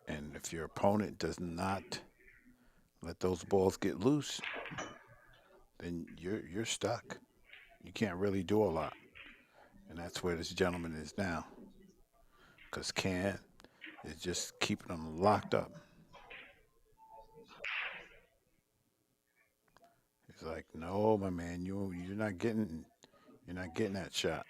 And if your opponent does not let those balls get loose, then you're stuck. You can't really do a lot. And that's where this gentleman is now. Because Cam is just keeping them locked up. He's like, no, my man, you're not getting that shot.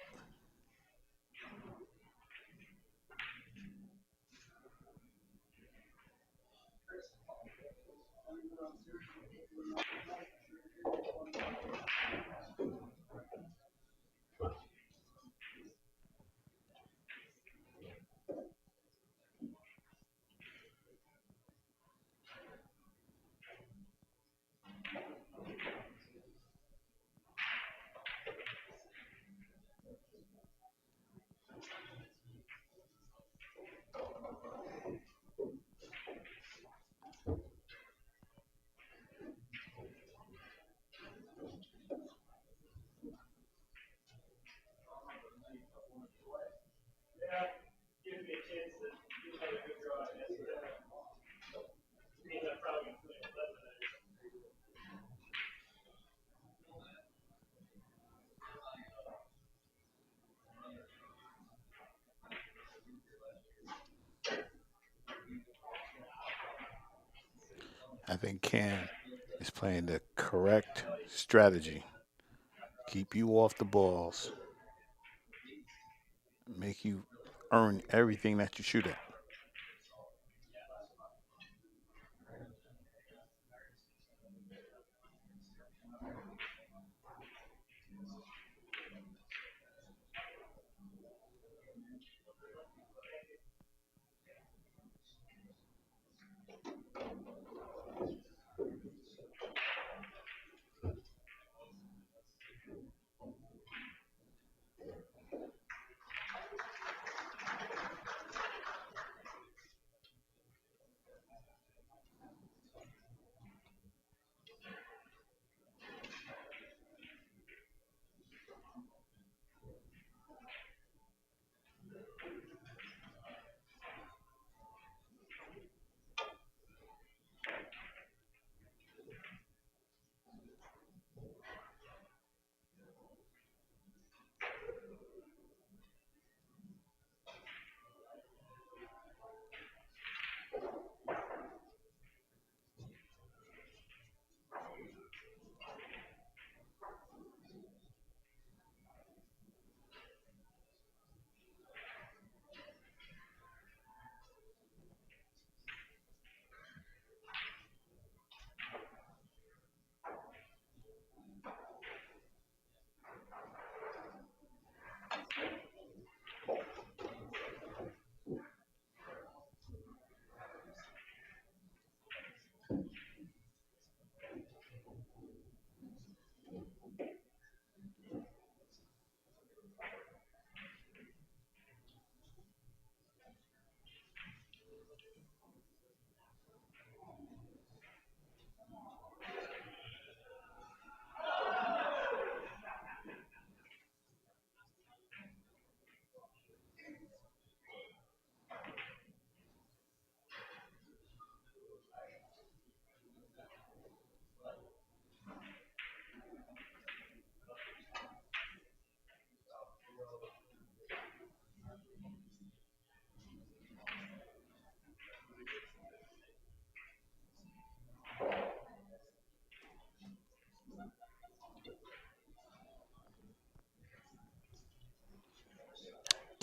I think Cam is playing the correct strategy. Keep you off the balls, make you earn everything that you shoot at.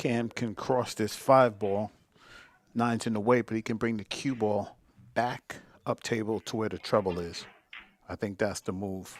Cam can cross this 5 ball. 9's in the way, but he can bring the cue ball back up table to where the trouble is. I think that's the move.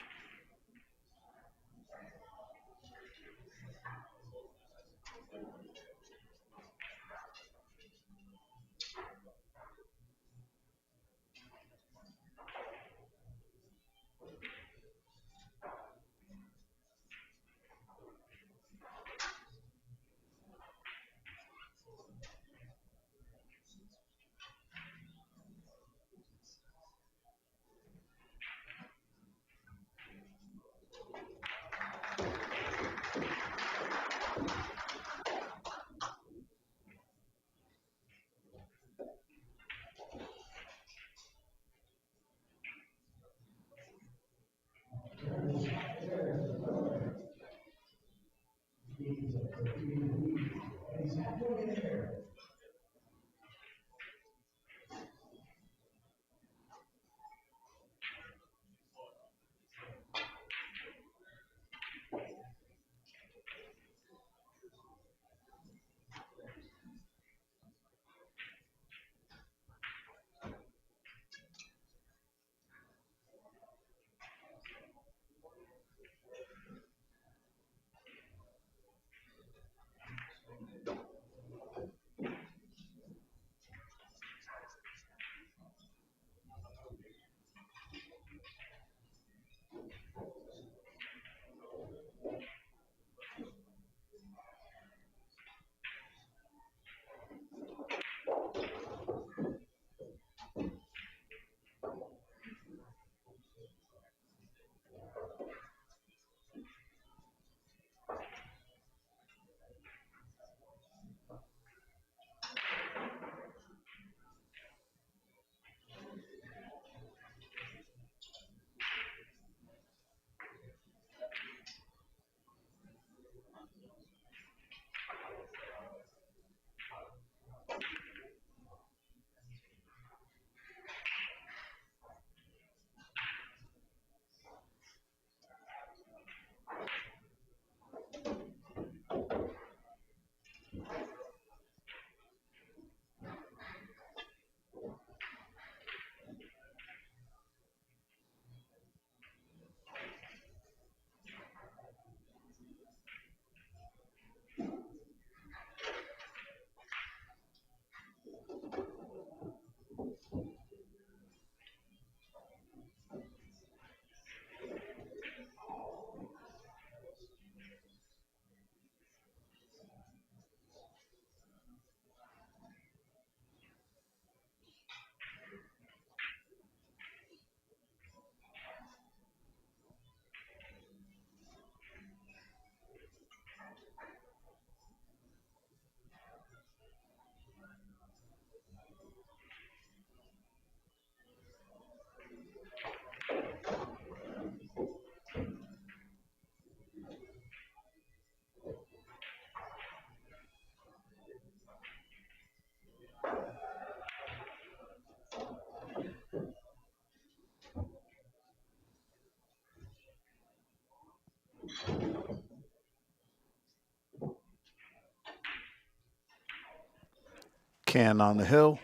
Can on the hill,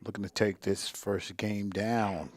looking to take this first game down.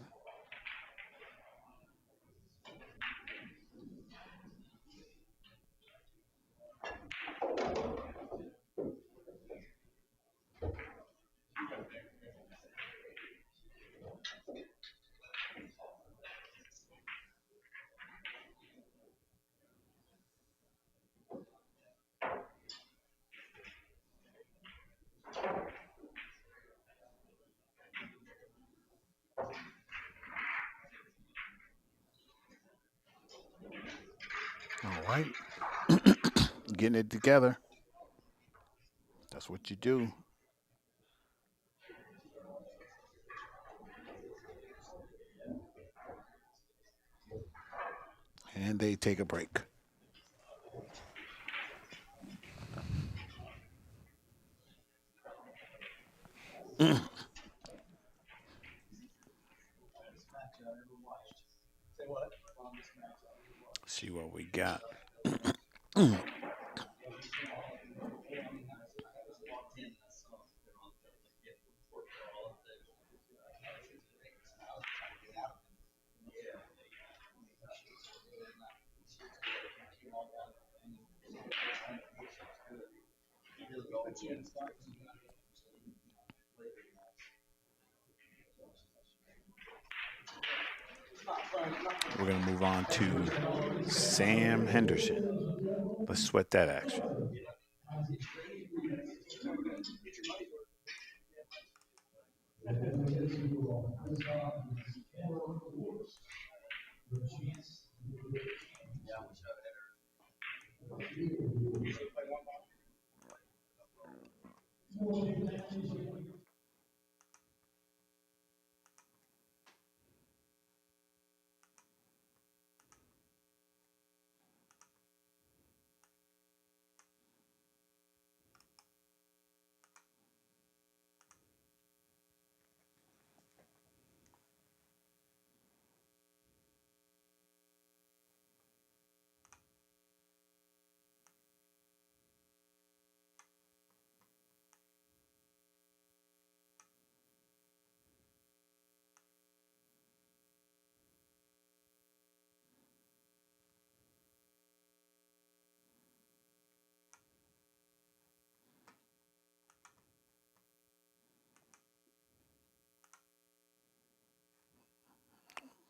All right. Getting it together. That's what you do. And they take a break. See what we got. We're going to move on to Sam Henderson. Let's sweat that action.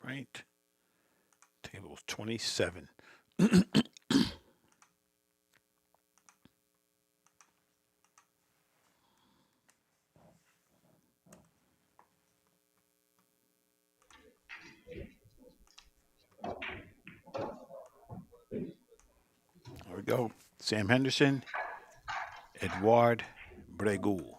Right. Table 27. There we go. Sam Henderson, Edouard Bregou.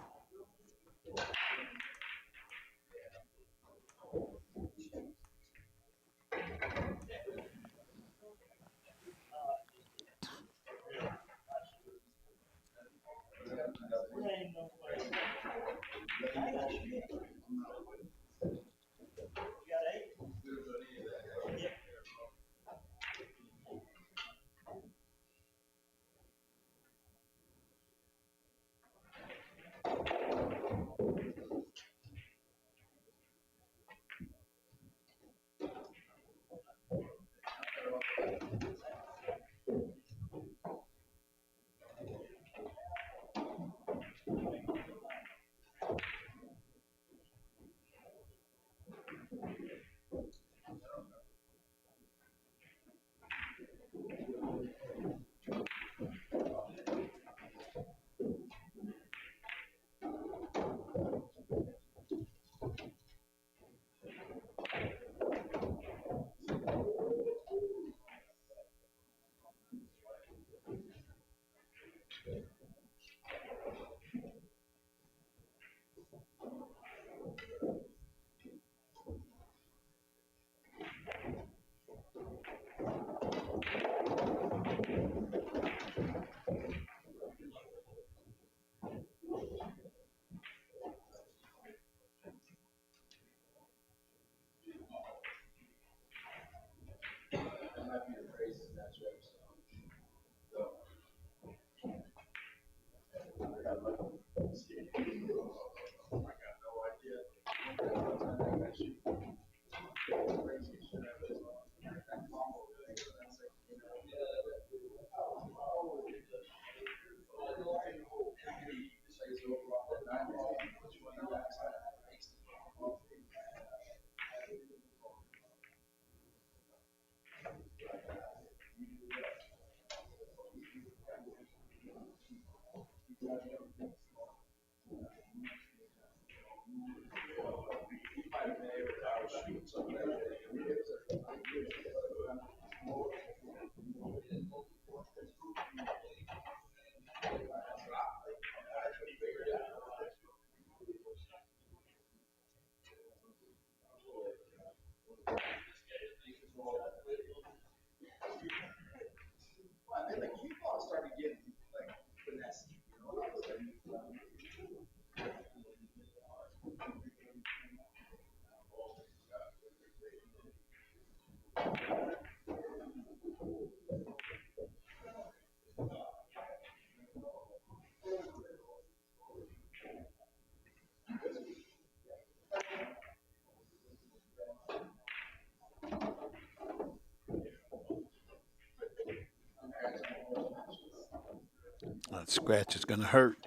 That scratch is going to hurt.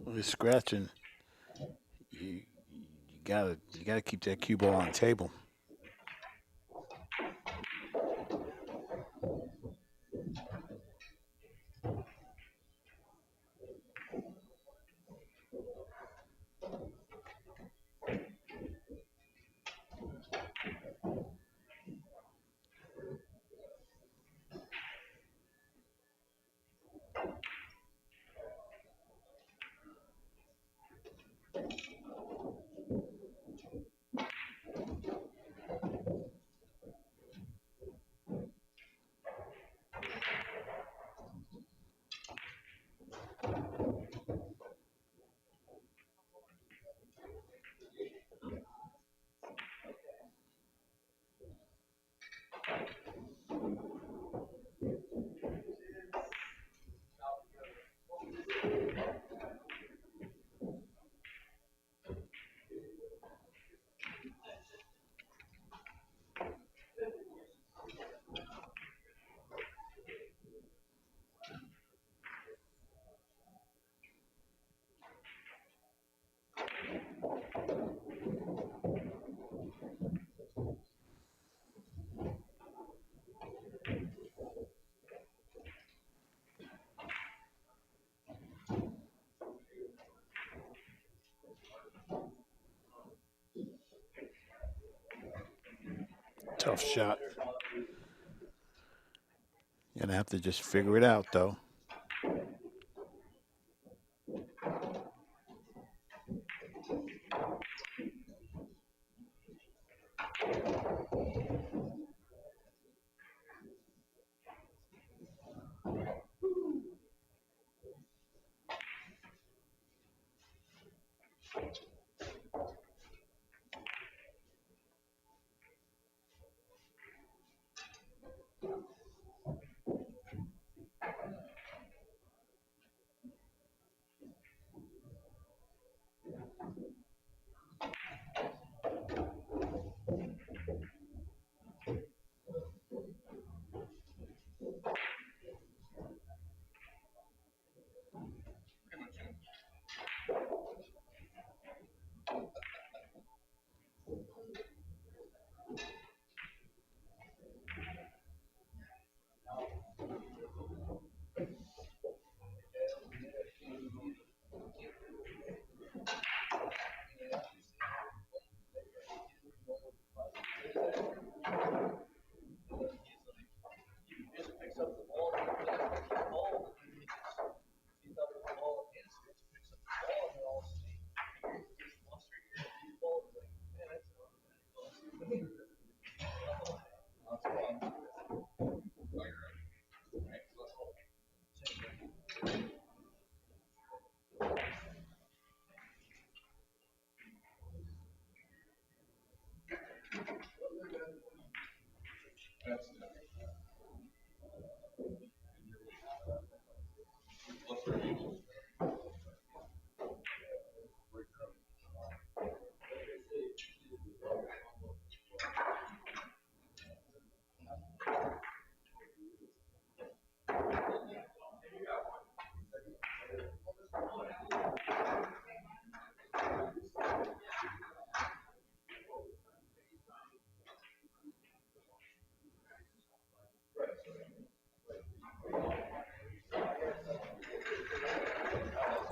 With scratching, you gotta keep that cue ball on the table. Tough shot. You're gonna have to just figure it out, though.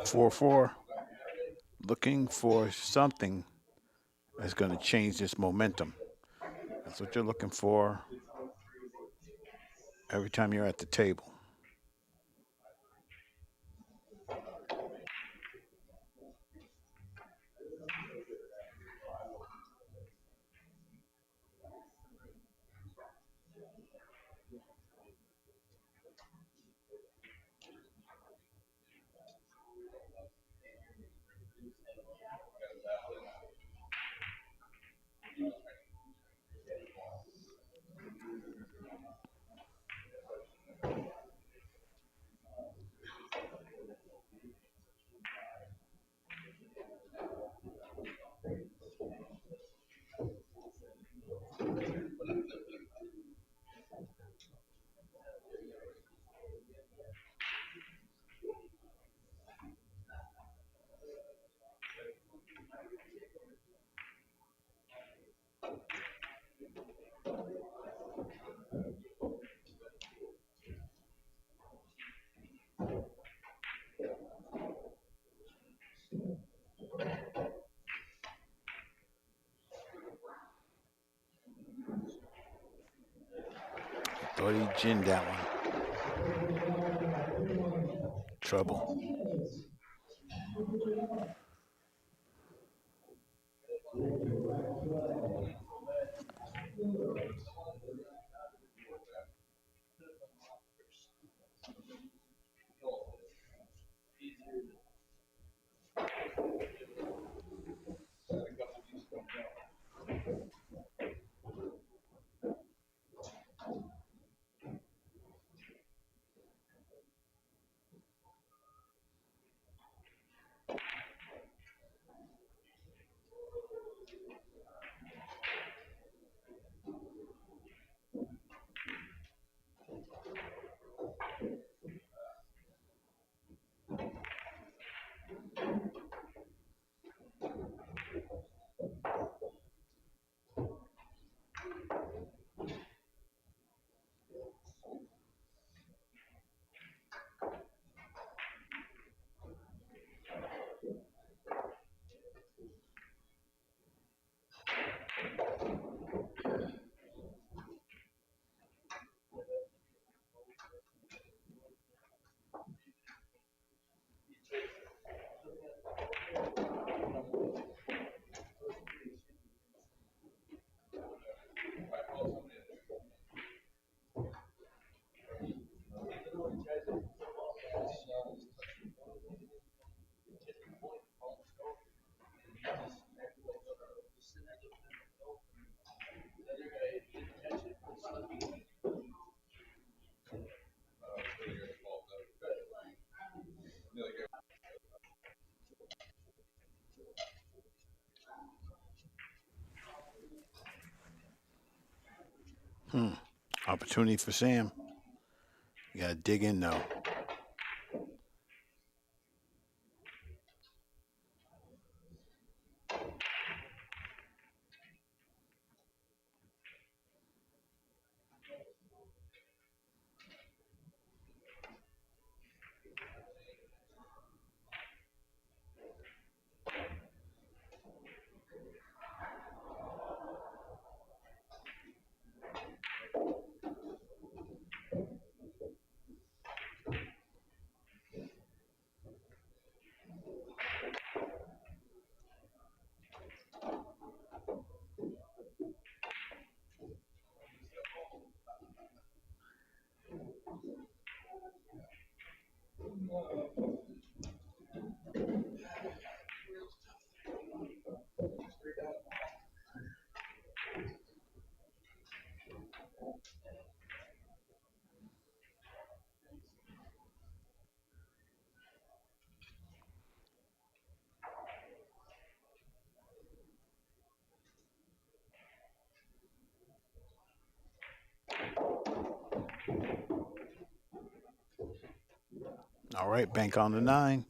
4-4. Looking for something that's going to change this momentum. That's what you're looking for every time you're at the table. Thought he ginned that one. Trouble. Opportunity for Sam. You got to dig in, though. All right, bank on the 9.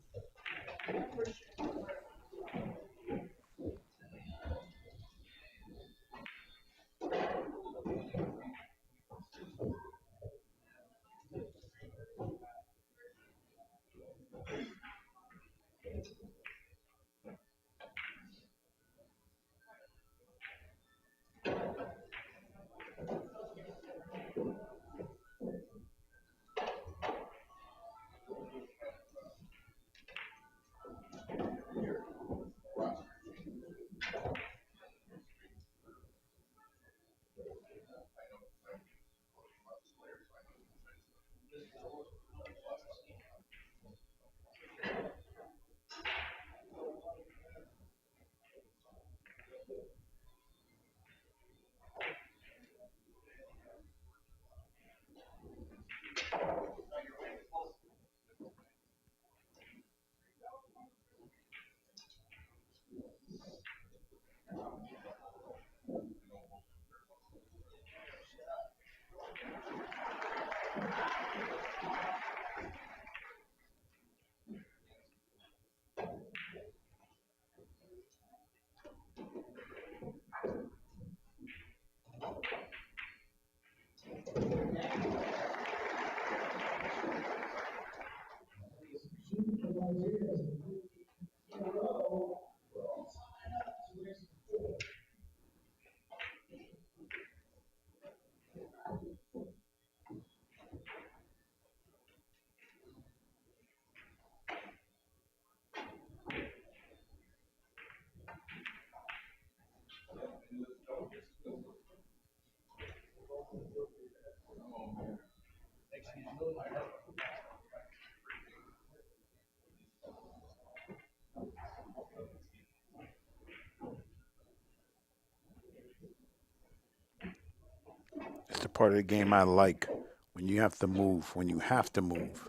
It's the part of the game I like when you have to move. When you have to move,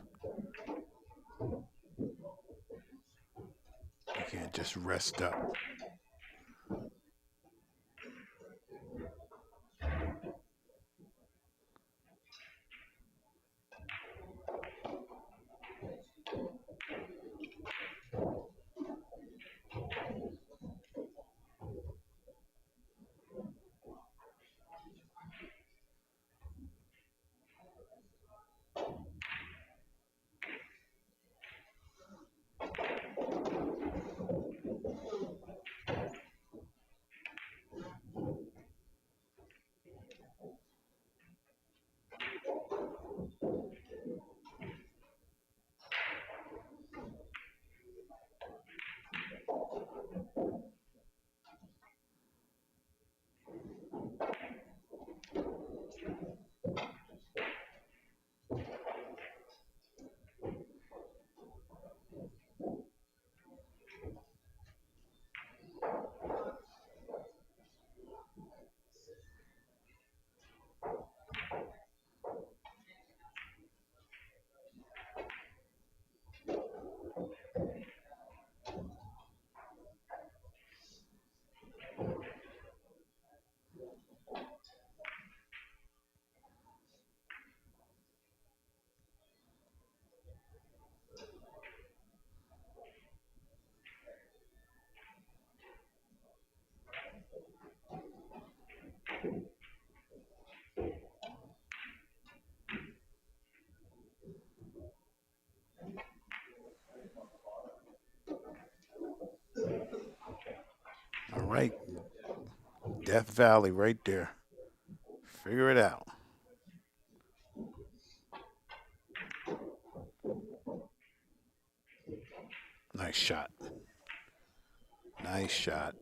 you can't just rest up. All right, Death Valley right there. Figure it out. Nice shot. Nice shot.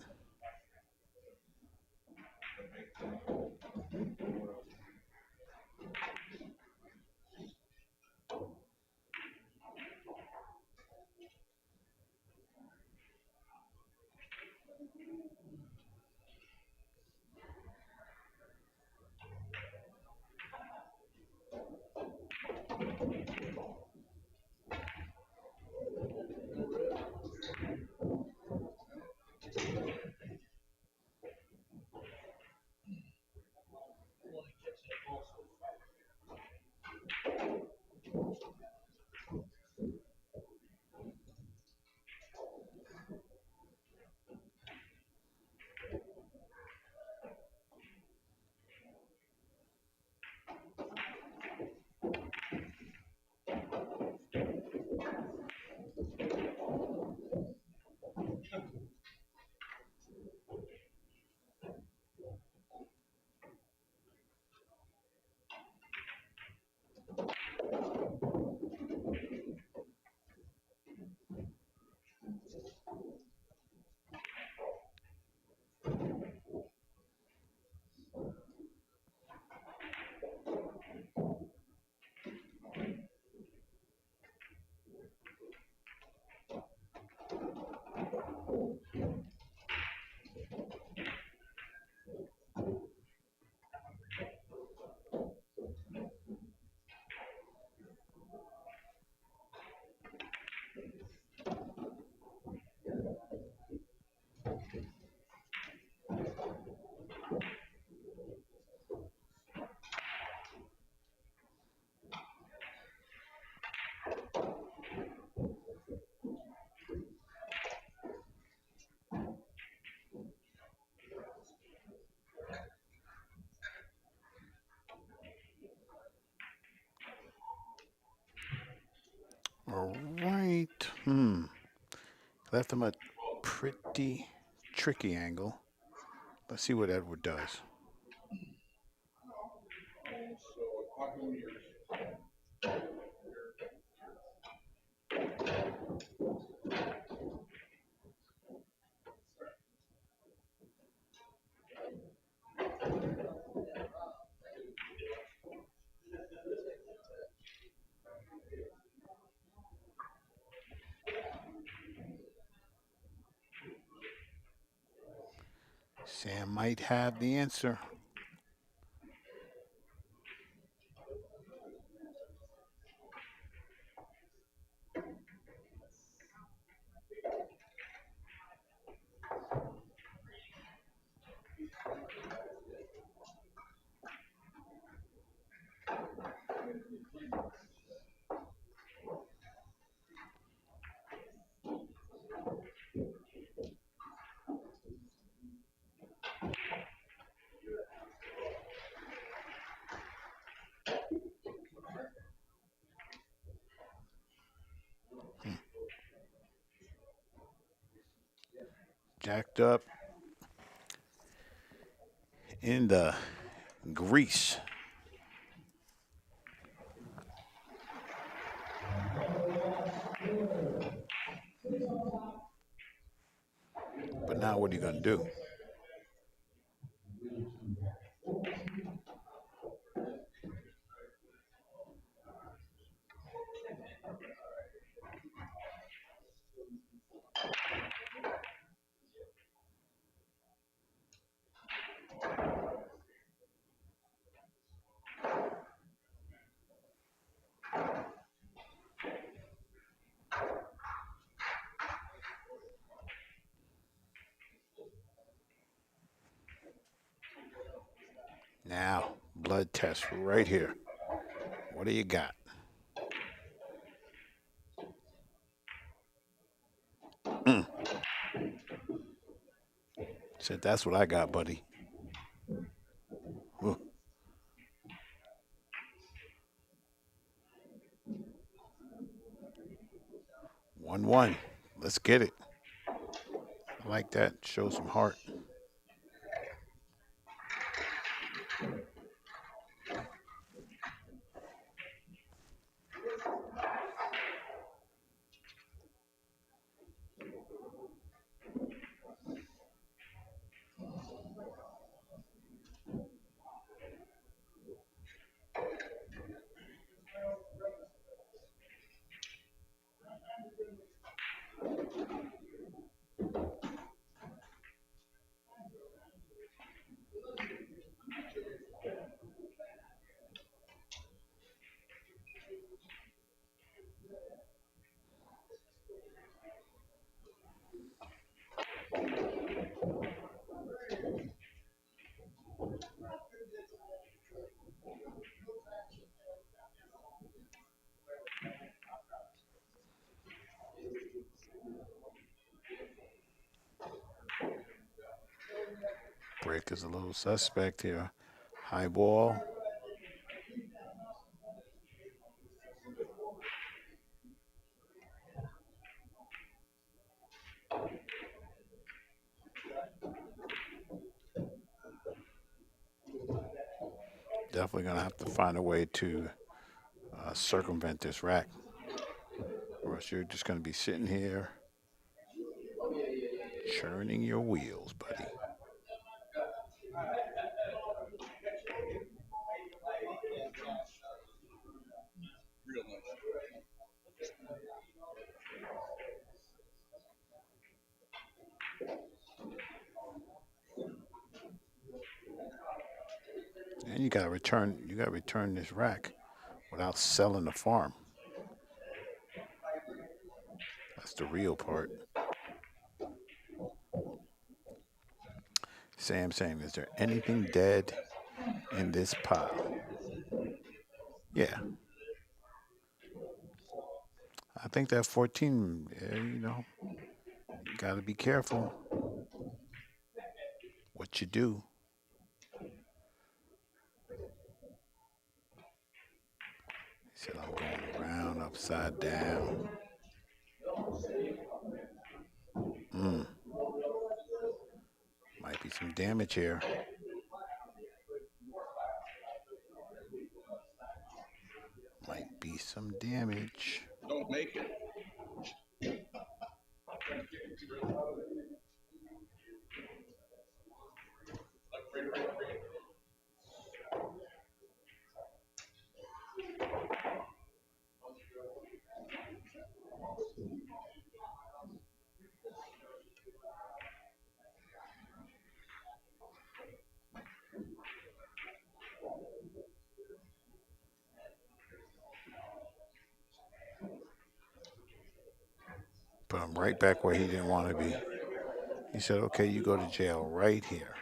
All right. Left him a pretty tricky angle. Let's see what Edward does. Sam might have the answer. Jacked up in the grease. But now what are you going to do? Now, blood test right here. What do you got? Mm. Said, that's what I got, buddy. Ooh. 1-1. Let's get it. I like that. Show some heart. Brick is a little suspect here. High ball. Definitely going to have to find a way to circumvent this rack, or else you're just going to be sitting here churning your wheels, buddy. And you got to return. You got to return this rack without selling the farm. That's the real part. Sam saying, is there anything dead in this pile? Yeah. I think that 14, you got to be careful what you do. He said, I'm going around. Upside down. Might be some damage here. Might be some damage. Don't make it. Put him right back where he didn't want to be. He said, okay, you go to jail right here.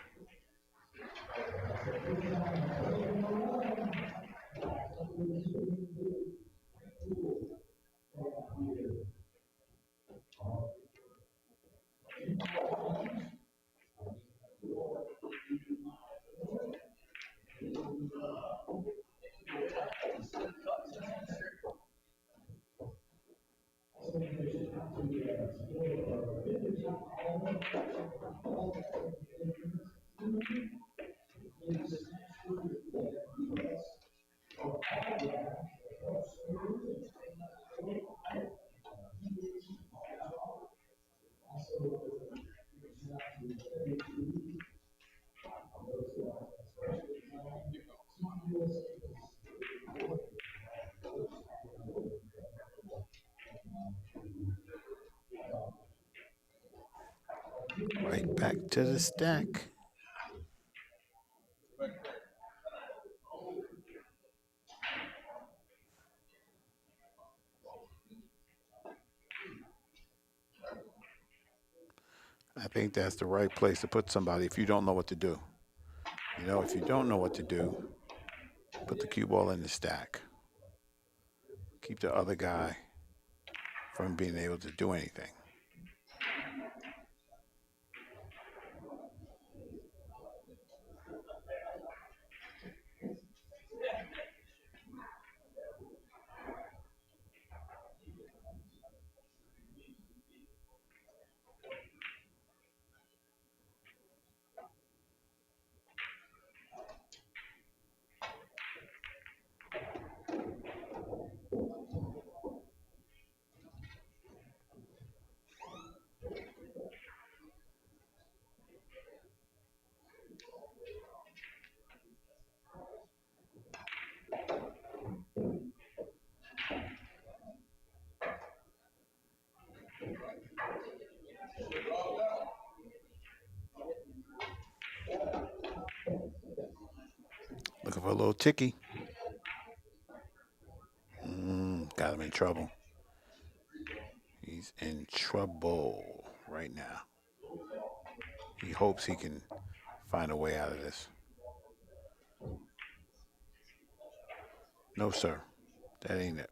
Right back to the stack. I think that's the right place to put somebody if you don't know what to do. You know, if you don't know what to do, put the cue ball in the stack. Keep the other guy from being able to do anything. Looking for a little ticky. Got him in trouble. He's in trouble right now. He hopes he can find a way out of this. No, sir. That ain't it.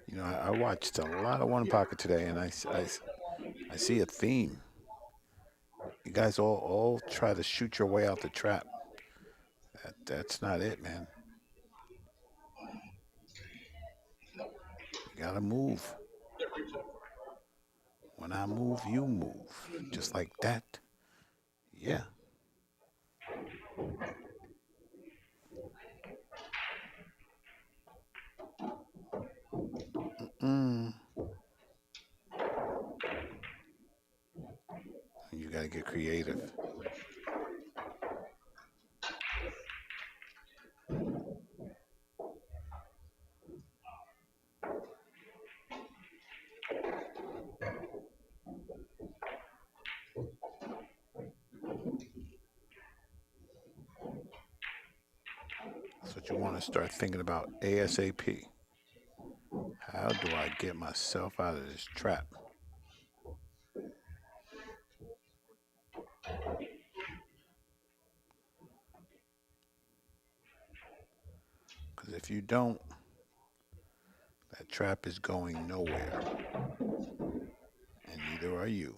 You know, I watched a lot of One Pocket today, and I see a theme. You guys all try to shoot your way out the trap. That's not it, man. You gotta move. When I move, you move. Just like that. Yeah. You gotta get creative. That's what you want to start thinking about ASAP. How do I get myself out of this trap? Because if you don't, that trap is going nowhere. And neither are you.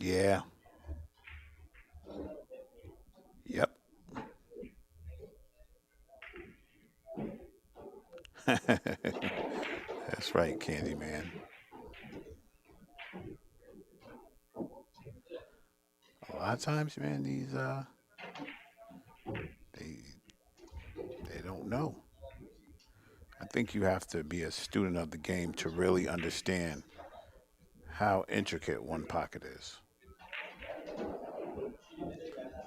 Yeah. Yep. That's right, Candyman. A lot of times, man, these they they don't know. I think you have to be a student of the game to really understand how intricate one pocket is.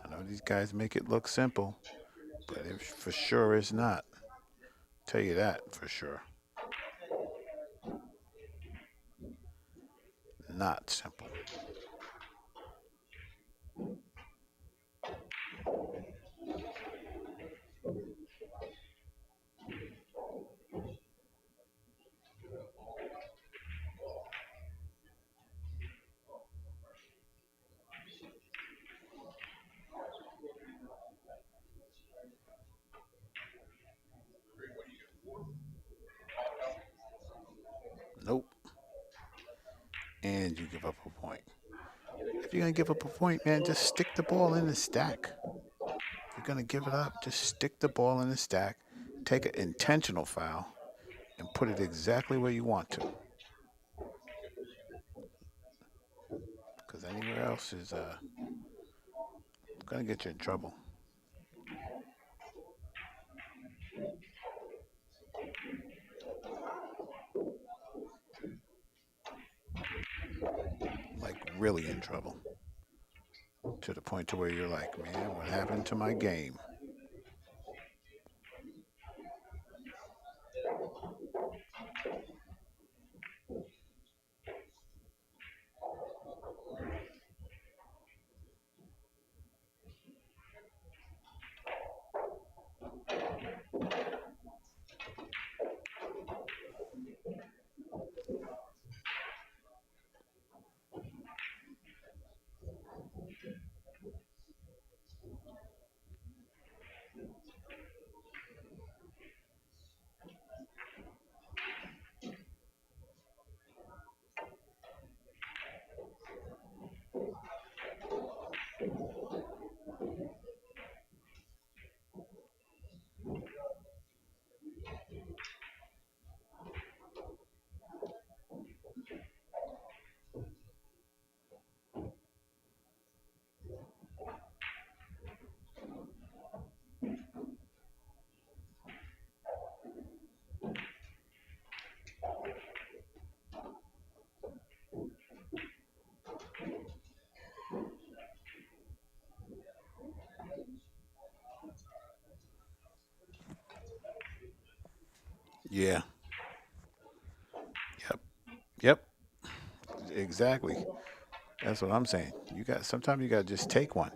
I know these guys make it look simple, but it for sure is not. Tell you that for sure. Not simple. Nope. And you give up a point. If you're gonna give up a point, man, just stick the ball in the stack. If you're gonna give it up, just stick the ball in the stack. Take an intentional foul and put it exactly where you want to. Because anywhere else is gonna get you in trouble. Like really in trouble. To the point to where you're like, man, what happened to my game? Yeah. Yep. Yep. Exactly. That's what I'm saying. You got sometimes you got to just take one.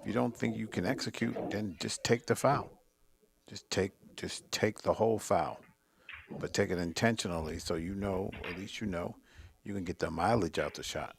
If you don't think you can execute, then just take the foul. Just take the whole foul, but take it intentionally so you know, at least you know, you can get the mileage out the shot.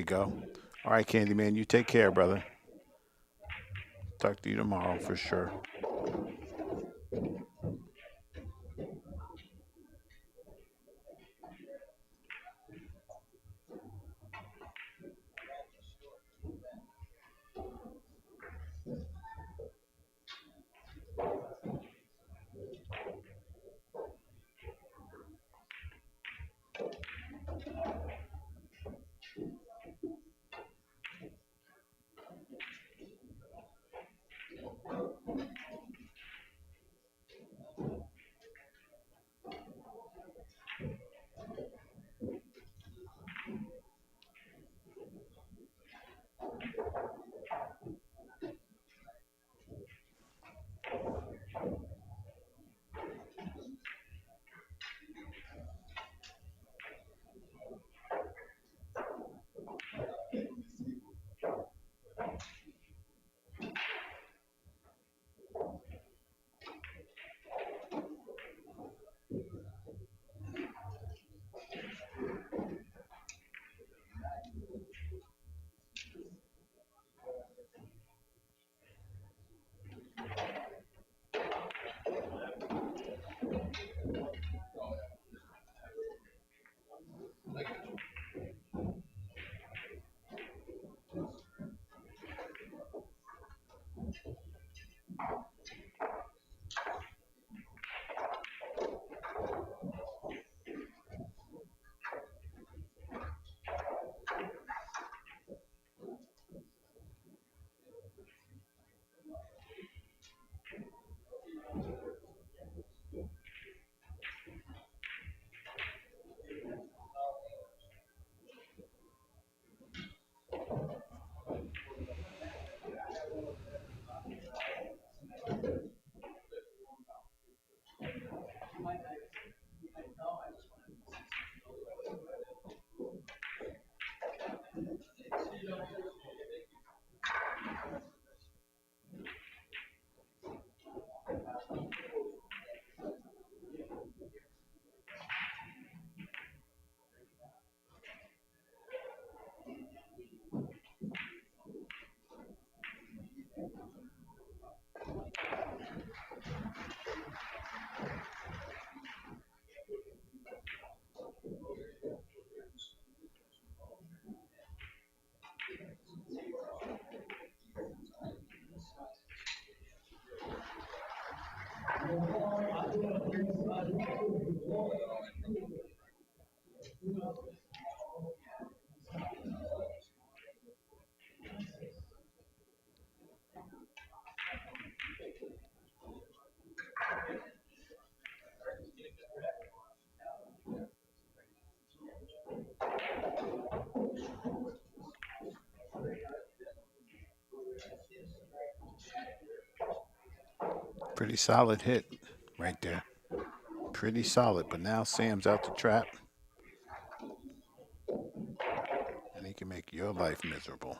go. All right, Candyman, you take care, brother. Talk to you tomorrow for sure. Pretty solid hit right there. Pretty solid. But now Sam's out the trap, and he can make your life miserable.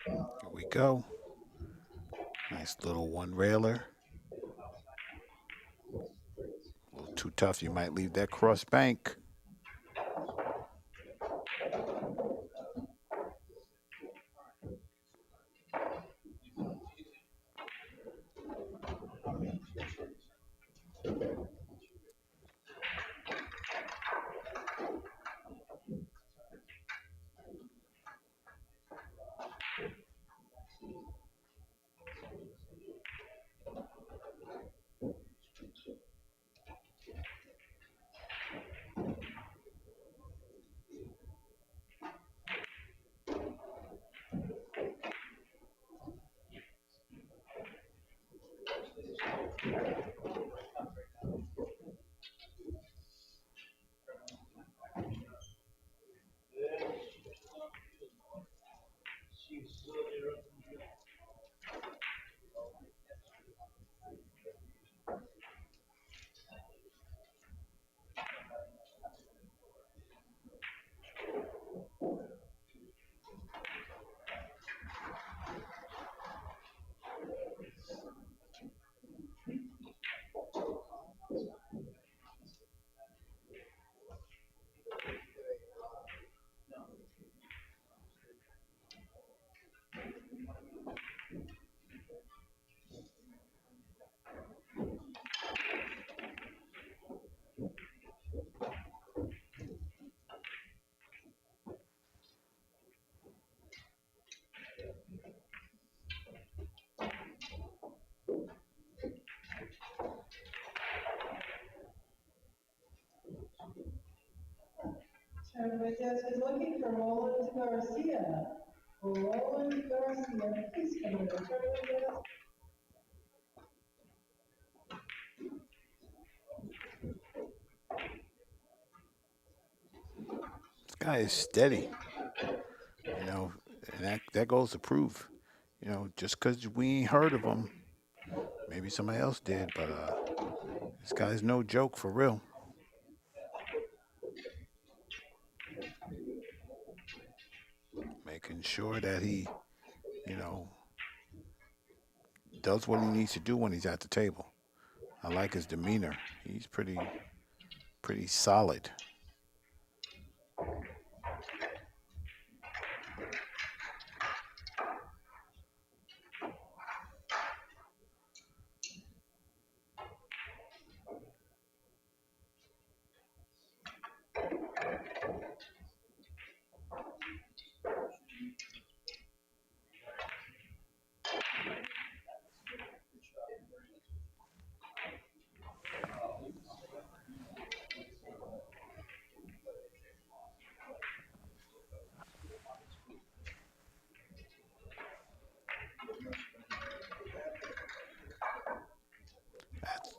Here we go. Nice little one railer. A little too tough. You might leave that cross bank. Everybody says he's looking for Roland Garcia. Roland Garcia, please come here. Everybody says, This guy is steady, you know, and that goes to prove, just because we ain't heard of him, maybe somebody else did, but this guy's no joke for real. Making sure that he, you know, does what he needs to do when he's at the table. I like his demeanor. He's pretty solid.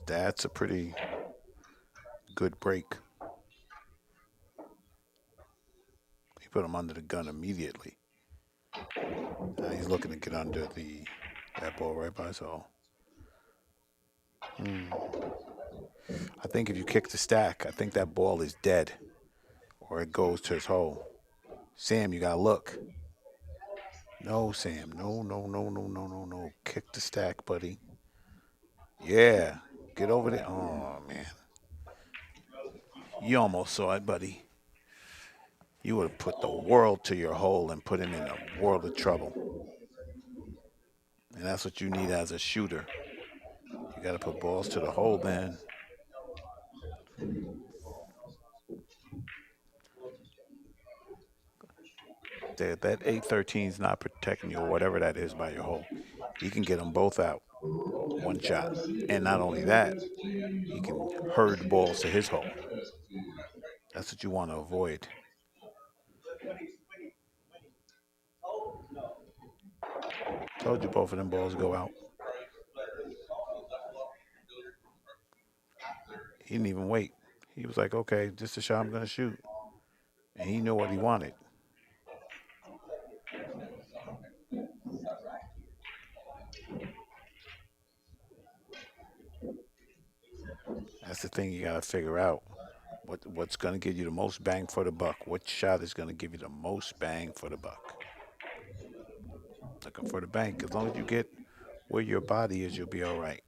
That's a pretty good break. He put him under the gun immediately. Now he's looking to get under that ball right by his hole. I think if you kick the stack, I think that ball is dead, or it goes to his hole. Sam, you gotta look. No, Sam. No, no, no, no, no, no, no. Kick the stack, buddy. Yeah. Get over there. Oh man. You almost saw it, buddy. You would have put the world to your hole and put him in a world of trouble. And that's what you need as a shooter. You got to put balls to the hole, man. That 813 is not protecting you or whatever that is by your hole. He can get them both out one shot. And not only that, he can herd balls to his hole. That's what you want to avoid. Told you both of them balls go out. He didn't even wait. He was like, okay, this is the shot I'm going to shoot. And he knew what he wanted. That's the thing you got to figure out. What's going to give you the most bang for the buck? What shot is going to give you the most bang for the buck? Looking for the bank. As long as you get where your body is, you'll be all right.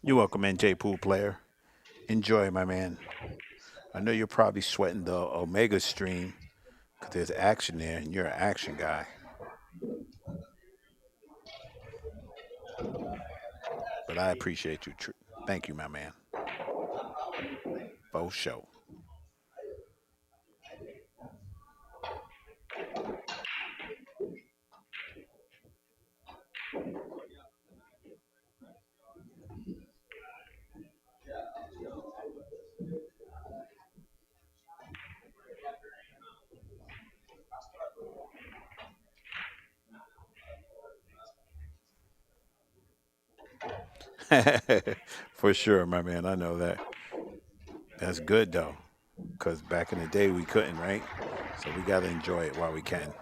You're welcome, NJ Pool player. Enjoy, my man. I know you're probably sweating the Omega stream because there's action there, and you're an action guy. But I appreciate you. Thank you, my man. Both show. For sure, my man. I know that. That's good though, because back in the day we couldn't, right? So we got to enjoy it while we can.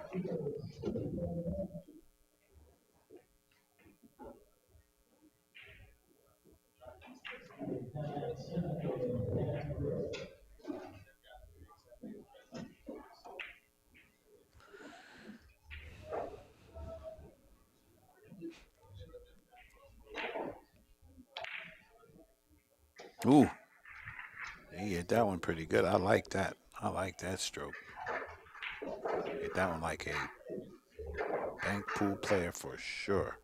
Ooh, he hit that one pretty good. I like that. I like that stroke. Hit that one like a bank pool player for sure.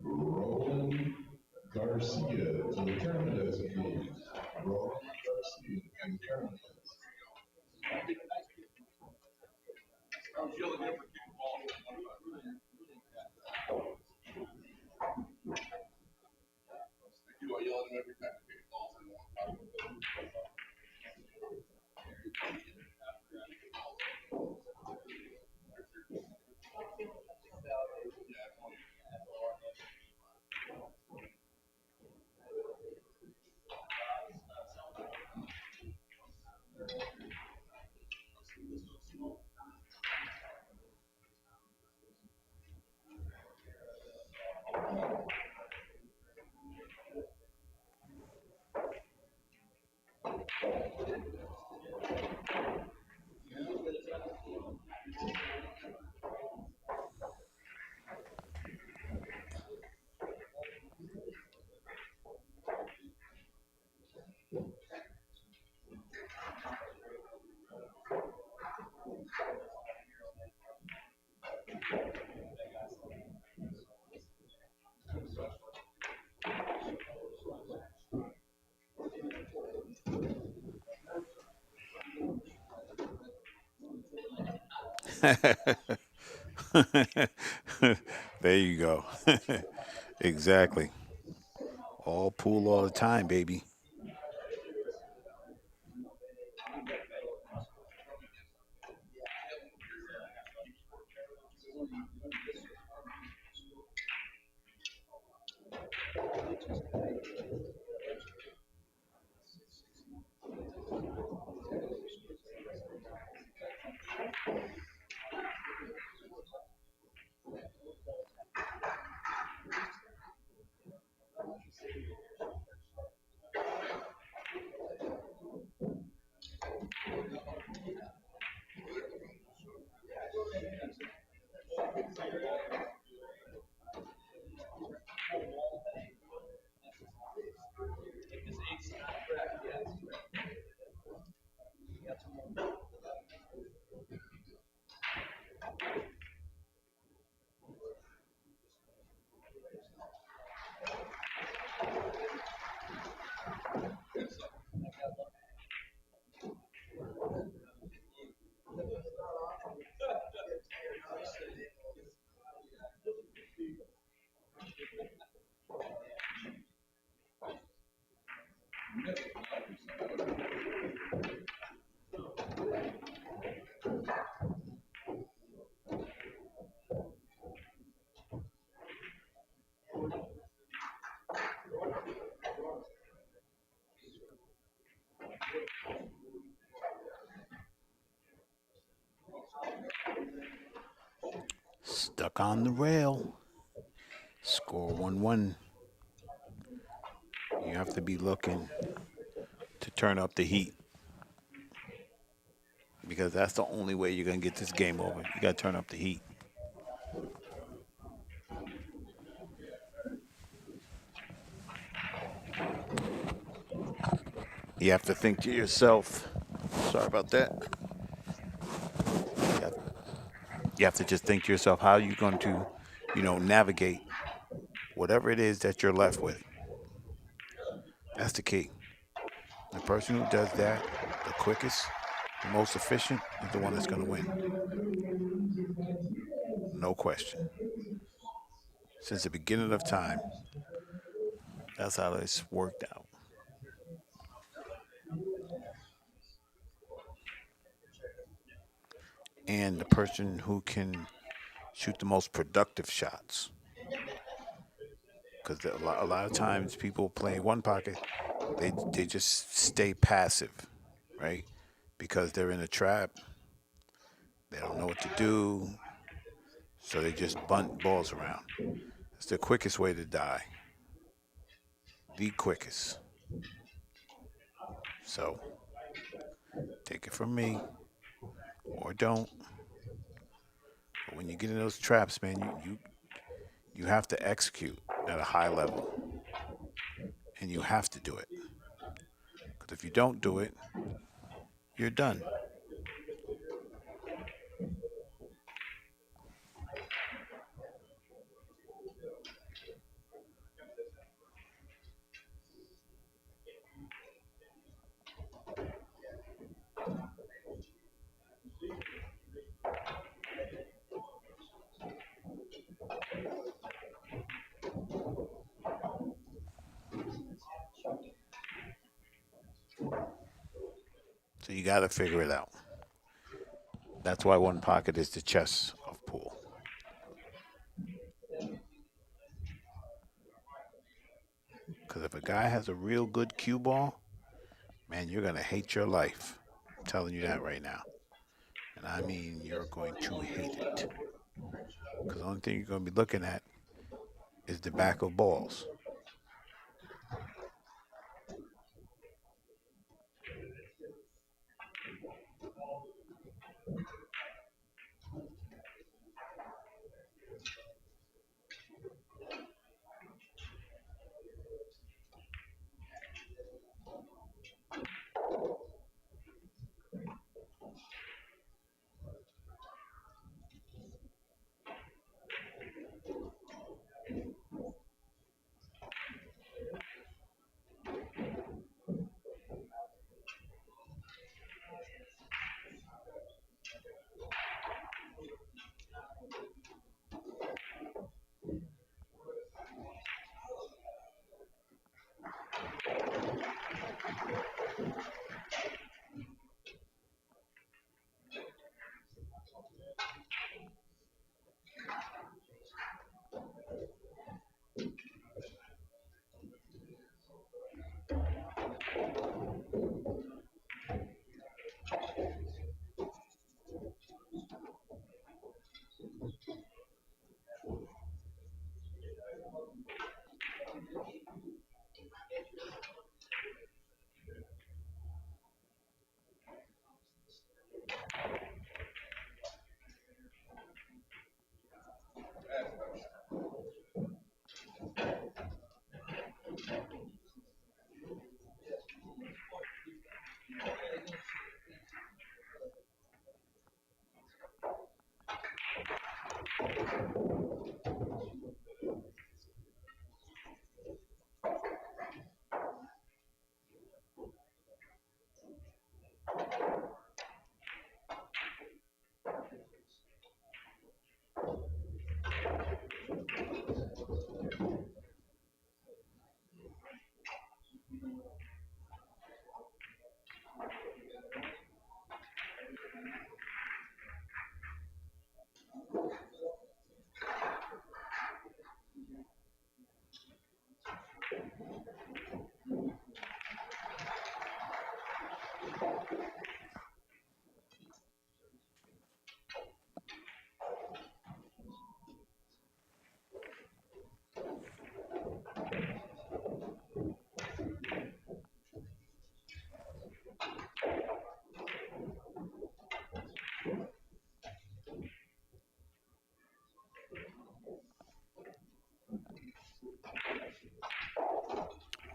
Roland Garcia to the tournament as please. Roland Garcia and tournament. There you go. Exactly. All pool all the time, baby. Stuck on the rail. Score 1-1. You have to be looking to turn up the heat because that's the only way you're going to get this game over. You got to turn up the heat. You have to think to yourself, sorry about that. You have, you have to just think to yourself, how are you going to, navigate whatever it is that you're left with. That's the key. The person who does that the quickest, the most efficient, is the one that's going to win. No question. since the beginning of time. That's how this worked out. And the person who can shoot the most productive shots. Because a lot of times people play one pocket, they just stay passive, right? Because they're in a trap, they don't know what to do, so they just bunt balls around. It's the quickest way to die, the quickest. So take it from me, or don't. But when you get in those traps, man, you have to execute at a high level, and you have to do it. Because if you don't do it, you're done. So you got to figure it out. That's why one pocket is the chess of pool. Because if a guy has a real good cue ball, man, you're going to hate your life. I'm telling you that right now. And I mean, you're going to hate it. Because the only thing you're going to be looking at is the back of balls.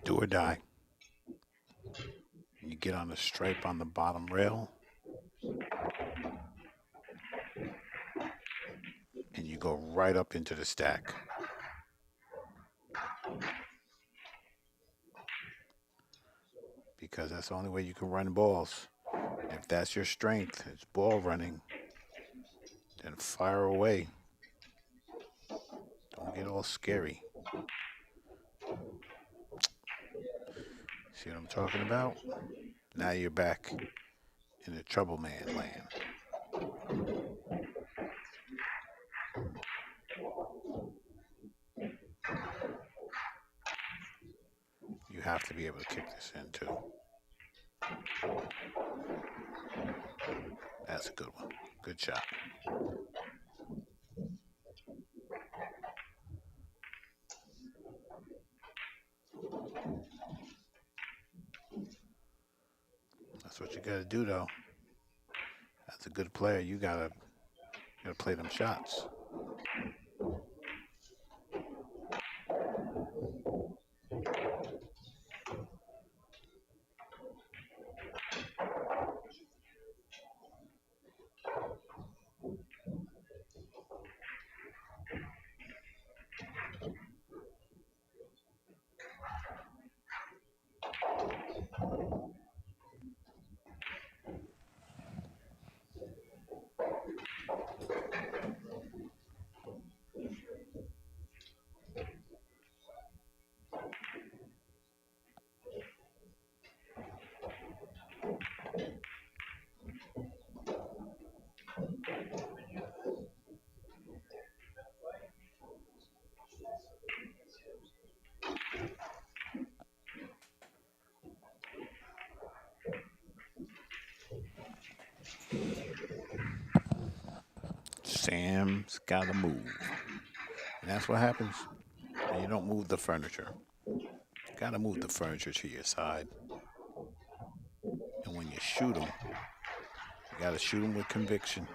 Do or die. You get on the stripe on the bottom rail, and you go right up into the stack. Because that's the only way you can run balls. If that's your strength, it's ball running, then fire away. Don't get all scary. See what I'm talking about? Now you're back in the trouble man land. You have to be able to kick this in too. That's a good one. Good shot. That's what you got to do, though. As a good player, you gotta play them shots. Sam's got to move. And that's what happens. And you don't move the furniture. You got to move the furniture to your side. And when you shoot them, you got to shoot them with conviction.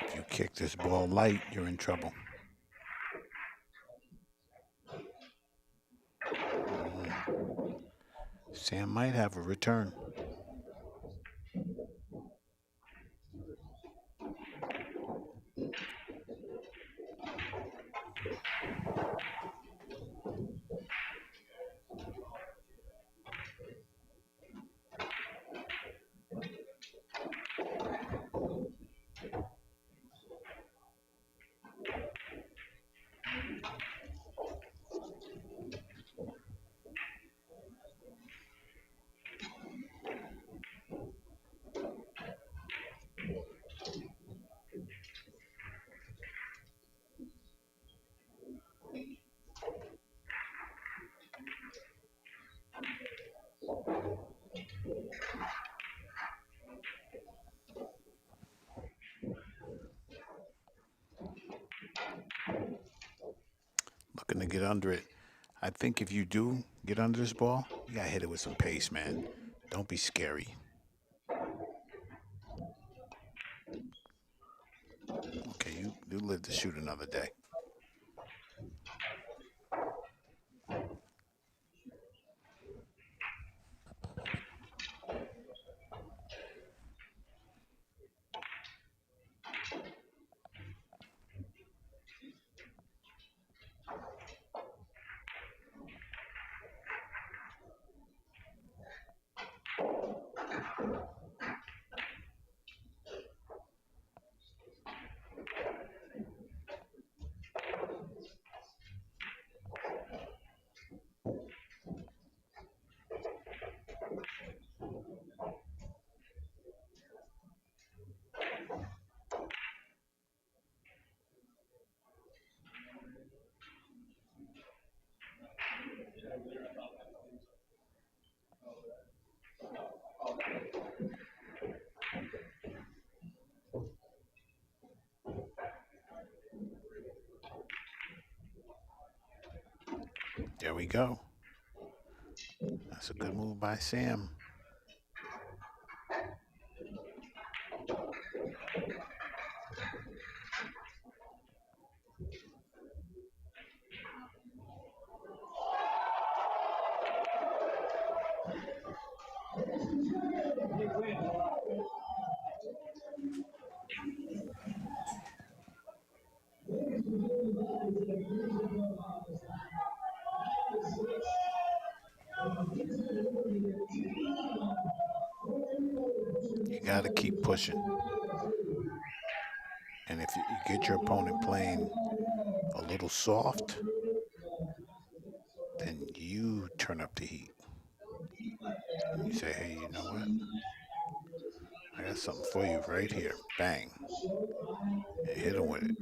If you kick this ball light, you're in trouble. Sam might have a return. looking to get under it. I think if you do get under this ball, you gotta hit it with some pace, man. Don't be scary. Okay, you live to shoot another day. There we go. That's a good move by Sam. You got to keep pushing. And if you get your opponent playing a little soft, then you turn up the heat. And you say, hey, you know what? I got something for you right here. Bang. And hit him with it.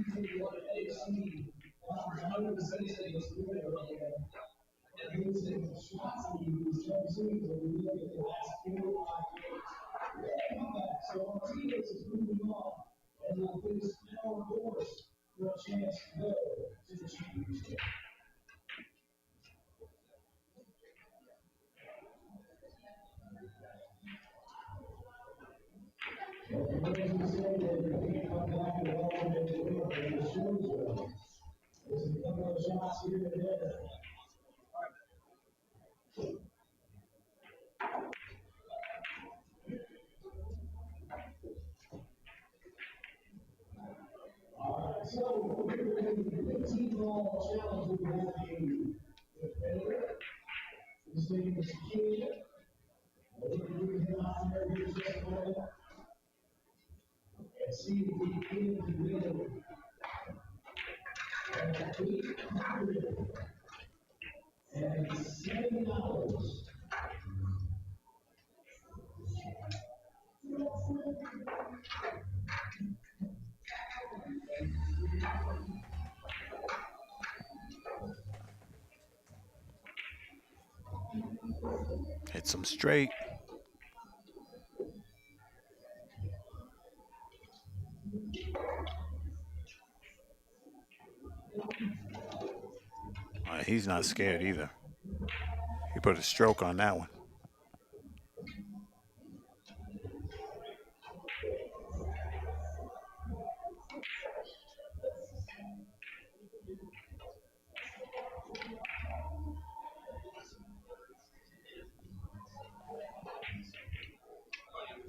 Hit some straight. He's not scared either. He put a stroke on that one.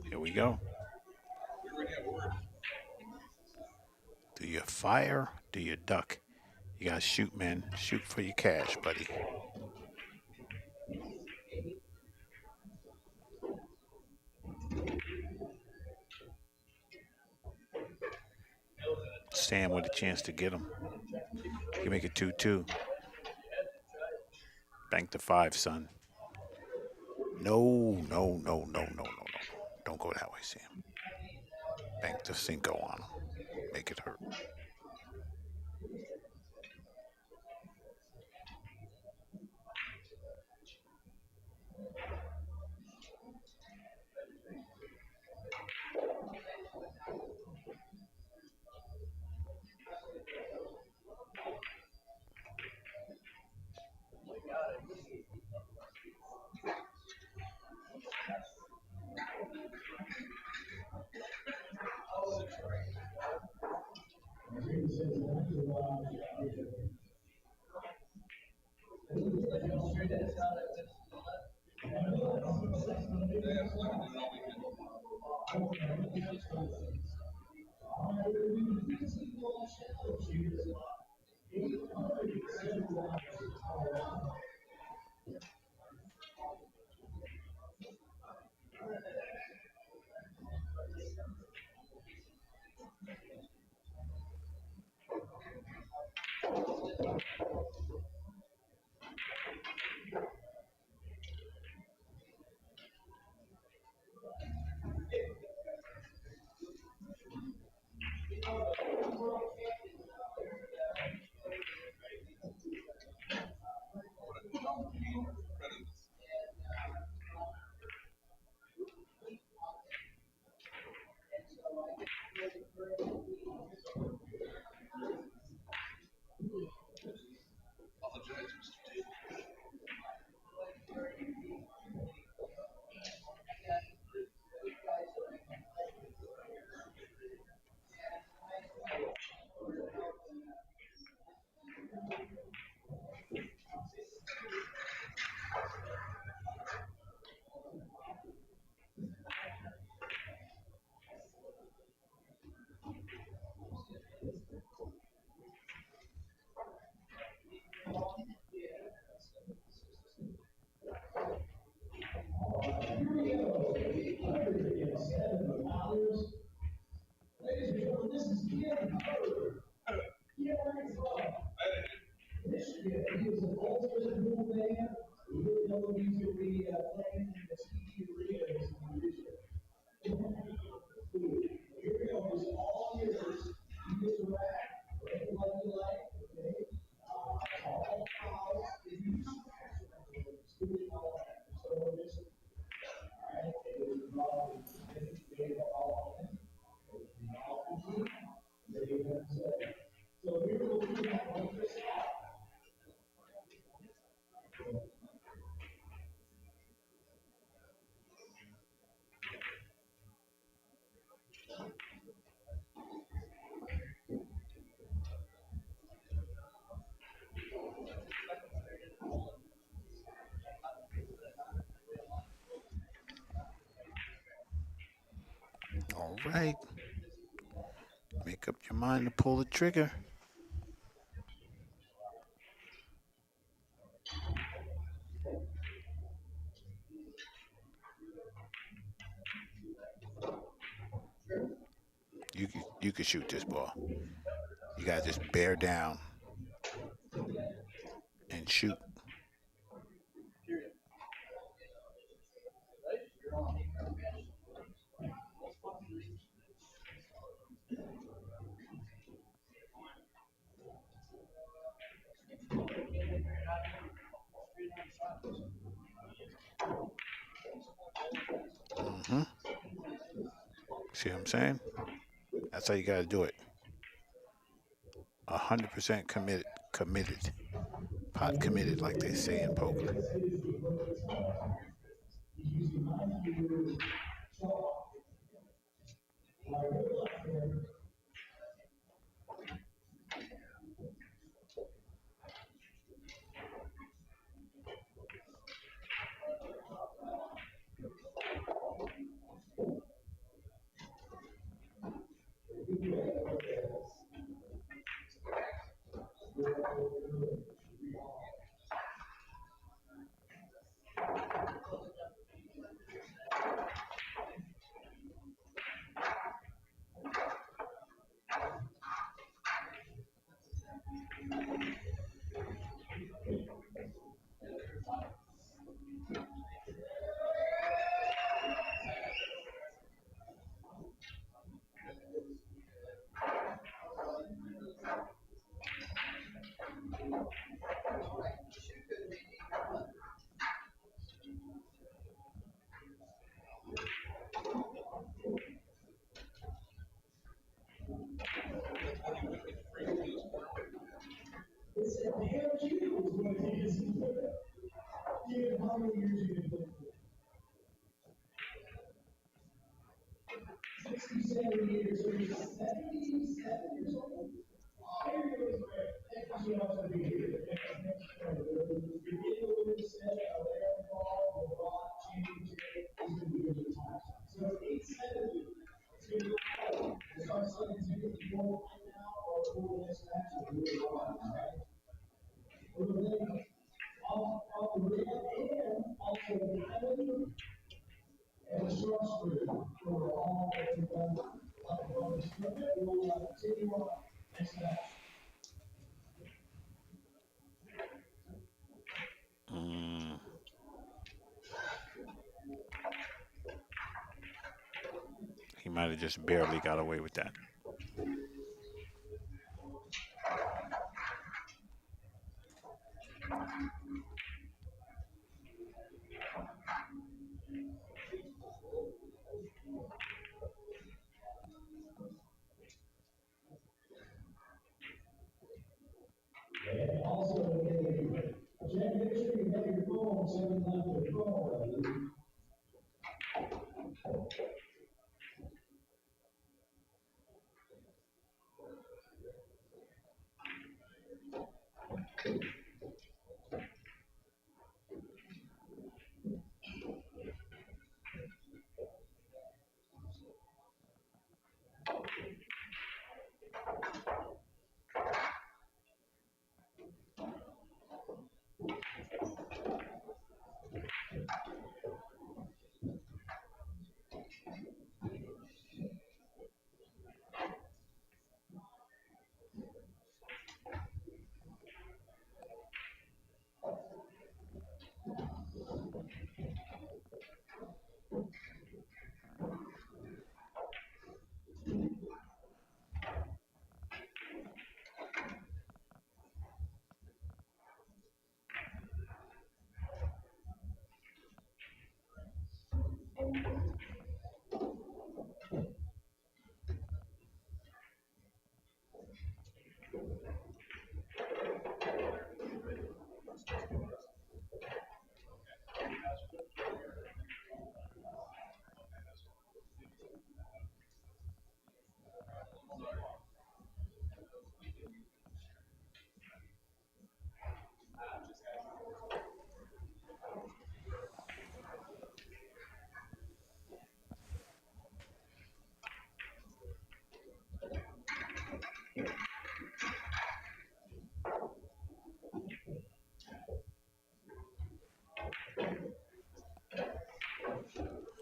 Here we go. Do you fire? Do you duck? You gotta shoot, man. Shoot for your cash, buddy. Sam with a chance to get him. You can make it 2-2. Bank the 5, son. No. Don't go that way, Sam. Bank the Cinco on him. Make it hurt. All right. Make up your mind to pull the trigger. You can shoot this ball. You gotta just bear down and shoot. Mm-hmm. See what I'm saying? That's how you gotta do it. 100% committed. Committed. Pot committed, like they say in poker. He might have just barely got away with that.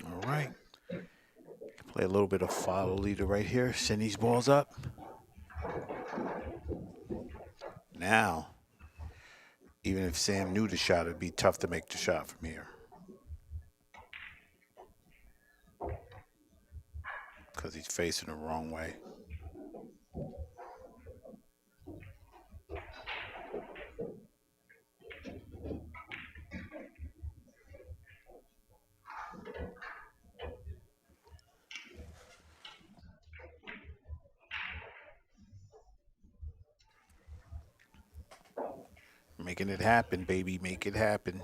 All right. Play a little bit of follow leader right here. Send these balls up. Now, even if Sam knew the shot, it'd be tough to make the shot from here. Because he's facing the wrong way. Making it happen, baby. Make it happen.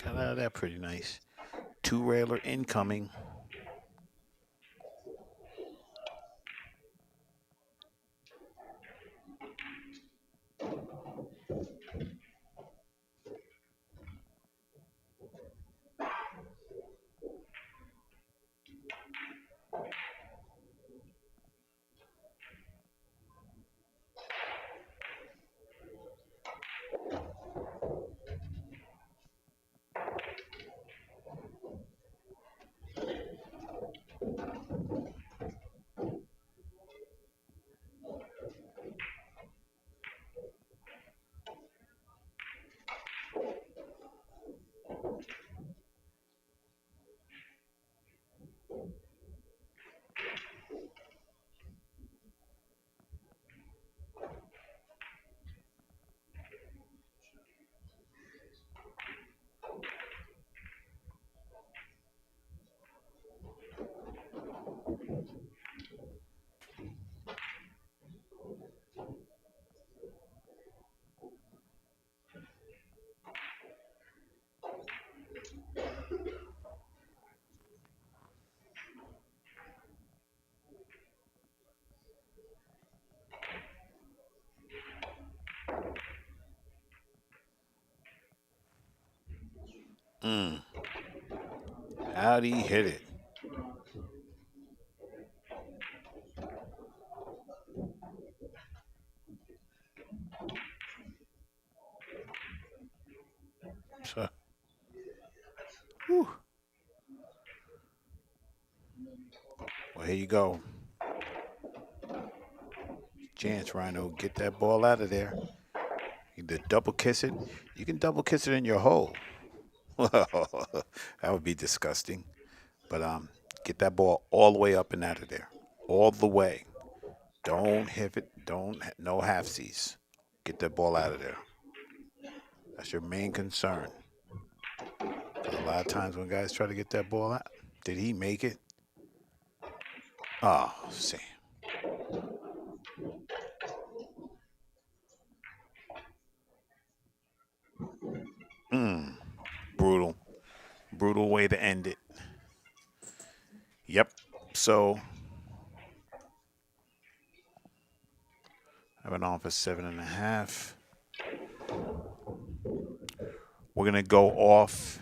Got out of that pretty nice. Two-railer incoming. How'd he hit it? So, whew. Well, here you go. Chance, Rhino, get that ball out of there. Either double kiss it. You can double kiss it in your hole. That would be disgusting. But get that ball all the way up and out of there. All the way. Don't hit it. No halfsies. Get that ball out of there. That's your main concern. Because a lot of times when guys try to get that ball out, did he make it? Oh, Sam. Brutal. Brutal way to end it. Yep. So I've been on for 7.5. We're gonna go off.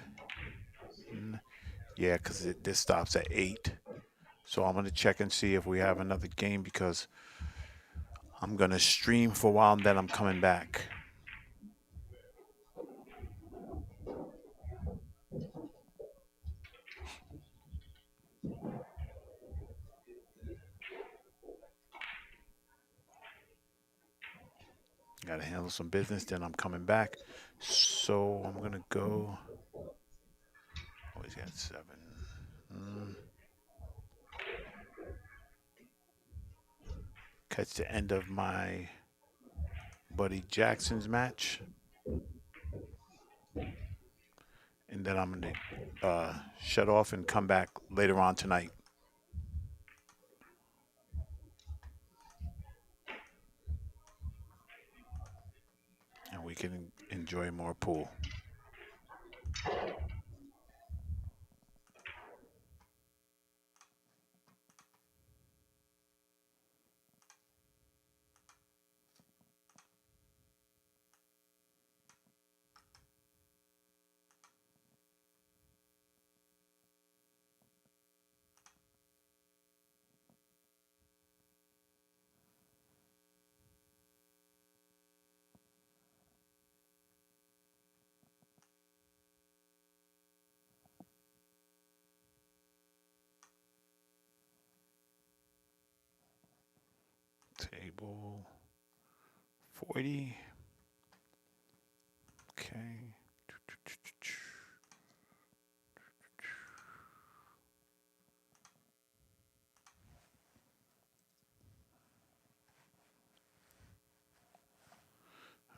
Yeah, because this stops at 8. So I'm gonna check and see if we have another game because I'm gonna stream for a while and then I'm coming back. Gotta handle some business, then I'm coming back. So I'm gonna go. Oh, he's got 7. Catch the end of my buddy Jackson's match. And then I'm going to shut off and come back later on tonight. And we can enjoy more pool. Table 40. Okay.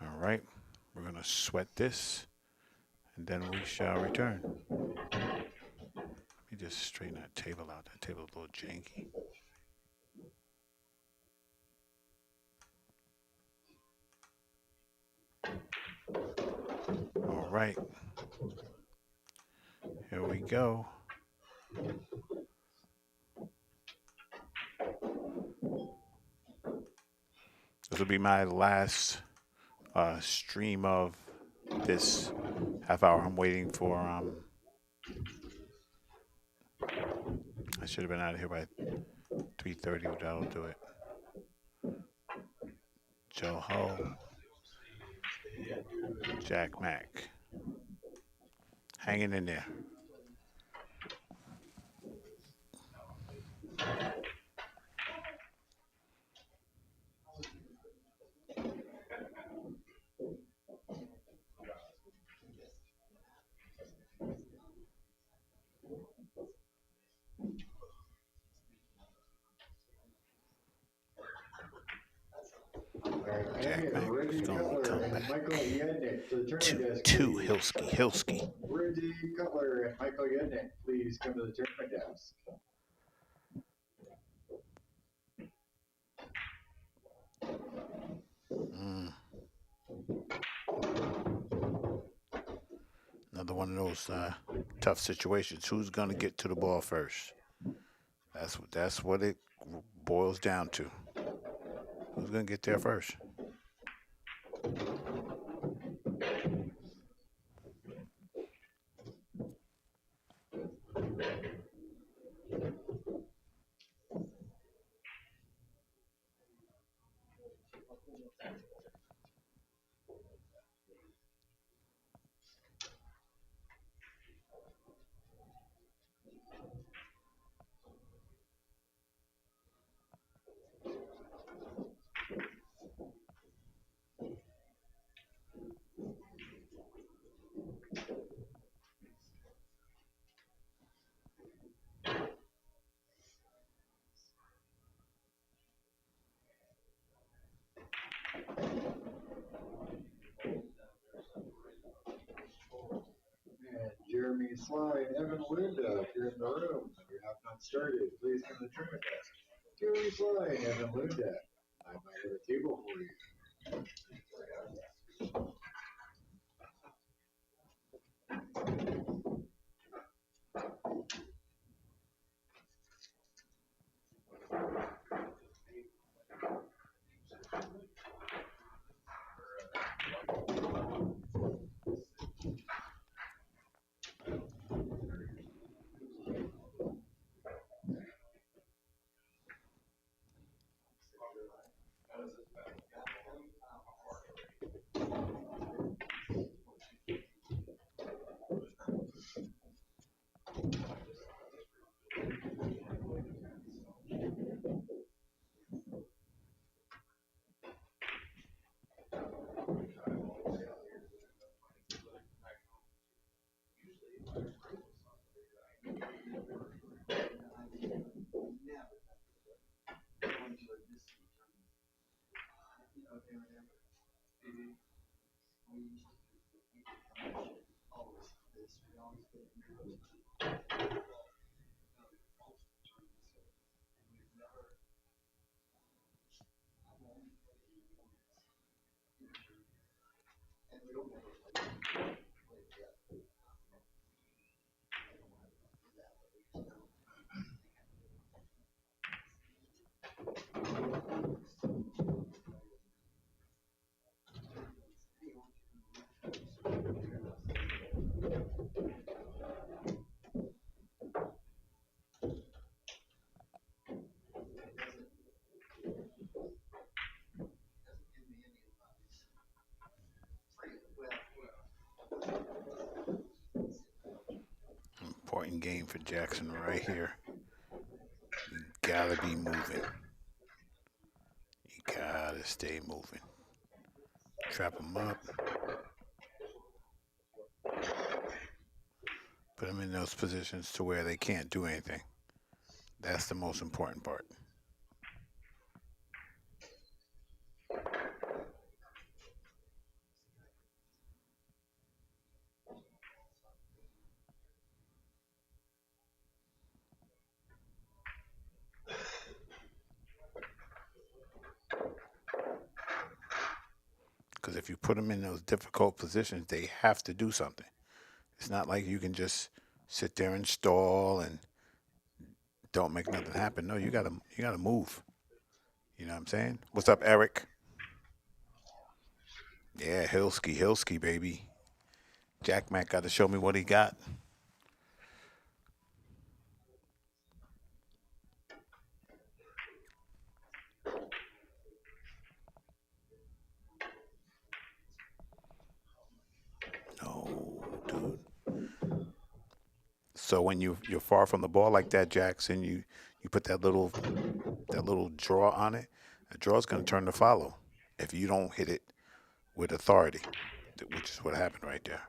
All right. We're going to sweat this and then we shall return. Let me just straighten that table out. That table's a little janky. All right. Here we go. This will be my last stream of this half hour. I'm waiting for I should have been out of here by 3:30, but that'll do it. Joe Ho, Jack Mack, hanging in there. Jack Mack is going to come back. 2-2, Hilsky. Reggie Cutler and Michael Yednick, please come to the tournament desk. Another one of those tough situations. Who's going to get to the ball first? That's what it boils down to. Who's going to get there first? And Jeremy, Sly, and Evan Linda, if you're in the room and you have not started, please come to the tournament desk. Jeremy, Sly, and Evan Linda, I might have a table for you. Important game for Jackson right here. You gotta be moving. You gotta stay moving. Trap them up. Put them in those positions to where they can't do anything. That's the most important part. Because if you put them in those difficult positions, they have to do something. It's not like you can just sit there and stall and don't make nothing happen. No, you gotta move. You know what I'm saying? What's up, Eric? Yeah, Hilski, baby. Jack Mac got to show me what he got. No, dude. So when you're far from the ball like that, Jackson, you put that little draw on it. The draw's gonna turn to follow if you don't hit it with authority, which is what happened right there.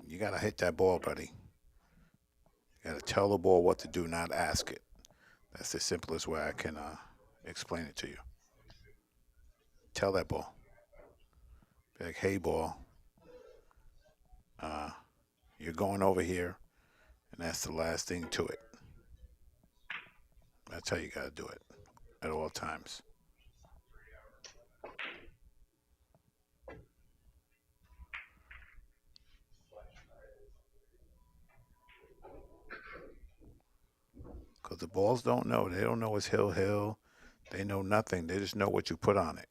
You gotta hit that ball, buddy. You gotta tell the ball what to do, not ask it. That's the simplest way I can explain it to you. Tell that ball, be like, hey, ball, uh, you're going over here, and that's the last thing to it. That's how you gotta do it at all times. Because the balls don't know. They don't know it's hill. They know nothing. They just know what you put on it.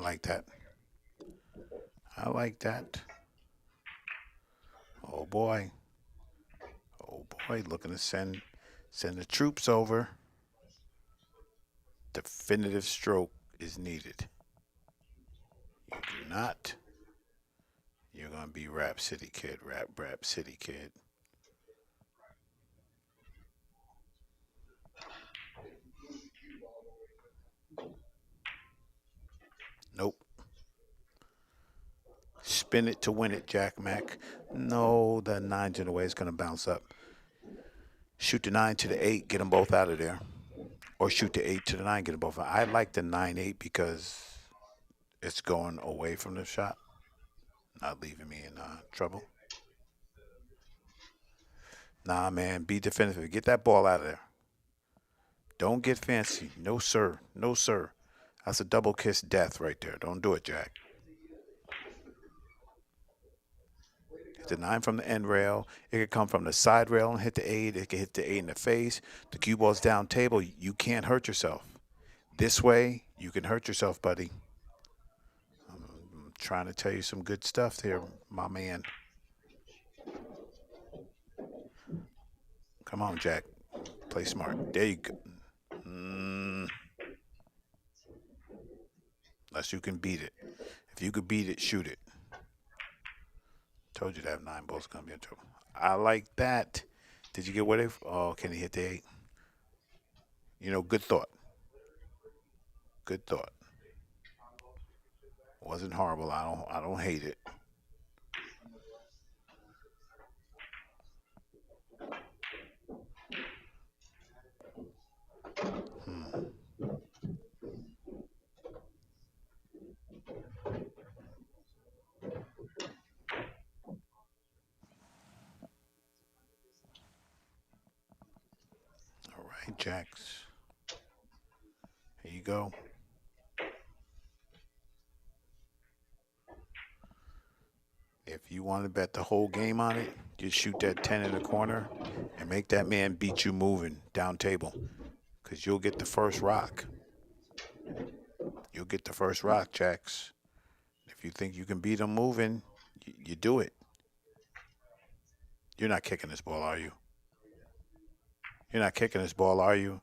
like that. I like that. Oh boy. Oh boy, looking to send the troops over. Definitive stroke is needed. You do not. You're gonna be Rap City Kid. Rap City Kid. Nope. Spin it to win it, Jack Mac. No, the 9's in the way. It's going to bounce up. Shoot the 9 to the 8, get them both out of there. Or shoot the 8 to the 9, get them both out. I like the 9-8 because it's going away from the shot, not leaving me in trouble. Nah, man, be definitive. Get that ball out of there. Don't get fancy. No, sir. No, sir. That's a double kiss death right there. Don't do it, Jack. Hit the 9 from the end rail. It could come from the side rail and hit the 8. It could hit the 8 in the face. The cue ball's down table. You can't hurt yourself. This way, you can hurt yourself, buddy. I'm trying to tell you some good stuff here, my man. Come on, Jack. Play smart. There you go. Unless you can beat it. If you could beat it, shoot it. Told you that 9 ball's going to be in trouble. I like that. Did you get what if? Oh, can he hit the 8? You know, good thought. Good thought. Wasn't horrible. I don't hate it. All right, Jacks. Here you go. If you want to bet the whole game on it, just shoot that 10 in the corner and make that man beat you moving down table. Because you'll get the first rock. You'll get the first rock, Jacks. If you think you can beat him moving, you do it. You're not kicking this ball, are you? You're not kicking this ball, are you?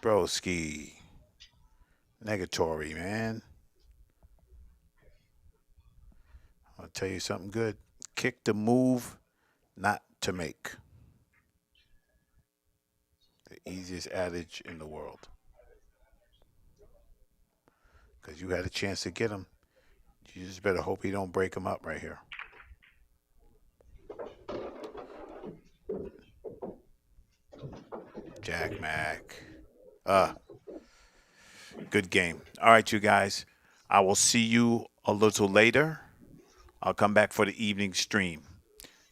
Broski. Negatory, man. I'll tell you something good. Kick to move, not to make. The easiest adage in the world. Because you had a chance to get him. You just better hope he don't break him up right here. Jack Mac. Good game. All right, you guys. I will see you a little later. I'll come back for the evening stream.